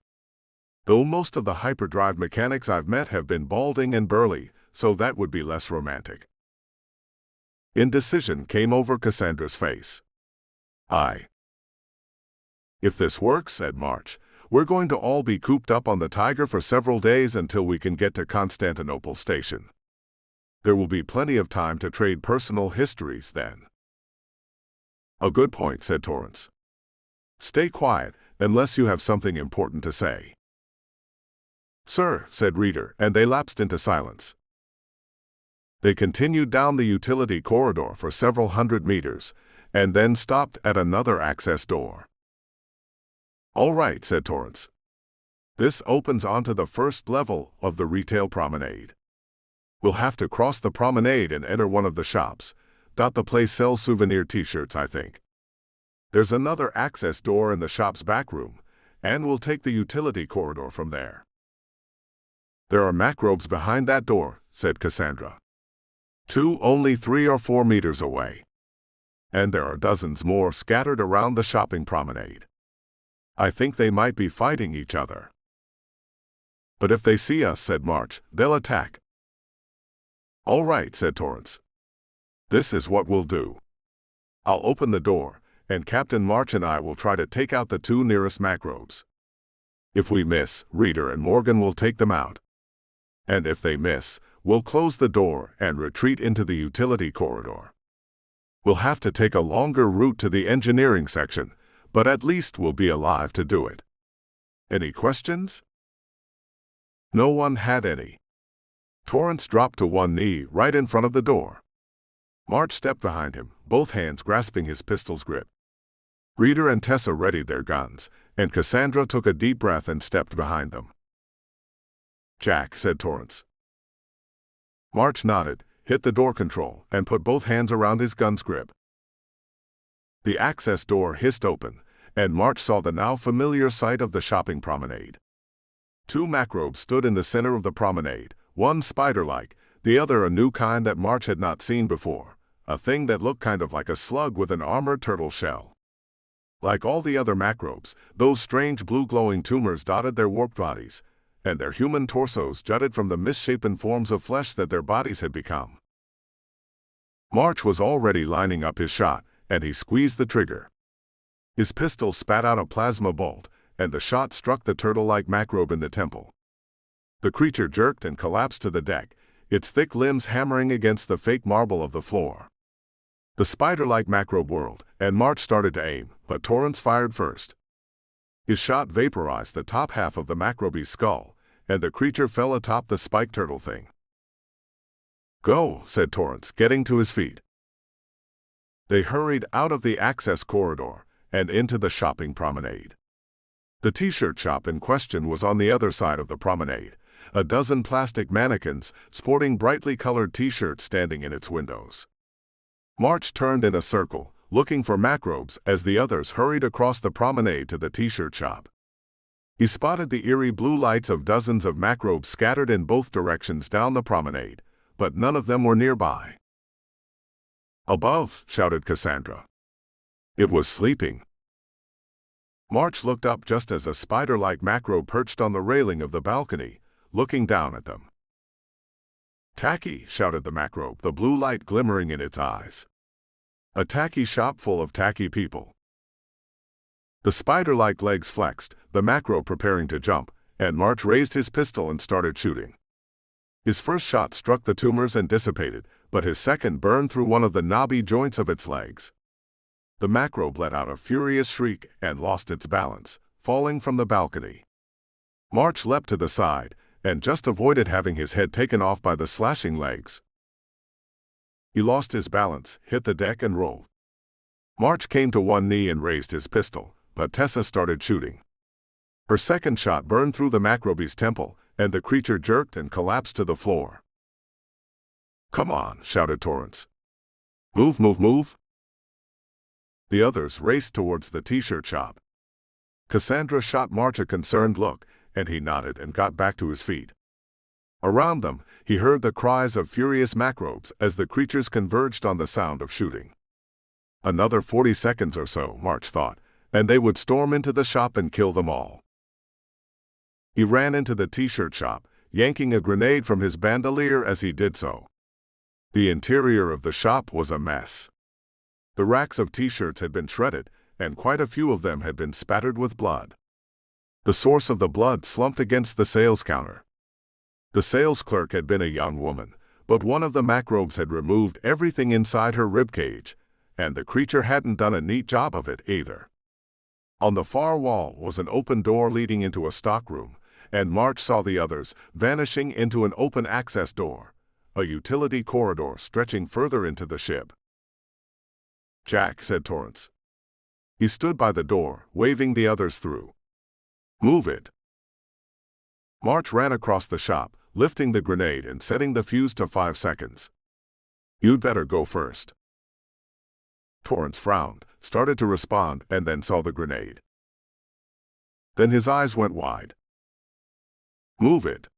"Though most of the hyperdrive mechanics I've met have been balding and burly, so that would be less romantic." Indecision came over Cassandra's face. "If this works," said March, "we're going to all be cooped up on the Tiger for several days until we can get to Constantinople Station. There will be plenty of time to trade personal histories then." "A good point," said Torrance. "Stay quiet, unless you have something important to say." "Sir," said Reader, and they lapsed into silence. They continued down the utility corridor for several hundred meters, and then stopped at another access door. "All right," said Torrance. "This opens onto the first level of the retail promenade. We'll have to cross the promenade and enter one of the shops. The place sells souvenir t-shirts, I think. There's another access door in the shop's back room, and we'll take the utility corridor from there." "There are macrobes behind that door," said Cassandra. "Two only 3 or 4 meters away. And there are dozens more scattered around the shopping promenade. I think they might be fighting each other." "But if they see us," said March, "they'll attack." "All right," said Torrance. "This is what we'll do. I'll open the door, and Captain March and I will try to take out the 2 nearest macrobes. If we miss, Reader and Morgan will take them out. And if they miss, we'll close the door and retreat into the utility corridor. We'll have to take a longer route to the engineering section, but at least we'll be alive to do it. Any questions?" No one had any. Torrance dropped to one knee right in front of the door. March stepped behind him, both hands grasping his pistol's grip. Reader and Tessa readied their guns, and Cassandra took a deep breath and stepped behind them. "Jack," said Torrance. March nodded, hit the door control, and put both hands around his gun's grip. The access door hissed open, and March saw the now familiar sight of the shopping promenade. 2 macrobes stood in the center of the promenade, one spider-like, the other a new kind that March had not seen before, a thing that looked kind of like a slug with an armored turtle shell. Like all the other macrobes, those strange blue glowing tumors dotted their warped bodies, and their human torsos jutted from the misshapen forms of flesh that their bodies had become. March was already lining up his shot, and he squeezed the trigger. His pistol spat out a plasma bolt, and the shot struck the turtle-like macrobe in the temple. The creature jerked and collapsed to the deck, its thick limbs hammering against the fake marble of the floor. The spider-like macrobe whirled, and March started to aim, but Torrance fired first. His shot vaporized the top half of the macrobe's skull, and the creature fell atop the spiked turtle thing. "Go," said Torrance, getting to his feet. They hurried out of the access corridor and into the shopping promenade. The t-shirt shop in question was on the other side of the promenade, a dozen plastic mannequins sporting brightly colored t-shirts standing in its windows. March turned in a circle, looking for macrobes as the others hurried across the promenade to the t-shirt shop. He spotted the eerie blue lights of dozens of macrobes scattered in both directions down the promenade, but none of them were nearby. "Above!" shouted Cassandra. It was sleeping. March looked up just as a spider-like macrobe perched on the railing of the balcony, looking down at them. "Tacky!" shouted the macrobe, the blue light glimmering in its eyes. "A tacky shop full of tacky people." The spider-like legs flexed, the macrobe preparing to jump, and March raised his pistol and started shooting. His first shot struck the tumors and dissipated, but his second burned through one of the knobby joints of its legs. The macrobe let out a furious shriek and lost its balance, falling from the balcony. March leapt to the side, and just avoided having his head taken off by the slashing legs. He lost his balance, hit the deck and rolled. March came to one knee and raised his pistol, but Tessa started shooting. Her second shot burned through the macrobe's temple, and the creature jerked and collapsed to the floor. "Come on," shouted Torrance. "Move, move, move." The others raced towards the t-shirt shop. Cassandra shot March a concerned look, and he nodded and got back to his feet. Around them, he heard the cries of furious macrobes as the creatures converged on the sound of shooting. Another 40 seconds or so, March thought, and they would storm into the shop and kill them all. He ran into the t-shirt shop, yanking a grenade from his bandolier as he did so. The interior of the shop was a mess. The racks of t-shirts had been shredded, and quite a few of them had been spattered with blood. The source of the blood slumped against the sales counter. The sales clerk had been a young woman, but one of the macrobes had removed everything inside her ribcage, and the creature hadn't done a neat job of it either. On the far wall was an open door leading into a stockroom, and March saw the others vanishing into an open access door, a utility corridor stretching further into the ship. "Jack," said Torrance. He stood by the door, waving the others through. "Move it." March ran across the shop, lifting the grenade and setting the fuse to 5 seconds. "You'd better go first." Torrance frowned, started to respond, and then saw the grenade. Then his eyes went wide. "Move it!"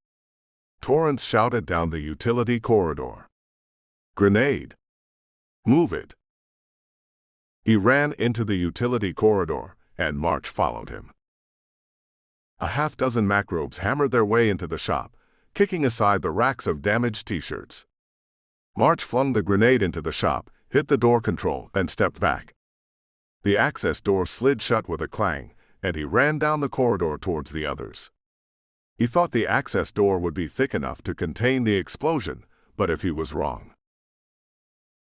Torrance shouted down the utility corridor. "Grenade! Move it!" He ran into the utility corridor, and March followed him. A half-dozen macrobes hammered their way into the shop, kicking aside the racks of damaged t-shirts. March flung the grenade into the shop, hit the door control, and stepped back. The access door slid shut with a clang, and he ran down the corridor towards the others. He thought the access door would be thick enough to contain the explosion, but if he was wrong.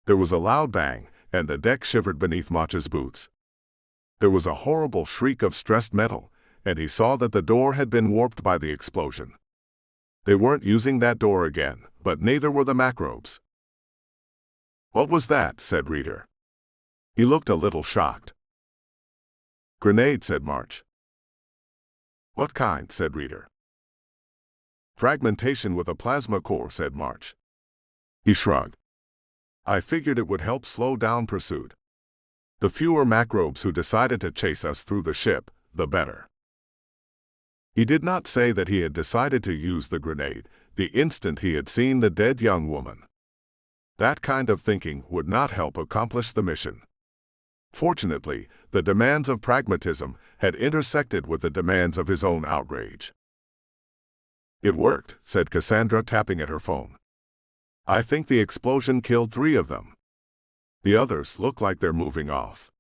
There was a loud bang, and the deck shivered beneath March's boots. There was a horrible shriek of stressed metal, and he saw that the door had been warped by the explosion. They weren't using that door again, but neither were the macrobes. "What was that?" said Reader. He looked a little shocked. "Grenade," said March. "What kind?" said Reader. "Fragmentation with a plasma core," said March. He shrugged. "I figured it would help slow down pursuit. The fewer macrobes who decided to chase us through the ship, the better." He did not say that he had decided to use the grenade the instant he had seen the dead young woman. That kind of thinking would not help accomplish the mission. Fortunately, the demands of pragmatism had intersected with the demands of his own outrage. "It worked," said Cassandra, tapping at her phone. "I think the explosion killed 3 of them. The others look like they're moving off."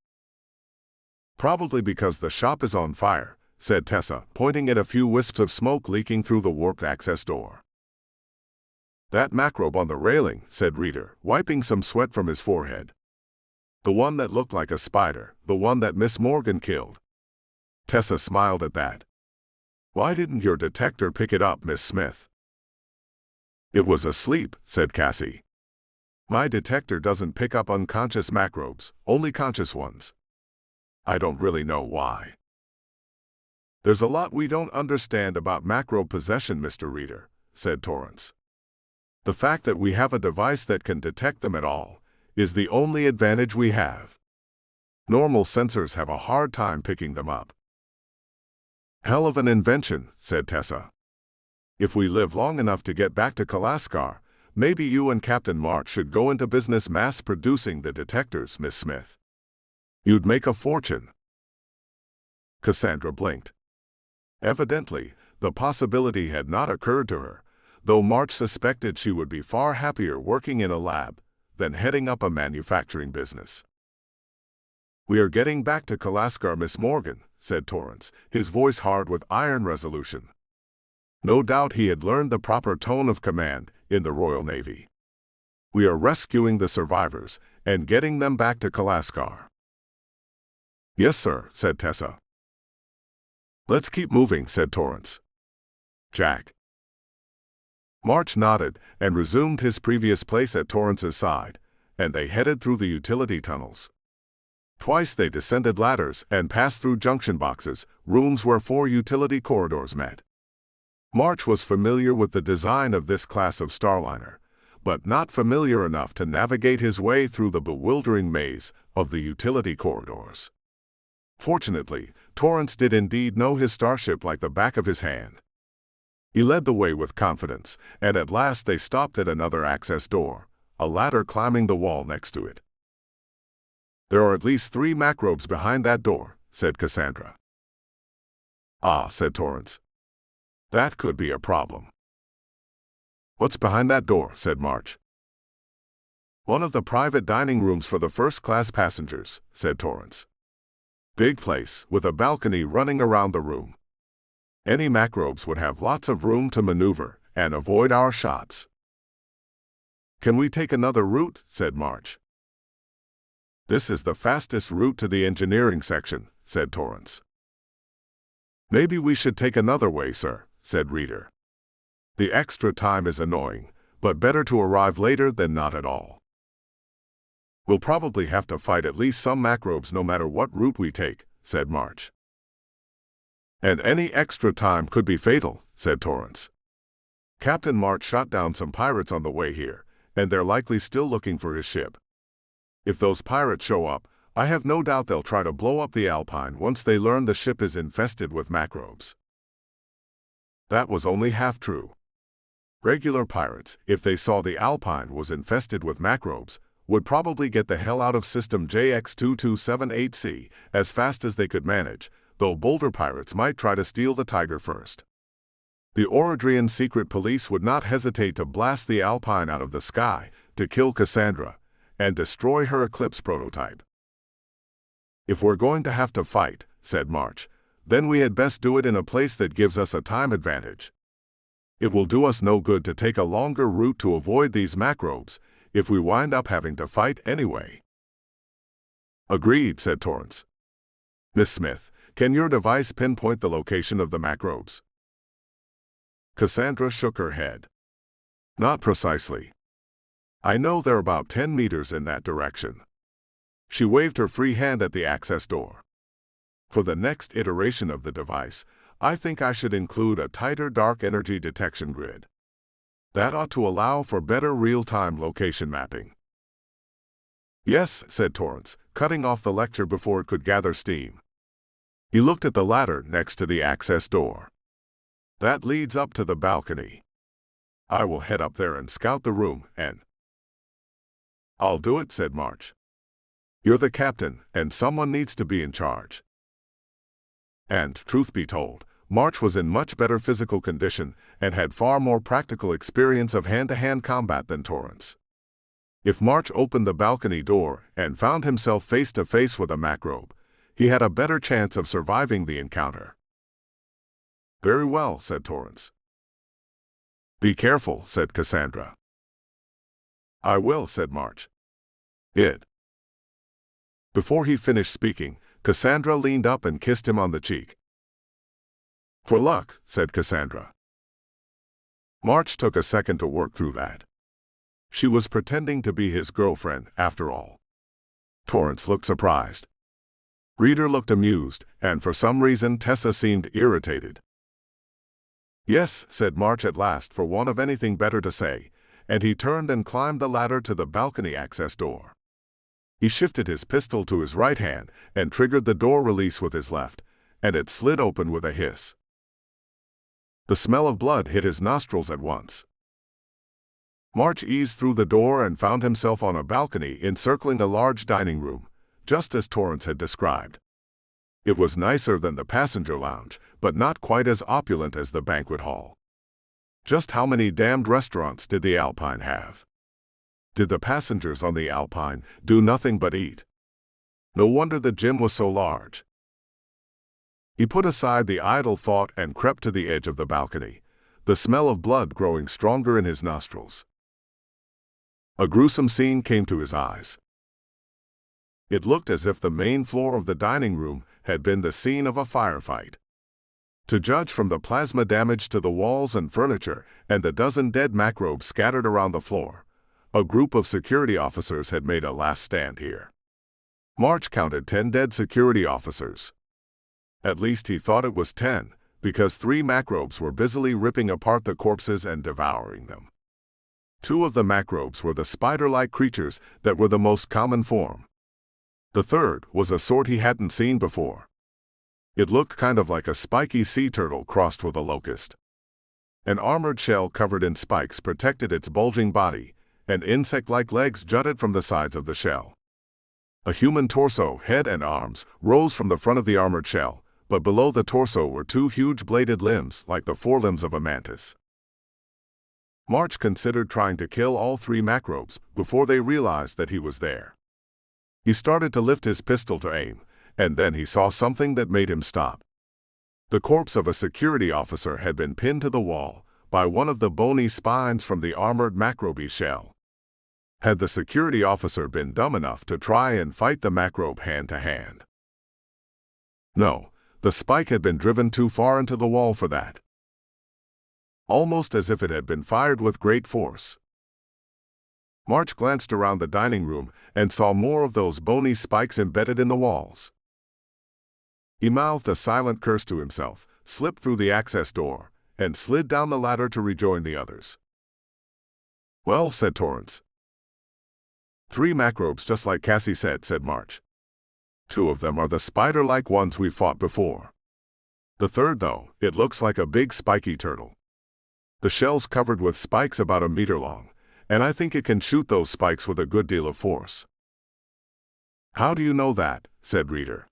"Probably because the shop is on fire," said Tessa, pointing at a few wisps of smoke leaking through the warped access door. "That macrobe on the railing," said Reader, wiping some sweat from his forehead. "The one that looked like a spider, the one that Miss Morgan killed." Tessa smiled at that. "Why didn't your detector pick it up, Miss Smith?" "It was asleep," said Cassie. "My detector doesn't pick up unconscious macrobes, only conscious ones. I don't really know why." "There's a lot we don't understand about macrobe possession, Mr. Reader," said Torrance. "The fact that we have a device that can detect them at all is the only advantage we have. Normal sensors have a hard time picking them up." "Hell of an invention," said Tessa. "If we live long enough to get back to Kalaskar, maybe you and Captain March should go into business mass-producing the detectors, Miss Smith. You'd make a fortune." Cassandra blinked. Evidently, the possibility had not occurred to her, though March suspected she would be far happier working in a lab than heading up a manufacturing business. "We are getting back to Kalaskar, Miss Morgan," said Torrance, his voice hard with iron resolution. No doubt he had learned the proper tone of command in the Royal Navy. "We are rescuing the survivors and getting them back to Kalaskar." "Yes, sir," said Tessa. "Let's keep moving," said Torrance. "Jack." March nodded and resumed his previous place at Torrance's side, and they headed through the utility tunnels. Twice they descended ladders and passed through junction boxes, rooms where 4 utility corridors met. March was familiar with the design of this class of starliner, but not familiar enough to navigate his way through the bewildering maze of the utility corridors. Fortunately, Torrance did indeed know his starship like the back of his hand. He led the way with confidence, and at last they stopped at another access door, a ladder climbing the wall next to it. "There are at least 3 macrobes behind that door," said Cassandra. "Ah," said Torrance. "That could be a problem." "What's behind that door?" said March. "One of the private dining rooms for the first-class passengers," said Torrance. "Big place, with a balcony running around the room. Any macrobes would have lots of room to maneuver and avoid our shots." "Can we take another route?" said March. "This is the fastest route to the engineering section," said Torrance. "Maybe we should take another way, sir," said Reader. "The extra time is annoying, but better to arrive later than not at all." "We'll probably have to fight at least some macrobes no matter what route we take," said March. "And any extra time could be fatal," said Torrance. "Captain March shot down some pirates on the way here, and they're likely still looking for his ship. If those pirates show up, I have no doubt they'll try to blow up the Alpine once they learn the ship is infested with macrobes." That was only half true. Regular pirates, if they saw the Alpine was infested with macrobes, would probably get the hell out of System JX2278C as fast as they could manage, though bolder pirates might try to steal the Tiger first. The Orodrian secret police would not hesitate to blast the Alpine out of the sky to kill Cassandra and destroy her Eclipse prototype. "If we're going to have to fight," said March, "then we had best do it in a place that gives us a time advantage. It will do us no good to take a longer route to avoid these macrobes if we wind up having to fight anyway." "Agreed," said Torrance. "Miss Smith, can your device pinpoint the location of the macrobes?" Cassandra shook her head. "Not precisely. I know they're about 10 meters in that direction." She waved her free hand at the access door. "For the next iteration of the device, I think I should include a tighter dark energy detection grid. That ought to allow for better real-time location mapping." "Yes," said Torrance, cutting off the lecture before it could gather steam. He looked at the ladder next to the access door. "That leads up to the balcony. I will head up there and scout the room and—" "I'll do it," said March. "You're the captain, and someone needs to be in charge." And, truth be told, March was in much better physical condition and had far more practical experience of hand-to-hand combat than Torrance. If March opened the balcony door and found himself face-to-face with a macrobe, he had a better chance of surviving the encounter. "Very well," said Torrance. "Be careful," said Cassandra. "I will," said March. Before he finished speaking, Cassandra leaned up and kissed him on the cheek. "For luck," said Cassandra. March took a second to work through that. She was pretending to be his girlfriend, after all. Torrance looked surprised. Reader looked amused, and for some reason Tessa seemed irritated. "Yes," said March at last, for want of anything better to say, and he turned and climbed the ladder to the balcony access door. He shifted his pistol to his right hand and triggered the door release with his left, and it slid open with a hiss. The smell of blood hit his nostrils at once. March eased through the door and found himself on a balcony encircling a large dining room, just as Torrance had described. It was nicer than the passenger lounge, but not quite as opulent as the banquet hall. Just how many damned restaurants did the Alpine have? Did the passengers on the Alpine do nothing but eat? No wonder the gym was so large. He put aside the idle thought and crept to the edge of the balcony, the smell of blood growing stronger in his nostrils. A gruesome scene came to his eyes. It looked as if the main floor of the dining room had been the scene of a firefight. To judge from the plasma damage to the walls and furniture and the dozen dead macrobes scattered around the floor, a group of security officers had made a last stand here. March counted 10 dead security officers. At least he thought it was 10, because 3 macrobes were busily ripping apart the corpses and devouring them. Two of the macrobes were the spider-like creatures that were the most common form. The third was a sort he hadn't seen before. It looked kind of like a spiky sea turtle crossed with a locust. An armored shell covered in spikes protected its bulging body, and insect-like legs jutted from the sides of the shell. A human torso, head and arms, rose from the front of the armored shell, but below the torso were two huge bladed limbs like the forelimbs of a mantis. March considered trying to kill all three macrobes before they realized that he was there. He started to lift his pistol to aim, and then he saw something that made him stop. The corpse of a security officer had been pinned to the wall by one of the bony spines from the armored macrobe shell. Had the security officer been dumb enough to try and fight the macrobe hand-to-hand? No, the spike had been driven too far into the wall for that. Almost as if it had been fired with great force. March glanced around the dining room and saw more of those bony spikes embedded in the walls. He mouthed a silent curse to himself, slipped through the access door, and slid down the ladder to rejoin the others. "Well," said Torrance. "Three macrobes just like Cassie said March. Two of them are the spider-like ones we fought before. The third, though, it looks like a big spiky turtle. The shell's covered with spikes about a meter long, and I think it can shoot those spikes with a good deal of force." "How do you know that?" said Reader.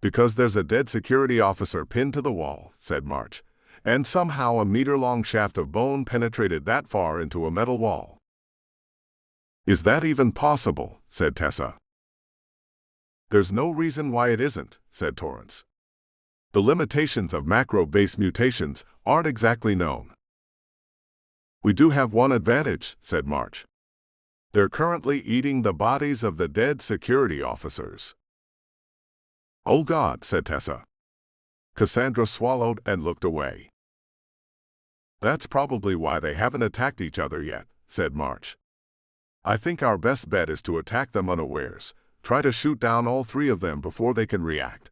"Because there's a dead security officer pinned to the wall," said March, "and somehow a meter-long shaft of bone penetrated that far into a metal wall." "Is that even possible?" said Tessa. "There's no reason why it isn't," said Torrance. "The limitations of macro-based mutations aren't exactly known." "We do have one advantage," said March. "They're currently eating the bodies of the dead security officers." "Oh God," said Tessa. Cassandra swallowed and looked away. "That's probably why they haven't attacked each other yet," said March. "I think our best bet is to attack them unawares, try to shoot down all three of them before they can react."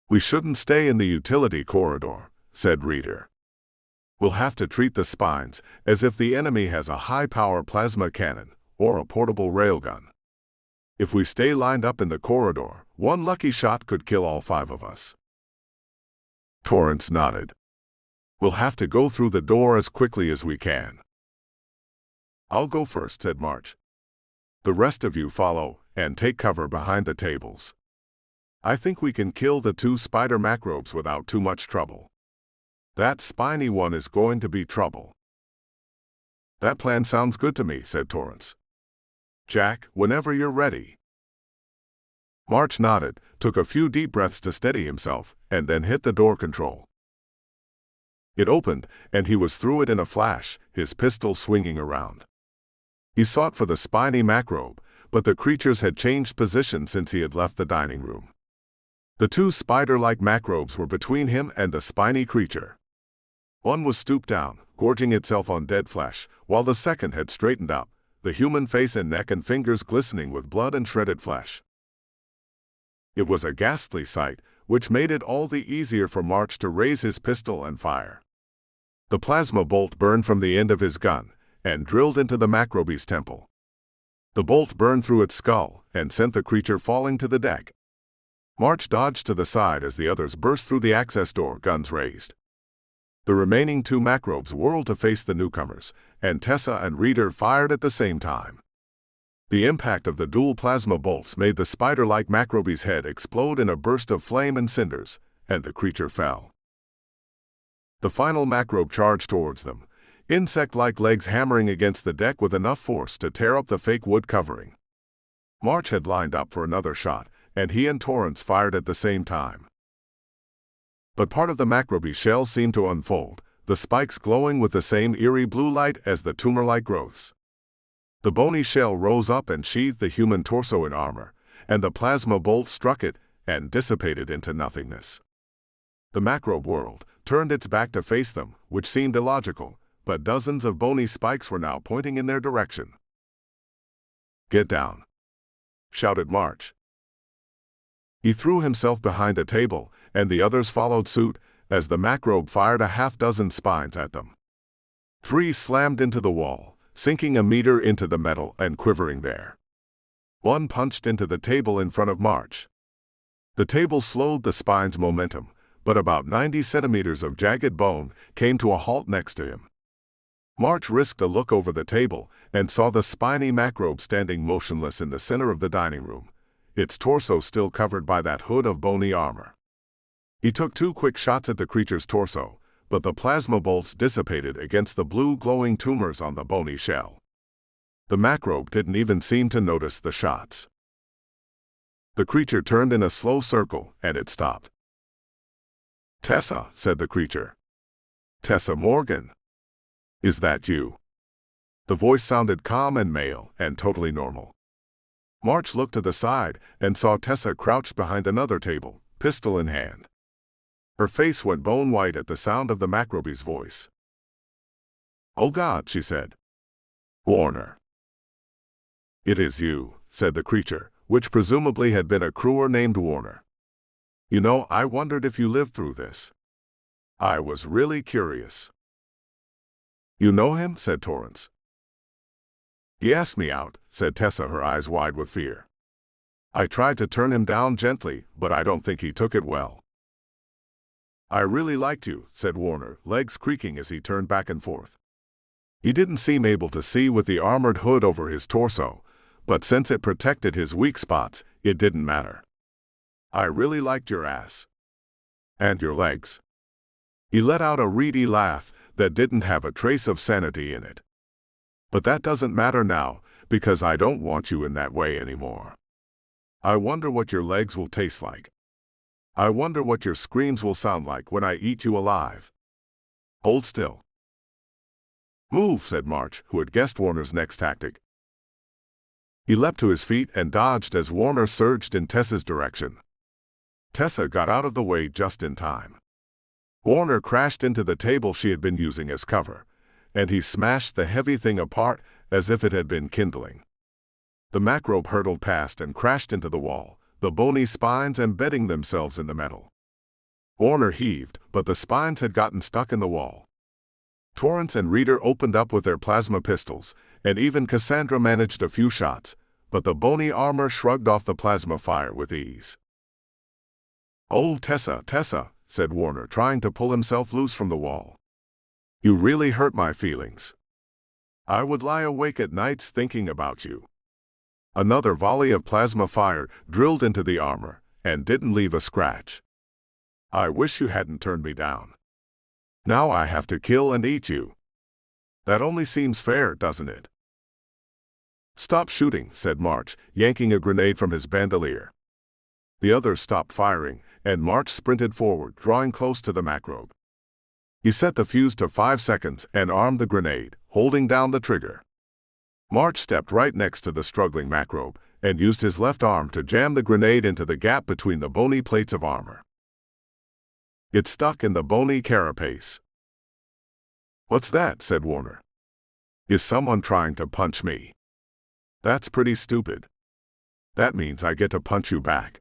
"We shouldn't stay in the utility corridor," said Reader. "We'll have to treat the spines as if the enemy has a high-power plasma cannon or a portable railgun. If we stay lined up in the corridor, one lucky shot could kill all five of us." Torrance nodded. "We'll have to go through the door as quickly as we can." "I'll go first," said March. "The rest of you follow and take cover behind the tables. I think we can kill the two spider macrobes without too much trouble. That spiny one is going to be trouble." "That plan sounds good to me," said Torrance. "Jack, whenever you're ready." March nodded, took a few deep breaths to steady himself, and then hit the door control. It opened, and he was through it in a flash, his pistol swinging around. He sought for the spiny macrobe, but the creatures had changed position since he had left the dining room. The two spider-like macrobes were between him and the spiny creature. One was stooped down, gorging itself on dead flesh, while the second had straightened up, the human face and neck and fingers glistening with blood and shredded flesh. It was a ghastly sight, which made it all the easier for March to raise his pistol and fire. The plasma bolt burned from the end of his gun and drilled into the macrobe's temple. The bolt burned through its skull and sent the creature falling to the deck. March dodged to the side as the others burst through the access door, guns raised. The remaining two macrobes whirled to face the newcomers, and Tessa and Reader fired at the same time. The impact of the dual plasma bolts made the spider-like macrobe's head explode in a burst of flame and cinders, and the creature fell. The final macrobe charged towards them, insect-like legs hammering against the deck with enough force to tear up the fake wood covering. March had lined up for another shot, and he and Torrance fired at the same time. But part of the macrobe's shell seemed to unfold, the spikes glowing with the same eerie blue light as the tumor-like growths. The bony shell rose up and sheathed the human torso in armor, and the plasma bolt struck it and dissipated into nothingness. The macrobe whirled, turned its back to face them, which seemed illogical, but dozens of bony spikes were now pointing in their direction. "Get down!" shouted March. He threw himself behind a table, and the others followed suit, as the macrobe fired a half-dozen spines at them. 3 slammed into the wall, sinking a meter into the metal and quivering there. 1 punched into the table in front of March. The table slowed the spine's momentum, but about 90 centimeters of jagged bone came to a halt next to him. March risked a look over the table and saw the spiny macrobe standing motionless in the center of the dining room, its torso still covered by that hood of bony armor. He took 2 quick shots at the creature's torso, but the plasma bolts dissipated against the blue glowing tumors on the bony shell. The macrobe didn't even seem to notice the shots. The creature turned in a slow circle, and it stopped. "Tessa," said the creature. "Tessa Morgan. Is that you?" The voice sounded calm and male, and totally normal. March looked to the side and saw Tessa crouched behind another table, pistol in hand. Her face went bone white at the sound of the macrobe's voice. "Oh God," she said. "Warner." "It is you," said the creature, which presumably had been a crewer named Warner. "You know, I wondered if you lived through this. I was really curious." "You know him?" said Torrance. "He asked me out," said Tessa, her eyes wide with fear. "I tried to turn him down gently, but I don't think he took it well." "I really liked you," said Warner, legs creaking as he turned back and forth. He didn't seem able to see with the armored hood over his torso, but since it protected his weak spots, it didn't matter. "I really liked your ass. And your legs." He let out a reedy laugh that didn't have a trace of sanity in it. "But that doesn't matter now, because I don't want you in that way anymore. I wonder what your legs will taste like. I wonder what your screams will sound like when I eat you alive. Hold still." "Move," said March, who had guessed Warner's next tactic. He leapt to his feet and dodged as Warner surged in Tessa's direction. Tessa got out of the way just in time. Warner crashed into the table she had been using as cover, and he smashed the heavy thing apart as if it had been kindling. The macrobe hurtled past and crashed into the wall, the bony spines embedding themselves in the metal. Warner heaved, but the spines had gotten stuck in the wall. Torrance and Reader opened up with their plasma pistols, and even Cassandra managed a few shots, but the bony armor shrugged off the plasma fire with ease. "Oh, Tessa, Tessa," said Warner, trying to pull himself loose from the wall. "You really hurt my feelings. I would lie awake at nights thinking about you." Another volley of plasma fire drilled into the armor, and didn't leave a scratch. "I wish you hadn't turned me down. Now I have to kill and eat you. That only seems fair, doesn't it?" "Stop shooting," said March, yanking a grenade from his bandolier. The others stopped firing, and March sprinted forward, drawing close to the macrobe. He set the fuse to 5 seconds and armed the grenade, holding down the trigger. March stepped right next to the struggling macrobe and used his left arm to jam the grenade into the gap between the bony plates of armor. It stuck in the bony carapace. "What's that?" said Warner. "Is someone trying to punch me?" "That's pretty stupid. That means I get to punch you back."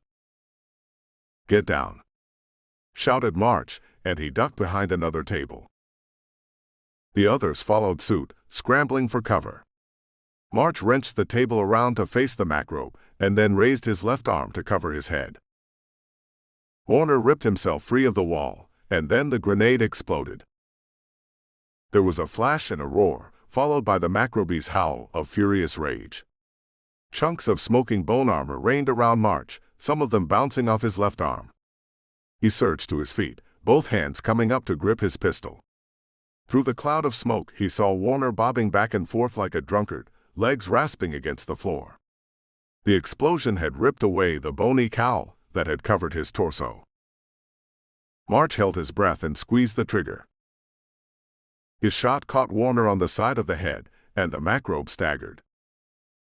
"Get down," shouted March, and he ducked behind another table. The others followed suit, scrambling for cover. March wrenched the table around to face the macrobe, and then raised his left arm to cover his head. Warner ripped himself free of the wall, and then the grenade exploded. There was a flash and a roar, followed by the macrobe's howl of furious rage. Chunks of smoking bone armor rained around March, some of them bouncing off his left arm. He surged to his feet, both hands coming up to grip his pistol. Through the cloud of smoke, he saw Warner bobbing back and forth like a drunkard, legs rasping against the floor. The explosion had ripped away the bony cowl that had covered his torso. March held his breath and squeezed the trigger. His shot caught Warner on the side of the head, and the macrobe staggered.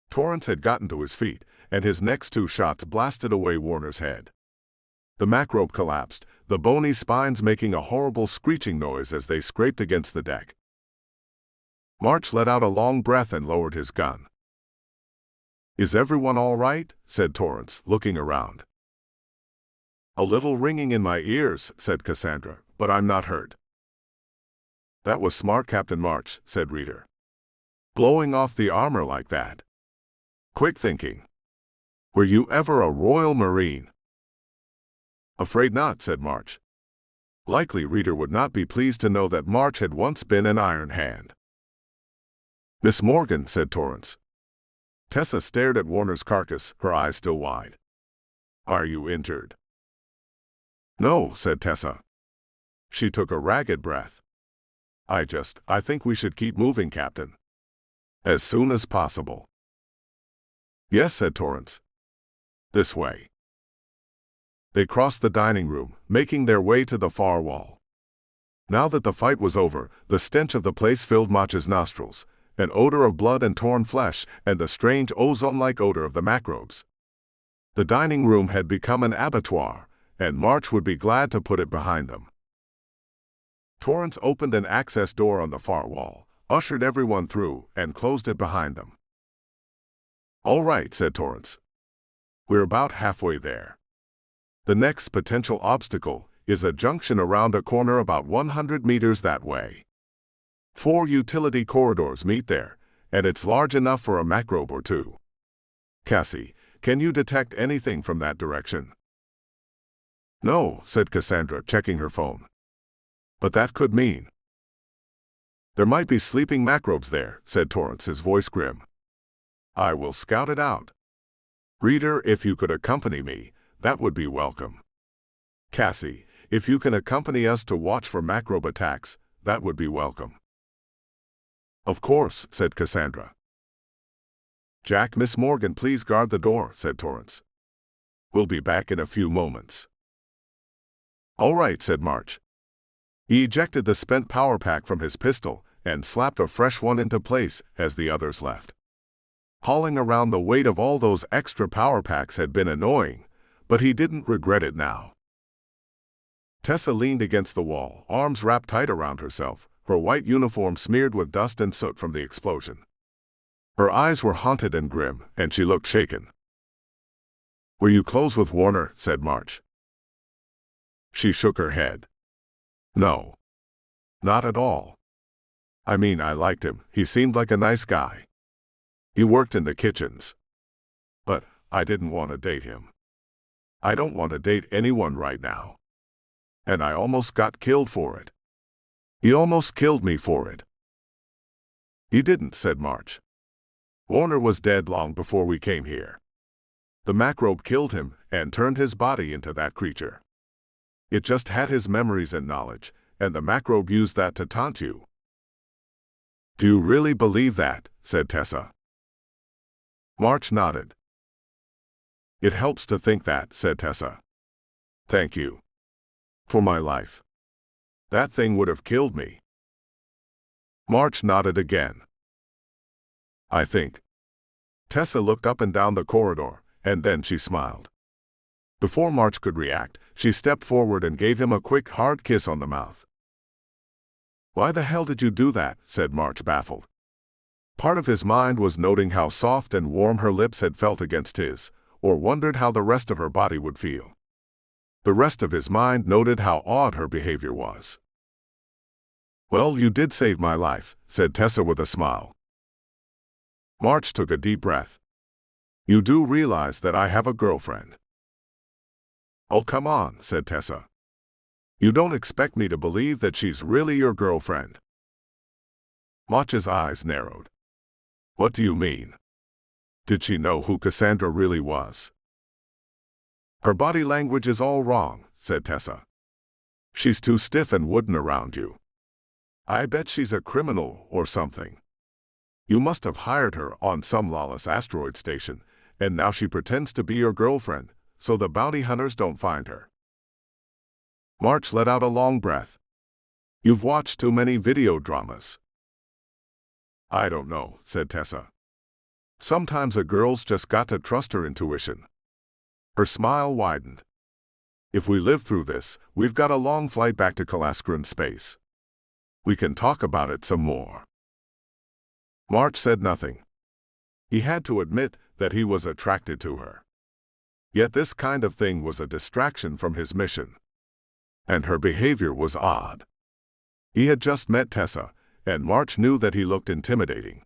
Torrance had gotten to his feet, and his next 2 shots blasted away Warner's head. The macrobe collapsed, the bony spines making a horrible screeching noise as they scraped against the deck. March let out a long breath and lowered his gun. "Is everyone all right?" said Torrance, looking around. "A little ringing in my ears," said Cassandra, "but I'm not hurt." That was smart, Captain March, said Reader. Blowing off the armor like that. Quick thinking. Were you ever a Royal Marine? Afraid not, said March. Likely Reader would not be pleased to know that March had once been an Iron Hand. Miss Morgan, said Torrance. Tessa stared at Warner's carcass, her eyes still wide. Are you injured? No, said Tessa. She took a ragged breath. I think we should keep moving, Captain. As soon as possible. Yes, said Torrance. This way. They crossed the dining room, making their way to the far wall. Now that the fight was over, the stench of the place filled March's nostrils, an odor of blood and torn flesh, and the strange ozone-like odor of the macrobes. The dining room had become an abattoir, and March would be glad to put it behind them. Torrance opened an access door on the far wall, ushered everyone through, and closed it behind them. All right, said Torrance. We're about halfway there. The next potential obstacle is a junction around a corner about 100 meters that way. 4 utility corridors meet there, and it's large enough for a macrobe or two. Cassie, can you detect anything from that direction? No, said Cassandra, checking her phone. But that could mean. There might be sleeping macrobes there, said Torrance, his voice grim. I will scout it out. Reader, if you could accompany me, that would be welcome. Cassie, if you can accompany us to watch for macrobe attacks, that would be welcome. Of course, said Cassandra. Jack, Miss Morgan, please guard the door, said Torrance. We'll be back in a few moments. All right, said March. He ejected the spent power pack from his pistol and slapped a fresh one into place as the others left. Hauling around the weight of all those extra power packs had been annoying, but he didn't regret it now. Tessa leaned against the wall, arms wrapped tight around herself, her white uniform smeared with dust and soot from the explosion. Her eyes were haunted and grim, and she looked shaken. Were you close with Warner? Said March. She shook her head. No. Not at all. I mean, I liked him. He seemed like a nice guy. He worked in the kitchens. But I didn't want to date him. I don't want to date anyone right now. And I almost got killed for it. He almost killed me for it. He didn't, said March. Warner was dead long before we came here. The macrobe killed him and turned his body into that creature. It just had his memories and knowledge, and the macrobe used that to taunt you. Do you really believe that? Said Tessa. March nodded. It helps to think that, said Tessa. Thank you. For my life. That thing would have killed me. March nodded again. I think. Tessa looked up and down the corridor, and then she smiled. Before March could react, she stepped forward and gave him a quick, hard kiss on the mouth. Why the hell did you do that? Said March, baffled. Part of his mind was noting how soft and warm her lips had felt against his, or wondered how the rest of her body would feel. The rest of his mind noted how odd her behavior was. Well, you did save my life, said Tessa with a smile. March took a deep breath. You do realize that I have a girlfriend. Oh, come on, said Tessa. You don't expect me to believe that she's really your girlfriend. March's eyes narrowed. What do you mean? Did she know who Cassandra really was? Her body language is all wrong, said Tessa. She's too stiff and wooden around you. I bet she's a criminal or something. You must have hired her on some lawless asteroid station, and now she pretends to be your girlfriend, so the bounty hunters don't find her. March let out a long breath. You've watched too many video dramas. I don't know, said Tessa. Sometimes a girl's just got to trust her intuition. Her smile widened. If we live through this, we've got a long flight back to Kalaskran space. We can talk about it some more. March said nothing. He had to admit that he was attracted to her. Yet this kind of thing was a distraction from his mission. And her behavior was odd. He had just met Tessa, and March knew that he looked intimidating.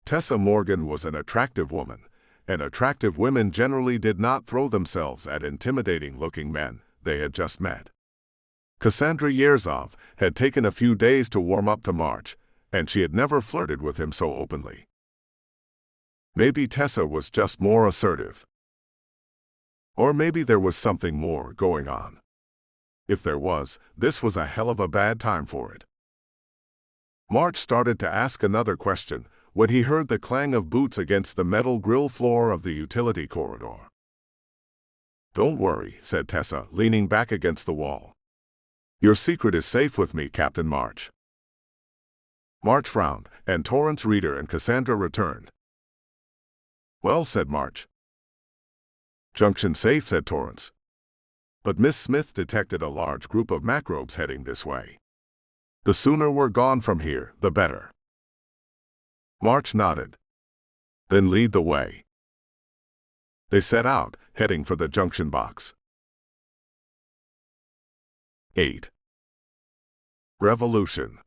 Tessa Morgan was an attractive woman, and attractive women generally did not throw themselves at intimidating-looking men they had just met. Cassandra Yerzov had taken a few days to warm up to March, and she had never flirted with him so openly. Maybe Tessa was just more assertive. Or maybe there was something more going on. If there was, this was a hell of a bad time for it. March started to ask another question when he heard the clang of boots against the metal grill floor of the utility corridor. "Don't worry," said Tessa, leaning back against the wall. "Your secret is safe with me, Captain March." March frowned, and Torrance, Reader, and Cassandra returned. "Well," said March. "Junction safe," said Torrance. But Miss Smith detected a large group of macrobes heading this way. "The sooner we're gone from here, the better." March nodded. "Then lead the way." They set out, heading for the junction box. 8. Revolution.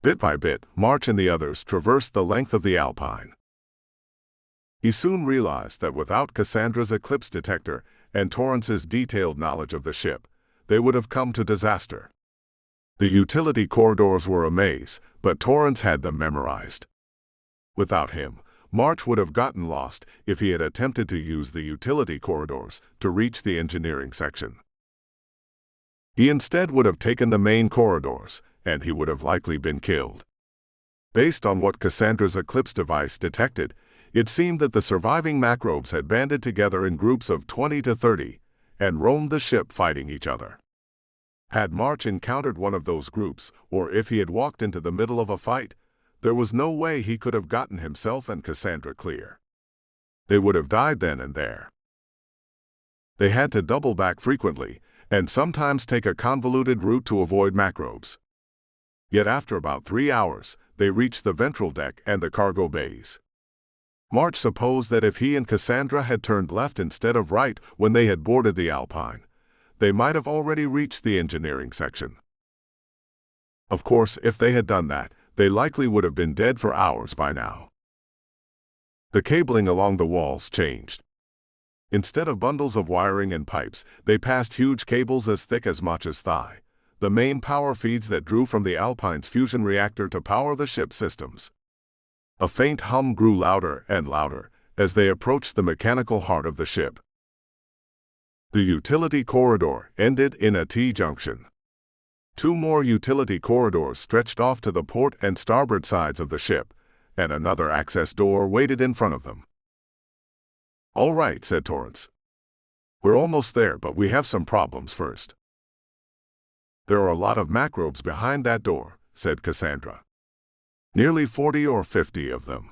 Bit by bit, March and the others traversed the length of the Alpine. He soon realized that without Cassandra's Eclipse detector and Torrance's detailed knowledge of the ship, they would have come to disaster. The utility corridors were a maze, but Torrance had them memorized. Without him, March would have gotten lost if he had attempted to use the utility corridors to reach the engineering section. He instead would have taken the main corridors, and he would have likely been killed. Based on what Cassandra's Eclipse device detected, it seemed that the surviving macrobes had banded together in groups of 20 to 30 and roamed the ship fighting each other. Had March encountered one of those groups, or if he had walked into the middle of a fight, there was no way he could have gotten himself and Cassandra clear. They would have died then and there. They had to double back frequently, and sometimes take a convoluted route to avoid macrobes. Yet after about 3 hours, they reached the ventral deck and the cargo bays. March supposed that if he and Cassandra had turned left instead of right when they had boarded the Alpine, they might have already reached the engineering section. Of course, if they had done that, they likely would have been dead for hours by now. The cabling along the walls changed. Instead of bundles of wiring and pipes, they passed huge cables as thick as March's thigh, the main power feeds that drew from the Alpine's fusion reactor to power the ship's systems. A faint hum grew louder and louder as they approached the mechanical heart of the ship. The utility corridor ended in a T-junction. 2 more utility corridors stretched off to the port and starboard sides of the ship, and another access door waited in front of them. "All right," said Torrance. "We're almost there, but we have some problems first." "There are a lot of macrobes behind that door," said Cassandra. "Nearly 40 or 50 of them.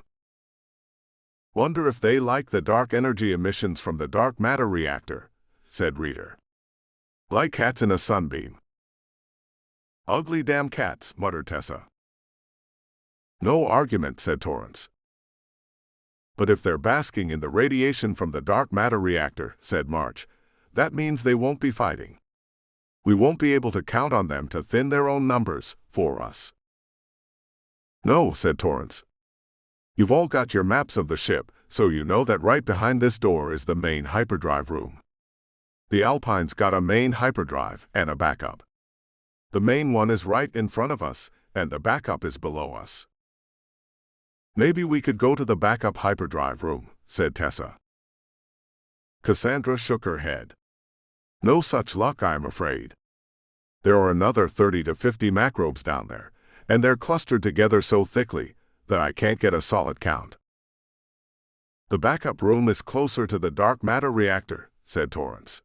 Wonder if they like the dark energy emissions from the dark matter reactor," said Reader. "Like cats in a sunbeam." "Ugly damn cats," muttered Tessa. "No argument," said Torrance. "But if they're basking in the radiation from the dark matter reactor," said March, "that means they won't be fighting. We won't be able to count on them to thin their own numbers for us." "No," said Torrance. "You've all got your maps of the ship, so you know that right behind this door is the main hyperdrive room. The Alpine's got a main hyperdrive and a backup. The main one is right in front of us, and the backup is below us." "Maybe we could go to the backup hyperdrive room," said Tessa. Cassandra shook her head. "No such luck, I'm afraid. There are another 30 to 50 macrobes down there, and they're clustered together so thickly that I can't get a solid count." "The backup room is closer to the dark matter reactor," said Torrance.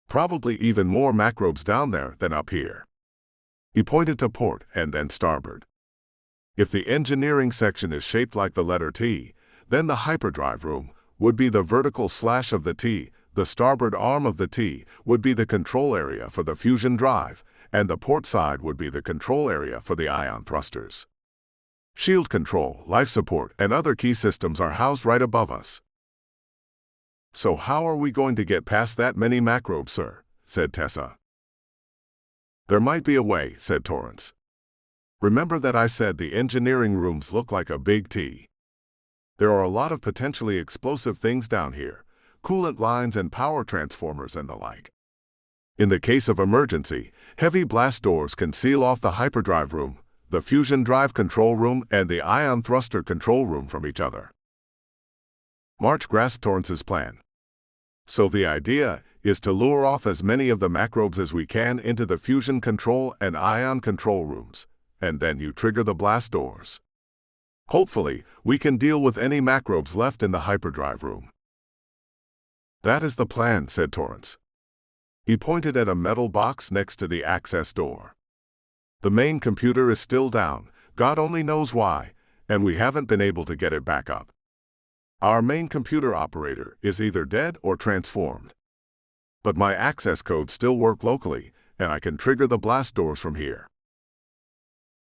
"Probably even more macrobes down there than up here." He pointed to port and then starboard. "If the engineering section is shaped like the letter T, then the hyperdrive room would be the vertical slash of the T, the starboard arm of the T would be the control area for the fusion drive, and the port side would be the control area for the ion thrusters. Shield control, life support, and other key systems are housed right above us." "So how are we going to get past that many macrobes, sir?" said Tessa. There might be a way, said Torrance. Remember that I said the engineering rooms look like a big T. There are a lot of potentially explosive things down here, coolant lines and power transformers and the like. In the case of emergency, heavy blast doors can seal off the hyperdrive room, the fusion drive control room, and the ion thruster control room from each other. March grasped Torrance's plan. So the idea is to lure off as many of the macrobes as we can into the fusion control and ion control rooms, and then you trigger the blast doors. Hopefully, we can deal with any macrobes left in the hyperdrive room. That is the plan, said Torrance. He pointed at a metal box next to the access door. The main computer is still down, God only knows why, and we haven't been able to get it back up. Our main computer operator is either dead or transformed. But my access codes still work locally, and I can trigger the blast doors from here.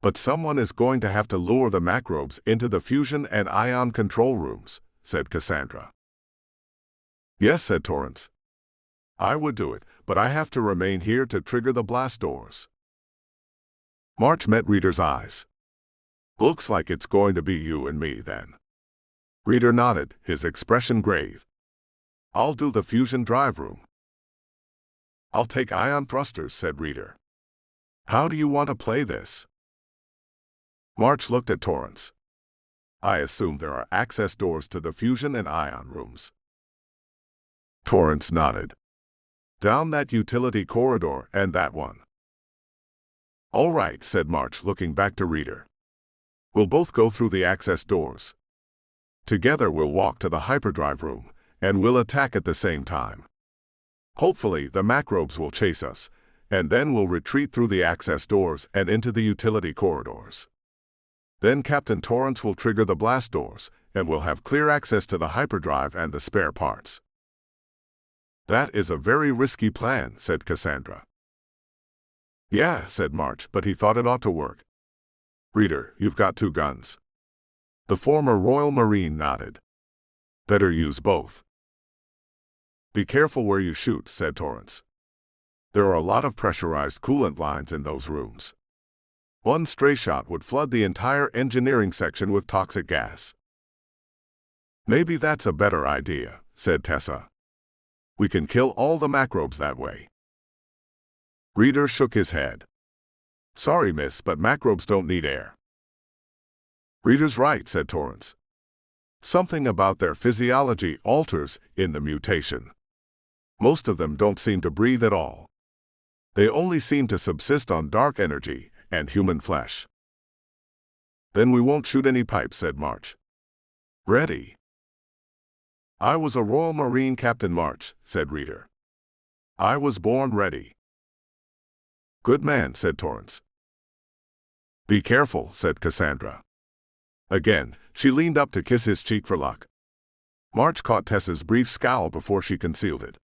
But someone is going to have to lure the macrobes into the fusion and ion control rooms, said Cassandra. Yes, said Torrance. I would do it, but I have to remain here to trigger the blast doors. March met Reader's eyes. Looks like it's going to be you and me then. Reader nodded, his expression grave. I'll do the fusion drive room. I'll take ion thrusters, said Reader. How do you want to play this? March looked at Torrance. I assume there are access doors to the fusion and ion rooms. Torrance nodded. Down that utility corridor and that one. All right, said March, looking back to Reader. We'll both go through the access doors. Together we'll walk to the hyperdrive room, and we'll attack at the same time. Hopefully the macrobes will chase us, and then we'll retreat through the access doors and into the utility corridors. Then Captain Torrance will trigger the blast doors, and we'll have clear access to the hyperdrive and the spare parts. That is a very risky plan, said Cassandra. Yeah, said March, but he thought it ought to work. Reader, you've got 2 guns. The former Royal Marine nodded. Better use both. Be careful where you shoot, said Torrance. There are a lot of pressurized coolant lines in those rooms. One stray shot would flood the entire engineering section with toxic gas. Maybe that's a better idea, said Tessa. We can kill all the macrobes that way. Reader shook his head. Sorry, miss, but macrobes don't need air. Reader's right, said Torrance. Something about their physiology alters in the mutation. Most of them don't seem to breathe at all. They only seem to subsist on dark energy and human flesh. Then we won't shoot any pipes, said March. Ready. I was a Royal Marine, Captain March, said Reader. I was born ready. Good man, said Torrance. Be careful, said Cassandra. Again, she leaned up to kiss his cheek for luck. March caught Tessa's brief scowl before she concealed it.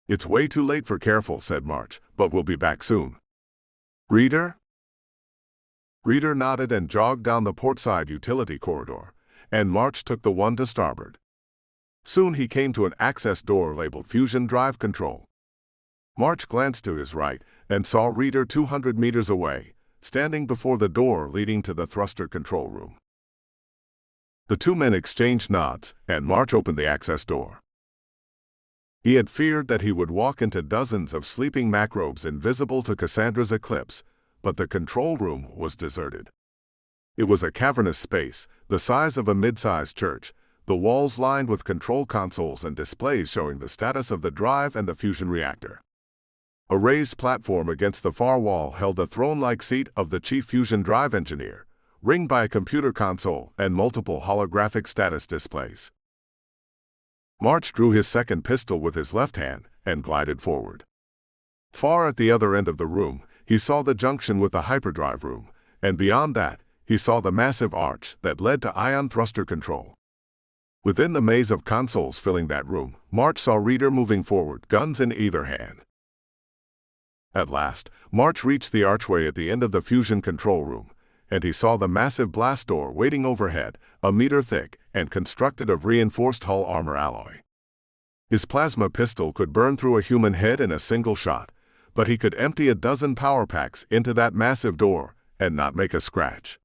It's way too late for careful, said March, but we'll be back soon. Reader? Reader nodded and jogged down the portside utility corridor, and March took the one to starboard. Soon he came to an access door labeled Fusion Drive Control. March glanced to his right and saw Reader 200 meters away, standing before the door leading to the thruster control room. The 2 men exchanged nods, and March opened the access door. He had feared that he would walk into dozens of sleeping macrobes invisible to Cassandra's Eclipse, but the control room was deserted. It was a cavernous space, the size of a mid-sized church, the walls lined with control consoles and displays showing the status of the drive and the fusion reactor. A raised platform against the far wall held the throne-like seat of the chief fusion drive engineer, ringed by a computer console and multiple holographic status displays. March drew his second pistol with his left hand and glided forward. Far at the other end of the room, he saw the junction with the hyperdrive room, and beyond that, he saw the massive arch that led to ion thruster control. Within the maze of consoles filling that room, March saw Reader moving forward, guns in either hand. At last, March reached the archway at the end of the fusion control room, and he saw the massive blast door waiting overhead, a meter thick and constructed of reinforced hull armor alloy. His plasma pistol could burn through a human head in a single shot, but he could empty a dozen power packs into that massive door and not make a scratch.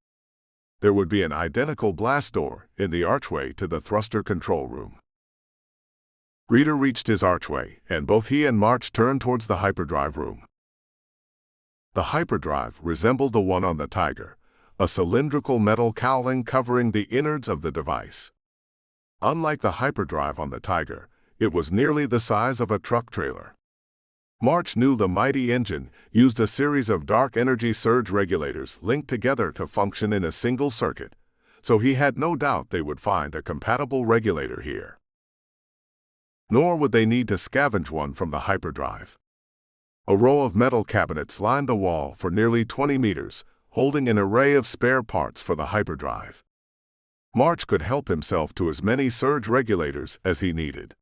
There would be an identical blast door in the archway to the thruster control room. Reader reached his archway, and both he and March turned towards the hyperdrive room. The hyperdrive resembled the one on the Tiger, a cylindrical metal cowling covering the innards of the device. Unlike the hyperdrive on the Tiger, it was nearly the size of a truck trailer. March knew the mighty engine used a series of dark energy surge regulators linked together to function in a single circuit, so he had no doubt they would find a compatible regulator here. Nor would they need to scavenge one from the hyperdrive. A row of metal cabinets lined the wall for nearly 20 meters, holding an array of spare parts for the hyperdrive. March could help himself to as many surge regulators as he needed.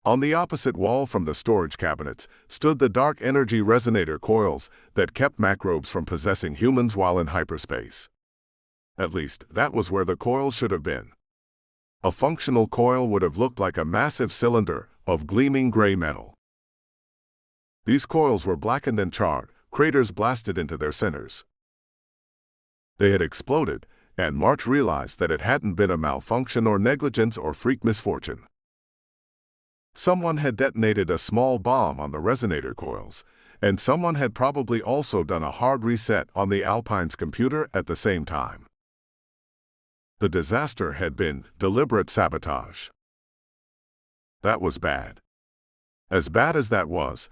On the opposite wall from the storage cabinets stood the dark energy resonator coils that kept microbes from possessing humans while in hyperspace. At least, that was where the coils should have been. A functional coil would have looked like a massive cylinder of gleaming gray metal. These coils were blackened and charred, craters blasted into their centers. They had exploded, and March realized that it hadn't been a malfunction or negligence or freak misfortune. Someone had detonated a small bomb on the resonator coils, and someone had probably also done a hard reset on the Alpine's computer at the same time. The disaster had been deliberate sabotage. That was bad. As bad as that was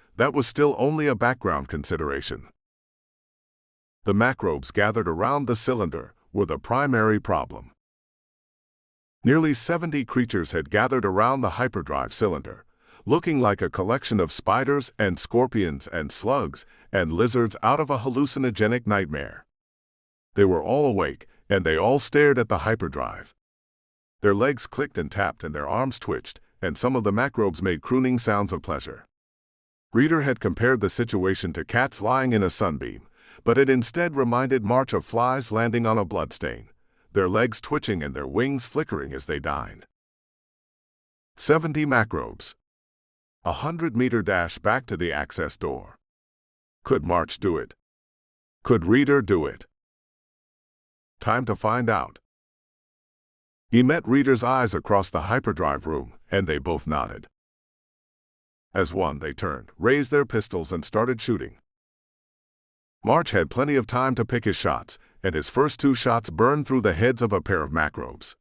still only a background consideration. The microbes gathered around the cylinder were the primary problem. Nearly 70 creatures had gathered around the hyperdrive cylinder, looking like a collection of spiders and scorpions and slugs and lizards out of a hallucinogenic nightmare. They were all awake, and they all stared at the hyperdrive. Their legs clicked and tapped and their arms twitched, and some of the microbes made crooning sounds of pleasure. Reader had compared the situation to cats lying in a sunbeam, but it instead reminded March of flies landing on a bloodstain, their legs twitching and their wings flickering as they dined. 70 microbes. 100-meter dash back to the access door. Could March do it? Could Reader do it? Time to find out. He met Reader's eyes across the hyperdrive room, and they both nodded. As one, they turned, raised their pistols, and started shooting. March had plenty of time to pick his shots, and his first 2 shots burned through the heads of a pair of microbes.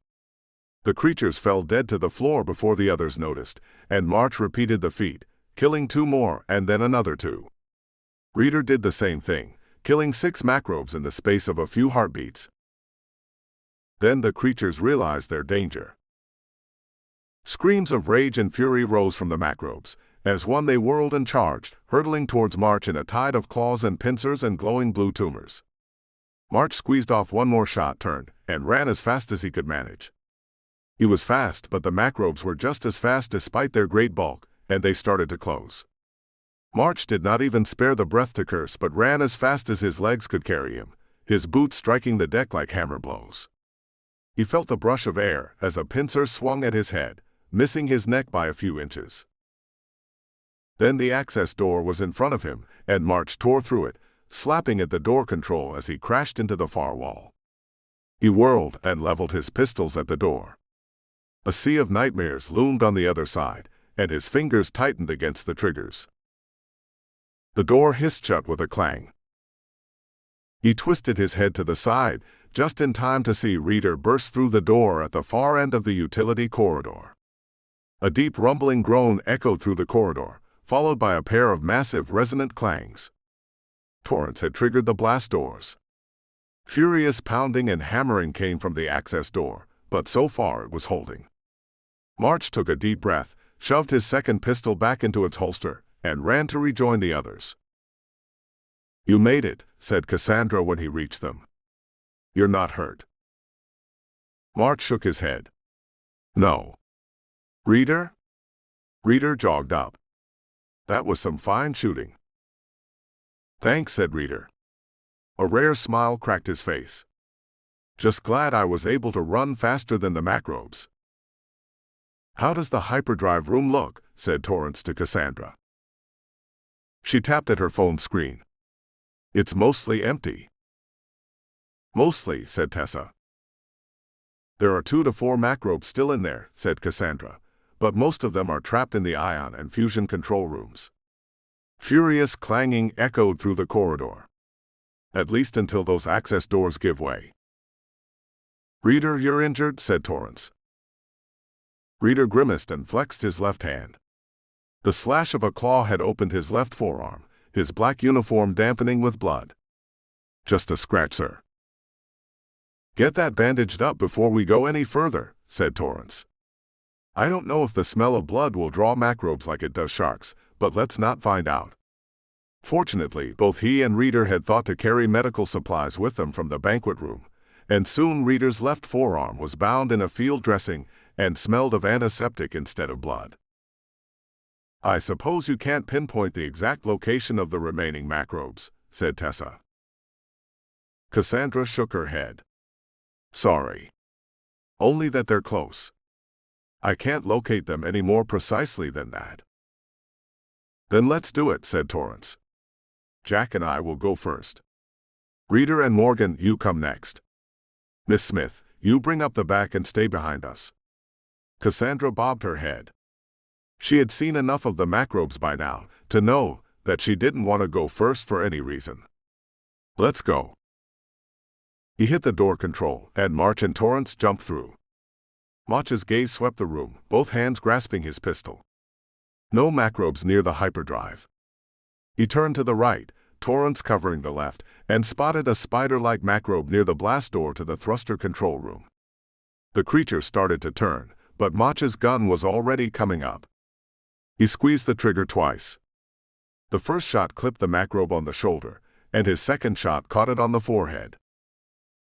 The creatures fell dead to the floor before the others noticed, and March repeated the feat, killing 2 more and then another 2. Reader did the same thing, killing 6 microbes in the space of a few heartbeats. Then the creatures realized their danger. Screams of rage and fury rose from the microbes. As one they whirled and charged, hurtling towards March in a tide of claws and pincers and glowing blue tumors. March squeezed off one more shot, turned, and ran as fast as he could manage. He was fast, but the microbes were just as fast despite their great bulk, and they started to close. March did not even spare the breath to curse, but ran as fast as his legs could carry him, his boots striking the deck like hammer blows. He felt the brush of air as a pincer swung at his head, missing his neck by a few inches. Then the access door was in front of him, and March tore through it, slapping at the door control as he crashed into the far wall. He whirled and leveled his pistols at the door. A sea of nightmares loomed on the other side, and his fingers tightened against the triggers. The door hissed shut with a clang. He twisted his head to the side, just in time to see Reader burst through the door at the far end of the utility corridor. A deep rumbling groan echoed through the corridor, followed by a pair of massive resonant clangs. Torrents had triggered the blast doors. Furious pounding and hammering came from the access door, but so far it was holding. March took a deep breath, shoved his second pistol back into its holster, and ran to rejoin the others. "You made it," said Cassandra when he reached them. "You're not hurt." March shook his head. "No." "Reader?" Reader jogged up. "That was some fine shooting." "Thanks," said Reader. A rare smile cracked his face. "Just glad I was able to run faster than the microbes." "How does the hyperdrive room look?" said Torrance to Cassandra. She tapped at her phone screen. It's mostly empty. Mostly, said Tessa. There are 2 to 4 macrobes still in there, said Cassandra, but most of them are trapped in the ion and fusion control rooms. Furious clanging echoed through the corridor. At least until those access doors give way. Reader, you're injured, said Torrance. Reader grimaced and flexed his left hand. The slash of a claw had opened his left forearm, his black uniform dampening with blood. Just a scratch, sir. Get that bandaged up before we go any further, said Torrance. I don't know if the smell of blood will draw macrobes like it does sharks, but let's not find out. Fortunately, both he and Reader had thought to carry medical supplies with them from the banquet room, and soon Reader's left forearm was bound in a field dressing and smelled of antiseptic instead of blood. I suppose you can't pinpoint the exact location of the remaining macrobes, said Tessa. Cassandra shook her head. Sorry. Only that they're close. I can't locate them any more precisely than that. Then let's do it, said Torrance. Jack and I will go first. Reader and Morgan, you come next. Miss Smith, you bring up the back and stay behind us. Cassandra bobbed her head. She had seen enough of the macrobes by now to know that she didn't want to go first for any reason. Let's go. He hit the door control, and March and Torrance jumped through. March's gaze swept the room, both hands grasping his pistol. No macrobes near the hyperdrive. He turned to the right, Torrance covering the left, and spotted a spider-like macrobe near the blast door to the thruster control room. The creature started to turn, but March's gun was already coming up. He squeezed the trigger twice. The first shot clipped the macrobe on the shoulder, and his second shot caught it on the forehead.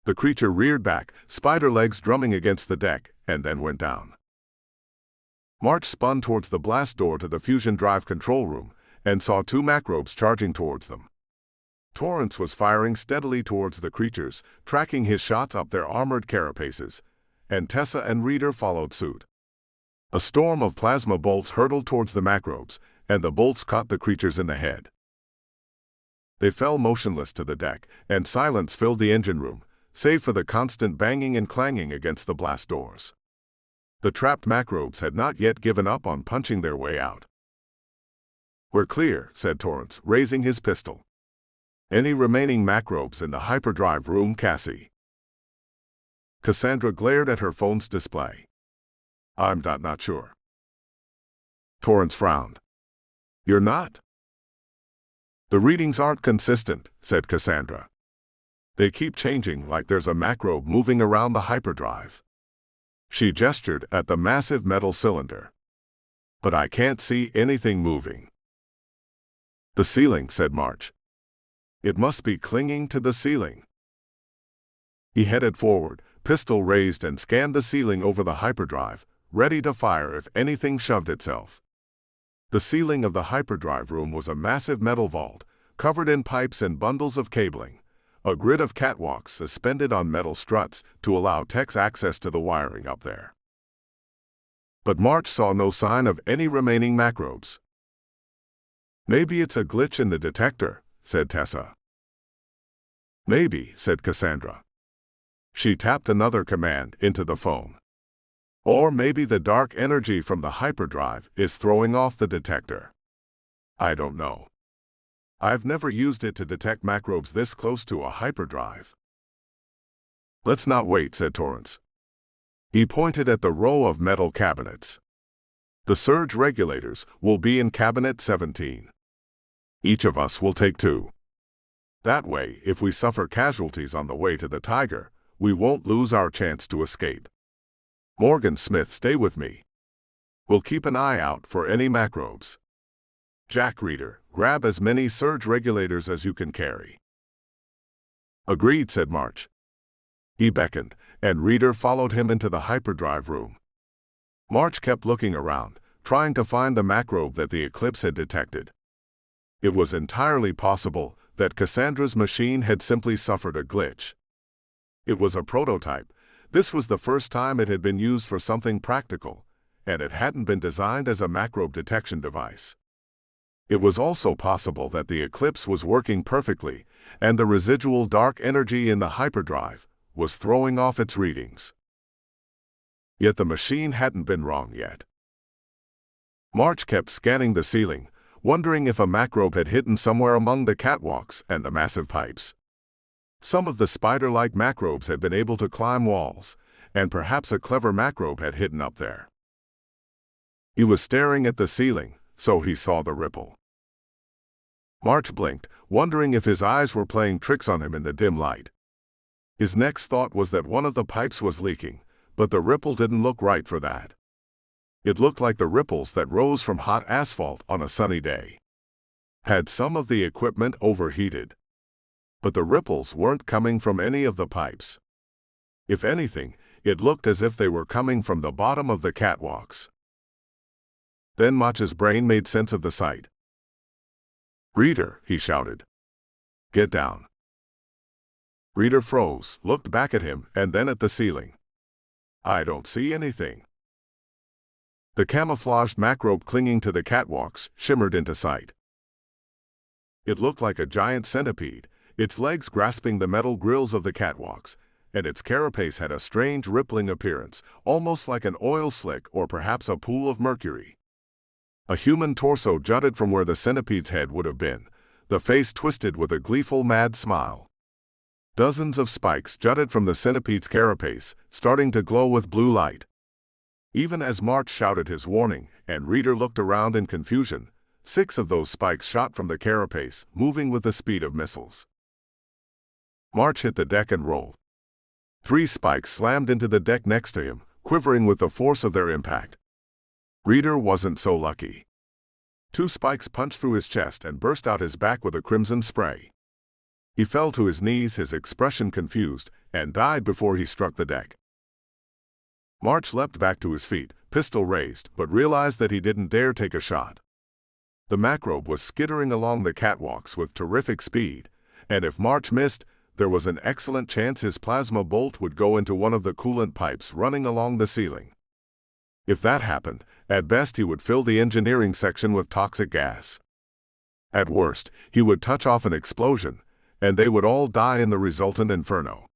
The creature reared back, spider legs drumming against the deck, and then went down. March spun towards the blast door to the fusion drive control room, and saw 2 macrobes charging towards them. Torrance was firing steadily towards the creatures, tracking his shots up their armored carapaces, and Tessa and Reader followed suit. A storm of plasma bolts hurtled towards the macrobes, and the bolts caught the creatures in the head. They fell motionless to the deck, and silence filled the engine room, save for the constant banging and clanging against the blast doors. The trapped macrobes had not yet given up on punching their way out. We're clear, said Torrance, raising his pistol. Any remaining macrobes in the hyperdrive room, Cassie? Cassandra glared at her phone's display. I'm not sure. Torrance frowned. You're not? The readings aren't consistent, said Cassandra. They keep changing like there's a macrobe moving around the hyperdrive. She gestured at the massive metal cylinder. But I can't see anything moving. The ceiling, said March. It must be clinging to the ceiling. He headed forward, pistol raised, and scanned the ceiling over the hyperdrive, ready to fire if anything shoved itself. The ceiling of the hyperdrive room was a massive metal vault, covered in pipes and bundles of cabling, a grid of catwalks suspended on metal struts to allow techs access to the wiring up there. But March saw no sign of any remaining macrobes. Maybe it's a glitch in the detector, said Tessa. Maybe, said Cassandra. She tapped another command into the phone. Or maybe the dark energy from the hyperdrive is throwing off the detector. I don't know. I've never used it to detect macrobes this close to a hyperdrive. Let's not wait, said Torrance. He pointed at the row of metal cabinets. The surge regulators will be in cabinet 17. Each of us will take 2. That way, if we suffer casualties on the way to the Tiger, we won't lose our chance to escape. Morgan, Smith, stay with me. We'll keep an eye out for any macrobes. Jack, Reader, grab as many surge regulators as you can carry. Agreed, said March. He beckoned, and Reader followed him into the hyperdrive room. March kept looking around, trying to find the macrobe that the Eclipse had detected. It was entirely possible that Cassandra's machine had simply suffered a glitch. It was a prototype. This was the first time it had been used for something practical, and it hadn't been designed as a macrobe detection device. It was also possible that the Eclipse was working perfectly, and the residual dark energy in the hyperdrive was throwing off its readings. Yet the machine hadn't been wrong yet. March kept scanning the ceiling, wondering if a macrobe had hidden somewhere among the catwalks and the massive pipes. Some of the spider-like macrobes had been able to climb walls, and perhaps a clever macrobe had hidden up there. He was staring at the ceiling, so he saw the ripple. March blinked, wondering if his eyes were playing tricks on him in the dim light. His next thought was that one of the pipes was leaking, but the ripple didn't look right for that. It looked like the ripples that rose from hot asphalt on a sunny day. Had some of the equipment overheated? But the ripples weren't coming from any of the pipes. If anything, it looked as if they were coming from the bottom of the catwalks. Then March's brain made sense of the sight. "Reader," he shouted. "Get down." Reader froze, looked back at him, and then at the ceiling. "I don't see anything." The camouflaged macrobe clinging to the catwalks shimmered into sight. It looked like a giant centipede, its legs grasping the metal grills of the catwalks, and its carapace had a strange rippling appearance, almost like an oil slick or perhaps a pool of mercury. A human torso jutted from where the centipede's head would have been, the face twisted with a gleeful mad smile. Dozens of spikes jutted from the centipede's carapace, starting to glow with blue light. Even as March shouted his warning, and Reader looked around in confusion, 6 of those spikes shot from the carapace, moving with the speed of missiles. March hit the deck and rolled. 3 spikes slammed into the deck next to him, quivering with the force of their impact. Reader wasn't so lucky. 2 spikes punched through his chest and burst out his back with a crimson spray. He fell to his knees, his expression confused, and died before he struck the deck. March leapt back to his feet, pistol raised, but realized that he didn't dare take a shot. The macrobe was skittering along the catwalks with terrific speed, and if March missed, there was an excellent chance his plasma bolt would go into one of the coolant pipes running along the ceiling. If that happened, at best he would fill the engineering section with toxic gas. At worst, he would touch off an explosion, and they would all die in the resultant inferno.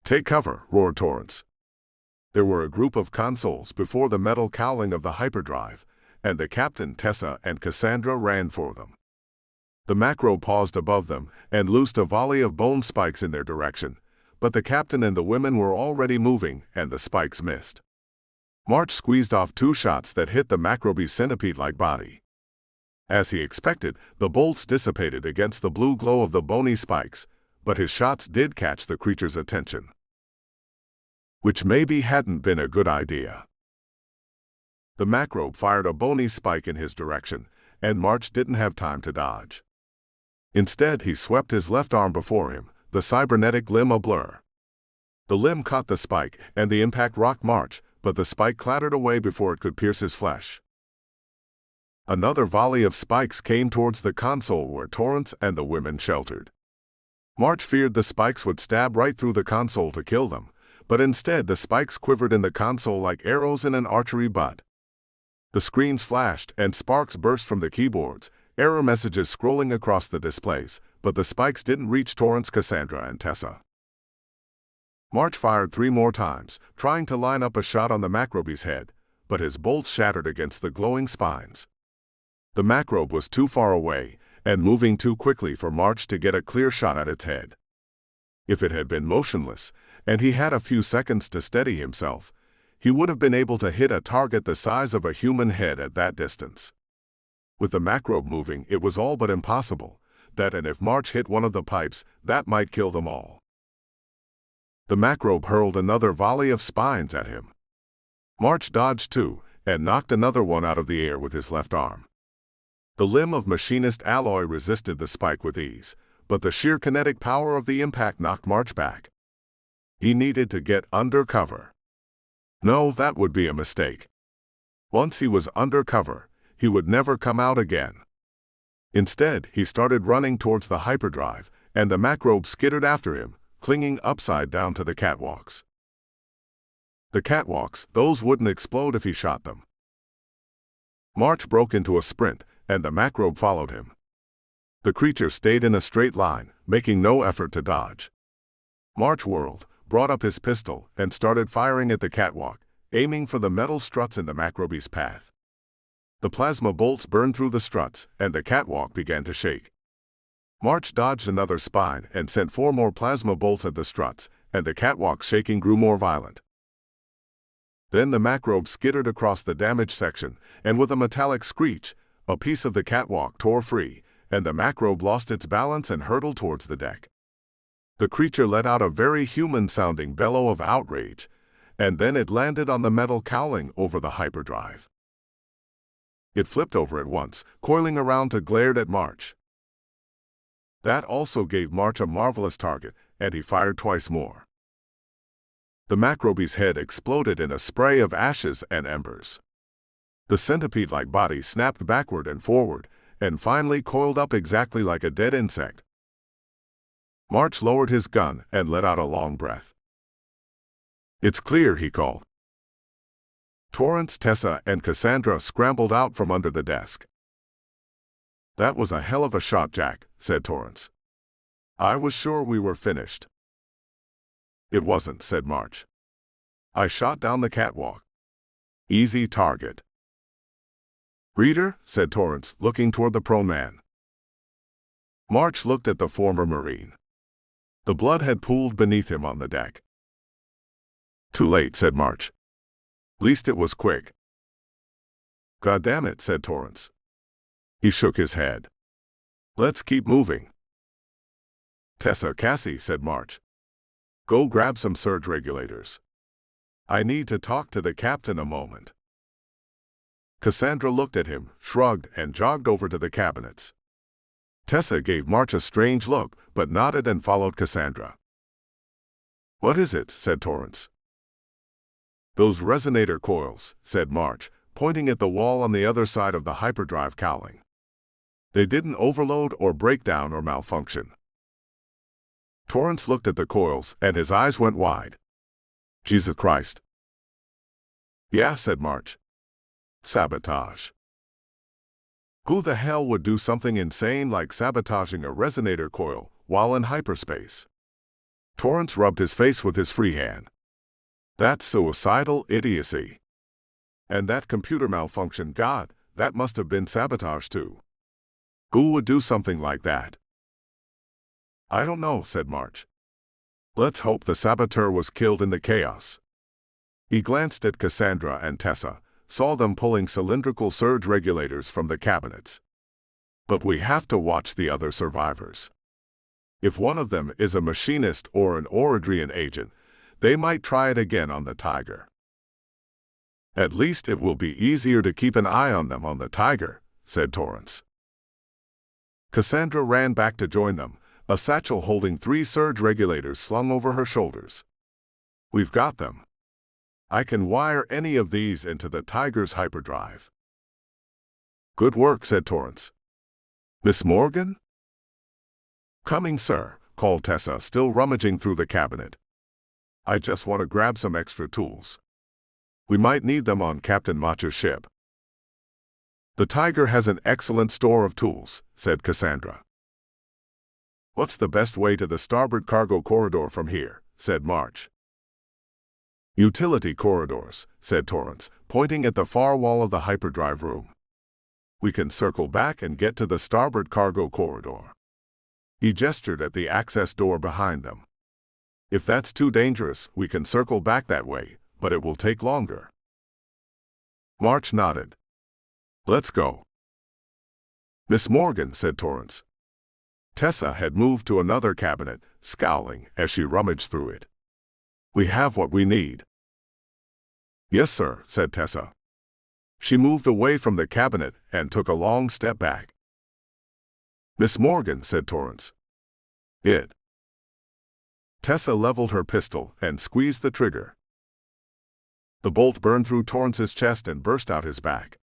"Take cover," roared Torrance. There were a group of consoles before the metal cowling of the hyperdrive, and the captain, Tessa, and Cassandra ran for them. The macro paused above them and loosed a volley of bone spikes in their direction, but the captain and the women were already moving, and the spikes missed. March squeezed off 2 shots that hit the macrobe's centipede-like body. As he expected, the bolts dissipated against the blue glow of the bony spikes, but his shots did catch the creature's attention. Which maybe hadn't been a good idea. The macrobe fired a bony spike in his direction, and March didn't have time to dodge. Instead, he swept his left arm before him, the cybernetic limb a blur. The limb caught the spike, and the impact rocked March, but the spike clattered away before it could pierce his flesh. Another volley of spikes came towards the console where Torrance and the women sheltered. March feared the spikes would stab right through the console to kill them, but instead the spikes quivered in the console like arrows in an archery butt. The screens flashed and sparks burst from the keyboards, error messages scrolling across the displays, but the spikes didn't reach Torrance, Cassandra, and Tessa. March fired 3 more times, trying to line up a shot on the macrobe's head, but his bolts shattered against the glowing spines. The macrobe was too far away and moving too quickly for March to get a clear shot at its head. If it had been motionless, and he had a few seconds to steady himself, he would have been able to hit a target the size of a human head at that distance. With the macrobe moving, it was all but impossible, and if March hit one of the pipes, that might kill them all. The macrobe hurled another volley of spines at him. March dodged 2, and knocked another one out of the air with his left arm. The limb of machinist alloy resisted the spike with ease, but the sheer kinetic power of the impact knocked March back. He needed to get under cover. No, that would be a mistake. Once he was under cover, he would never come out again. Instead, he started running towards the hyperdrive, and the macrobe skittered after him, clinging upside down to the catwalks. The catwalks, those wouldn't explode if he shot them. March broke into a sprint, and the macrobe followed him. The creature stayed in a straight line, making no effort to dodge. March whirled, brought up his pistol, and started firing at the catwalk, aiming for the metal struts in the macrobe's path. The plasma bolts burned through the struts, and the catwalk began to shake. March dodged another spine and sent 4 more plasma bolts at the struts, and the catwalk's shaking grew more violent. Then the macrobe skittered across the damaged section, and with a metallic screech, a piece of the catwalk tore free, and the macrobe lost its balance and hurtled towards the deck. The creature let out a very human-sounding bellow of outrage, and then it landed on the metal cowling over the hyperdrive. It flipped over at once, coiling around to glare at March. That also gave March a marvelous target, and he fired twice more. The macrobe's head exploded in a spray of ashes and embers. The centipede-like body snapped backward and forward, and finally coiled up exactly like a dead insect. March lowered his gun and let out a long breath. "It's clear," he called. Torrance, Tessa, and Cassandra scrambled out from under the desk. "That was a hell of a shot, Jack," said Torrance. "I was sure we were finished." "It wasn't," said March. "I shot down the catwalk. Easy target." "Reader," said Torrance, looking toward the prone man. March looked at the former Marine. The blood had pooled beneath him on the deck. "Too late," said March. "Least it was quick." "God damn it," said Torrance. He shook his head. "Let's keep moving." "Tessa, Cassie," said March. "Go grab some surge regulators. I need to talk to the captain a moment." Cassandra looked at him, shrugged, and jogged over to the cabinets. Tessa gave March a strange look, but nodded and followed Cassandra. "What is it?" said Torrance. "Those resonator coils," said March, pointing at the wall on the other side of the hyperdrive cowling. "They didn't overload or break down or malfunction." Torrance looked at the coils, and his eyes went wide. "Jesus Christ." "Yeah," said March. "Sabotage. Who the hell would do something insane like sabotaging a resonator coil while in hyperspace?" Torrance rubbed his face with his free hand. "That's suicidal idiocy. And that computer malfunction, God, that must have been sabotage too. Who would do something like that?" "I don't know," said March. "Let's hope the saboteur was killed in the chaos." He glanced at Cassandra and Tessa, saw them pulling cylindrical surge regulators from the cabinets. "But we have to watch the other survivors. If one of them is a machinist or an Orodrian agent, they might try it again on the Tiger. At least it will be easier to keep an eye on them on the Tiger," said Torrance. Cassandra ran back to join them, a satchel holding 3 surge regulators slung over her shoulders. "We've got them. I can wire any of these into the Tiger's hyperdrive." "Good work," said Torrance. "Miss Morgan?" "Coming, sir," called Tessa, still rummaging through the cabinet. "I just want to grab some extra tools. We might need them on Captain Macha's ship." "The Tiger has an excellent store of tools," said Cassandra. "What's the best way to the starboard cargo corridor from here?" said March. "Utility corridors," said Torrance, pointing at the far wall of the hyperdrive room. "We can circle back and get to the starboard cargo corridor." He gestured at the access door behind them. "If that's too dangerous, we can circle back that way, but it will take longer." March nodded. "Let's go." "Miss Morgan," said Torrance. Tessa had moved to another cabinet, scowling as she rummaged through it. "We have what we need." "Yes, sir," said Tessa. She moved away from the cabinet and took a long step back. "Miss Morgan," said Torrance. "It." Tessa leveled her pistol and squeezed the trigger. The bolt burned through Torrance's chest and burst out his back.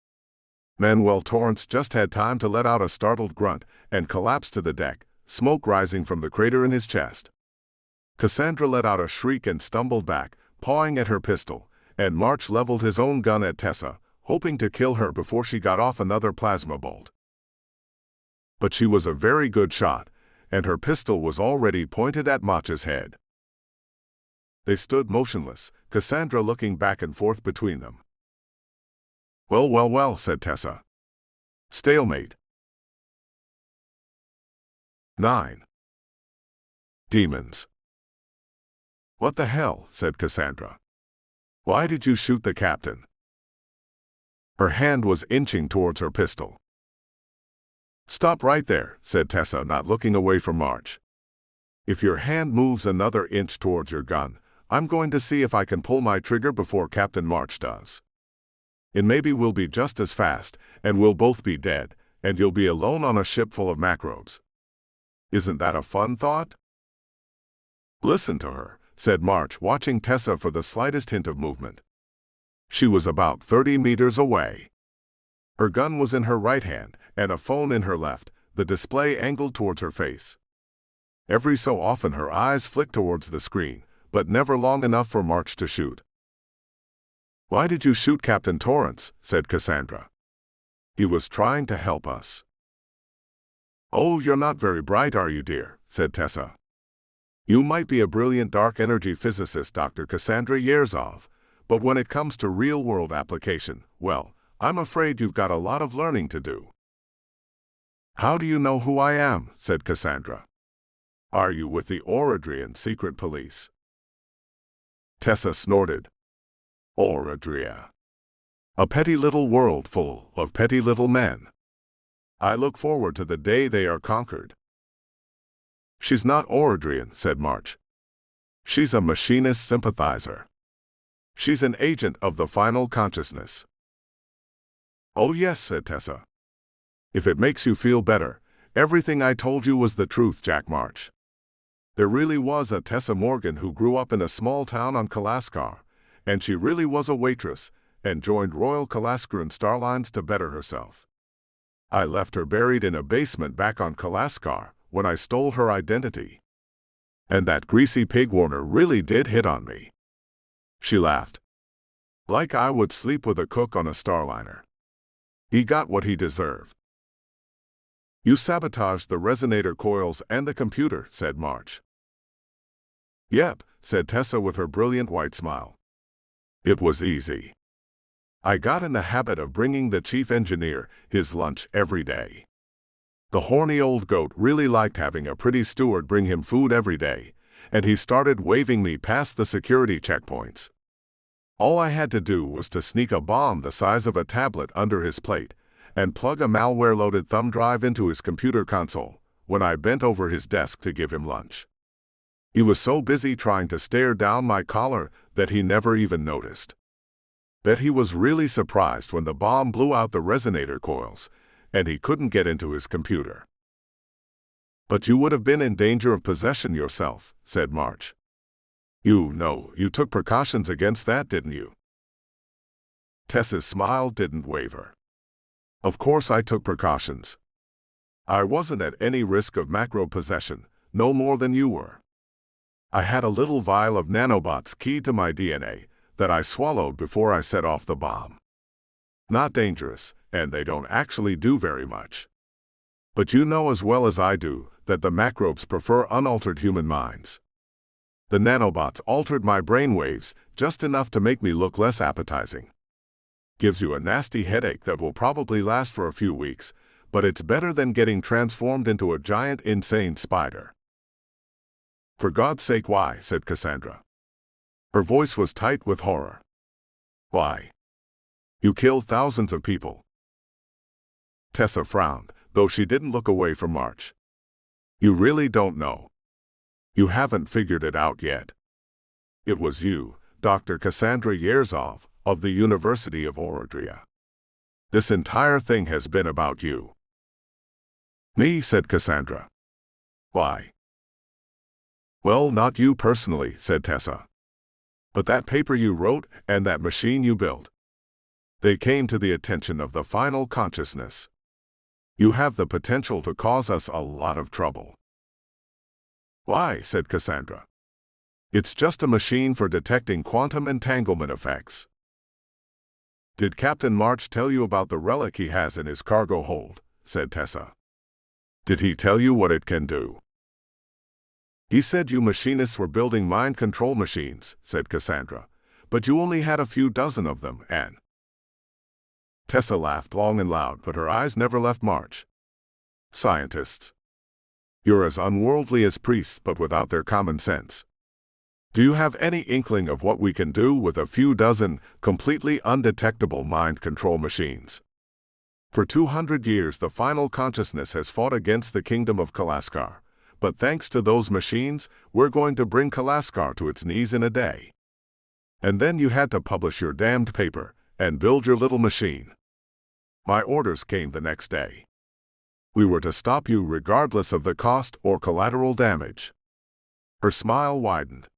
Manuel Torrance just had time to let out a startled grunt and collapse to the deck, smoke rising from the crater in his chest. Cassandra let out a shriek and stumbled back, pawing at her pistol, and March leveled his own gun at Tessa, hoping to kill her before she got off another plasma bolt. But she was a very good shot, and her pistol was already pointed at March's head. They stood motionless, Cassandra looking back and forth between them. "Well, well, well," said Tessa. "Stalemate." 9. Demons. "What the hell?" said Cassandra. "Why did you shoot the captain?" Her hand was inching towards her pistol. "Stop right there," said Tessa, not looking away from March. "If your hand moves another inch towards your gun, I'm going to see if I can pull my trigger before Captain March does. And maybe we'll be just as fast, and we'll both be dead, and you'll be alone on a ship full of macrobes. Isn't that a fun thought?" "Listen to her," said March, watching Tessa for the slightest hint of movement. She was about 30 meters away. Her gun was in her right hand, and a phone in her left, the display angled towards her face. Every so often her eyes flicked towards the screen, but never long enough for March to shoot. "Why did you shoot Captain Torrance?" said Cassandra. "He was trying to help us." "Oh, you're not very bright, are you, dear?" said Tessa. "You might be a brilliant dark energy physicist, Dr. Cassandra Yerzov, but when it comes to real-world application, well, I'm afraid you've got a lot of learning to do." "How do you know who I am?" said Cassandra. "Are you with the Oradrian secret police?" Tessa snorted. "Oradria. A petty little world full of petty little men. I look forward to the day they are conquered." "She's not Oradrian," said March. "She's a machinist sympathizer. She's an agent of the final consciousness." "Oh yes," said Tessa. "If it makes you feel better, everything I told you was the truth, Jack March. There really was a Tessa Morgan who grew up in a small town on Kalaskar, and she really was a waitress, and joined Royal Kalaskaran Starlines to better herself. I left her buried in a basement back on Kalaskar when I stole her identity. And that greasy pig Warner really did hit on me." She laughed. "Like I would sleep with a cook on a Starliner. He got what he deserved." "You sabotaged the resonator coils and the computer," said March. "Yep," said Tessa with her brilliant white smile. "It was easy. I got in the habit of bringing the chief engineer his lunch every day. The horny old goat really liked having a pretty steward bring him food every day, and he started waving me past the security checkpoints. All I had to do was to sneak a bomb the size of a tablet under his plate, and plug a malware-loaded thumb drive into his computer console when I bent over his desk to give him lunch. He was so busy trying to stare down my collar that he never even noticed. Bet he was really surprised when the bomb blew out the resonator coils, and he couldn't get into his computer." "But you would have been in danger of possession yourself," said March. You took precautions against that, didn't you?" Tessa's smile didn't waver. "Of course I took precautions. I wasn't at any risk of macro possession, no more than you were. I had a little vial of nanobots keyed to my DNA that I swallowed before I set off the bomb. Not dangerous, and they don't actually do very much. But you know as well as I do that the macrobes prefer unaltered human minds. The nanobots altered my brainwaves just enough to make me look less appetizing. Gives you a nasty headache that will probably last for a few weeks, but it's better than getting transformed into a giant insane spider." "For God's sake, why?" said Cassandra. Her voice was tight with horror. "Why? You killed thousands of people." Tessa frowned, though she didn't look away from March. "You really don't know. You haven't figured it out yet. It was you, Dr. Cassandra Yerzov, of the University of Oradria. This entire thing has been about you." "Me?" said Cassandra. "Why?" "Well, not you personally," said Tessa. "But that paper you wrote and that machine you built. They came to the attention of the final consciousness. You have the potential to cause us a lot of trouble." "Why?" said Cassandra. "It's just a machine for detecting quantum entanglement effects." "Did Captain March tell you about the relic he has in his cargo hold?" said Tessa. Did he tell you what it can do? He said you machinists were building mind control machines, said Cassandra, but you only had a few dozen of them, and... Tessa laughed long and loud, but her eyes never left March. Scientists. You're as unworldly as priests, but without their common sense. Do you have any inkling of what we can do with a few dozen completely undetectable mind control machines? For 200 years the final consciousness has fought against the kingdom of Kalaskar, but thanks to those machines, we're going to bring Kalaskar to its knees in a day. And then you had to publish your damned paper and build your little machine. My orders came the next day. We were to stop you regardless of the cost or collateral damage. Her smile widened.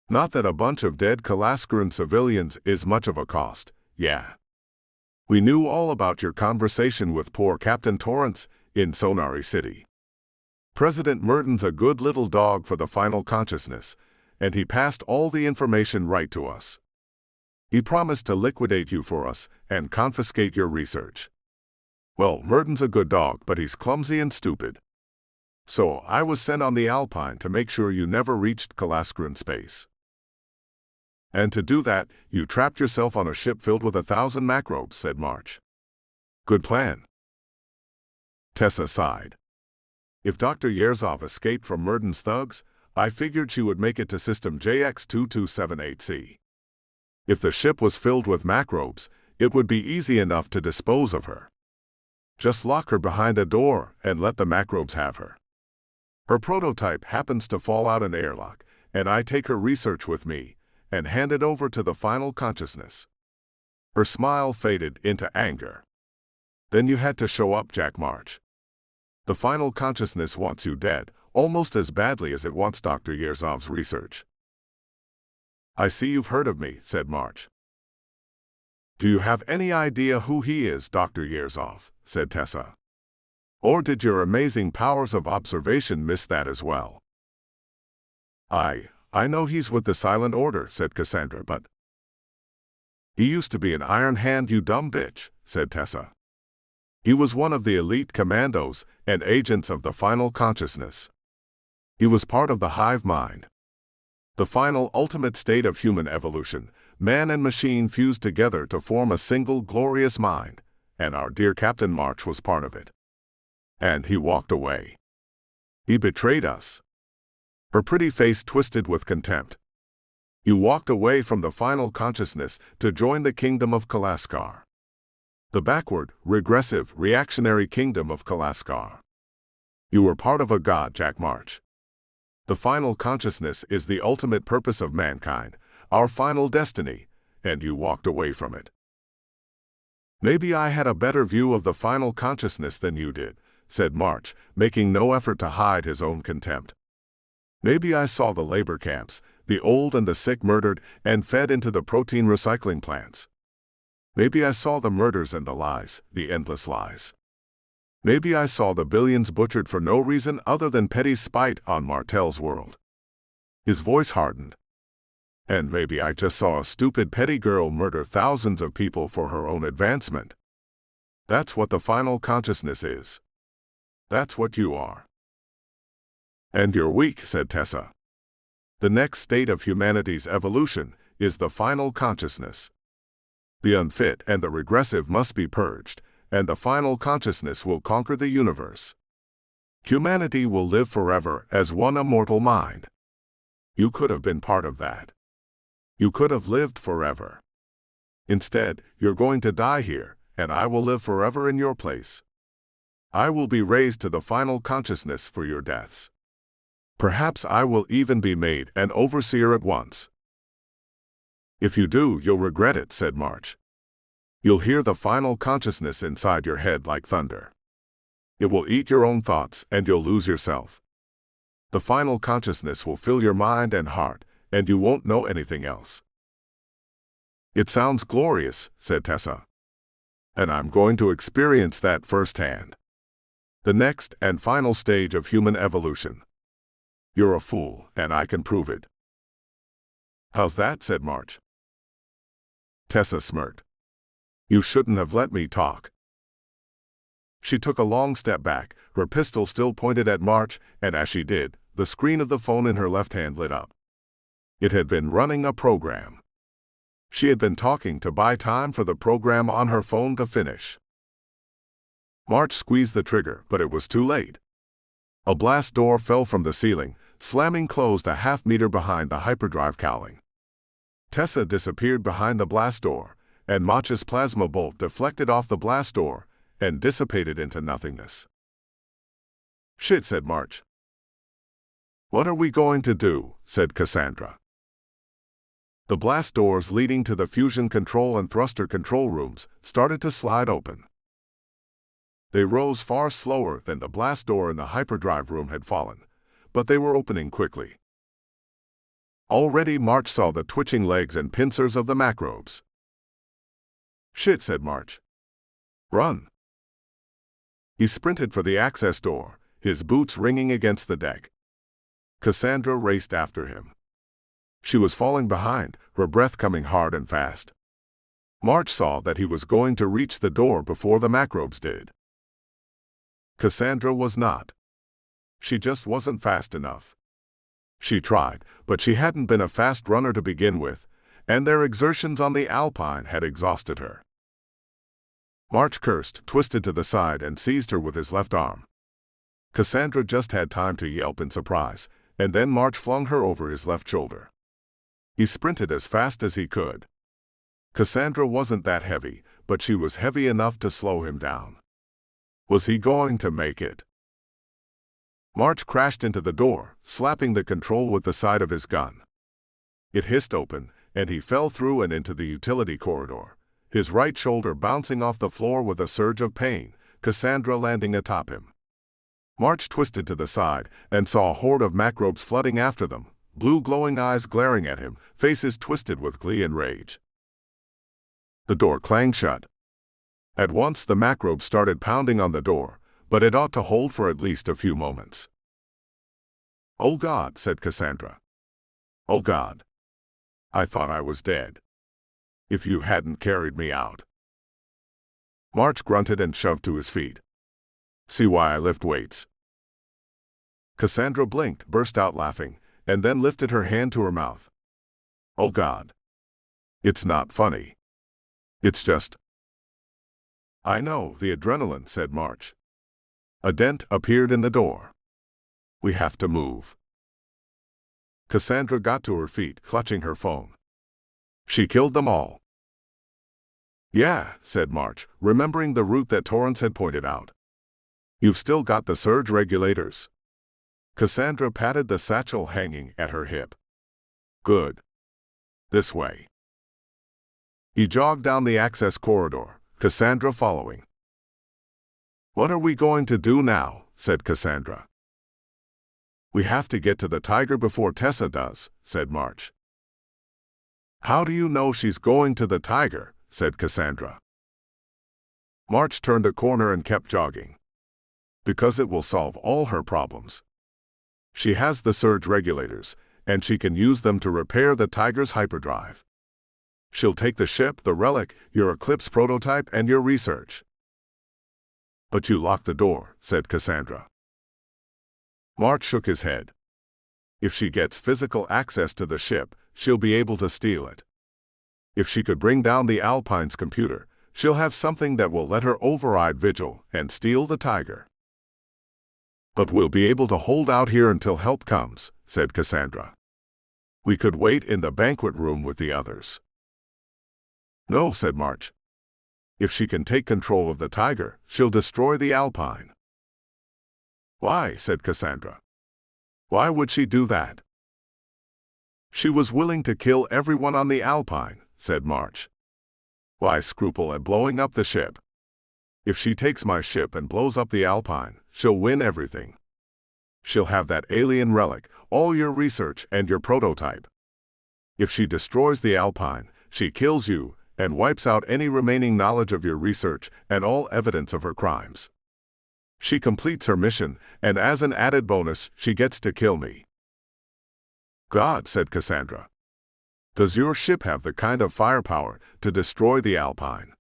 Not that a bunch of dead Kalaskaran civilians is much of a cost, yeah. We knew all about your conversation with poor Captain Torrance in Sonari City. President Merton's a good little dog for the final consciousness, and he passed all the information right to us. He promised to liquidate you for us and confiscate your research. Well, Merton's a good dog, but he's clumsy and stupid. So I was sent on the Alpine to make sure you never reached Kalaskaran space. And to do that, you trapped yourself on a ship filled with 1,000 macrobes, said March. Good plan. Tessa sighed. If Dr. Yerzov escaped from Merton's thugs, I figured she would make it to system JX2278C. If the ship was filled with macrobes, it would be easy enough to dispose of her. Just lock her behind a door and let the macrobes have her. Her prototype happens to fall out an airlock, and I take her research with me and hand it over to the final consciousness. Her smile faded into anger. Then you had to show up, Jack March. The final consciousness wants you dead, almost as badly as it wants Dr. Yerzov's research. I see you've heard of me, said March. Do you have any idea who he is, Dr. Yerzov? Said Tessa. Or did your amazing powers of observation miss that as well? I know he's with the Silent Order, said Cassandra, but... He used to be an Iron Hand, you dumb bitch, said Tessa. He was one of the elite commandos and agents of the final consciousness. He was part of the hive mind. The final ultimate state of human evolution, man and machine fused together to form a single glorious mind, and our dear Captain March was part of it. And he walked away. He betrayed us. Her pretty face twisted with contempt. You walked away from the final consciousness to join the kingdom of Kalaskar. The backward, regressive, reactionary kingdom of Kalaskar. You were part of a god, Jack March. The final consciousness is the ultimate purpose of mankind, our final destiny, and you walked away from it. Maybe I had a better view of the final consciousness than you did, said March, making no effort to hide his own contempt. Maybe I saw the labor camps, the old and the sick murdered and fed into the protein recycling plants. Maybe I saw the murders and the lies, the endless lies. Maybe I saw the billions butchered for no reason other than petty spite on Martel's world. His voice hardened. And maybe I just saw a stupid petty girl murder thousands of people for her own advancement. That's what the final consciousness is. That's what you are. And you're weak, said Tessa. The next state of humanity's evolution is the final consciousness. The unfit and the regressive must be purged, and the final consciousness will conquer the universe. Humanity will live forever as one immortal mind. You could have been part of that. You could have lived forever. Instead, you're going to die here, and I will live forever in your place. I will be raised to the final consciousness for your deaths. Perhaps I will even be made an overseer at once. If you do, you'll regret it, said March. You'll hear the final consciousness inside your head like thunder. It will eat your own thoughts, and you'll lose yourself. The final consciousness will fill your mind and heart, and you won't know anything else. It sounds glorious, said Tessa. And I'm going to experience that firsthand. The next and final stage of human evolution. You're a fool, and I can prove it. How's that, said March. Tessa smirked. You shouldn't have let me talk. She took a long step back, her pistol still pointed at March, and as she did, the screen of the phone in her left hand lit up. It had been running a program. She had been talking to buy time for the program on her phone to finish. March squeezed the trigger, but it was too late. A blast door fell from the ceiling, slamming closed a half-meter behind the hyperdrive cowling. Tessa disappeared behind the blast door, and March's plasma bolt deflected off the blast door and dissipated into nothingness. "Shit," said March. "What are we going to do?" said Cassandra. The blast doors leading to the fusion control and thruster control rooms started to slide open. They rose far slower than the blast door in the hyperdrive room had fallen, but they were opening quickly. Already March saw the twitching legs and pincers of the macrobes. "Shit," said March. "Run." He sprinted for the access door, his boots ringing against the deck. Cassandra raced after him. She was falling behind, her breath coming hard and fast. March saw that he was going to reach the door before the macrobes did. Cassandra was not. She just wasn't fast enough. She tried, but she hadn't been a fast runner to begin with, and their exertions on the Alpine had exhausted her. March cursed, twisted to the side, and seized her with his left arm. Cassandra just had time to yelp in surprise, and then March flung her over his left shoulder. He sprinted as fast as he could. Cassandra wasn't that heavy, but she was heavy enough to slow him down. Was he going to make it? March crashed into the door, slapping the control with the side of his gun. It hissed open, and he fell through and into the utility corridor, his right shoulder bouncing off the floor with a surge of pain, Cassandra landing atop him. March twisted to the side and saw a horde of macrobes flooding after them, blue glowing eyes glaring at him, faces twisted with glee and rage. The door clanged shut. At once the macrobes started pounding on the door, but it ought to hold for at least a few moments. "Oh God," said Cassandra. "Oh God. I thought I was dead. If you hadn't carried me out." March grunted and shoved to his feet. "See why I lift weights?" Cassandra blinked, burst out laughing, and then lifted her hand to her mouth. "Oh God. It's not funny. It's just—" "I know, the adrenaline," said March. A dent appeared in the door. "We have to move." Cassandra got to her feet, clutching her phone. "She killed them all." "Yeah," said March, remembering the route that Torrance had pointed out. "You've still got the surge regulators." Cassandra patted the satchel hanging at her hip. "Good. This way." He jogged down the access corridor, Cassandra following. "What are we going to do now?" said Cassandra. "We have to get to the Tiger before Tessa does," said March. "How do you know she's going to the Tiger?" said Cassandra. March turned a corner and kept jogging. "Because it will solve all her problems. She has the surge regulators, and she can use them to repair the Tiger's hyperdrive. She'll take the ship, the relic, your Eclipse prototype, and your research." "But you locked the door," said Cassandra. March shook his head. "If she gets physical access to the ship, she'll be able to steal it. If she could bring down the Alpine's computer, she'll have something that will let her override Vigil and steal the Tiger." "But we'll be able to hold out here until help comes," said Cassandra. "We could wait in the banquet room with the others." "No," said March. "If she can take control of the Tiger, she'll destroy the Alpine." "Why?" said Cassandra. "Why would she do that?" "She was willing to kill everyone on the Alpine," said March. "Why scruple at blowing up the ship? If she takes my ship and blows up the Alpine, she'll win everything. She'll have that alien relic, all your research, and your prototype. If she destroys the Alpine, she kills you and wipes out any remaining knowledge of your research and all evidence of her crimes. She completes her mission, and as an added bonus, she gets to kill me." "God," said Cassandra. "Does your ship have the kind of firepower to destroy the Alpine?"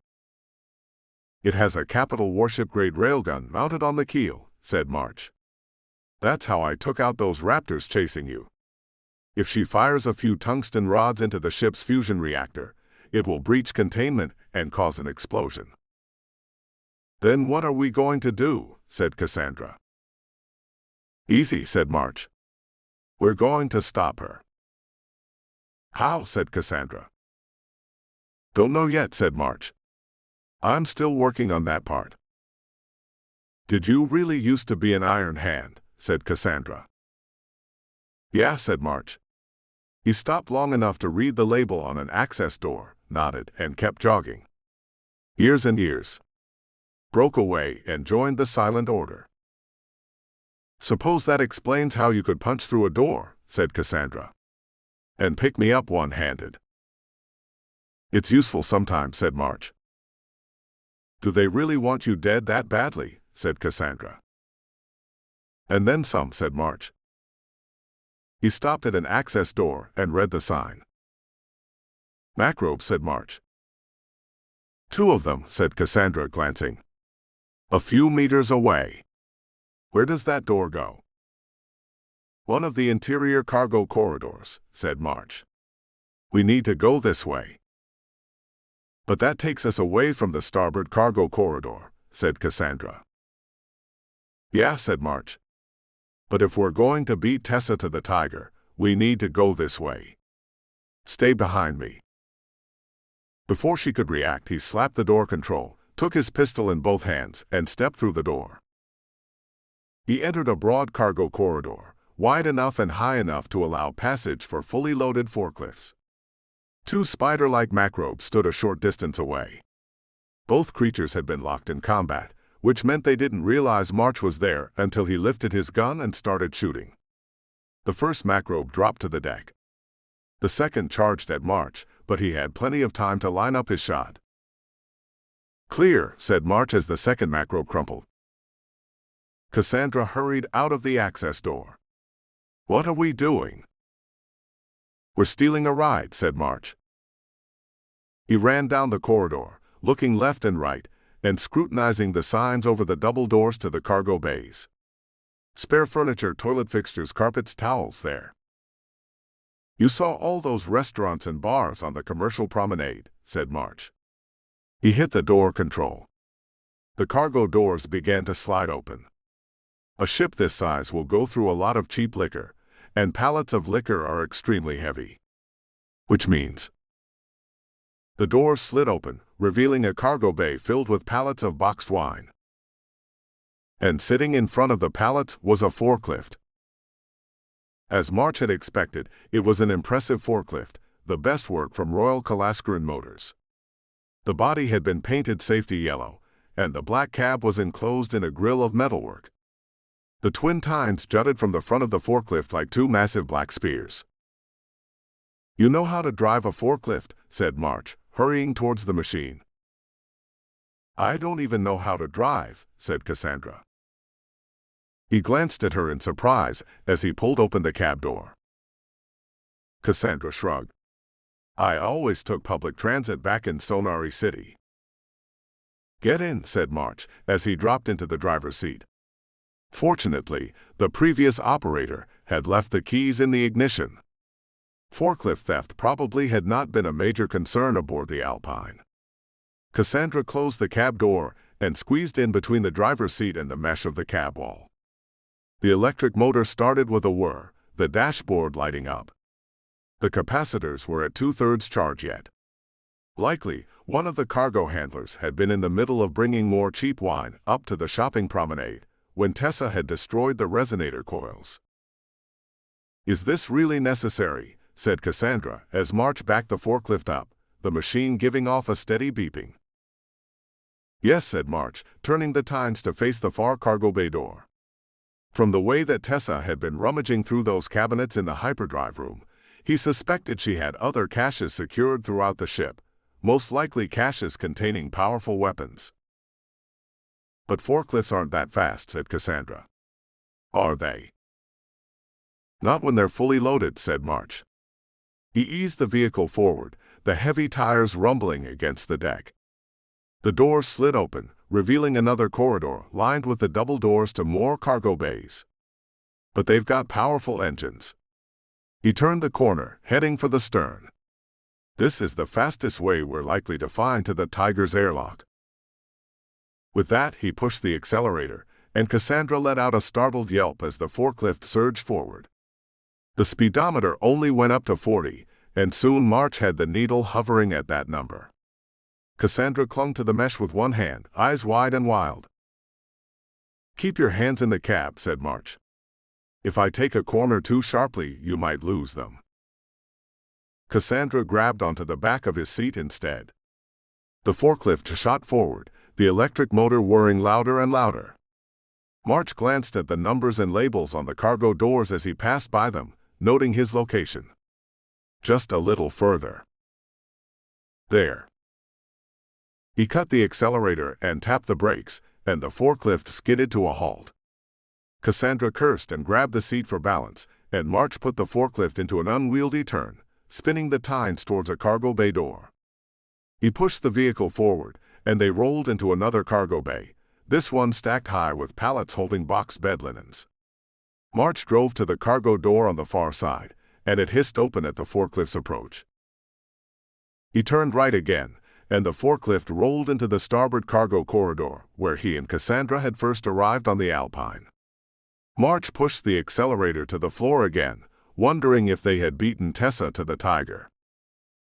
It has a capital warship-grade railgun mounted on the keel, said March. That's how I took out those raptors chasing you. If she fires a few tungsten rods into the ship's fusion reactor, it will breach containment and cause an explosion. Then what are we going to do? Said Cassandra. Easy, said March. We're going to stop her. How? Said Cassandra. Don't know yet, said March. I'm still working on that part. Did you really used to be an Iron Hand? Said Cassandra. Yeah, said March. He stopped long enough to read the label on an access door, nodded, and kept jogging. Years and years. Broke away and joined the Silent Order. Suppose that explains how you could punch through a door, said Cassandra. And pick me up one-handed. It's useful sometimes, said March. Do they really want you dead that badly? Said Cassandra. And then some, said March. He stopped at an access door and read the sign. Macrobe, said March. 2 of them, said Cassandra, glancing. A few meters away. Where does that door go? One of the interior cargo corridors, said March. We need to go this way. But that takes us away from the starboard cargo corridor, said Cassandra. Yeah, said March. But if we're going to beat Tessa to the Tiger, we need to go this way. Stay behind me. Before she could react, he slapped the door control, took his pistol in both hands, and stepped through the door. He entered a broad cargo corridor, wide enough and high enough to allow passage for fully loaded forklifts. 2 spider-like macrobes stood a short distance away. Both creatures had been locked in combat, which meant they didn't realize March was there until he lifted his gun and started shooting. The first macrobe dropped to the deck. The second charged at March, but he had plenty of time to line up his shot. Clear, said March as the second macrobe crumpled. Cassandra hurried out of the access door. What are we doing? We're stealing a ride, said March. He ran down the corridor, looking left and right, and scrutinizing the signs over the double doors to the cargo bays. Spare furniture, toilet fixtures, carpets, towels there. You saw all those restaurants and bars on the commercial promenade, said March. He hit the door control. The cargo doors began to slide open. A ship this size will go through a lot of cheap liquor, and pallets of liquor are extremely heavy. Which means the doors slid open, revealing a cargo bay filled with pallets of boxed wine. And sitting in front of the pallets was a forklift. As March had expected, it was an impressive forklift, the best work from Royal Kalascaran Motors. The body had been painted safety yellow, and the black cab was enclosed in a grille of metalwork. The twin tines jutted from the front of the forklift like 2 massive black spears. You know how to drive a forklift, said March, hurrying towards the machine. I don't even know how to drive, said Cassandra. He glanced at her in surprise as he pulled open the cab door. Cassandra shrugged. I always took public transit back in Sonari City. Get in, said March, as he dropped into the driver's seat. Fortunately, the previous operator had left the keys in the ignition. Forklift theft probably had not been a major concern aboard the Alpine. Cassandra closed the cab door and squeezed in between the driver's seat and the mesh of the cab wall. The electric motor started with a whir, the dashboard lighting up. The capacitors were at 2/3 charge yet. Likely, one of the cargo handlers had been in the middle of bringing more cheap wine up to the shopping promenade when Tessa had destroyed the resonator coils. Is this really necessary? Said Cassandra as March backed the forklift up, the machine giving off a steady beeping. Yes, said March, turning the tines to face the far cargo bay door. From the way that Tessa had been rummaging through those cabinets in the hyperdrive room, he suspected she had other caches secured throughout the ship, most likely caches containing powerful weapons. But forklifts aren't that fast, said Cassandra. Are they? Not when they're fully loaded, said March. He eased the vehicle forward, the heavy tires rumbling against the deck. The door slid open, revealing another corridor lined with the double doors to more cargo bays. But they've got powerful engines. He turned the corner, heading for the stern. This is the fastest way we're likely to find to the Tiger's airlock. With that, he pushed the accelerator, and Cassandra let out a startled yelp as the forklift surged forward. The speedometer only went up to 40, and soon March had the needle hovering at that number. Cassandra clung to the mesh with one hand, eyes wide and wild. "Keep your hands in the cab," said March. "If I take a corner too sharply, you might lose them." Cassandra grabbed onto the back of his seat instead. The forklift shot forward, the electric motor whirring louder and louder. March glanced at the numbers and labels on the cargo doors as he passed by them, noting his location. Just a little further. There. He cut the accelerator and tapped the brakes, and the forklift skidded to a halt. Cassandra cursed and grabbed the seat for balance, and March put the forklift into an unwieldy turn, spinning the tines towards a cargo bay door. He pushed the vehicle forward, and they rolled into another cargo bay, this one stacked high with pallets holding box bed linens. March drove to the cargo door on the far side, and it hissed open at the forklift's approach. He turned right again, and the forklift rolled into the starboard cargo corridor, where he and Cassandra had first arrived on the Alpine. March pushed the accelerator to the floor again, wondering if they had beaten Tessa to the Tiger.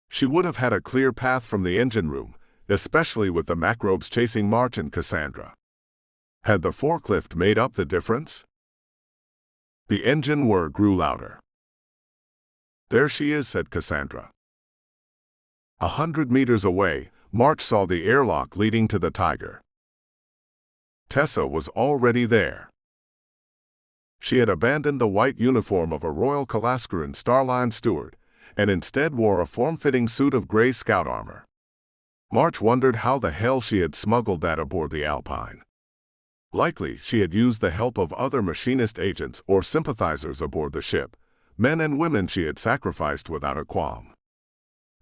She would have had a clear path from the engine room, especially with the macrobes chasing March and Cassandra. Had the forklift made up the difference? The engine whir grew louder. "There she is," said Cassandra. 100 meters away, March saw the airlock leading to the Tiger. Tessa was already there. She had abandoned the white uniform of a Royal Kalaskuran Starline steward, and instead wore a form-fitting suit of gray scout armor. March wondered how the hell she had smuggled that aboard the Alpine. Likely, she had used the help of other machinist agents or sympathizers aboard the ship, men and women she had sacrificed without a qualm.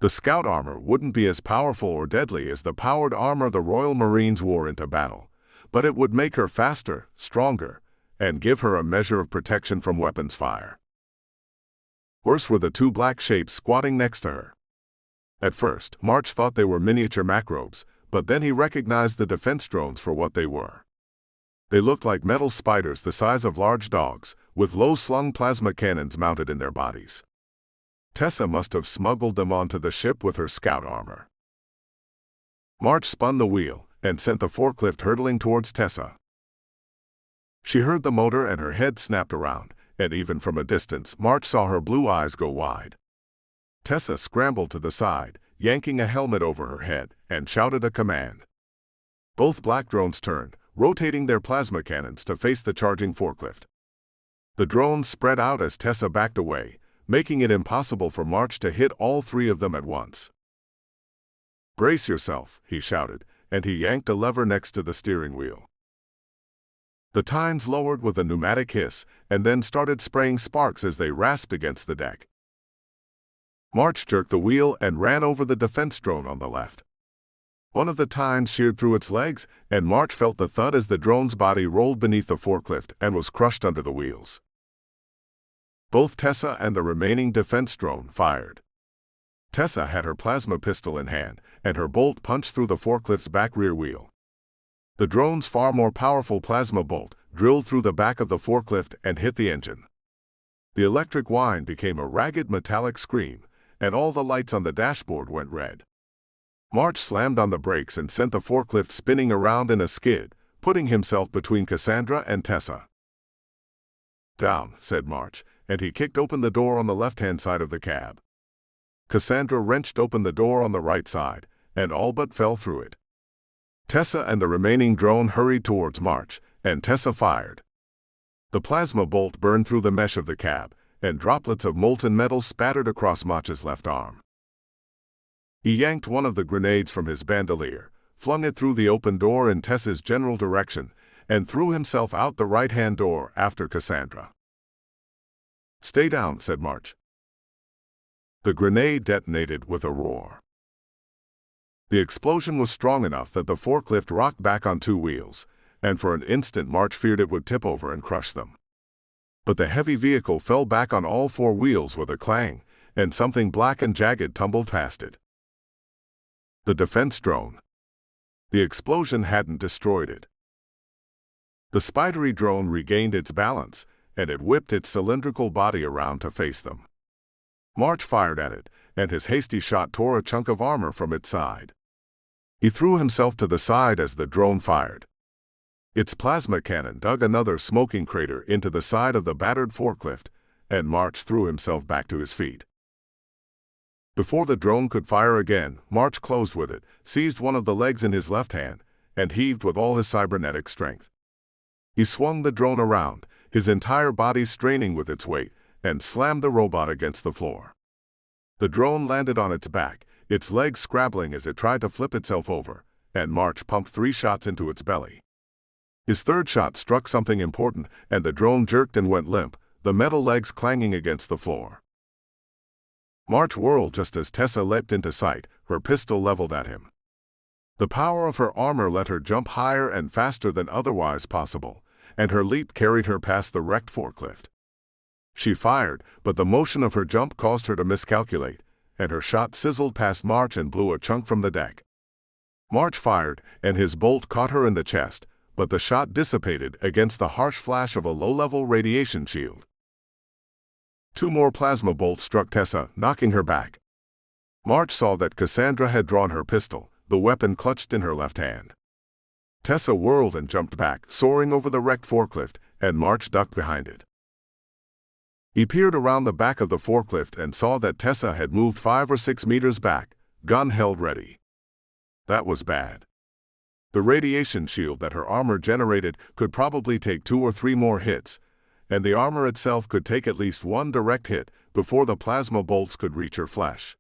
The scout armor wouldn't be as powerful or deadly as the powered armor the Royal Marines wore into battle, but it would make her faster, stronger, and give her a measure of protection from weapons fire. Worse were the two black shapes squatting next to her. At first, March thought they were miniature macrobes, but then he recognized the defense drones for what they were. They looked like metal spiders the size of large dogs, with low-slung plasma cannons mounted in their bodies. Tessa must have smuggled them onto the ship with her scout armor. March spun the wheel and sent the forklift hurtling towards Tessa. She heard the motor and her head snapped around, and even from a distance, March saw her blue eyes go wide. Tessa scrambled to the side, yanking a helmet over her head, and shouted a command. Both black drones turned, rotating their plasma cannons to face the charging forklift. The drones spread out as Tessa backed away, making it impossible for March to hit all three of them at once. "Brace yourself," he shouted, and he yanked a lever next to the steering wheel. The tines lowered with a pneumatic hiss, and then started spraying sparks as they rasped against the deck. March jerked the wheel and ran over the defense drone on the left. One of the tines sheared through its legs, and March felt the thud as the drone's body rolled beneath the forklift and was crushed under the wheels. Both Tessa and the remaining defense drone fired. Tessa had her plasma pistol in hand, and her bolt punched through the forklift's back rear wheel. The drone's far more powerful plasma bolt drilled through the back of the forklift and hit the engine. The electric whine became a ragged metallic scream, and all the lights on the dashboard went red. March slammed on the brakes and sent the forklift spinning around in a skid, putting himself between Cassandra and Tessa. "Down," said March, and he kicked open the door on the left-hand side of the cab. Cassandra wrenched open the door on the right side, and all but fell through it. Tessa and the remaining drone hurried towards March, and Tessa fired. The plasma bolt burned through the mesh of the cab, and droplets of molten metal spattered across March's left arm. He yanked one of the grenades from his bandolier, flung it through the open door in Tessa's general direction, and threw himself out the right-hand door after Cassandra. "Stay down," said March. The grenade detonated with a roar. The explosion was strong enough that the forklift rocked back on two wheels, and for an instant March feared it would tip over and crush them. But the heavy vehicle fell back on all four wheels with a clang, and something black and jagged tumbled past it. The defense drone. The explosion hadn't destroyed it. The spidery drone regained its balance, and it whipped its cylindrical body around to face them. March fired at it, and his hasty shot tore a chunk of armor from its side. He threw himself to the side as the drone fired. Its plasma cannon dug another smoking crater into the side of the battered forklift, and March threw himself back to his feet. Before the drone could fire again, March closed with it, seized one of the legs in his left hand, and heaved with all his cybernetic strength. He swung the drone around, his entire body straining with its weight, and slammed the robot against the floor. The drone landed on its back, its legs scrabbling as it tried to flip itself over, and March pumped 3 shots into its belly. His third shot struck something important, and the drone jerked and went limp, the metal legs clanging against the floor. March whirled just as Tessa leapt into sight, her pistol leveled at him. The power of her armor let her jump higher and faster than otherwise possible, and her leap carried her past the wrecked forklift. She fired, but the motion of her jump caused her to miscalculate, and her shot sizzled past March and blew a chunk from the deck. March fired, and his bolt caught her in the chest, but the shot dissipated against the harsh flash of a low-level radiation shield. 2 more plasma bolts struck Tessa, knocking her back. March saw that Cassandra had drawn her pistol, the weapon clutched in her left hand. Tessa whirled and jumped back, soaring over the wrecked forklift, and March ducked behind it. He peered around the back of the forklift and saw that Tessa had moved 5 or 6 meters back, gun held ready. That was bad. The radiation shield that her armor generated could probably take 2 or 3 more hits, and the armor itself could take at least 1 direct hit before the plasma bolts could reach her flesh.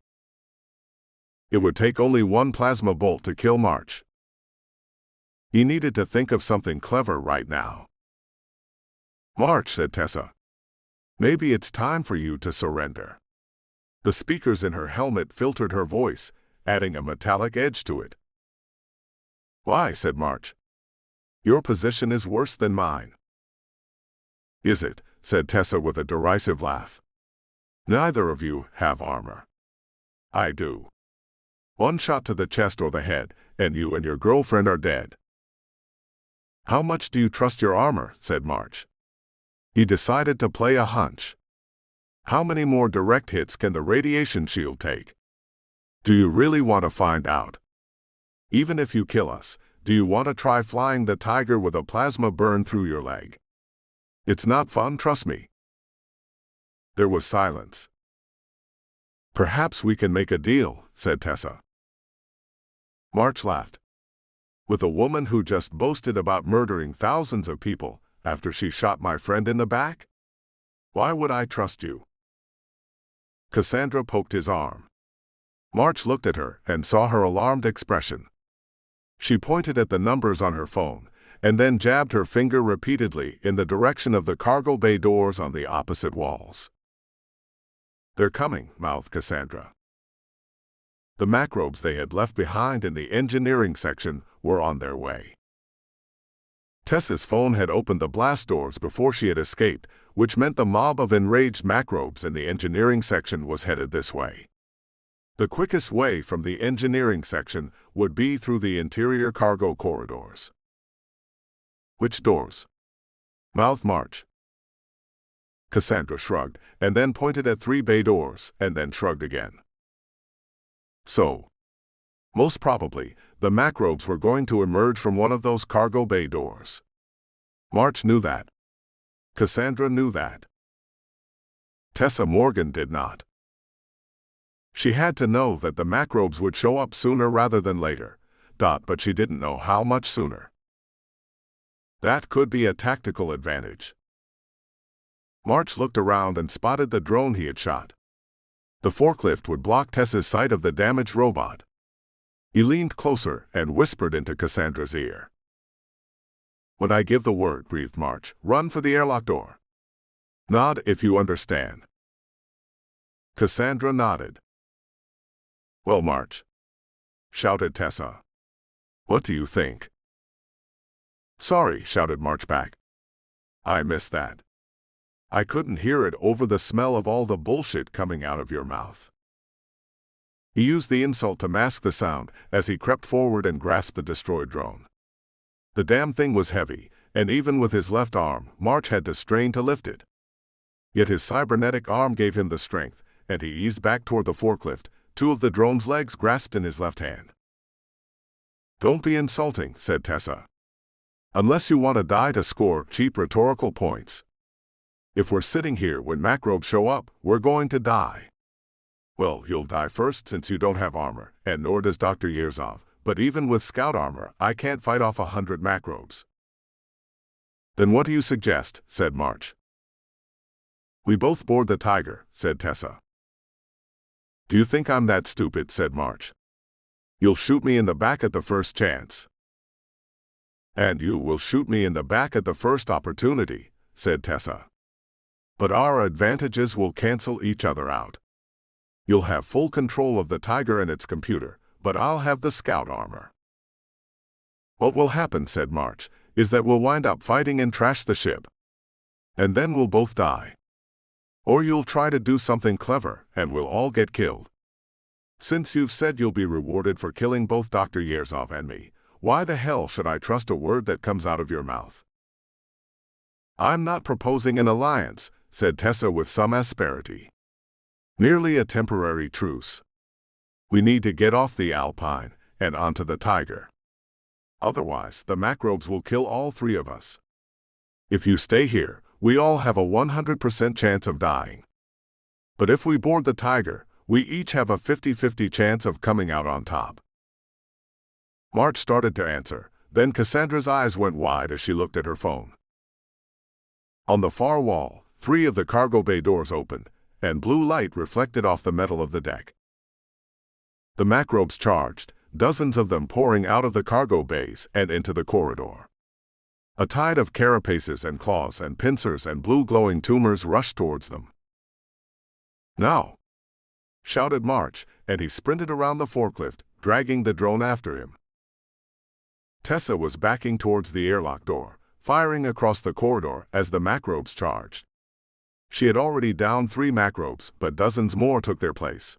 It would take only 1 plasma bolt to kill March. He needed to think of something clever right now. "March," said Tessa. "Maybe it's time for you to surrender." The speakers in her helmet filtered her voice, adding a metallic edge to it. "Why?" said March. "Your position is worse than mine." "Is it?" said Tessa with a derisive laugh. "Neither of you have armor. I do. 1 shot to the chest or the head, and you and your girlfriend are dead." "How much do you trust your armor?" said March. He decided to play a hunch. "How many more direct hits can the radiation shield take?" "Do you really want to find out? Even if you kill us, do you want to try flying the Tiger with a plasma burn through your leg? It's not fun, trust me." There was silence. "Perhaps we can make a deal," said Tessa. March laughed. "With a woman who just boasted about murdering thousands of people after she shot my friend in the back? Why would I trust you?" Cassandra poked his arm. March looked at her and saw her alarmed expression. She pointed at the numbers on her phone, and then jabbed her finger repeatedly in the direction of the cargo bay doors on the opposite walls. "They're coming," mouthed Cassandra. The macrobes they had left behind in the engineering section were on their way. Tessa's phone had opened the blast doors before she had escaped, which meant the mob of enraged macrobes in the engineering section was headed this way. The quickest way from the engineering section would be through the interior cargo corridors. "Which doors?" mouthed March. Cassandra shrugged, and then pointed at 3 bay doors, and then shrugged again. So, most probably, the macrobes were going to emerge from one of those cargo bay doors. March knew that. Cassandra knew that. Tessa Morgan did not. She had to know that the macrobes would show up sooner rather than later, but she didn't know how much sooner. That could be a tactical advantage. March looked around and spotted the drone he had shot. The forklift would block Tessa's sight of the damaged robot. He leaned closer and whispered into Cassandra's ear. "When I give the word," breathed March, "run for the airlock door. Nod if you understand." Cassandra nodded. "Well, March." shouted Tessa. "What do you think?" "Sorry," shouted March back. "I missed that. I couldn't hear it over the smell of all the bullshit coming out of your mouth." He used the insult to mask the sound as he crept forward and grasped the destroyed drone. The damn thing was heavy, and even with his left arm, March had to strain to lift it. Yet his cybernetic arm gave him the strength, and he eased back toward the forklift, two of the drone's legs grasped in his left hand. "Don't be insulting," said Tessa. "Unless you want to die to score cheap rhetorical points. If we're sitting here when macrobes show up, we're going to die." "Well, you'll die first since you don't have armor, and nor does Dr. Yerzov, but even with scout armor, I can't fight off 100 macrobes." "Then what do you suggest?" said March. "We both board the Tiger," said Tessa. "Do you think I'm that stupid?" said March. "You'll shoot me in the back at the first chance." "And you will shoot me in the back at the first opportunity," said Tessa. "But our advantages will cancel each other out. You'll have full control of the Tiger and its computer, but I'll have the scout armor." "What will happen," said March, "is that we'll wind up fighting and trash the ship. And then we'll both die. Or you'll try to do something clever, and we'll all get killed. Since you've said you'll be rewarded for killing both Dr. Yerzov and me, why the hell should I trust a word that comes out of your mouth?" "I'm not proposing an alliance," said Tessa with some asperity. "Merely a temporary truce. We need to get off the Alpine and onto the Tiger. Otherwise, the macrobes will kill all three of us. If you stay here, we all have a 100% chance of dying. But if we board the Tiger, we each have a 50-50 chance of coming out on top." March started to answer, then Cassandra's eyes went wide as she looked at her phone. On the far wall, 3 of the cargo bay doors opened, and blue light reflected off the metal of the deck. The macrobes charged, dozens of them pouring out of the cargo bays and into the corridor. A tide of carapaces and claws and pincers and blue glowing tumors rushed towards them. "Now!" shouted March, and he sprinted around the forklift, dragging the drone after him. Tessa was backing towards the airlock door, firing across the corridor as the macrobes charged. She had already downed 3 macrobes, but dozens more took their place.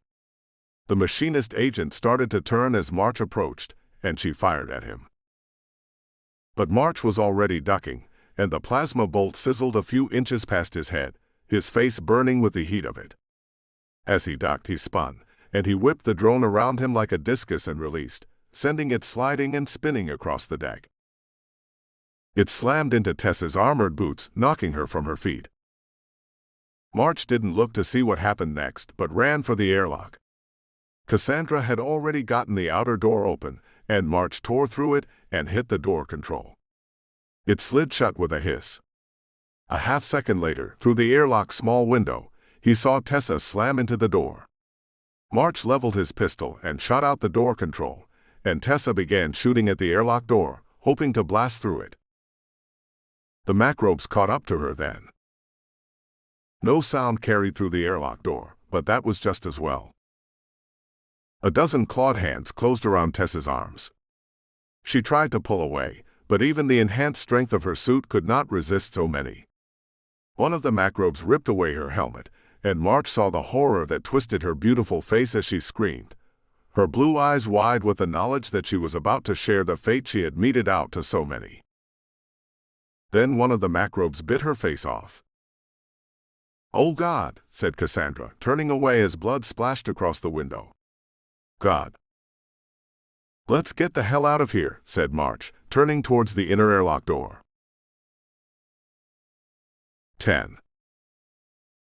The machinist agent started to turn as March approached, and she fired at him. But March was already ducking, and the plasma bolt sizzled a few inches past his head, his face burning with the heat of it. As he ducked, he spun, and he whipped the drone around him like a discus and released, sending it sliding and spinning across the deck. It slammed into Tessa's armored boots, knocking her from her feet. March didn't look to see what happened next, but ran for the airlock. Cassandra had already gotten the outer door open, and March tore through it and hit the door control. It slid shut with a hiss. A half-second later, through the airlock's small window, he saw Tessa slam into the door. March leveled his pistol and shot out the door control, and Tessa began shooting at the airlock door, hoping to blast through it. The macrobes caught up to her then. No sound carried through the airlock door, but that was just as well. A dozen clawed hands closed around Tessa's arms. She tried to pull away, but even the enhanced strength of her suit could not resist so many. One of the macrobes ripped away her helmet, and March saw the horror that twisted her beautiful face as she screamed, her blue eyes wide with the knowledge that she was about to share the fate she had meted out to so many. Then one of the macrobes bit her face off. "Oh God," said Cassandra, turning away as blood splashed across the window. "God." "Let's get the hell out of here," said March, turning towards the inner airlock door. 10.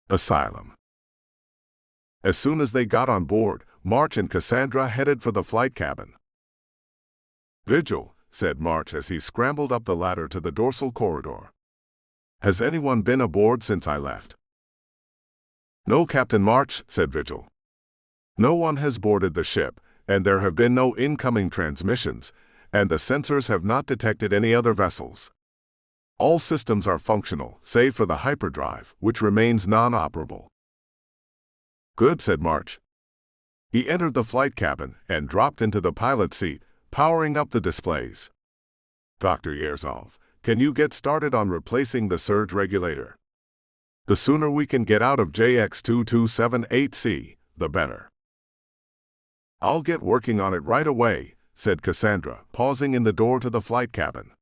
Asylum. As soon as they got on board, March and Cassandra headed for the flight cabin. "Vigil," said March as he scrambled up the ladder to the dorsal corridor. "Has anyone been aboard since I left?" "No, Captain March," said Vigil. "No one has boarded the ship, and there have been no incoming transmissions, and the sensors have not detected any other vessels. All systems are functional, save for the hyperdrive, which remains non-operable." "Good," said March. He entered the flight cabin and dropped into the pilot seat, powering up the displays. Dr. Yerzov, can you get started on replacing the surge regulator? The sooner we can get out of JX2278C, the better. I'll get working on it right away, said Cassandra, pausing in the door to the flight cabin.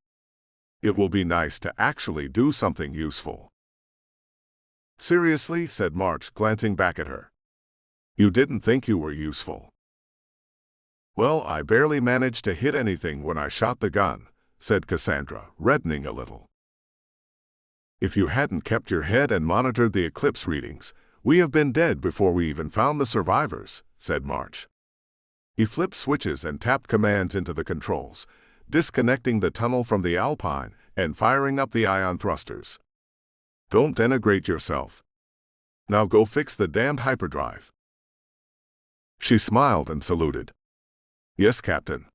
It will be nice to actually do something useful. Seriously, said March, glancing back at her. You didn't think you were useful. Well, I barely managed to hit anything when I shot the gun, said Cassandra, reddening a little. If you hadn't kept your head and monitored the eclipse readings, we have been dead before we even found the survivors, said March. He flipped switches and tapped commands into the controls, disconnecting the tunnel from the Alpine and firing up the ion thrusters. Don't denigrate yourself. Now go fix the damned hyperdrive. She smiled and saluted. Yes, Captain.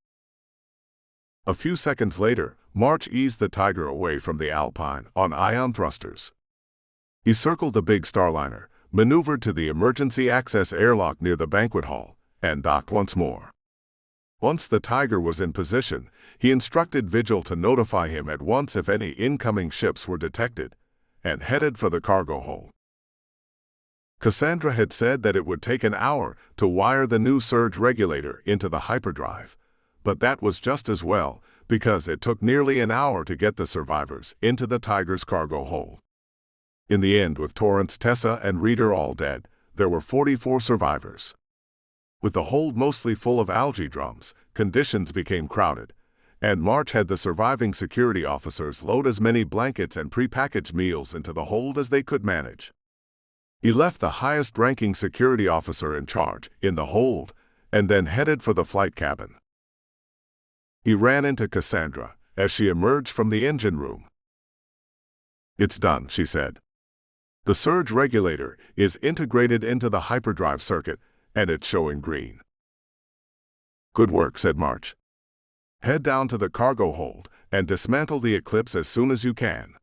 A few seconds later, March eased the Tiger away from the Alpine on ion thrusters. He circled the big Starliner, maneuvered to the emergency access airlock near the banquet hall, and docked once more. Once the Tiger was in position, he instructed Vigil to notify him at once if any incoming ships were detected, and headed for the cargo hold. Cassandra had said that it would take an hour to wire the new surge regulator into the hyperdrive, but that was just as well, because it took nearly an hour to get the survivors into the Tiger's cargo hold. In the end, with Torrance, Tessa, and Reader all dead, there were 44 survivors. With the hold mostly full of algae drums, conditions became crowded, and March had the surviving security officers load as many blankets and prepackaged meals into the hold as they could manage. He left the highest-ranking security officer in charge in the hold, and then headed for the flight cabin. He ran into Cassandra as she emerged from the engine room. It's done, she said. The surge regulator is integrated into the hyperdrive circuit, and it's showing green. Good work, said March. Head down to the cargo hold and dismantle the Eclipse as soon as you can.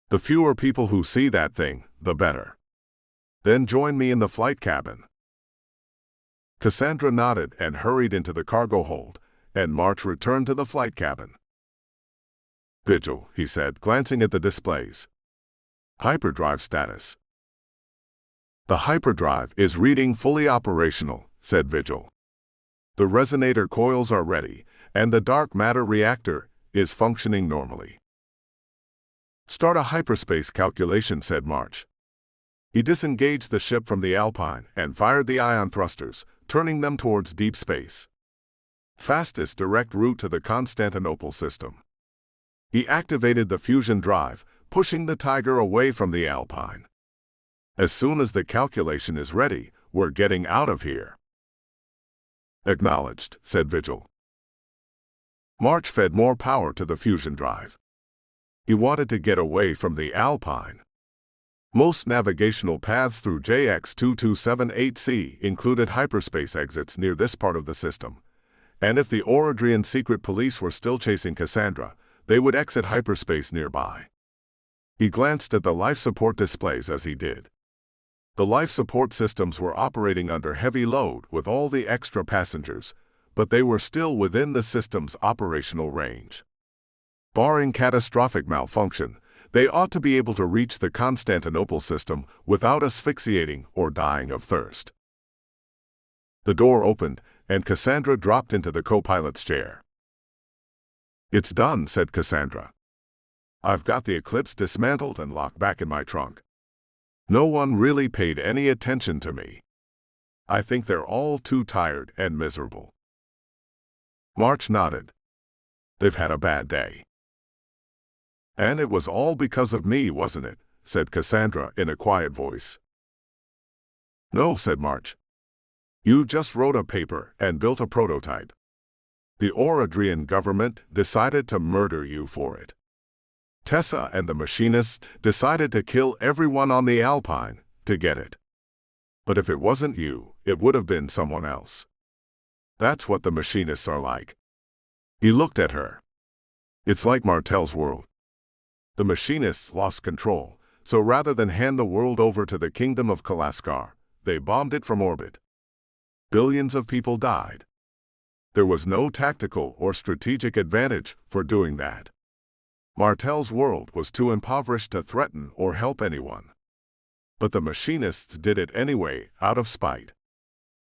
The fewer people who see that thing, the better. Then join me in the flight cabin. Cassandra nodded and hurried into the cargo hold, and March returned to the flight cabin. Vigil, he said, glancing at the displays. Hyperdrive status. The hyperdrive is reading fully operational, said Vigil. The resonator coils are ready, and the dark matter reactor is functioning normally. Start a hyperspace calculation, said March. He disengaged the ship from the Alpine and fired the ion thrusters, turning them towards deep space. Fastest direct route to the Constantinople system. He activated the fusion drive, pushing the Tiger away from the Alpine. As soon as the calculation is ready, we're getting out of here. Acknowledged, said Vigil. March fed more power to the fusion drive. He wanted to get away from the Alpine. Most navigational paths through JX2278C included hyperspace exits near this part of the system, and if the Orodrian secret police were still chasing Cassandra, they would exit hyperspace nearby. He glanced at the life support displays as he did. The life support systems were operating under heavy load with all the extra passengers, but they were still within the system's operational range. Barring catastrophic malfunction, they ought to be able to reach the Constantinople system without asphyxiating or dying of thirst. The door opened, and Cassandra dropped into the co-pilot's chair. It's done, said Cassandra. I've got the Eclipse dismantled and locked back in my trunk. No one really paid any attention to me. I think they're all too tired and miserable. March nodded. They've had a bad day. And it was all because of me, wasn't it? Said Cassandra in a quiet voice. No, said March. You just wrote a paper and built a prototype. The Orodrian government decided to murder you for it. Tessa and the machinists decided to kill everyone on the Alpine to get it. But if it wasn't you, it would have been someone else. That's what the machinists are like. He looked at her. It's like Martel's world. The machinists lost control, so rather than hand the world over to the kingdom of Kalaskar, they bombed it from orbit. Billions of people died. There was no tactical or strategic advantage for doing that. Martel's world was too impoverished to threaten or help anyone. But the machinists did it anyway, out of spite.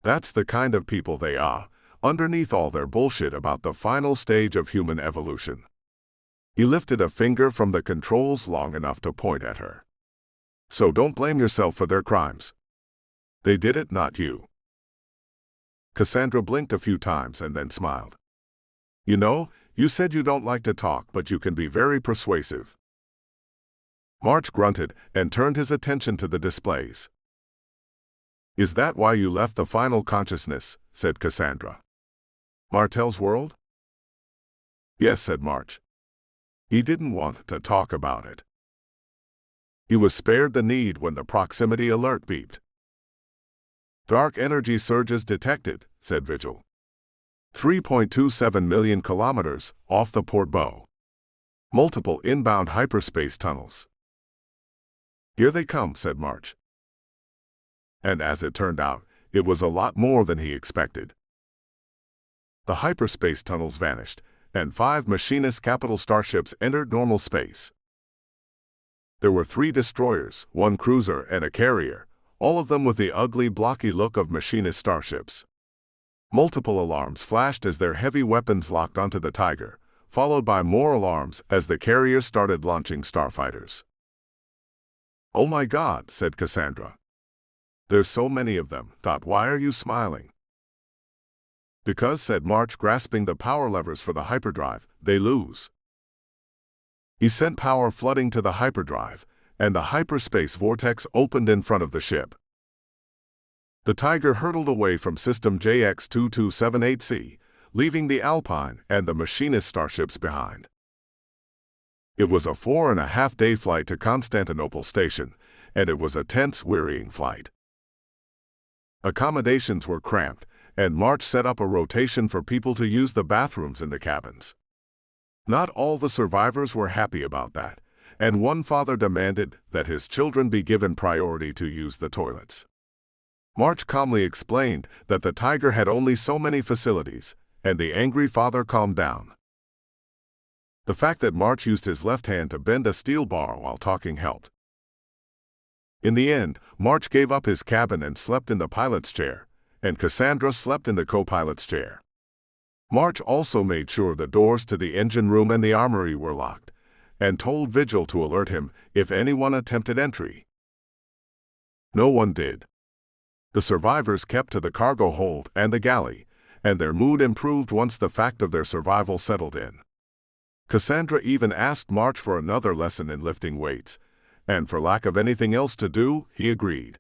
That's the kind of people they are, underneath all their bullshit about the final stage of human evolution. He lifted a finger from the controls long enough to point at her. So don't blame yourself for their crimes. They did it, not you. Cassandra blinked a few times and then smiled. You know, you said you don't like to talk, but you can be very persuasive. March grunted and turned his attention to the displays. Is that why you left the final consciousness? Said Cassandra. Martel's world? Yes, said March. He didn't want to talk about it. He was spared the need when the proximity alert beeped. Dark energy surges detected, said Vigil. 3.27 million kilometers off the port bow. Multiple inbound hyperspace tunnels. Here they come, said March. And as it turned out, it was a lot more than he expected. The hyperspace tunnels vanished, and 5 machinist capital starships entered normal space. There were 3 destroyers, 1 cruiser, and a carrier, all of them with the ugly, blocky look of machinist starships. Multiple alarms flashed as their heavy weapons locked onto the Tiger, followed by more alarms as the carrier started launching starfighters. Oh my God, said Cassandra. There's so many of them. Why are you smiling? Because, said March, grasping the power levers for the hyperdrive, they lose. He sent power flooding to the hyperdrive, and the hyperspace vortex opened in front of the ship. The Tiger hurtled away from system JX-2278C, leaving the Alpine and the machinist starships behind. It was a 4.5-day flight to Constantinople station, and it was a tense, wearying flight. Accommodations were cramped, and March set up a rotation for people to use the bathrooms in the cabins. Not all the survivors were happy about that, and one father demanded that his children be given priority to use the toilets. March calmly explained that the Tiger had only so many facilities, and the angry father calmed down. The fact that March used his left hand to bend a steel bar while talking helped. In the end, March gave up his cabin and slept in the pilot's chair, and Cassandra slept in the co-pilot's chair. March also made sure the doors to the engine room and the armory were locked, and told Vigil to alert him if anyone attempted entry. No one did. The survivors kept to the cargo hold and the galley, and their mood improved once the fact of their survival settled in. Cassandra even asked March for another lesson in lifting weights, and for lack of anything else to do, he agreed.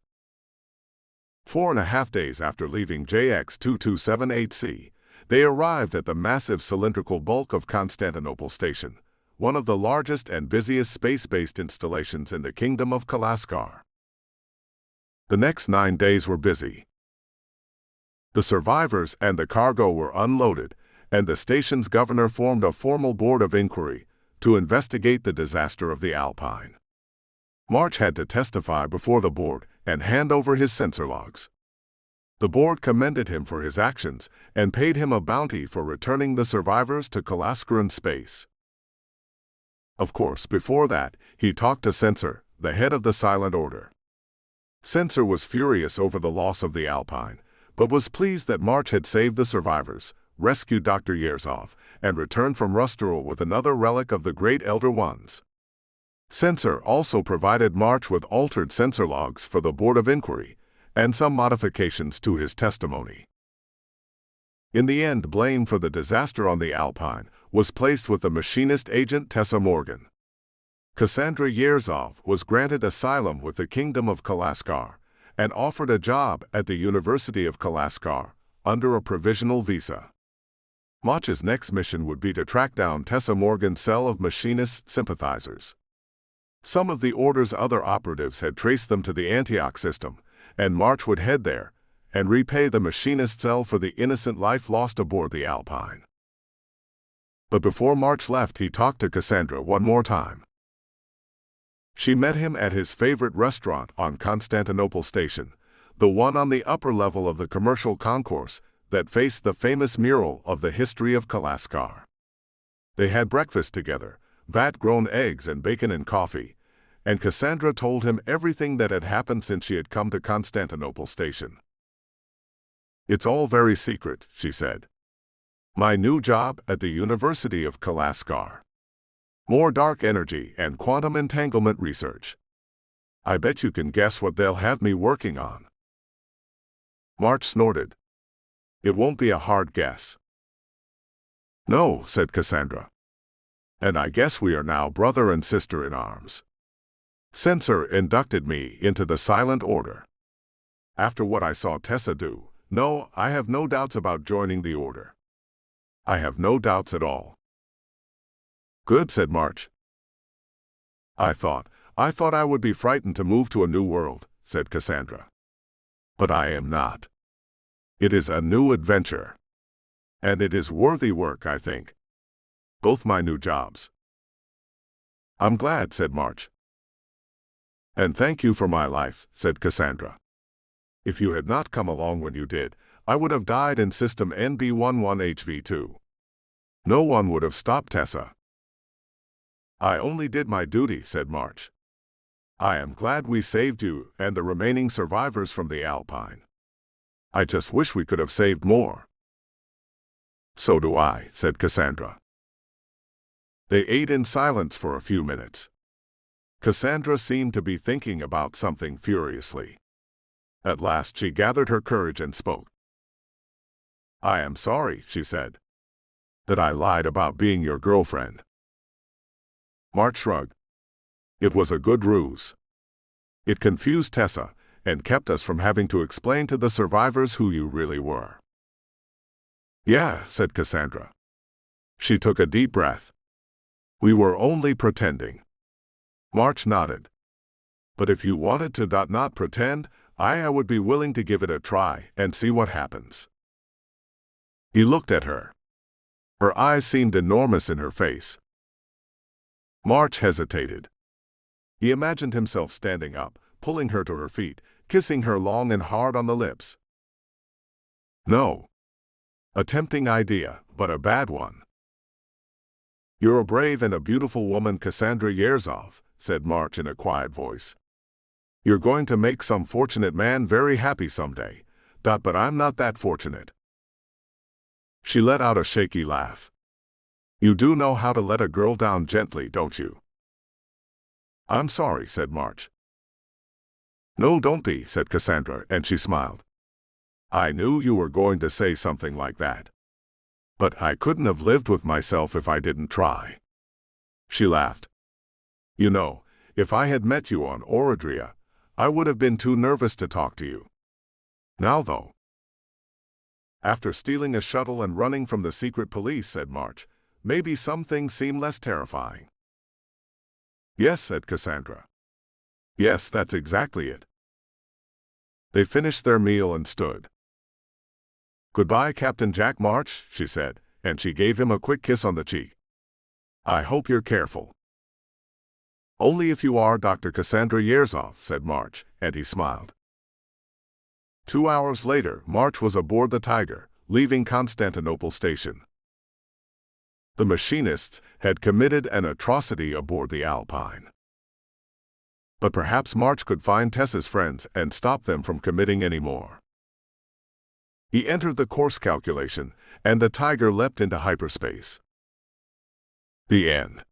4.5 days after leaving JX-2278C, they arrived at the massive cylindrical bulk of Constantinople Station, one of the largest and busiest space-based installations in the Kingdom of Kalaskar. The next 9 days were busy. The survivors and the cargo were unloaded, and the station's governor formed a formal board of inquiry to investigate the disaster of the Alpine. March had to testify before the board and hand over his sensor logs. The board commended him for his actions and paid him a bounty for returning the survivors to Kalaskaran space. Of course, before that, he talked to Sensor, the head of the Silent Order. Sensor was furious over the loss of the Alpine, but was pleased that March had saved the survivors, rescued Dr. Yerzov, and returned from Rusturul with another relic of the Great Elder Ones. Sensor also provided March with altered sensor logs for the Board of Inquiry, and some modifications to his testimony. In the end, blame for the disaster on the Alpine was placed with the machinist agent Tessa Morgan. Cassandra Yerzov was granted asylum with the Kingdom of Kalaskar and offered a job at the University of Kalaskar under a provisional visa. March's next mission would be to track down Tessa Morgan's cell of machinist sympathizers. Some of the Order's other operatives had traced them to the Antioch system, and March would head there and repay the machinist cell for the innocent life lost aboard the Alpine. But before March left, he talked to Cassandra one more time. She met him at his favorite restaurant on Constantinople Station, the one on the upper level of the commercial concourse that faced the famous mural of the history of Kalaskar. They had breakfast together, vat-grown eggs and bacon and coffee, and Cassandra told him everything that had happened since she had come to Constantinople station. "It's all very secret," she said. "My new job at the University of Kalaskar. More dark energy and quantum entanglement research. I bet you can guess what they'll have me working on." March snorted. "It won't be a hard guess." "No," said Cassandra. "And I guess we are now brother and sister in arms. Censor inducted me into the Silent Order. After what I saw Tessa do, no, I have no doubts about joining the Order. I have no doubts at all." "Good," said March. I thought I would be frightened to move to a new world," said Cassandra. "But I am not. It is a new adventure. And it is worthy work, I think. Both my new jobs." "I'm glad," said March. "And thank you for my life," said Cassandra. "If you had not come along when you did, I would have died in System NB11HV2. No one would have stopped Tessa." "I only did my duty," said March. "I am glad we saved you and the remaining survivors from the Alpine. I just wish we could have saved more." "So do I," said Cassandra. They ate in silence for a few minutes. Cassandra seemed to be thinking about something furiously. At last she gathered her courage and spoke. "I am sorry," she said, "that I lied about being your girlfriend." March shrugged. "It was a good ruse. It confused Tessa and kept us from having to explain to the survivors who you really were." "Yeah," said Cassandra. She took a deep breath. "We were only pretending." March nodded. "But if you wanted to not pretend, I would be willing to give it a try and see what happens." He looked at her. Her eyes seemed enormous in her face. March hesitated. He imagined himself standing up, pulling her to her feet, kissing her long and hard on the lips. "No. A tempting idea, but a bad one." "You're a brave and a beautiful woman, Cassandra Yerzov," said March in a quiet voice. "You're going to make some fortunate man very happy someday, but I'm not that fortunate." She let out a shaky laugh. "You do know how to let a girl down gently, don't you?" "I'm sorry," said March. "No, don't be," said Cassandra, and she smiled. "I knew you were going to say something like that. But I couldn't have lived with myself if I didn't try." She laughed. "You know, if I had met you on Orodria, I would have been too nervous to talk to you. Now though—" "After stealing a shuttle and running from the secret police," said March, "maybe some things seem less terrifying." "Yes," said Cassandra. "Yes, that's exactly it." They finished their meal and stood. "Goodbye, Captain Jack March," she said, and she gave him a quick kiss on the cheek. "I hope you're careful." "Only if you are, Dr. Cassandra Yerzov," said March, and he smiled. 2 hours later, March was aboard the Tiger, leaving Constantinople station. The machinists had committed an atrocity aboard the Alpine. But perhaps March could find Tessa's friends and stop them from committing any more. He entered the course calculation, and the Tiger leapt into hyperspace. The end.